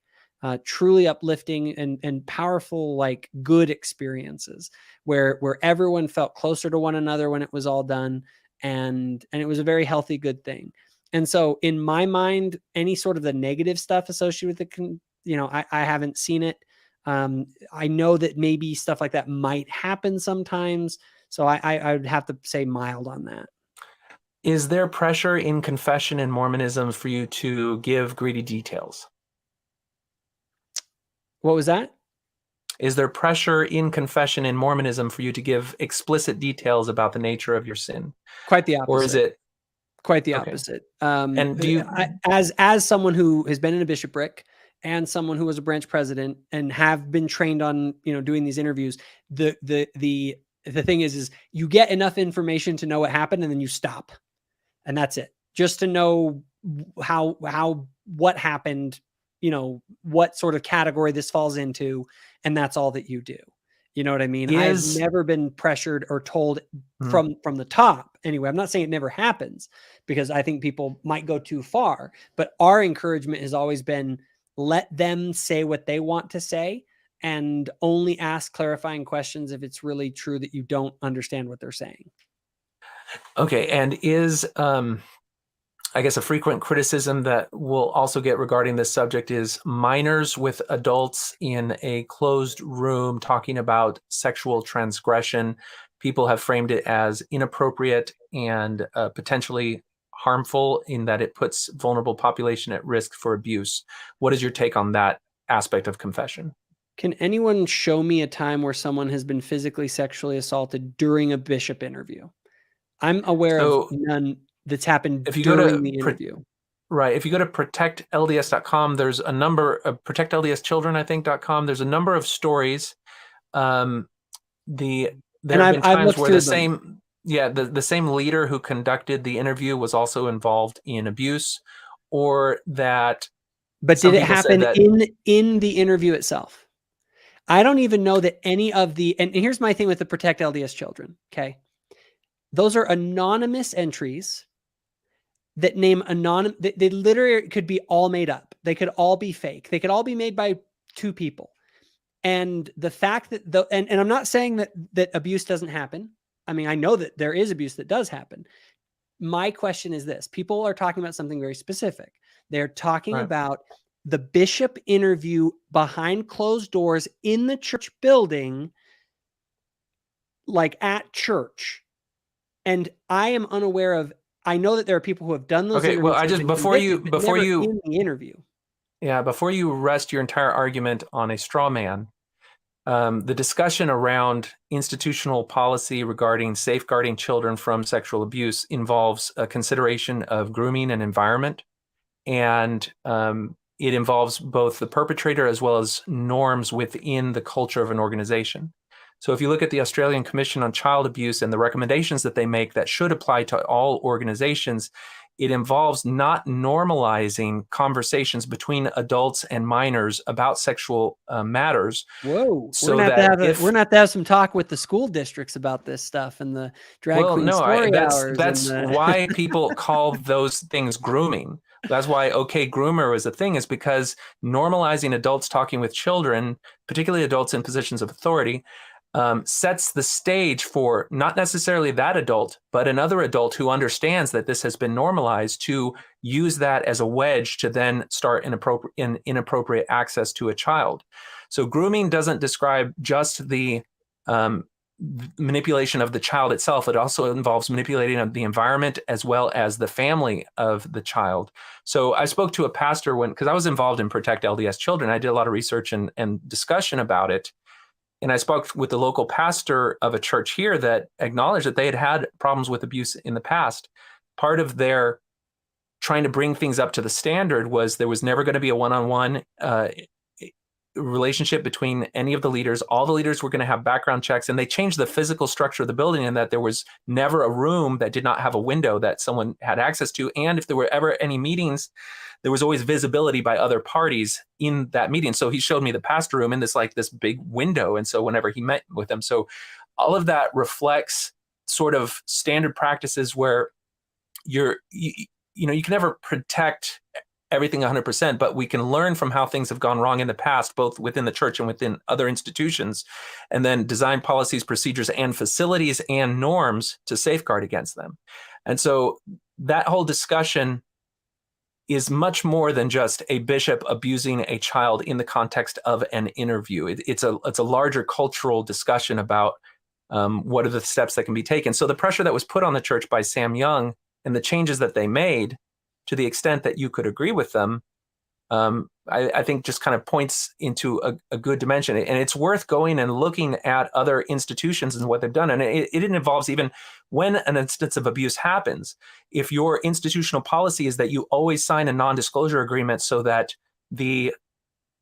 Truly uplifting and powerful, like, good experiences where everyone felt closer to one another when it was all done. And it was a very healthy, good thing. And so in my mind, any sort of the negative stuff associated with it, I haven't seen it. I know that maybe stuff like that might happen sometimes. So I would have to say mild on that. Is there pressure in confession and Mormonism for you to give greedy details? What was that? Is there pressure in confession in Mormonism for you to give explicit details about the nature of your sin? Quite the opposite. Or is it quite the okay. opposite? And do you, as someone who has been in a bishopric and someone who was a branch president and have been trained on, doing these interviews, the thing is you get enough information to know what happened and then you stop. And that's it. Just to know what happened, what sort of category this falls into, and that's all that you do. You know what I mean? I've never been pressured or told from the top. Anyway, I'm not saying it never happens, because I think people might go too far, but our encouragement has always been, let them say what they want to say and only ask clarifying questions if it's really true that you don't understand what they're saying. Okay. And is, I guess, a frequent criticism that we'll also get regarding this subject is minors with adults in a closed room talking about sexual transgression. People have framed it as inappropriate and potentially harmful in that it puts vulnerable population at risk for abuse. What is your take on that aspect of confession? Can anyone show me a time where someone has been physically sexually assaulted during a bishop interview? I'm aware of none that's happened during the interview. Right. If you go to protectlds.com, there's a number of protectlds.children, I think.com. There's a number of stories. There have been times where the same leader who conducted the interview was also involved in abuse, or that. But did it happen in the interview itself? I don't even know that any of the, and here's my thing with the Protect LDS Children. Okay. Those are anonymous entries that name anonymous. They literally could be all made up. They could all be fake. They could all be made by two people. And the fact that and I'm not saying that abuse doesn't happen. I mean, I know that there is abuse that does happen. My question is this: people are talking about something very specific. They're talking about the bishop interview behind closed doors in the church building, like at church. And I am unaware of, I know that there are people who have done those. Okay. Well, I just, before you in the interview. Yeah. Before you rest your entire argument on a straw man, the discussion around institutional policy regarding safeguarding children from sexual abuse involves a consideration of grooming and environment. And it involves both the perpetrator as well as norms within the culture of an organization. So if you look at the Australian Commission on Child Abuse and the recommendations that they make that should apply to all organizations, it involves not normalizing conversations between adults and minors about sexual matters. Whoa, so we're going to have to have some talk with the school districts about this stuff and the drag queen story hours. That's why people call those things grooming. That's why OK Groomer is a thing, is because normalizing adults talking with children, particularly adults in positions of authority, sets the stage for not necessarily that adult, but another adult who understands that this has been normalized to use that as a wedge to then start inappropriate access to a child. So grooming doesn't describe just the manipulation of the child itself. It also involves manipulating of the environment as well as the family of the child. So I spoke to a pastor because I was involved in Protect LDS Children. I did a lot of research and discussion about it. And I spoke with the local pastor of a church here that acknowledged that they had had problems with abuse in the past. Part of their trying to bring things up to the standard was there was never going to be a one-on-one relationship between any of the leaders. All the leaders were going to have background checks, and they changed the physical structure of the building in that there was never a room that did not have a window that someone had access to. And if there were ever any meetings, there was always visibility by other parties in that meeting. So he showed me the pastor room in this big window. And so whenever he met with them, so all of that reflects sort of standard practices where you can never protect everything 100%, but we can learn from how things have gone wrong in the past, both within the church and within other institutions, and then design policies, procedures, and facilities and norms to safeguard against them. And so that whole discussion is much more than just a bishop abusing a child in the context of an interview. It's a larger cultural discussion about What are the steps that can be taken? So the pressure that was put on the church by Sam Young and the changes that they made, to the extent that you could agree with them, I think just kind of points into a good dimension. And it's worth going and looking at other institutions and what they've done. And it involves even when an instance of abuse happens, if your institutional policy is that you always sign a non-disclosure agreement so that the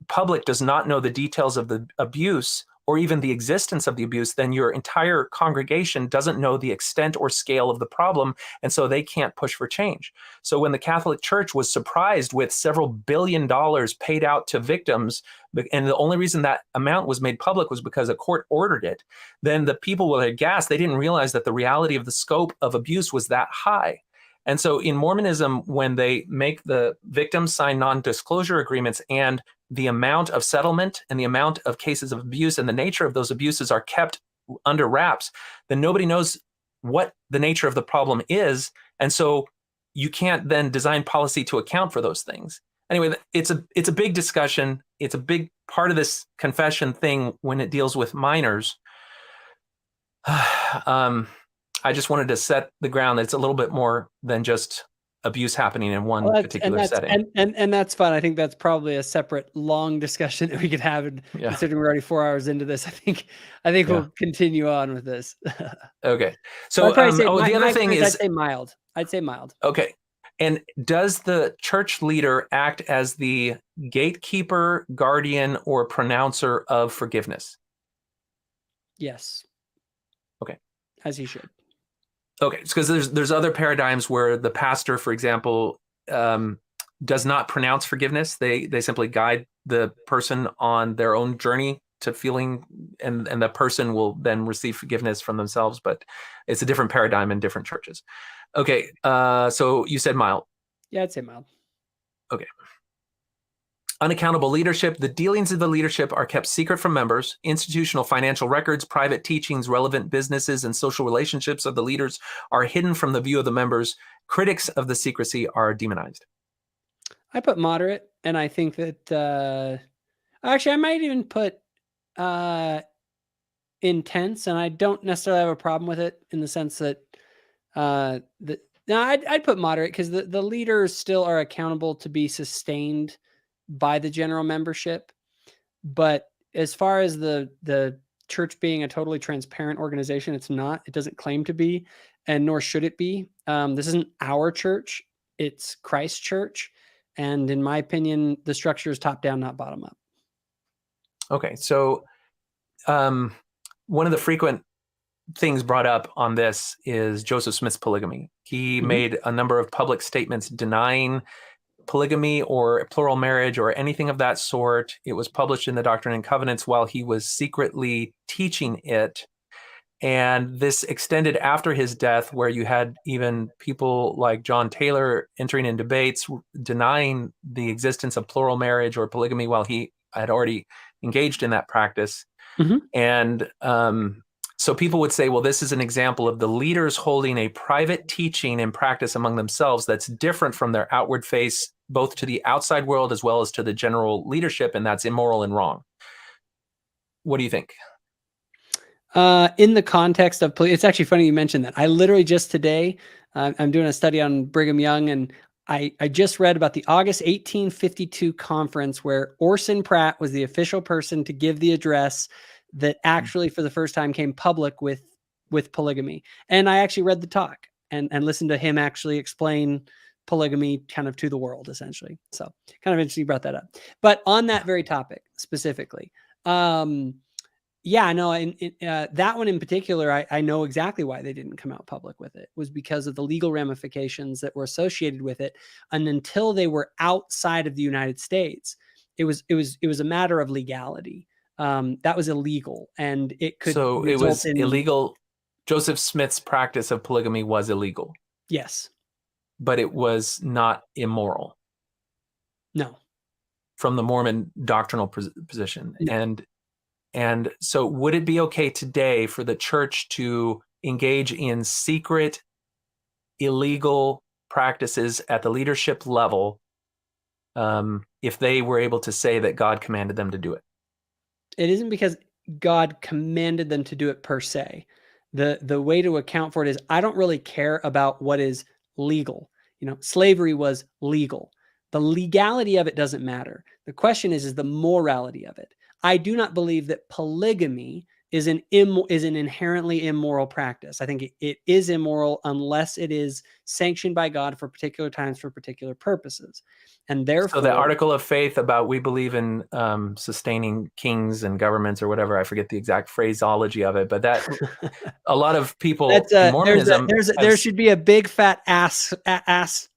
public does not know the details of the abuse or even the existence of the abuse, then your entire congregation doesn't know the extent or scale of the problem, and so they can't push for change. So when the Catholic Church was surprised with several $1 billion paid out to victims, and the only reason that amount was made public was because a court ordered it, then the people were aghast. They didn't realize that the reality of the scope of abuse was that high. And so in Mormonism, when they make the victims sign non-disclosure agreements and the amount of settlement and the amount of cases of abuse and the nature of those abuses are kept under wraps, then nobody knows what the nature of the problem is. And so you can't then design policy to account for those things. Anyway, it's a big discussion. It's a big part of this confession thing when it deals with minors. I just wanted to set the ground that it's a little bit more than just abuse happening in one particular setting. And that's fun. I think that's probably a separate long discussion that we could have. And considering we're already 4 hours into this, I think we'll continue on with this. Okay. So the other thing is, I'd say mild. Okay. And does the church leader act as the gatekeeper, guardian, or pronouncer of forgiveness? Yes. Okay. As he should. Okay, because there's other paradigms where the pastor, for example, does not pronounce forgiveness. They simply guide the person on their own journey to feeling, and the person will then receive forgiveness from themselves. But it's a different paradigm in different churches. Okay, so you said mild. Yeah, I'd say mild. Okay. Unaccountable leadership. The dealings of the leadership are kept secret from members. Institutional financial records, private teachings, relevant businesses, and social relationships of the leaders are hidden from the view of the members. Critics of the secrecy are demonized. I put moderate, and I think that actually I might even put intense, and I don't necessarily have a problem with it in the sense that I'd put moderate, because the leaders still are accountable to be sustained by the general membership. But as far as the church being a totally transparent organization, it's not. It doesn't claim to be, and nor should it be. This isn't our church. It's Christ's church. And in my opinion, the structure is top down, not bottom up. Okay. So one of the frequent things brought up on this is Joseph Smith's polygamy. He made a number of public statements denying polygamy or plural marriage or anything of that sort. It was published in the Doctrine and Covenants while he was secretly teaching it. And this extended after his death, where you had even people like John Taylor entering in debates denying the existence of plural marriage or polygamy while he had already engaged in that practice. And so people would say, well, this is an example of the leaders holding a private teaching and practice among themselves that's different from their outward face, both to the outside world as well as to the general leadership, and that's immoral and wrong. What do you think? In the context of, it's actually funny you mentioned that. I literally just today, I'm doing a study on Brigham Young, and I just read about the August 1852 conference where Orson Pratt was the official person to give the address that actually for the first time came public with polygamy. And I actually read the talk and listened to him actually explain polygamy kind of to the world, essentially. So kind of interesting you brought that up. But on that very topic specifically, yeah, no, that one in particular, I know exactly why they didn't come out public with it. It was because of the legal ramifications that were associated with it. And until they were outside of the United States, it was a matter of legality. That was illegal, and it could. So it was illegal. Joseph Smith's practice of polygamy was illegal. Yes. But it was not immoral. No. From the Mormon doctrinal position. No. And so would it be okay today for the church to engage in secret, illegal practices at the leadership level if they were able to say that God commanded them to do it? It isn't because God commanded them to do it per se. The way to account for it is I don't really care about what is legal. Slavery was legal. The legality of it doesn't matter. The question is the morality of it. I do not believe that polygamy is an inherently immoral practice. I think it is immoral unless it is sanctioned by God for particular times for particular purposes. And therefore, so the article of faith about we believe in sustaining kings and governments or whatever, I forget the exact phraseology of it, but that a lot of people in Mormonism, there should be a big fat asterisk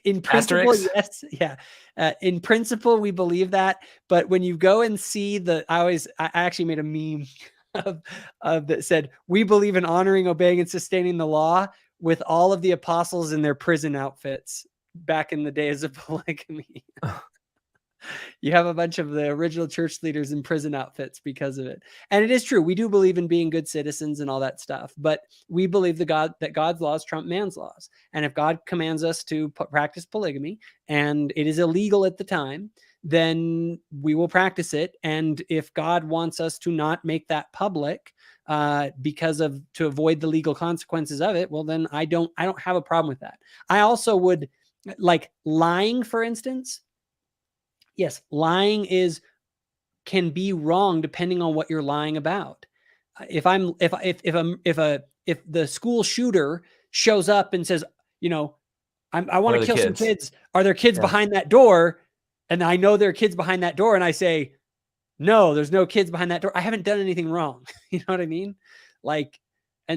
in principle. Asterisk? Yes, yeah. In principle, we believe that, but when you go and see I actually made a meme of that said, we believe in honoring, obeying, and sustaining the law with all of the apostles in their prison outfits back in the days of polygamy. You have a bunch of the original church leaders in prison outfits because of it. And it is true. We do believe in being good citizens and all that stuff, but we believe that God's laws trump man's laws. And if God commands us to practice polygamy and it is illegal at the time, then we will practice it. And if God wants us to not make that public to avoid the legal consequences of it, well, then I don't have a problem with that. I also would, like lying, for instance. Yes, lying can be wrong depending on what you're lying about. If the school shooter shows up and says, I want to kill some kids. Are there kids behind that door? And I know there are kids behind that door, and I say, no, there's no kids behind that door. I haven't done anything wrong. You know what I mean?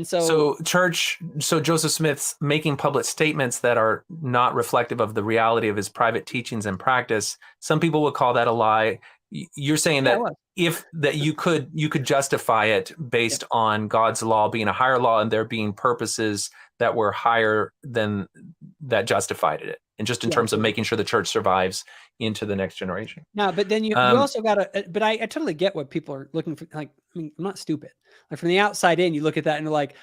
So Joseph Smith's making public statements that are not reflective of the reality of his private teachings and practice. Some people would call that a lie. You're saying that you could justify it based on God's law being a higher law and there being purposes that were higher than that justified it. And just in terms of making sure the church survives into the next generation. No, but then you also got to, but I totally get what people are looking for. Like, I mean, I'm not stupid. Like from the outside in, you look at that and you're like,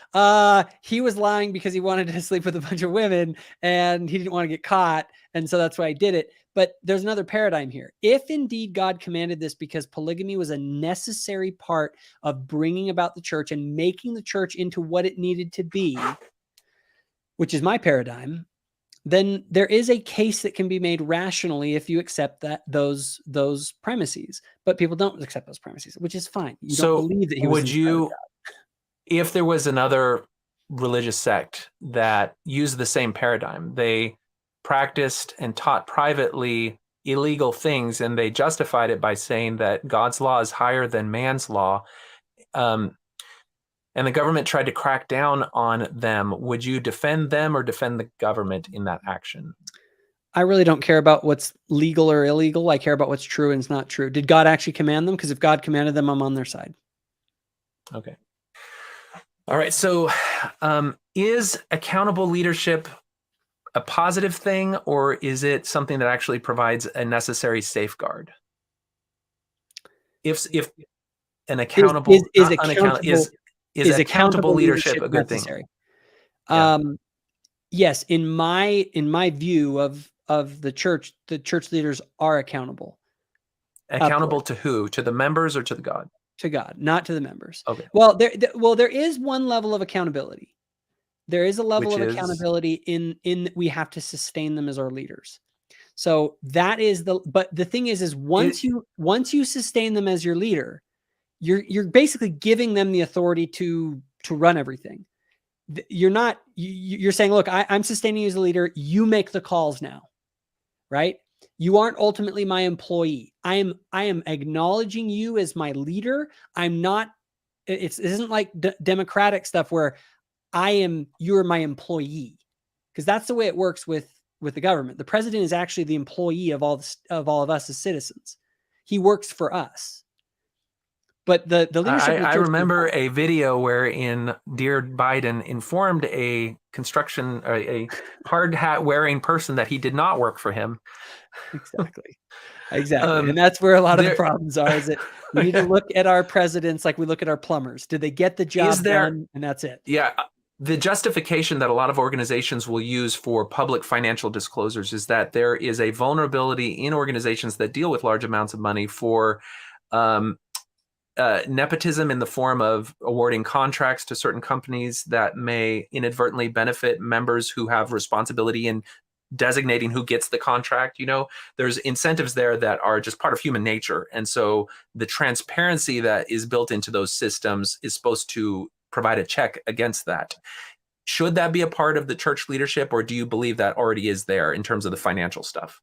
he was lying because he wanted to sleep with a bunch of women and he didn't want to get caught. And so that's why he did it. But there's another paradigm here. If indeed God commanded this because polygamy was a necessary part of bringing about the church and making the church into what it needed to be, which is my paradigm, then there is a case that can be made rationally if you accept those premises. But people don't accept those premises, which is fine. You don't believe that he was. Would you, if there was another religious sect that used the same paradigm, they practiced and taught privately illegal things, and they justified it by saying that God's law is higher than man's law, and the government tried to crack down on them, would you defend them or defend the government in that action? I really don't care about what's legal or illegal. I care about what's true and it's not true. Did God actually command them? Because if God commanded them, I'm on their side. Okay. All right. So is accountable leadership a positive thing, or is it something that actually provides a necessary safeguard? If an accountable is accountable leadership a good necessary? thing? Yeah. Yes, in my view of the church leaders are accountable. Accountable to who? To the members or to the God? To God, not to the members. Okay. Well, there is one level of accountability. There is a level of accountability in that we have to sustain them as our leaders. So that is but the thing is once you sustain them as your leader, you're basically giving them the authority to run everything. You're saying, look, I'm sustaining you as a leader. You make the calls now, right? You aren't ultimately my employee. I am acknowledging you as my leader. I'm not. It isn't like democratic stuff where you're my employee, because that's the way it works with the government. The president is actually the employee of all of us as citizens. He works for us. But the leadership. I remember a video wherein dear Biden informed a hard hat wearing person that he did not work for him. Exactly. And that's where a lot of the problems are, is that we need to look at our presidents like we look at our plumbers. Did they get the job done? And that's it. Yeah. The justification that a lot of organizations will use for public financial disclosures is that there is a vulnerability in organizations that deal with large amounts of money for nepotism in the form of awarding contracts to certain companies that may inadvertently benefit members who have responsibility in designating who gets the contract. There's incentives there that are just part of human nature. And so the transparency that is built into those systems is supposed to provide a check against that. Should that be a part of the church leadership, or do you believe that already is there in terms of the financial stuff?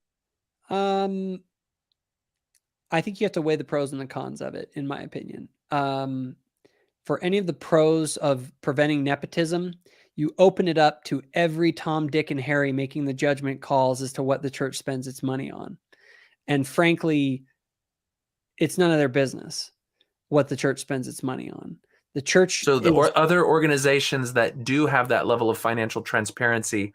I think you have to weigh the pros and the cons of it, in my opinion. For any of the pros of preventing nepotism, you open it up to every Tom, Dick, and Harry making the judgment calls as to what the church spends its money on. And frankly, it's none of their business what the church spends its money on. The church. So other organizations that do have that level of financial transparency,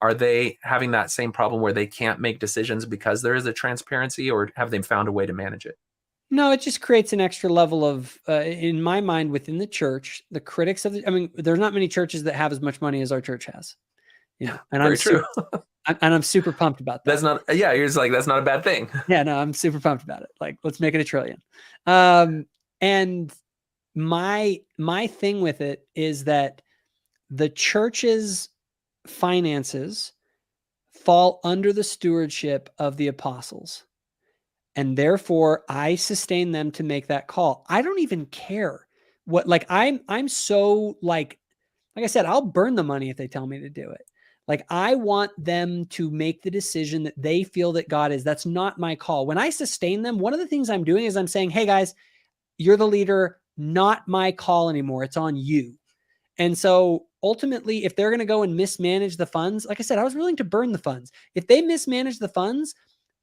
are they having that same problem where they can't make decisions because there is a transparency, or have they found a way to manage it? No, it just creates an extra level of, in my mind, within the church, the critics of there's not many churches that have as much money as our church has, and Very true. I'm super pumped about that. That's not, you're just like, that's not a bad thing. Yeah, no, I'm super pumped about it. Like, let's make it $1 trillion. And my thing with it is that the church's finances fall under the stewardship of the apostles. And therefore, I sustain them to make that call. I don't even care what, I'm so like I said, I'll burn the money if they tell me to do it. Like, I want them to make the decision that they feel that God is. That's not my call. When I sustain them, one of the things I'm doing is I'm saying, hey guys, you're the leader, not my call anymore. It's on you. And so ultimately, if they're going to go and mismanage the funds, like I said, I was willing to burn the funds. If they mismanage the funds,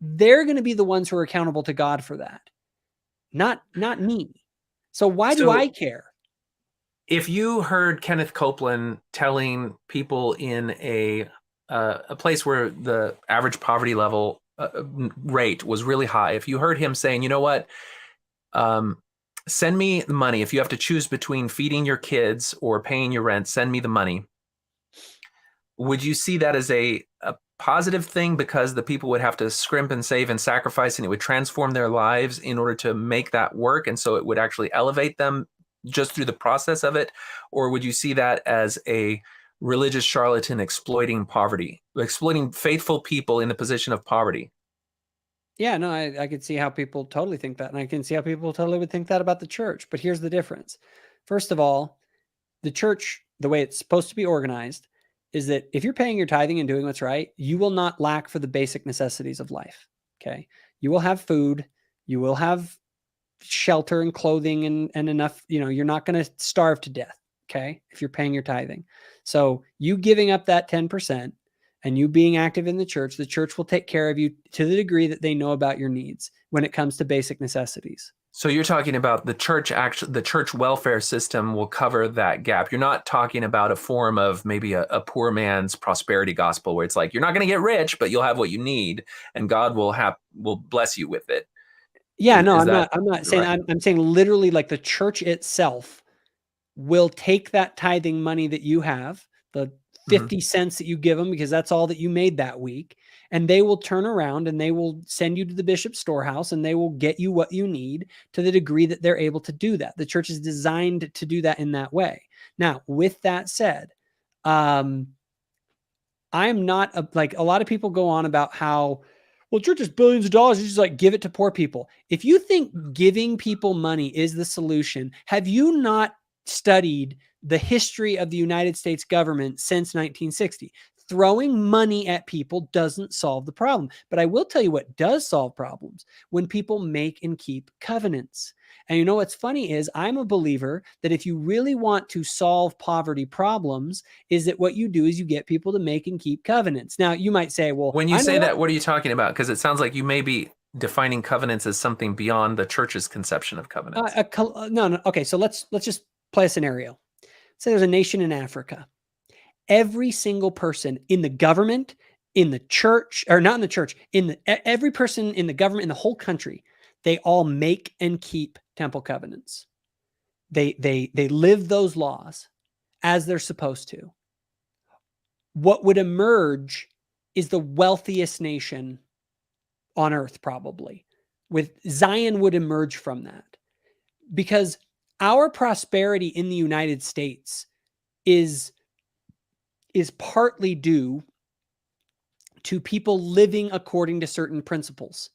they're going to be the ones who are accountable to God for that, not me. So why do I care? If you heard Kenneth Copeland telling people in a place where the average poverty level rate was really high, if you heard him saying, you know what, send me the money. If you have to choose between feeding your kids or paying your rent, send me the money. Would you see that as a positive thing, because the people would have to scrimp and save and sacrifice, and it would transform their lives in order to make that work, and so it would actually elevate them just through the process of it? Or would you see that as a religious charlatan exploiting poverty, exploiting faithful people in the position of poverty? Yeah, no, I could see how people totally think that, and I can see how people totally would think that about the church. But here's the difference. First of all, the church, the way it's supposed to be organized, is that if you're paying your tithing and doing what's right, you will not lack for the basic necessities of life. Okay. You will have food, you will have shelter and clothing and enough, you're not going to starve to death. Okay. If you're paying your tithing. So you giving up that 10% and you being active in the church will take care of you to the degree that they know about your needs when it comes to basic necessities. So you're talking about the church welfare system will cover that gap. You're not talking about a form of maybe a poor man's prosperity gospel where it's like, you're not going to get rich, but you'll have what you need and God will bless you with it. Yeah, no, I'm not saying, right? I'm saying literally, like, the church itself will take that tithing money that you have, the 50 cents that you give them, because that's all that you made that week. And they will turn around and they will send you to the bishop's storehouse and they will get you what you need to the degree that they're able to do that. The church is designed to do that in that way. Now, with that said, I'm not like a lot of people go on about how, well, church is billions of dollars. You just like give it to poor people. If you think giving people money is the solution, have you not studied the history of the United States government since 1960? Throwing money at people doesn't solve the problem. But I will tell you what does solve problems: when people make and keep covenants. And you know what's funny is I'm a believer that if you really want to solve poverty problems, is that what you do is you get people to make and keep covenants. Now, you might say, well, when you say that, what are you talking about? Because it sounds like you may be defining covenants as something beyond the church's conception of covenants. No. Okay, so let's just play a scenario. Say there's a nation in Africa. Every single person in the government, in the church, or not in the church, every person in the government in the whole country, they all make and keep temple covenants. They live those laws as they're supposed to. What would emerge is the wealthiest nation on earth, probably. With Zion would emerge from that. because our prosperity in the United States is partly due to people living according to certain principles,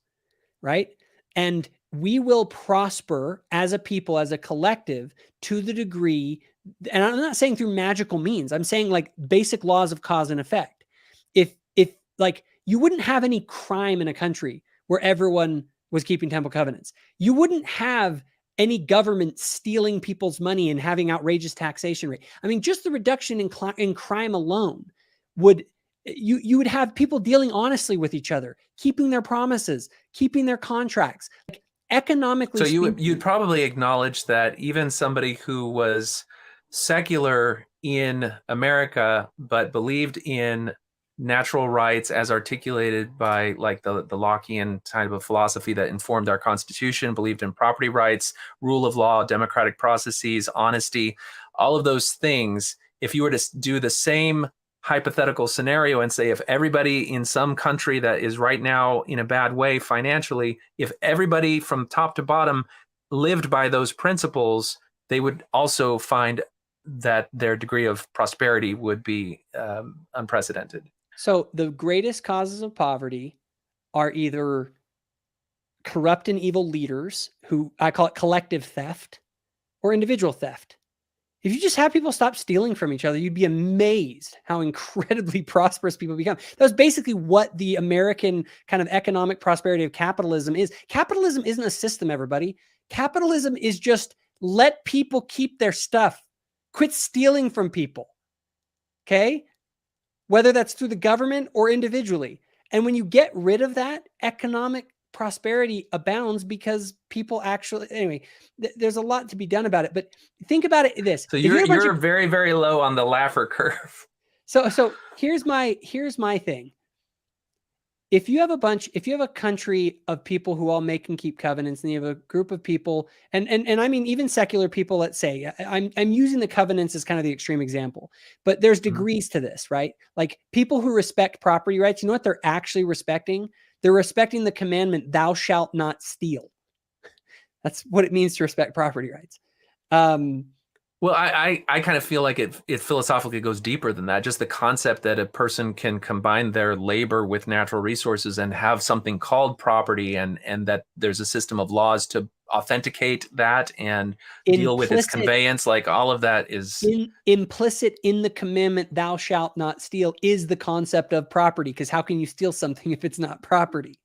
right? And we will prosper as a people, as a collective, to the degree, and I'm not saying through magical means, I'm saying like basic laws of cause and effect. If like you wouldn't have any crime in a country where everyone was keeping temple covenants. You wouldn't have any government stealing people's money and having outrageous taxation rate. I mean, just the reduction in crime alone would, you would have people dealing honestly with each other, keeping their promises, keeping their contracts. Like economically So speaking, you'd probably acknowledge that even somebody who was secular in America but believed in natural rights as articulated by like the Lockean type of philosophy that informed our Constitution, believed in property rights, rule of law, democratic processes, honesty, all of those things. If you were to do the same hypothetical scenario and say if everybody in some country that is right now in a bad way financially, if everybody from top to bottom lived by those principles, they would also find that their degree of prosperity would be unprecedented. So the greatest causes of poverty are either corrupt and evil leaders, who I call it collective theft, or individual theft. If you just have people stop stealing from each other, you'd be amazed how incredibly prosperous people become. That's basically what the American kind of economic prosperity of capitalism is. Capitalism isn't a system, everybody. Capitalism is just let people keep their stuff. Quit stealing from people. Okay? Whether that's through the government or individually. And when you get rid of that, economic prosperity abounds because people actually, anyway, there's a lot to be done about it, but think about it this. So you're very, very low on the Laffer curve. So here's my thing. If you have a country of people who all make and keep covenants, and you have a group of people, and I mean, even secular people, let's say, I'm using the covenants as kind of the extreme example, but there's degrees to this, right? Like people who respect property rights, you know what they're actually respecting? They're respecting the commandment, thou shalt not steal. That's what it means to respect property rights. Well, I kind of feel like it philosophically goes deeper than that. Just the concept that a person can combine their labor with natural resources and have something called property, and that there's a system of laws to authenticate that and deal with its conveyance. Like all of that is implicit in the commandment, thou shalt not steal, is the concept of property. Because how can you steal something if it's not property?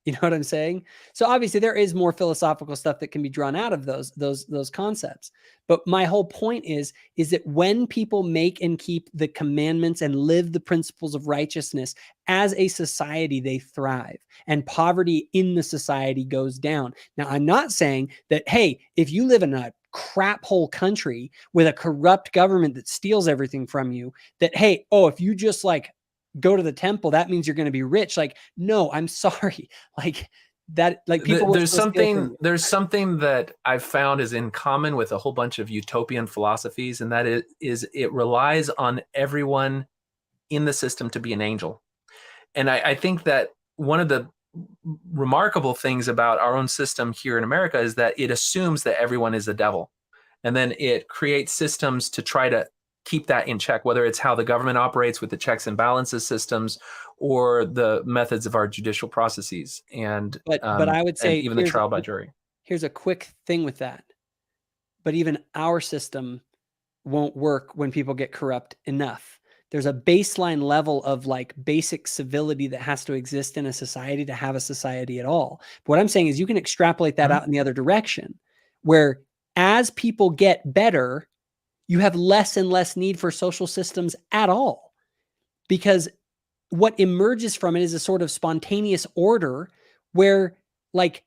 You know what I'm saying? So obviously there is more philosophical stuff that can be drawn out of those concepts. But my whole point is that when people make and keep the commandments and live the principles of righteousness as a society, they thrive, and poverty in the society goes down. Now, I'm not saying that, hey, if you live in a crap hole country with a corrupt government that steals everything from you, that, hey, oh, if you just like go to the temple, that means you're going to be rich. Like, no, I'm sorry. Like that, like people. There's something that I've found is in common with a whole bunch of utopian philosophies, and that it relies on everyone in the system to be an angel. And I think that one of the remarkable things about our own system here in America is that it assumes that everyone is a devil, and then it creates systems to try to keep that in check, whether it's how the government operates with the checks and balances systems or the methods of our judicial processes. And but I would say even the trial by jury. Here's a quick thing with that. But even our system won't work when people get corrupt enough. There's a baseline level of like basic civility that has to exist in a society to have a society at all. But what I'm saying is you can extrapolate that out in the other direction, where as people get better, you have less and less need for social systems at all, because what emerges from it is a sort of spontaneous order where like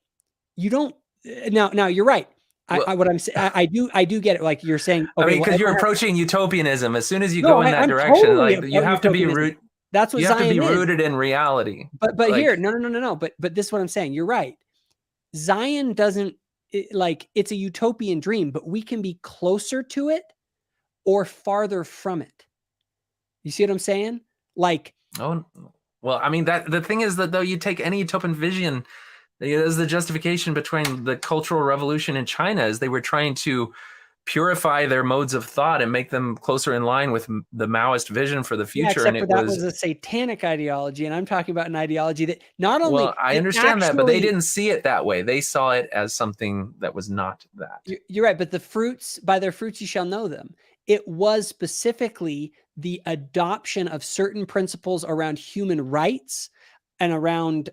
you don't now you're right. What I'm saying, I do get it. Like you're saying, okay, I mean, because you're approaching utopianism. As soon as you go in that direction, totally, like you have to be that's what you have Zion to be is. Rooted in reality. But like, here, no. But this is what I'm saying. You're right. Zion doesn't like it's a utopian dream, but we can be closer to it or farther from it. You see what I'm saying? Like, oh, well, I mean, that the thing is that though you take any utopian vision, There's the justification between the Cultural Revolution in China, is they were trying to purify their modes of thought and make them closer in line with the Maoist vision for the future. Yeah, except and for that was a satanic ideology, and I'm talking about an ideology that not only. Well, I understand that, but they didn't see it that way. They saw it as something that was not that. You're right, but the fruits, by their fruits you shall know them. It was specifically the adoption of certain principles around human rights and around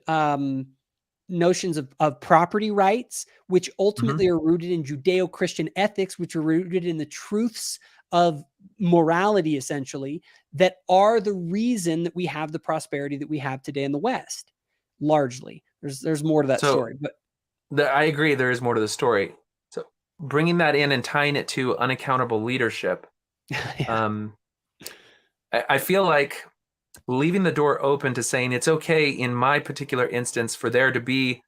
notions of property rights, which ultimately are rooted in Judeo-Christian ethics, which are rooted in the truths of morality, essentially, that are the reason that we have the prosperity that we have today in the West. Largely, there's more to that story, but I agree, there is more to the story. So bringing that in and tying it to unaccountable leadership, I feel like leaving the door open to saying it's okay in my particular instance for there to be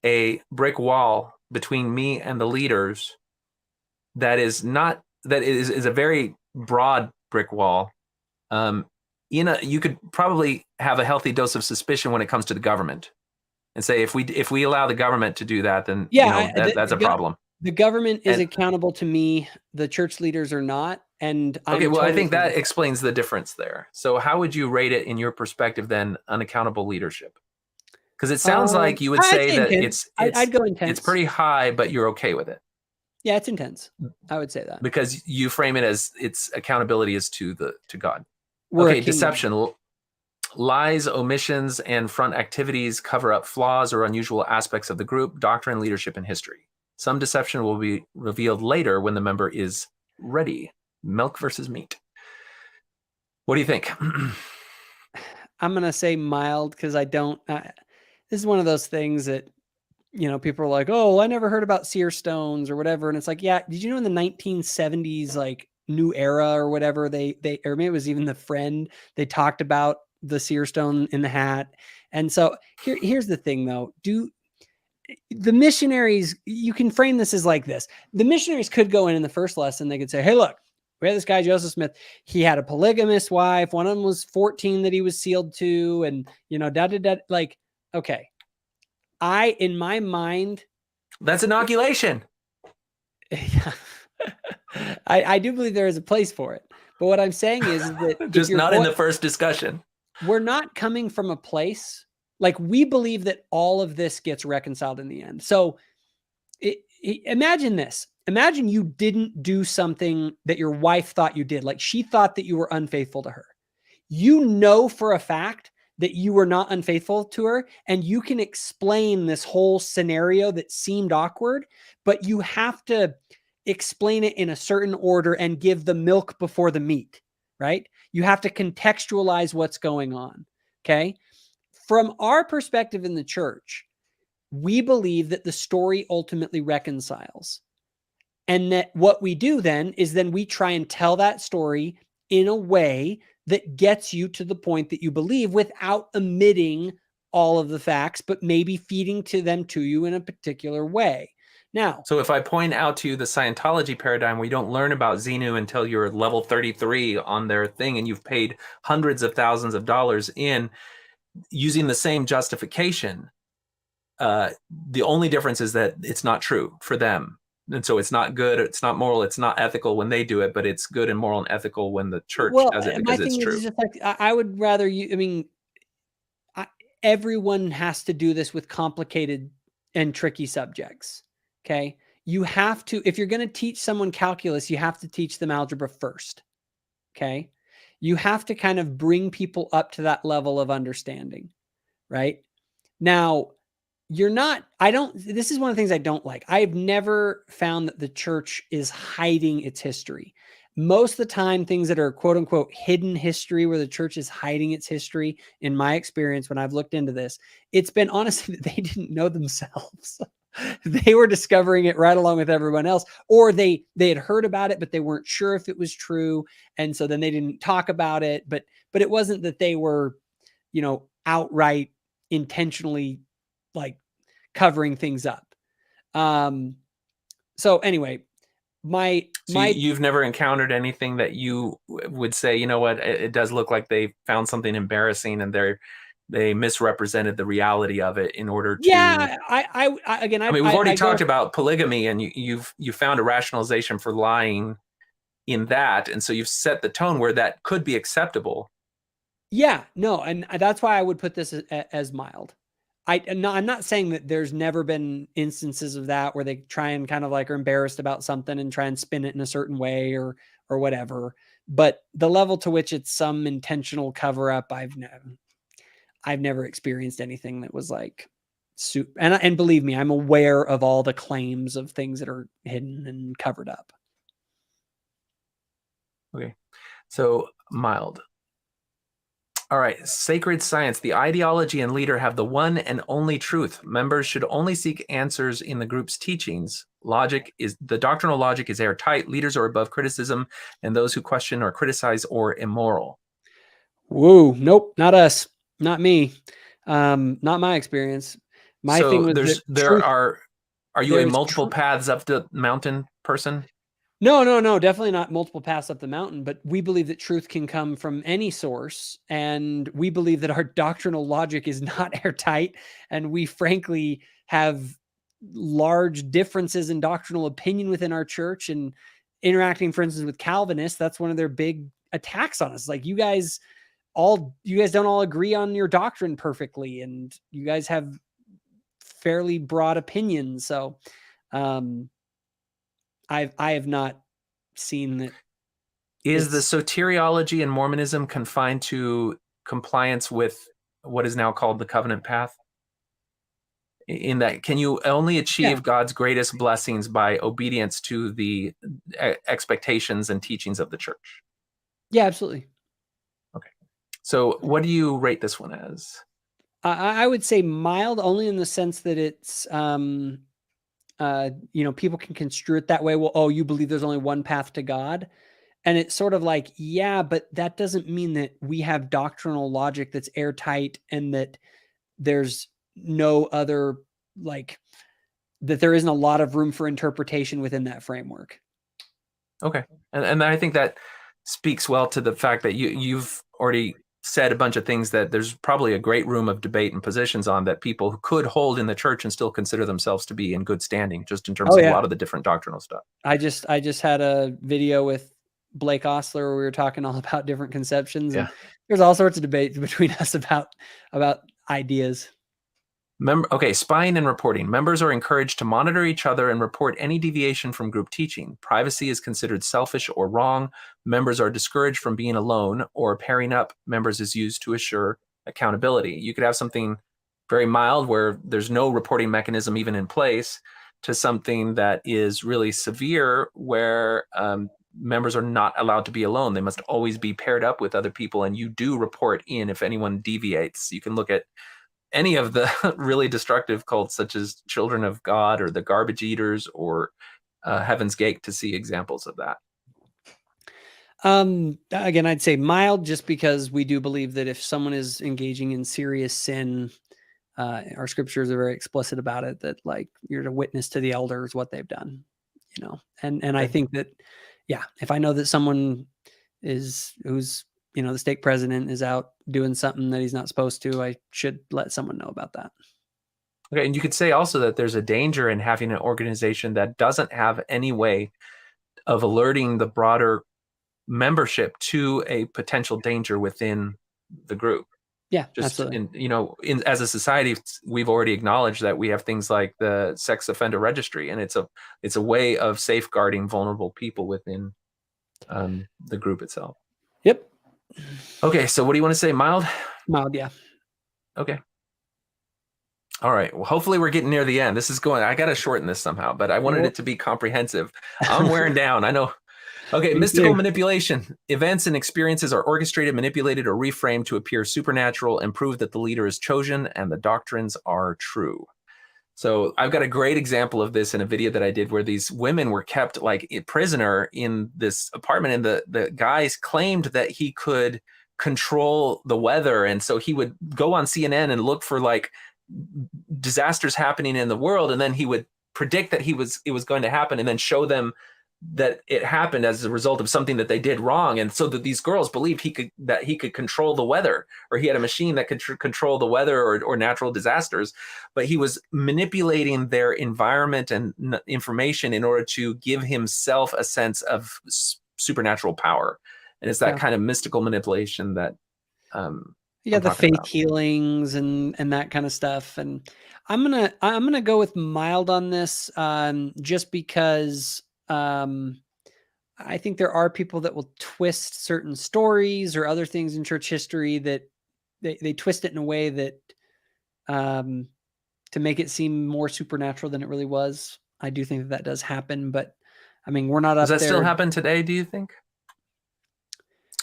a brick wall between me and the leaders that is a very broad brick wall. You could probably have a healthy dose of suspicion when it comes to the government, and say if we allow the government to do that, then that's a problem. The government is accountable to me. The church leaders are not. And I think that explains the difference there. So how would you rate it in your perspective then, unaccountable leadership? Because it sounds like you would say that I'd go intense. It's pretty high, but you're okay with it. Yeah, it's intense. I would say that. Because you frame it as its accountability is to God. Okay, deception. Lies, omissions, and front activities cover up flaws or unusual aspects of the group, doctrine, leadership, and history. Some deception will be revealed later when the member is ready. Milk versus meat. What do you think? I'm going to say mild because I don't. This is one of those things that, people are like, oh, I never heard about seer stones or whatever. And it's like, yeah, did you know in the 1970s, like New Era or whatever, they or maybe it was even The Friend, they talked about the seer stone in the hat. And so here's the thing, though. The missionaries, you can frame this as like this. The missionaries could go in the first lesson. They could say, hey, look, we had this guy, Joseph Smith. He had a polygamous wife. One of them was 14 that he was sealed to. And, like, okay. In my mind. That's inoculation. Yeah. I do believe there is a place for it. But what I'm saying is that. Just not in the first discussion. We're not coming from a place. Like, we believe that all of this gets reconciled in the end. So imagine this. Imagine you didn't do something that your wife thought you did. Like, she thought that you were unfaithful to her. You know for a fact that you were not unfaithful to her, and you can explain this whole scenario that seemed awkward, but you have to explain it in a certain order and give the milk before the meat, right? You have to contextualize what's going on, okay? From our perspective in the church, we believe that the story ultimately reconciles. And that what we do then is we try and tell that story in a way that gets you to the point that you believe without omitting all of the facts, but maybe feeding them to you in a particular way. Now, so if I point out to you the Scientology paradigm where you don't learn about Xenu until you're level 33 on their thing, and you've paid hundreds of thousands of dollars in using the same justification, the only difference is that it's not true for them. And so it's not good, it's not moral, it's not ethical when they do it, but it's good and moral and ethical when the church does it because it's true. Just like, I would rather everyone has to do this with complicated and tricky subjects. Okay. You have to, if you're going to teach someone calculus, you have to teach them algebra first. Okay. You have to kind of bring people up to that level of understanding, right? Now, this is one of the things I don't like. I've never found that the church is hiding its history. Most of the time, things that are quote unquote hidden history, where the church is hiding its history, in my experience, when I've looked into this, it's been honestly that they didn't know themselves. They were discovering it right along with everyone else, or they had heard about it, but they weren't sure if it was true. And so then they didn't talk about it, but it wasn't that they were, outright intentionally like covering things up. So anyway, you've never encountered anything that you would say, you know what, it does look like they found something embarrassing and they misrepresented the reality of it in order to. Yeah, I again, I mean, we've already talked about polygamy, and you found a rationalization for lying in that, and so you've set the tone where that could be acceptable. Yeah, no, and that's why I would put this as mild. I'm not saying that there's never been instances of that where they try and kind of like are embarrassed about something and try and spin it in a certain way or whatever. But the level to which it's some intentional cover up, I've never experienced anything that was like and believe me, I'm aware of all the claims of things that are hidden and covered up. Okay, so mild. All right, sacred science. The ideology and leader have the one and only truth. Members should only seek answers in the group's teachings. The doctrinal logic is airtight. Leaders are above criticism, and those who question are criticized or immoral. Whoa, nope, not us, not me, not my experience. My thing was are you a multiple paths up the mountain person? No, definitely not multiple paths up the mountain, but we believe that truth can come from any source. And we believe that our doctrinal logic is not airtight. And we frankly have large differences in doctrinal opinion within our church, and interacting, for instance, with Calvinists. That's one of their big attacks on us. Like, you guys don't all agree on your doctrine perfectly, and you guys have fairly broad opinions. So, I have not seen that. Is the soteriology in Mormonism confined to compliance with what is now called the covenant path? In that, can you only achieve God's greatest blessings by obedience to the expectations and teachings of the church? Yeah, absolutely. Okay. So what do you rate this one as? I would say mild, only in the sense that it's, people can construe it that way. Well, oh, you believe there's only one path to God. And it's sort of like, yeah, but that doesn't mean that we have doctrinal logic that's airtight and that there's no other, like, that there isn't a lot of room for interpretation within that framework. Okay. And I think that speaks well to the fact that you've already said a bunch of things that there's probably a great room of debate and positions on that people could hold in the church and still consider themselves to be in good standing, just in terms of a lot of the different doctrinal stuff. I just had a video with Blake Ostler where we were talking all about different conceptions. And there's all sorts of debate between us about ideas. Okay, spying and reporting. Members are encouraged to monitor each other and report any deviation from group teaching. Privacy is considered selfish or wrong. Members are discouraged from being alone, or pairing up members is used to assure accountability. You could have something very mild where there's no reporting mechanism even in place, to something that is really severe where members are not allowed to be alone. They must always be paired up with other people, and you do report in if anyone deviates. You can look at any of the really destructive cults, such as Children of God or the Garbage Eaters or Heaven's Gate, to see examples of that. Again, I'd say mild, just because we do believe that if someone is engaging in serious sin, our scriptures are very explicit about it, that like you're to witness to the elders what they've done, and I think that, if I know that someone who's the stake president is out doing something that he's not supposed to, I should let someone know about that. Okay, and you could say also that there's a danger in having an organization that doesn't have any way of alerting the broader membership to a potential danger within the group. Yeah, absolutely. As a society, we've already acknowledged that we have things like the sex offender registry, and it's a way of safeguarding vulnerable people within the group itself. Yep. Okay, so what do you want to say? Mild? Mild, yeah. Okay. All right. Well, hopefully we're getting near the end. I got to shorten this somehow, but I wanted it to be comprehensive. I'm wearing down. I know. Okay, mystical manipulation. Events and experiences are orchestrated, manipulated, or reframed to appear supernatural and prove that the leader is chosen and the doctrines are true. So I've got a great example of this in a video that I did where these women were kept like a prisoner in this apartment, and the guys claimed that he could control the weather. And so he would go on CNN and look for like disasters happening in the world, and then he would predict that it was going to happen and then show them that it happened as a result of something that they did wrong, and so that these girls believed that he could control the weather, or he had a machine that could control the weather or natural disasters, but he was manipulating their environment and information in order to give himself a sense of supernatural power. And it's that kind of mystical manipulation that you got the faith healings and that kind of stuff. And I'm gonna go with mild on this, just because I think there are people that will twist certain stories or other things in church history that they twist it in a way that to make it seem more supernatural than it really was. I do think that does happen, but I mean, we're not up there. Does that still happen today, do you think?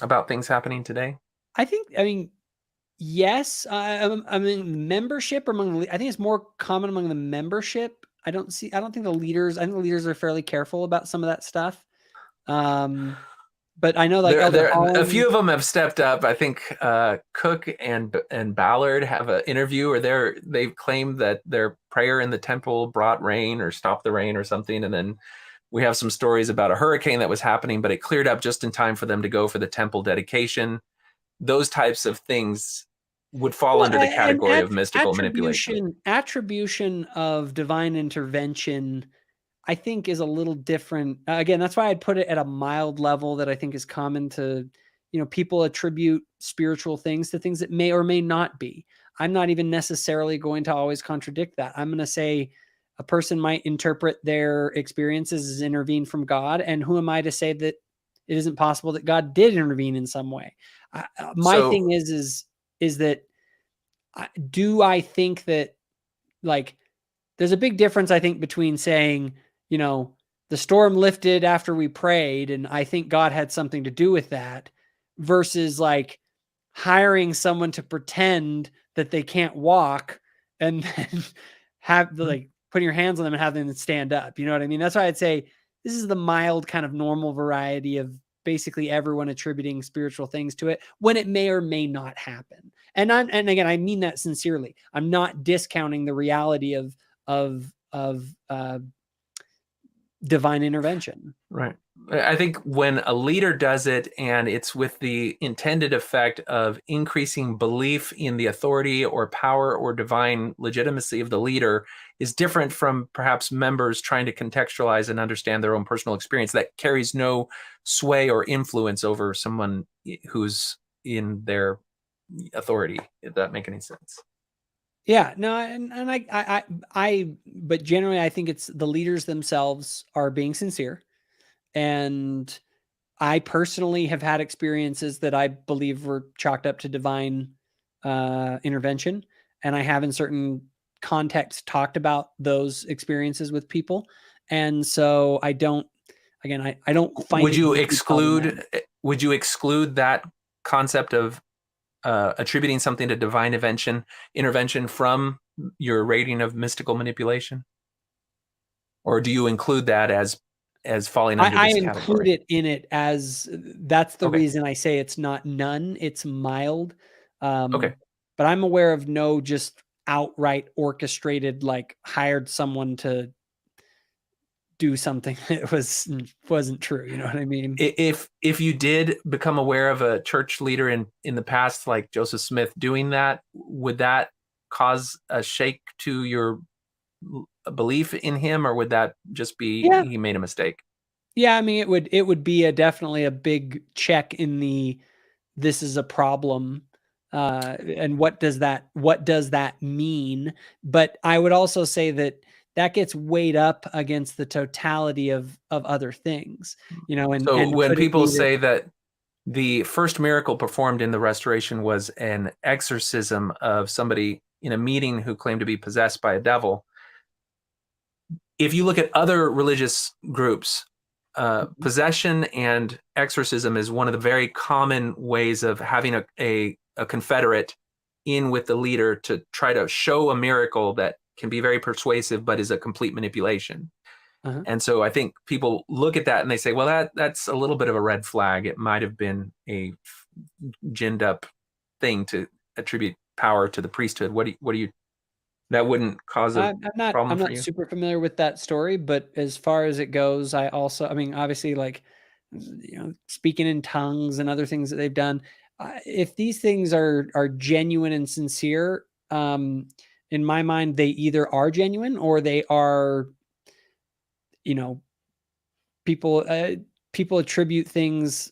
About things happening today? I mean, yes. I mean, membership among, I think it's more common among the membership. I don't think the leaders, I think the leaders are fairly careful about some of that stuff. But I know like a few of them have stepped up. I think Cook and Ballard have an interview where they've claimed that their prayer in the temple brought rain or stopped the rain or something. And then we have some stories about a hurricane that was happening, but it cleared up just in time for them to go for the temple dedication. Those types of things would fall under the category of mystical manipulation. Attribution of divine intervention, I think, is a little different. Again, that's why I'd put it at a mild level that I think is common to, people attribute spiritual things to things that may or may not be. I'm not even necessarily going to always contradict that. I'm going to say a person might interpret their experiences as intervened from God. And who am I to say that it isn't possible that God did intervene in some way? My thing is that do I think that, like, there's a big difference, I think, between saying, the storm lifted after we prayed, and I think God had something to do with that, versus like hiring someone to pretend that they can't walk and then have like putting your hands on them and have them stand up. You know what I mean? That's why I'd say this is the mild kind of normal variety of basically everyone attributing spiritual things to it when it may or may not happen. And again, I mean that sincerely. I'm not discounting the reality of divine intervention. Right. I think when a leader does it and it's with the intended effect of increasing belief in the authority or power or divine legitimacy of the leader is different from perhaps members trying to contextualize and understand their own personal experience that carries no sway or influence over someone who's in their authority, if that makes any sense. Yeah, no, and but generally I think it's the leaders themselves are being sincere. And I personally have had experiences that I believe were chalked up to divine intervention. And I have in certain contexts talked about those experiences with people. And so I don't find would you exclude that concept of attributing something to divine intervention from your rating of mystical manipulation? Or do you include that as falling under this category? I include it in it as that's the reason I say it's not none, it's mild. But I'm aware of no just outright orchestrated, like hired someone to do something that wasn't true. You know what I mean? If you did become aware of a church leader in the past, like Joseph Smith doing that, would that cause a shake to your belief in him, or would that just be he made a mistake? Yeah, I mean, it would be definitely a big check in this is a problem, and what does that mean? But I would also say that gets weighed up against the totality of other things, and when people say that the first miracle performed in the Restoration was an exorcism of somebody in a meeting who claimed to be possessed by a devil, if you look at other religious groups, possession and exorcism is one of the very common ways of having a confederate in with the leader to try to show a miracle that can be very persuasive, but is a complete manipulation. And so I think people look at that and they say, well, that's a little bit of a red flag. It might have been a ginned up thing to attribute power to the priesthood. What do you that wouldn't cause a problem I'm for not you? super familiar with that story, but as far as it goes, I mean, obviously, like, speaking in tongues and other things that they've done. If these things are genuine and sincere, in my mind, they either are genuine or they are, people attribute things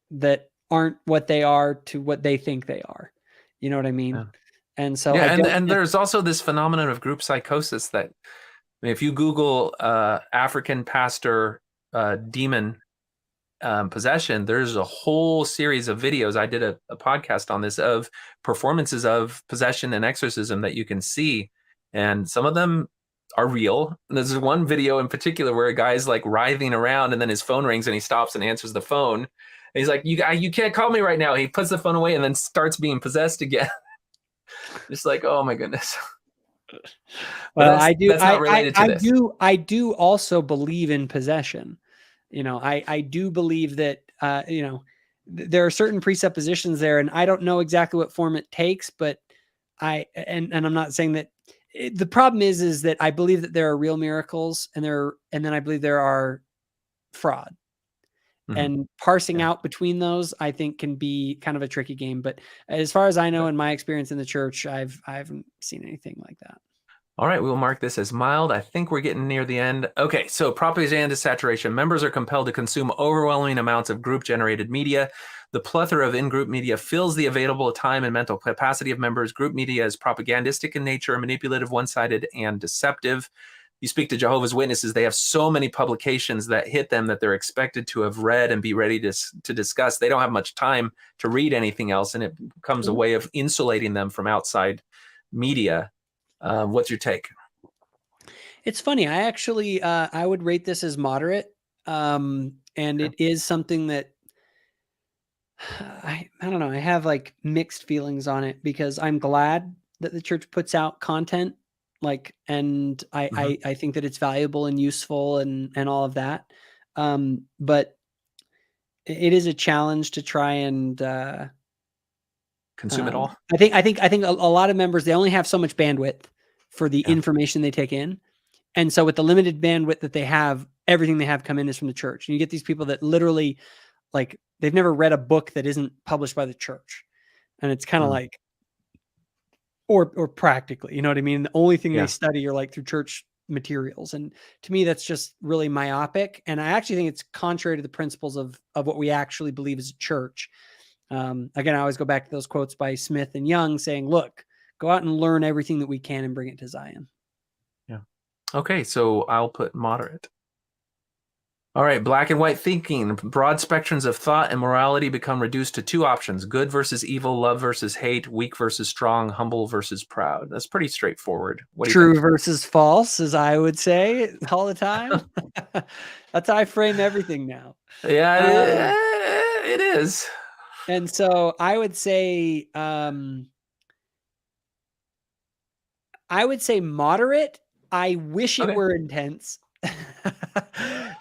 that aren't what they are to what they think they are. You know what I mean? Yeah. And so Yeah, I don't. and there's also this phenomenon of group psychosis that, if you Google African pastor demon possession, there's a whole series of videos. I did a podcast on this, of performances of possession and exorcism that you can see, and some of them are real. And there's one video in particular where a guy's like writhing around, and then his phone rings and he stops and answers the phone. And he's like, you can't call me right now. He puts the phone away and then starts being possessed again. Just like, oh my goodness. Well, that's not related to this. I do also believe in possession. I do believe that, there are certain presuppositions there, and I don't know exactly what form it takes, but and I'm not saying that the problem is that I believe that there are real miracles and then I believe there are fraud. Mhm. And parsing out between those, I think, can be kind of a tricky game. But as far as I know, in my experience in the church, I haven't seen anything like that. All right, we'll mark this as mild. I think we're getting near the end. Okay, so propaganda saturation. Members are compelled to consume overwhelming amounts of group-generated media. The plethora of in-group media fills the available time and mental capacity of members. Group media is propagandistic in nature, manipulative, one-sided, and deceptive. You speak to Jehovah's Witnesses, they have so many publications that hit them that they're expected to have read and be ready to discuss. They don't have much time to read anything else, and it becomes a way of insulating them from outside media. What's your take? It's funny. I actually, I would rate this as moderate. And it is something that I don't know. I have like mixed feelings on it, because I'm glad that the church puts out content, and I think that it's valuable and useful and all of that. But it is a challenge to try and Consume it all. I think a lot of members, they only have so much bandwidth for the information they take in. And so with the limited bandwidth that they have, everything they have come in is from the church. And you get these people that literally, like, they've never read a book that isn't published by the church. And it's kind of like, or practically, you know what I mean? The only thing they study are like through church materials. And to me, that's just really myopic. And I actually think it's contrary to the principles of what we actually believe as a church. Again, I always go back to those quotes by Smith and Young saying, look, go out and learn everything that we can and bring it to Zion. Yeah. Okay, so I'll put moderate. All right, black and white thinking. Broad spectrums of thought and morality become reduced to two options: good versus evil, love versus hate, weak versus strong, humble versus proud. That's pretty straightforward. What do you True think? versus false, as I would say all the time. That's how I frame everything now. Yeah, it is. And so I would say moderate. I wish it were intense.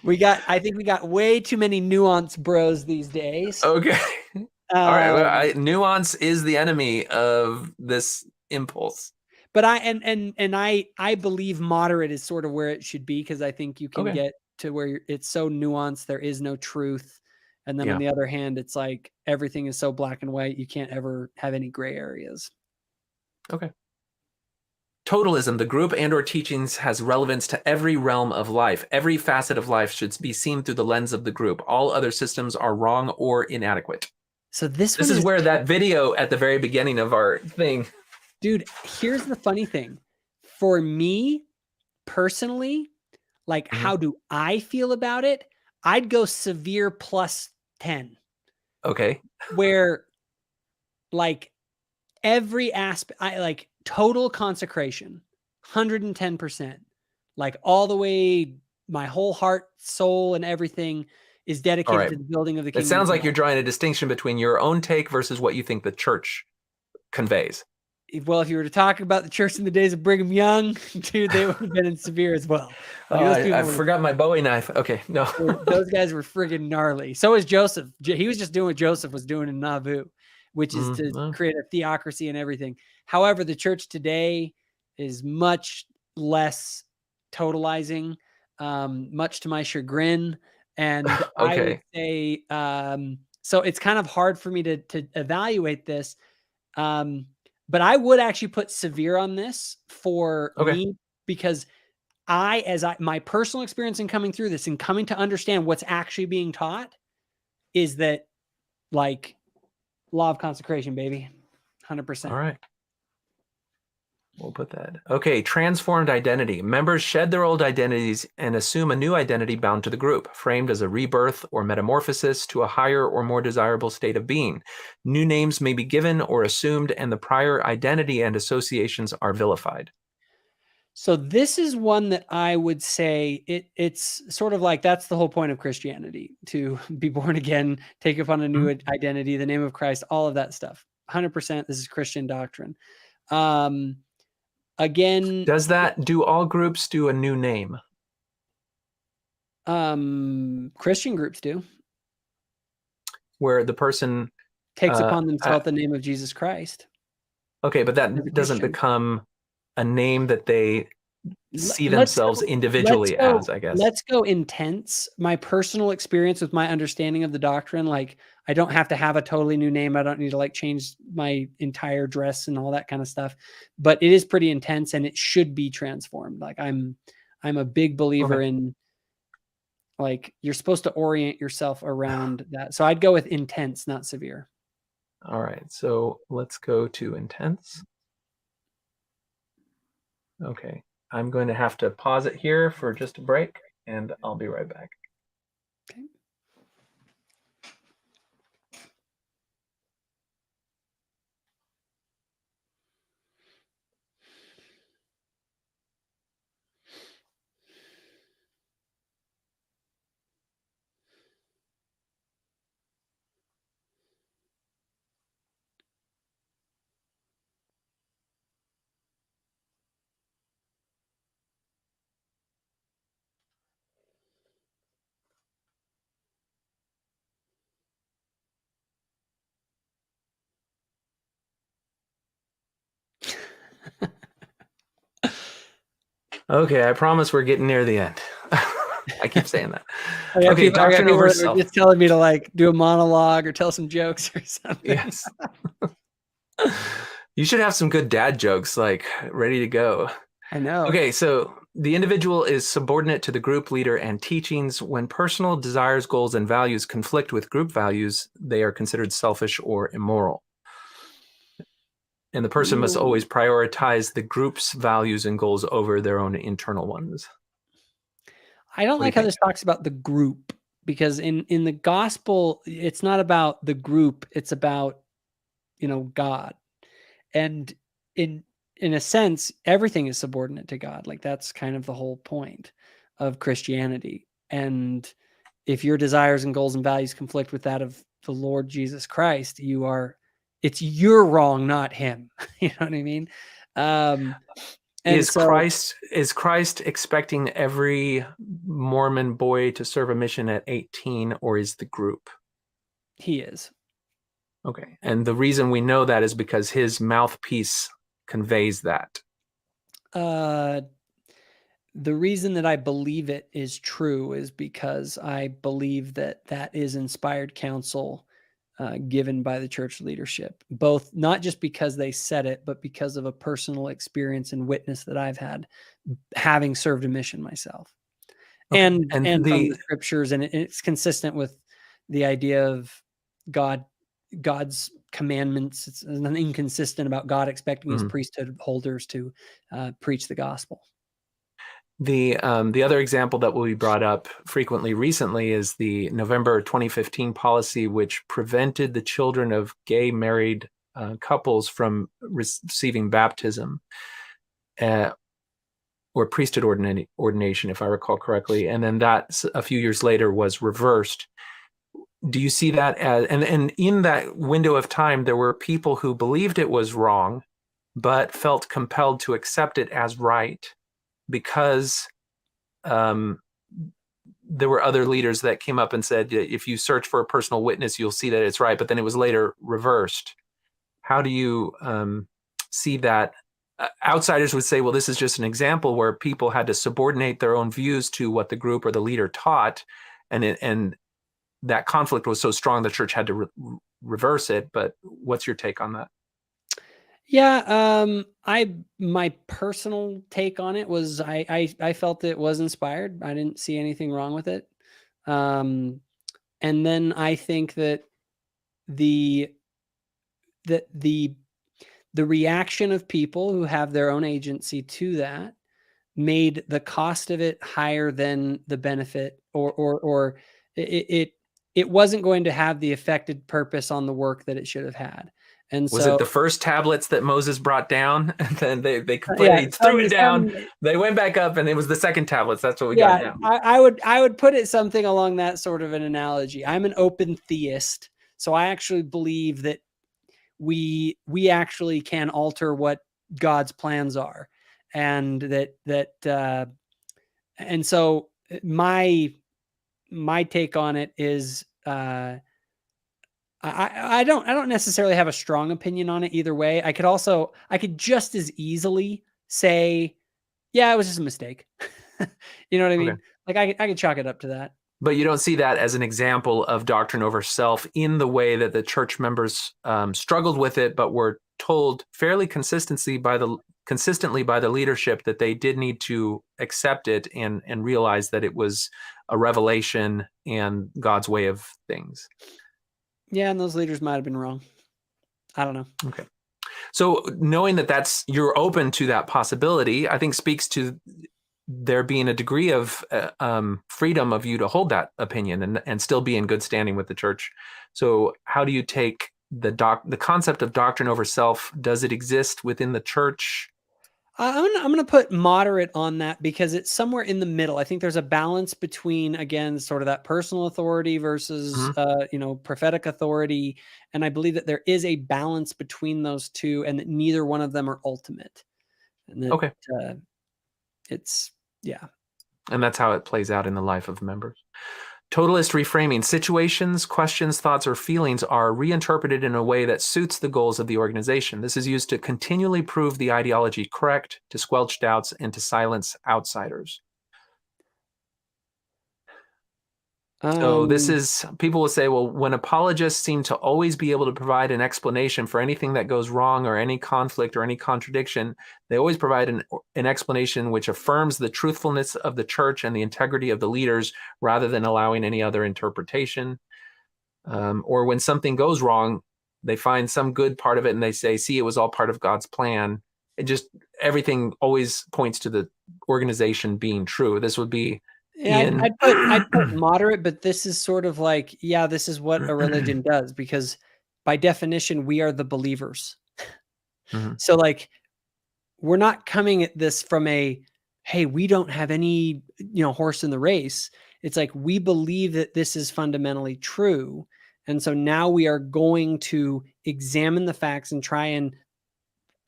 I think we got way too many nuance bros these days. Okay. All right. Well, nuance is the enemy of this impulse. But I believe moderate is sort of where it should be, because I think you can get to where it's so nuanced, there is no truth. And then on the other hand, it's like everything is so black and white, you can't ever have any gray areas. Okay. Totalism, the group and or teachings, has relevance to every realm of life. Every facet of life should be seen through the lens of the group. All other systems are wrong or inadequate. So this is where that video at the very beginning of our thing. Dude, here's the funny thing. For me personally, like, how do I feel about it? I'd go severe plus 10. Okay. Where, like, every aspect, like total consecration, 110%, like all the way, my whole heart, soul, and everything is dedicated to the building of the kingdom. It sounds like you're drawing a distinction between your own take versus what you think the church conveys. Well, if you were to talk about the church in the days of Brigham Young, dude, they would have been in severe as well. Like, I forgot my Bowie knife. Okay, no. Those guys were friggin' gnarly. So is Joseph. He was just doing what Joseph was doing in Nauvoo, which is to create a theocracy and everything. However, the church today is much less totalizing, much to my chagrin. And I would Okay. say, so it's kind of hard for me to evaluate this. But I would actually put severe on this for Okay. me, because my personal experience in coming through this and coming to understand what's actually being taught is that, like, law of consecration, baby. 100%. All right. We'll put that. Okay, transformed identity. Members shed their old identities and assume a new identity bound to the group, framed as a rebirth or metamorphosis to a higher or more desirable state of being. New names may be given or assumed, and the prior identity and associations are vilified. So this is one that I would say it's sort of like, that's the whole point of Christianity, to be born again, take upon a new identity, the name of Christ, all of that stuff. 100%. This is Christian doctrine. Again, do all groups do a new name? Christian groups do. Where the person takes upon themselves the name of Jesus Christ. Okay, but that doesn't become a name that they see themselves individually as, I guess. Let's go intense. My personal experience with my understanding of the doctrine, like, I don't have to have a totally new name. I don't need to like change my entire dress and all that kind of stuff, but it is pretty intense and it should be transformed. Like, I'm a big believer in, like, you're supposed to orient yourself around that. So I'd go with intense, not severe. All right, so let's go to intense. Okay, I'm going to have to pause it here for just a break, and I'll be right back. Okay. Okay, I promise we're getting near the end. I keep saying that. Okay, doctrine over self. Just telling me to like do a monologue or tell some jokes or something. Yes. You should have some good dad jokes, like, ready to go. I know. Okay, so the individual is subordinate to the group leader and teachings. When personal desires, goals, and values conflict with group values, they are considered selfish or immoral. And the person must always prioritize the group's values and goals over their own internal ones. I don't like how this talks about the group, because in the gospel, it's not about the group. It's about, God. And in a sense, everything is subordinate to God. Like, that's kind of the whole point of Christianity. And if your desires and goals and values conflict with that of the Lord Jesus Christ, you're wrong, not him. You know what I mean? Is Christ expecting every Mormon boy to serve a mission at 18, or is the group? He is. Okay. And the reason we know that is because his mouthpiece conveys that. The reason that I believe it is true is because I believe that is inspired counsel given by the church leadership, both not just because they said it, but because of a personal experience and witness that I've had, having served a mission myself. Okay. And from the scriptures, and it's consistent with the idea of God's commandments. It's nothing inconsistent about God expecting his priesthood holders to preach the gospel. The other example that will be brought up frequently recently is the November 2015 policy, which prevented the children of gay married couples from receiving baptism or priesthood ordination, if I recall correctly. And then that a few years later was reversed. Do you see that as, and in that window of time, there were people who believed it was wrong, but felt compelled to accept it as right, because there were other leaders that came up and said, if you search for a personal witness, you'll see that it's right. But then it was later reversed. How do you see that outsiders would say, well, this is just an example where people had to subordinate their own views to what the group or the leader taught, and that conflict was so strong the church had to reverse it. But what's your take on that? Yeah, my personal take on it was I felt it was inspired. I didn't see anything wrong with it. And then I think that the reaction of people who have their own agency to that made the cost of it higher than the benefit, or it wasn't going to have the effected purpose on the work that it should have had. And was so, it the first tablets that Moses brought down, and then they completely threw it down? They went back up, and it was the second tablets. That's what we got now. I would put it something along that sort of an analogy. I'm an open theist, so I actually believe that we actually can alter what God's plans are, and and so my take on it is I don't necessarily have a strong opinion on it either way. I could just as easily say, yeah, it was just a mistake. You know what I mean? Okay. Like I could chalk it up to that. But you don't see that as an example of doctrine over self in the way that the church members struggled with it, but were told fairly consistently by the leadership that they did need to accept it and realize that it was a revelation and God's way of things. Yeah, and those leaders might have been wrong. I don't know. Okay. So knowing that you're open to that possibility, I think speaks to there being a degree of freedom of you to hold that opinion and still be in good standing with the church. So how do you take the concept of doctrine over self? Does it exist within the church? I'm gonna put moderate on that because it's somewhere in the middle. I think there's a balance between, again, sort of that personal authority versus prophetic authority, and I believe that there is a balance between those two, and that neither one of them are ultimate. And that, okay. And that's how it plays out in the life of members. Totalist reframing: situations, questions, thoughts, or feelings are reinterpreted in a way that suits the goals of the organization. This is used to continually prove the ideology correct, to squelch doubts, and to silence outsiders. So this is, people will say, well, when apologists seem to always be able to provide an explanation for anything that goes wrong or any conflict or any contradiction, they always provide an explanation which affirms the truthfulness of the church and the integrity of the leaders rather than allowing any other interpretation. Or when something goes wrong, they find some good part of it and they say, see, it was all part of God's plan. Everything always points to the organization being true. This would be I'd put moderate, but this is sort of like, yeah, this is what a religion does, because by definition, we are the believers. Mm-hmm. So like, we're not coming at this from hey, we don't have any, horse in the race. It's like, we believe that this is fundamentally true. And so now we are going to examine the facts and try and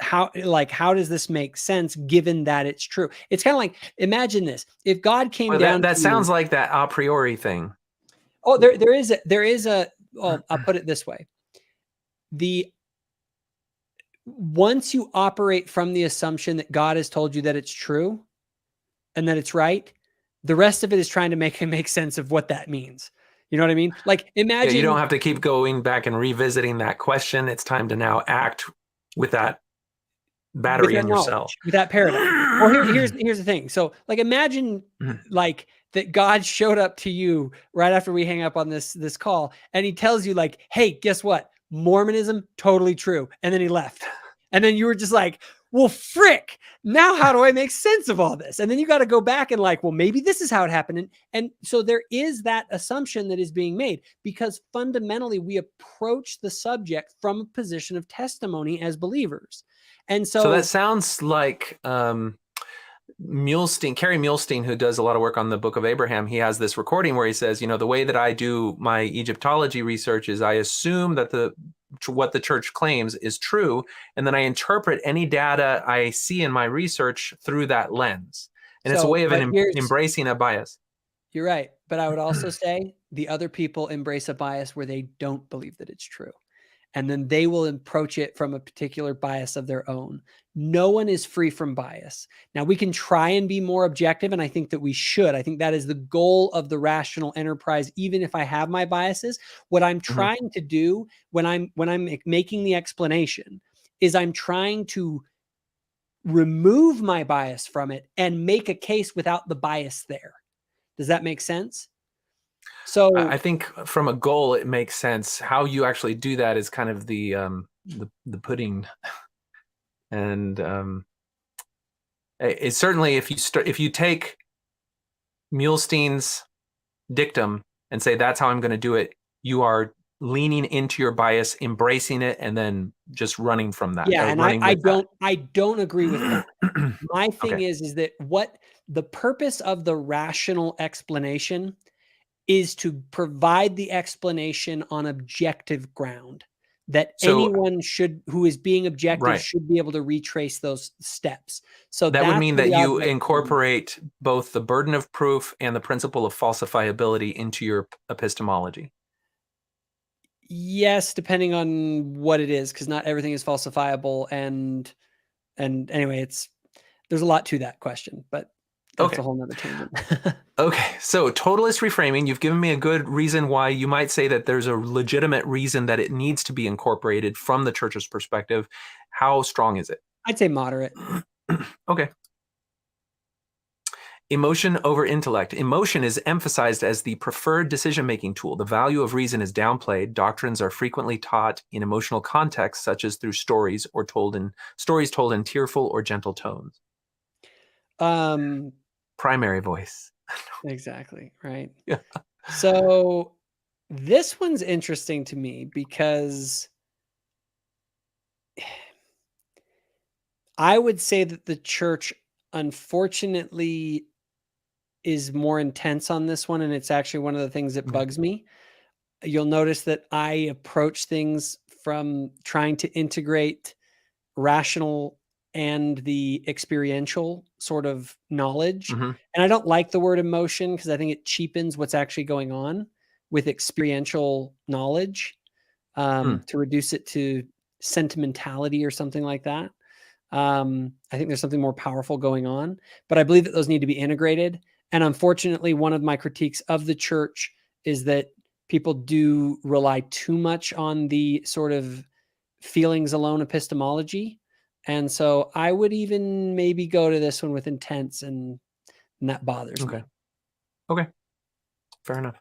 how does this make sense given that it's true? It's kind of like, imagine this. If God came down that sounds like that a priori thing. Oh, there is well, I'll put it this way. Once you operate from the assumption that God has told you that it's true and that it's right, the rest of it is trying to make sense of what that means. You know what I mean? Like, imagine, you don't have to keep going back and revisiting that question. It's time to now act with that battery in yourself, with that paradigm. Well, here's the thing. So like, imagine like that God showed up to you right after we hang up on this call, and he tells you like, hey, guess what? Mormonism, totally true. And then he left. And then you were just like, well, frick, now how do I make sense of all this? And then you got to go back and like, well, maybe this is how it happened. And so there is that assumption that is being made, because fundamentally we approach the subject from a position of testimony as believers. And so that sounds like Kerry Muhlestein, who does a lot of work on the Book of Abraham, he has this recording where he says, the way that I do my Egyptology research is I assume that what the church claims is true, and then I interpret any data I see in my research through that lens. And it's a way of embracing a bias. You're right. But I would also say the other people embrace a bias where they don't believe that it's true. and then they will approach it from a particular bias of their own. No one is free from bias. Now, we can try and be more objective, and I think that we should. I think that is the goal of the rational enterprise, even if I have my biases. What I'm trying to do when I'm making the explanation is I'm trying to remove my bias from it and make a case without the bias there. Does that make sense? So I think from a goal, it makes sense. How you actually do that is kind of the pudding. And it's certainly, if you take Muhlstein's dictum and say that's how I'm going to do it, you are leaning into your bias, embracing it, and then just running from that. Yeah, and I don't agree with that. My thing is that what the purpose of the rational explanation is to provide the explanation on objective ground that anyone who is being objective should be able to retrace those steps. So that would mean that you incorporate both the burden of proof and the principle of falsifiability into your epistemology. Yes, depending on what it is, because not everything is falsifiable. And anyway, there's a lot to that question, but that's a whole nother tangent. Okay, so totalist reframing, you've given me a good reason why you might say that there's a legitimate reason that it needs to be incorporated from the church's perspective. How strong is it? I'd say moderate. Okay. Emotion over intellect. Emotion is emphasized as the preferred decision-making tool. The value of reason is downplayed. Doctrines are frequently taught in emotional contexts, such as through stories told in tearful or gentle tones. Primary voice. Exactly. Right. Yeah. So this one's interesting to me because I would say that the church, unfortunately, is more intense on this one. And it's actually one of the things that bugs me. You'll notice that I approach things from trying to integrate rational and the experiential sort of knowledge. And I don't like the word emotion because I think it cheapens what's actually going on with experiential knowledge, to reduce it to sentimentality or something like that. I think there's something more powerful going on, but I believe that those need to be integrated. And unfortunately, one of my critiques of the church is that people do rely too much on the sort of feelings alone epistemology. And so I would even maybe go to this one with intense, and that bothers me. Okay. Fair enough.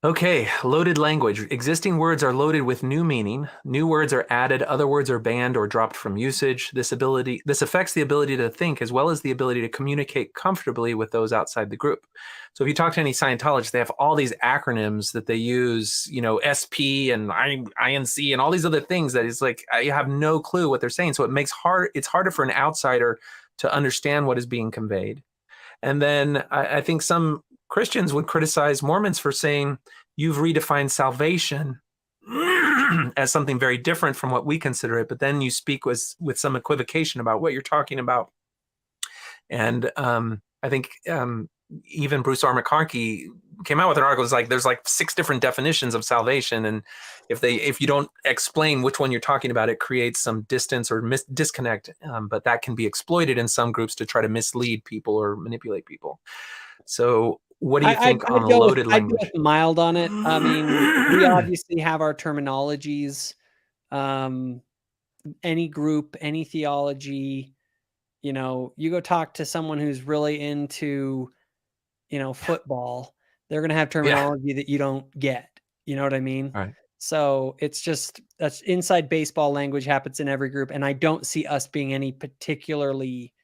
Okay, loaded language. Existing words are loaded with new meaning. New words are added. Other words are banned or dropped from usage. This affects the ability to think as well as the ability to communicate comfortably with those outside the group. So if you talk to any Scientologists, they have all these acronyms that they use, SP and INC and all these other things that is like, I have no clue what they're saying. So it's harder for an outsider to understand what is being conveyed. And then I think some Christians would criticize Mormons for saying, you've redefined salvation as something very different from what we consider it. But then you speak with some equivocation about what you're talking about. And I think even Bruce R. McConkie came out with an article. It's like, there's like 6 different definitions of salvation. And if you don't explain which one you're talking about, it creates some distance or disconnect. But that can be exploited in some groups to try to mislead people or manipulate people. So what do you think on loaded language? I'd go mild on it. I mean, we obviously have our terminologies. Any group, any theology, you go talk to someone who's really into, football, they're going to have terminology that you don't get. You know what I mean? Right. So that's inside baseball language, happens in every group. And I don't see us being any particularly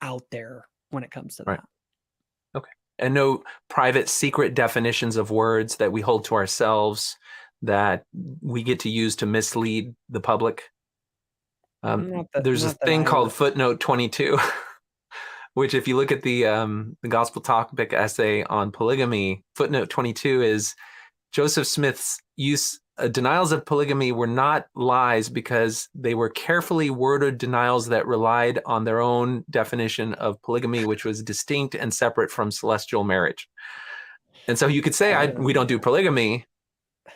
out there when it comes to that. Okay. And no private secret definitions of words that we hold to ourselves that we get to use to mislead the public. There's a thing called footnote 22, which if you look at the Gospel Topic essay on polygamy, footnote 22 is Joseph Smith's denials of polygamy were not lies because they were carefully worded denials that relied on their own definition of polygamy, which was distinct and separate from celestial marriage. And so you could say, we don't do polygamy,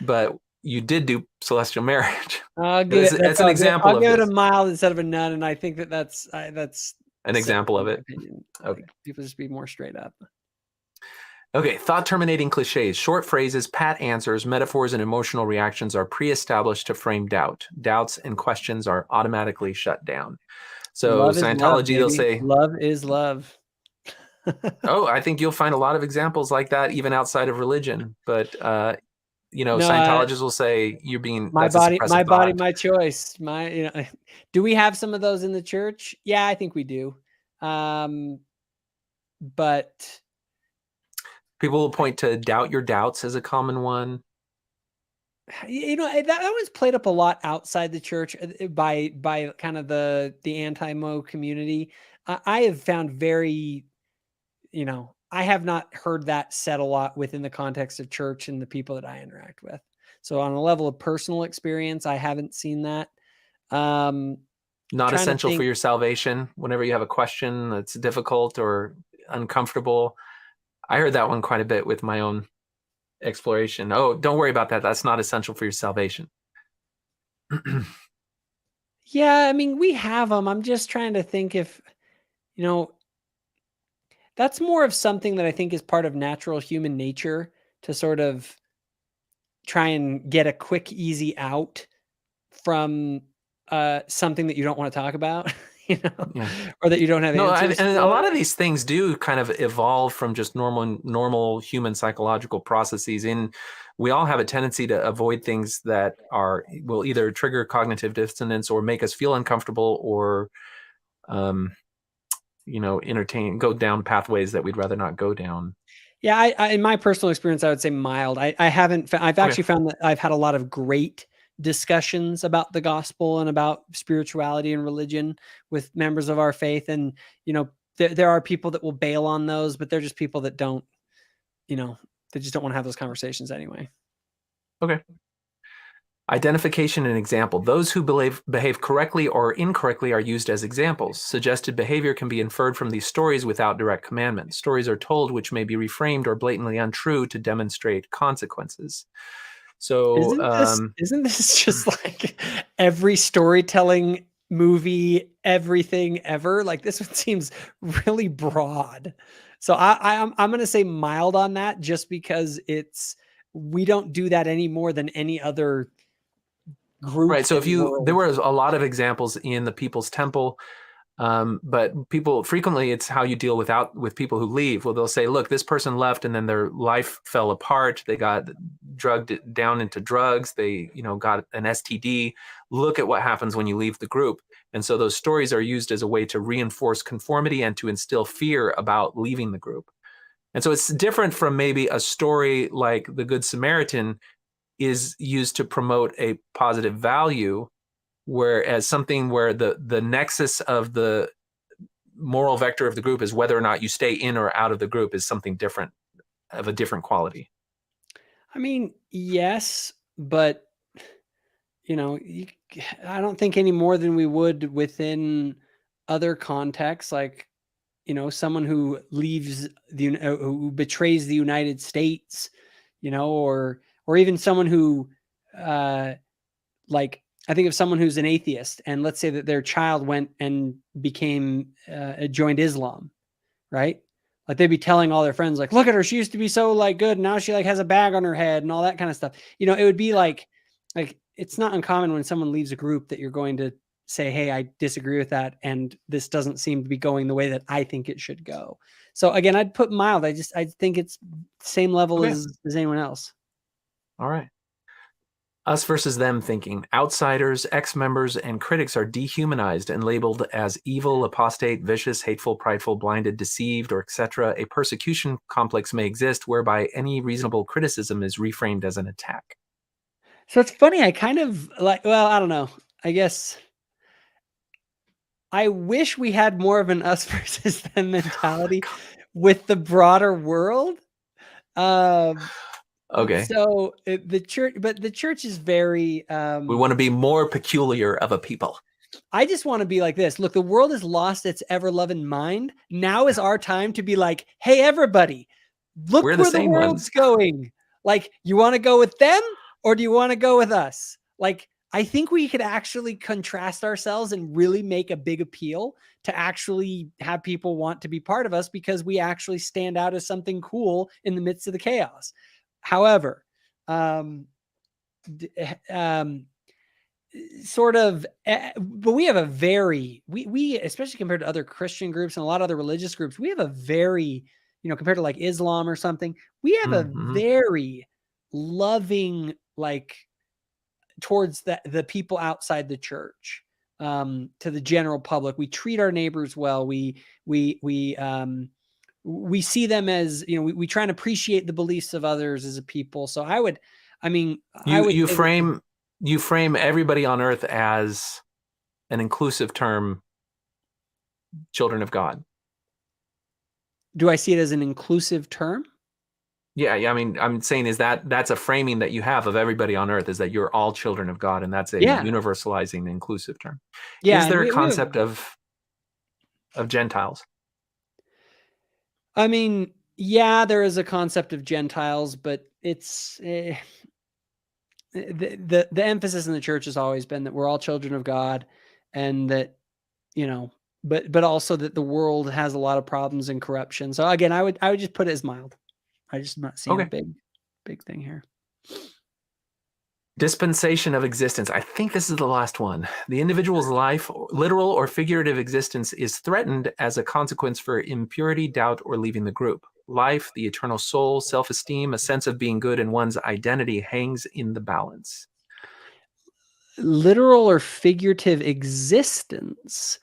but you did do celestial marriage. I'll give it, That's an example I'll of give it a this. mild instead of a none, and I think that's An example of in my it. opinion. Okay. Like, people just be more straight up. Okay, thought-terminating cliches. Short phrases, pat answers, metaphors, and emotional reactions are pre-established to frame doubt. Doubts and questions are automatically shut down. So Love is love, Scientology, they'll baby. say, Love is love. oh, I think you'll find a lot of examples like that even outside of religion. But, No, Scientologists will say you're being, my that's a body, suppressive thought. my choice. Do we have some of those in the church? Yeah, I think we do. But People will point to doubt your doubts as a common one. that one's played up a lot outside the church by kind of the anti-Mo community. I have found very, I have not heard that said a lot within the context of church and the people that I interact with. So on a level of personal experience, I haven't seen that. Not essential for your salvation. Whenever you have a question that's difficult or uncomfortable, I heard that one quite a bit with my own exploration. Oh, don't worry about that. That's not essential for your salvation. Yeah, I mean, we have them. I'm just trying to think if, that's more of something that I think is part of natural human nature to sort of try and get a quick, easy out from something that you don't want to talk about, or that you don't have answers and for. a lot of these things do kind of evolve from just normal human psychological processes. We all have a tendency to avoid things that will either trigger cognitive dissonance or make us feel uncomfortable or, go down pathways that we'd rather not go down. Yeah, I in my personal experience, I would say mild. I've actually found that I've had a lot of great discussions about the gospel and about spirituality and religion with members of our faith. And, there are people that will bail on those, but they're just people that don't, they just don't want to have those conversations anyway. Okay. Identification and example. Those who behave correctly or incorrectly are used as examples. Suggested behavior can be inferred from these stories without direct commandment. Stories are told which may be reframed or blatantly untrue to demonstrate consequences. So isn't this just like every storytelling movie, everything ever? Like, this one seems really broad. So I'm going to say mild on that, just because we don't do that any more than any other group. Right. So there was a lot of examples in the People's Temple, but people frequently, it's how you deal with people who leave. Well, they'll say, look, this person left and then their life fell apart. They got drugged down into drugs. They, got an STD. Look at what happens when you leave the group. And so those stories are used as a way to reinforce conformity and to instill fear about leaving the group. And so it's different from maybe a story like the Good Samaritan is used to promote a positive value, whereas something where the nexus of the moral vector of the group is whether or not you stay in or out of the group is something different, of a different quality. I mean, yes, but I don't think any more than we would within other contexts, like, someone who leaves who betrays the United States, or even someone who, like, I think of someone who's an atheist, and let's say that their child went and joined Islam, right? Like, they'd be telling all their friends, like, look at her, she used to be so like good, now she like has a bag on her head and all that kind of stuff. It would be like it's not uncommon when someone leaves a group that you're going to say, hey, I disagree with that, and this doesn't seem to be going the way that I think it should go. So again, I'd put mild. I think it's same level as anyone else. All right. Us versus them thinking. Outsiders, ex-members, and critics are dehumanized and labeled as evil, apostate, vicious, hateful, prideful, blinded, deceived, or etc. A persecution complex may exist whereby any reasonable criticism is reframed as an attack. So it's funny. I kind of I don't know. I guess I wish we had more of an us versus them mentality with the broader world. Okay. So the church is very. We want to be more peculiar of a people. I just want to be like this. Look, the world has lost its ever-loving mind. Now is our time to be like, hey, everybody, look where the world's going. Like, you want to go with them? or do you want to go with us? Like, I think we could actually contrast ourselves and really make a big appeal to actually have people want to be part of us because we actually stand out as something cool in the midst of the chaos. However, sort of, but we have a very, we especially compared to other Christian groups and a lot of other religious groups, we have a very, compared to like Islam or something, we have a very loving, like, towards the people outside the church, to the general public. We treat our neighbors well. We see them as, we try and appreciate the beliefs of others as a people. So you frame everybody on earth as an inclusive term, children of God. Do I see it as an inclusive term? Yeah. I mean, I'm saying that's a framing that you have of everybody on earth, is that you're all children of God, and that's a universalizing, inclusive term. Yeah. Is there a concept of Gentiles? I mean, yeah, there is a concept of Gentiles, but it's the emphasis in the church has always been that we're all children of God, and that, but also that the world has a lot of problems and corruption. So again, I would just put it as mild. I just not seeing a big thing here. Dispensation of existence. I think this is the last one. The individual's life, literal or figurative existence, is threatened as a consequence for impurity, doubt, or leaving the group. Life, the eternal soul, self-esteem, a sense of being good in one's identity hangs in the balance. Literal or figurative existence.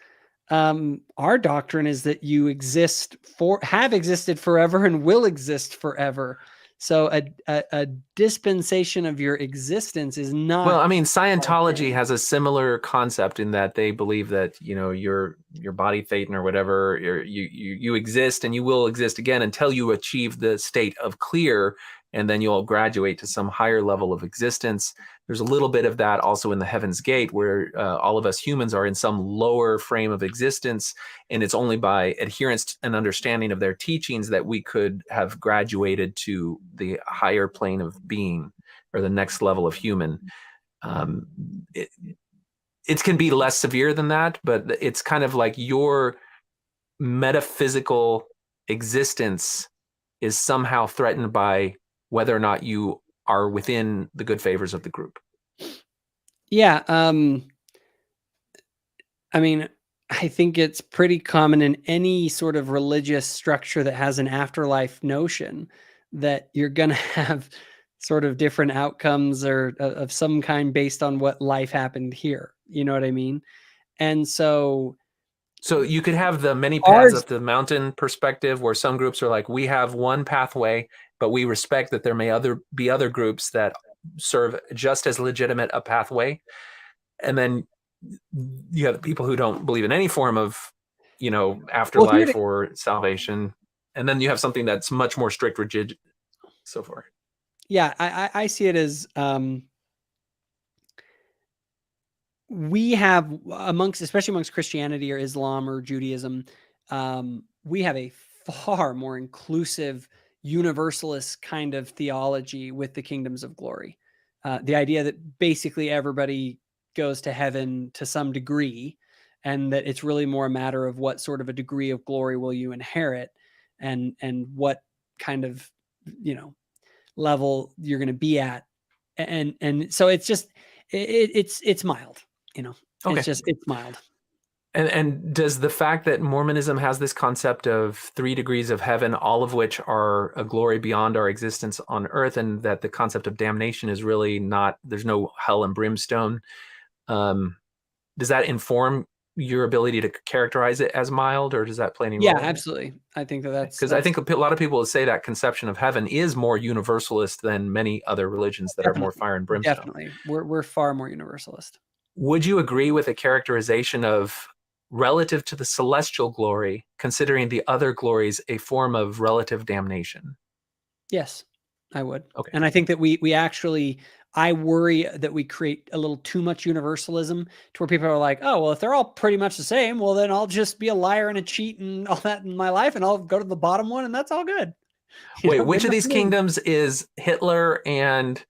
Our doctrine is that you have existed forever and will exist forever. So a dispensation of your existence is not. Well, I mean, Scientology has a similar concept in that they believe that, your body thetan or whatever, you exist and you will exist again until you achieve the state of clear, and then you'll graduate to some higher level of existence. There's a little bit of that also in the Heaven's Gate, where all of us humans are in some lower frame of existence, and it's only by adherence and understanding of their teachings that we could have graduated to the higher plane of being, or the next level of human. It can be less severe than that, but it's kind of like your metaphysical existence is somehow threatened by whether or not you are within the good favors of the group. Yeah. I mean, I think it's pretty common in any sort of religious structure that has an afterlife notion that you're going to have sort of different outcomes or of some kind based on what life happened here. You know what I mean? And so you could have the many paths up the mountain perspective, where some groups are like, we have one pathway, but we respect that there may be other groups that serve just as legitimate a pathway. And then you have people who don't believe in any form of, afterlife or salvation. And then you have something that's much more strict, rigid, so forth. Yeah, I see it as we have especially amongst Christianity or Islam or Judaism, we have a far more inclusive, universalist kind of theology with the kingdoms of glory. The idea that basically everybody goes to heaven to some degree, and that it's really more a matter of what sort of a degree of glory will you inherit, and what kind of, level you're going to be at. And so it's just, it's mild, Okay. it's mild. And does the fact that Mormonism has this concept of 3 degrees of heaven, all of which are a glory beyond our existence on earth, and that the concept of damnation is really not, there's no hell and brimstone, does that inform your ability to characterize it as mild, or does that play any role? Yeah, absolutely. I think that's because I think a lot of people say that conception of heaven is more universalist than many other religions that are more fire and brimstone. Definitely. We're far more universalist. Would you agree with a characterization of relative to the celestial glory, considering the other glories a form of relative damnation? Yes, I would. Okay. And I think that we actually, I worry that we create a little too much universalism to where people are like, oh, well, if they're all pretty much the same, well, then I'll just be a liar and a cheat and all that in my life, and I'll go to the bottom one, and that's all good. Wait, which of these kingdoms is Hitler and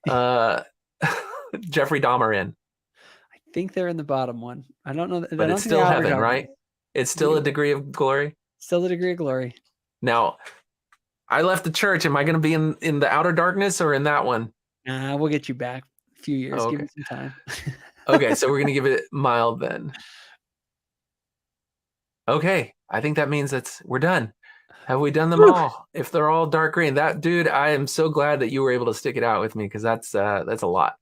Jeffrey Dahmer in? I think they're in the bottom one. I don't know. But it's still heaven, right? It's still a degree of glory. Still a degree of glory. Now, I left the church. Am I going to be in the outer darkness or in that one? We'll get you back a few years. Oh, okay. Give me some time. Okay, so we're going to give it mild then. Okay, I think that means we're done. Have we done them all? If they're all dark green, that dude, I am so glad that you were able to stick it out with me, because that's a lot.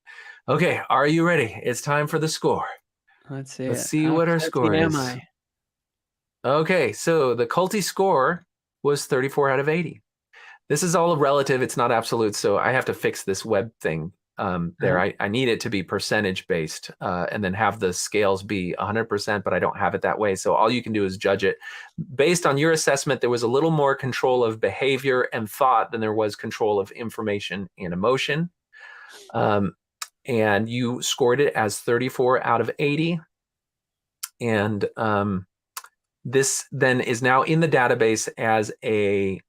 Okay, are you ready? It's time for the score. Let's see. Let's see what our score is. Am I? Okay, so the culty score was 34 out of 80. This is all relative. It's not absolute, so I have to fix this web thing there. I need it to be percentage based and then have the scales be 100%, but I don't have it that way. So all you can do is judge it. Based on your assessment, there was a little more control of behavior and thought than there was control of information and emotion. And you scored it as 34 out of 80. And this then is now in the database as a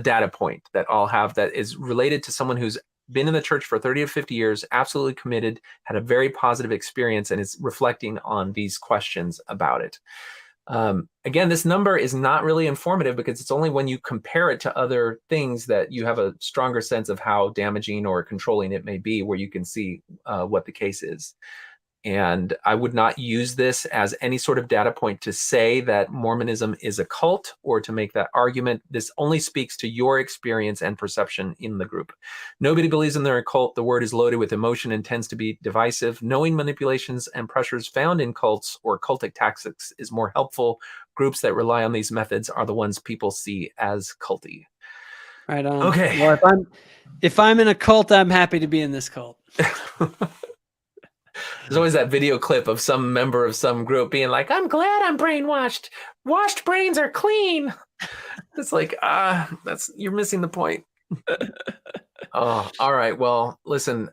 data point that I'll have that is related to someone who's been in the church for 30 to 50 years, absolutely committed, had a very positive experience, and is reflecting on these questions about it. Again, this number is not really informative because it's only when you compare it to other things that you have a stronger sense of how damaging or controlling it may be, where you can see what the case is. And I would not use this as any sort of data point to say that Mormonism is a cult or to make that argument. This only speaks to your experience and perception in the group. Nobody believes in their cult. The word is loaded with emotion and tends to be divisive. Knowing manipulations and pressures found in cults or cultic tactics is more helpful. Groups that rely on these methods are the ones people see as culty. Right on. Okay. Well, if I'm in a cult, I'm happy to be in this cult. There's always that video clip of some member of some group being like, I'm glad I'm brainwashed. Washed brains are clean. It's like, you're missing the point. Oh, all right. Well, listen,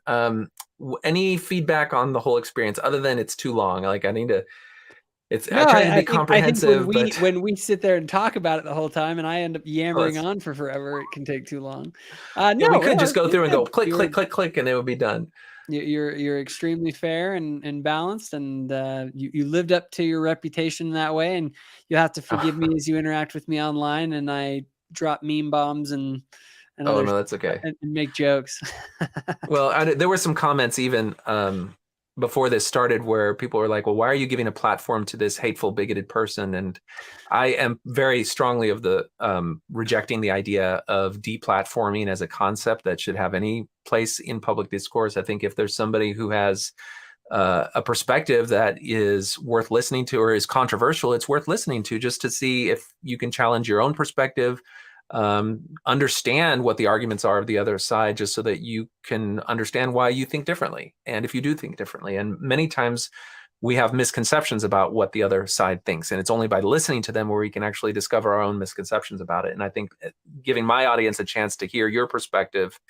any feedback on the whole experience other than it's too long? Like I try to be comprehensive. I think when we sit there and talk about it the whole time and I end up yammering on for forever, it can take too long. We could just go through and go click, click, click, click, and it would be done. You're extremely fair and balanced, and you lived up to your reputation that way. And you have to forgive me as you interact with me online, and I drop meme bombs and no, that's okay, and make jokes. Well, there were some comments even before this started where people were like, well, why are you giving a platform to this hateful, bigoted person? And I am very strongly of the rejecting the idea of deplatforming as a concept that should have any place in public discourse. I think if there's somebody who has a perspective that is worth listening to or is controversial, it's worth listening to just to see if you can challenge your own perspective, understand what the arguments are of the other side, just so that you can understand why you think differently. And if you do think differently, and many times we have misconceptions about what the other side thinks, and it's only by listening to them where we can actually discover our own misconceptions about it. And I think giving my audience a chance to hear your perspective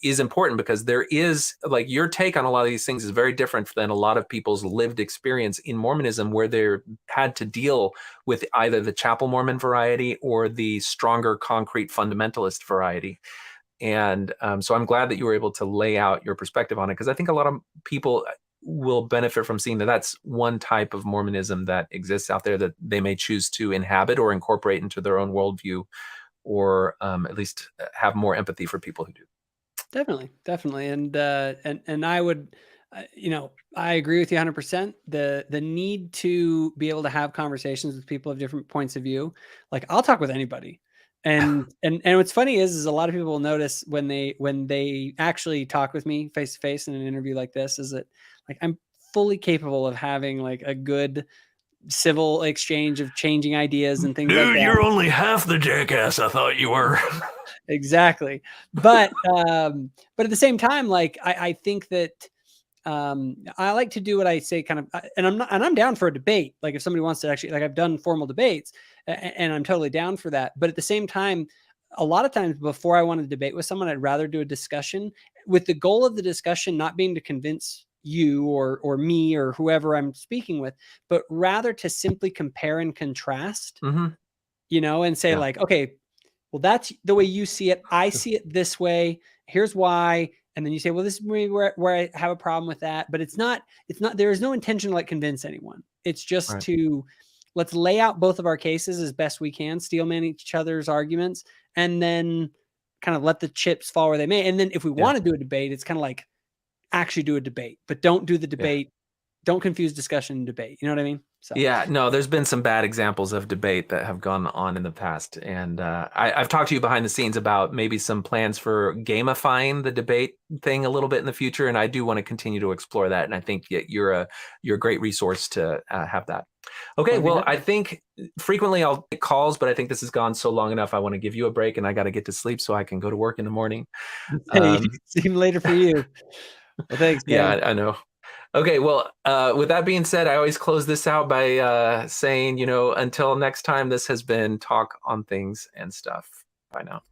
is important, because there is, like, your take on a lot of these things is very different than a lot of people's lived experience in Mormonism, where they had to deal with either the Chapel Mormon variety or the stronger concrete fundamentalist variety. And so I'm glad that you were able to lay out your perspective on it, because I think a lot of people will benefit from seeing that that's one type of Mormonism that exists out there that they may choose to inhabit or incorporate into their own worldview, or at least have more empathy for people who do. Definitely. And I would, I agree with you 100%. The need to be able to have conversations with people of different points of view. Like, I'll talk with anybody. And what's funny is a lot of people will notice when they actually talk with me face to face in an interview like this, is that, like, I'm fully capable of having like a good civil exchange of changing ideas and things like that. You're only half the jackass I thought you were. Exactly. But at the same time, like, I think that I like to do what I say, kind of, and I'm down for a debate. Like, if somebody wants to actually, like, I've done formal debates and I'm totally down for that. But at the same time, a lot of times before I want to debate with someone, I'd rather do a discussion with the goal of the discussion not being to convince you or me or whoever I'm speaking with, but rather to simply compare and contrast, and say, like, okay, well, that's the way you see it. I see it this way. Here's why. and then you say, well, this is where I have a problem with that. But there is no intention to like convince anyone. It's just to let's lay out both of our cases as best we can, steelman each other's arguments, and then kind of let the chips fall where they may. And then if we want to do a debate, it's kind of like actually do a debate, but don't do the debate. Don't confuse discussion and debate. You know what I mean? So. Yeah, no, there's been some bad examples of debate that have gone on in the past. And I've talked to you behind the scenes about maybe some plans for gamifying the debate thing a little bit in the future. And I do want to continue to explore that. And I think you're a great resource to have that. Okay, well, I think frequently I'll get calls, but I think this has gone so long enough. I want to give you a break, and I got to get to sleep so I can go to work in the morning. See you later for you. Well, thanks, man. Yeah, I know. Okay, well, with that being said, I always close this out by saying, until next time, this has been Talk on Things and Stuff. Bye now.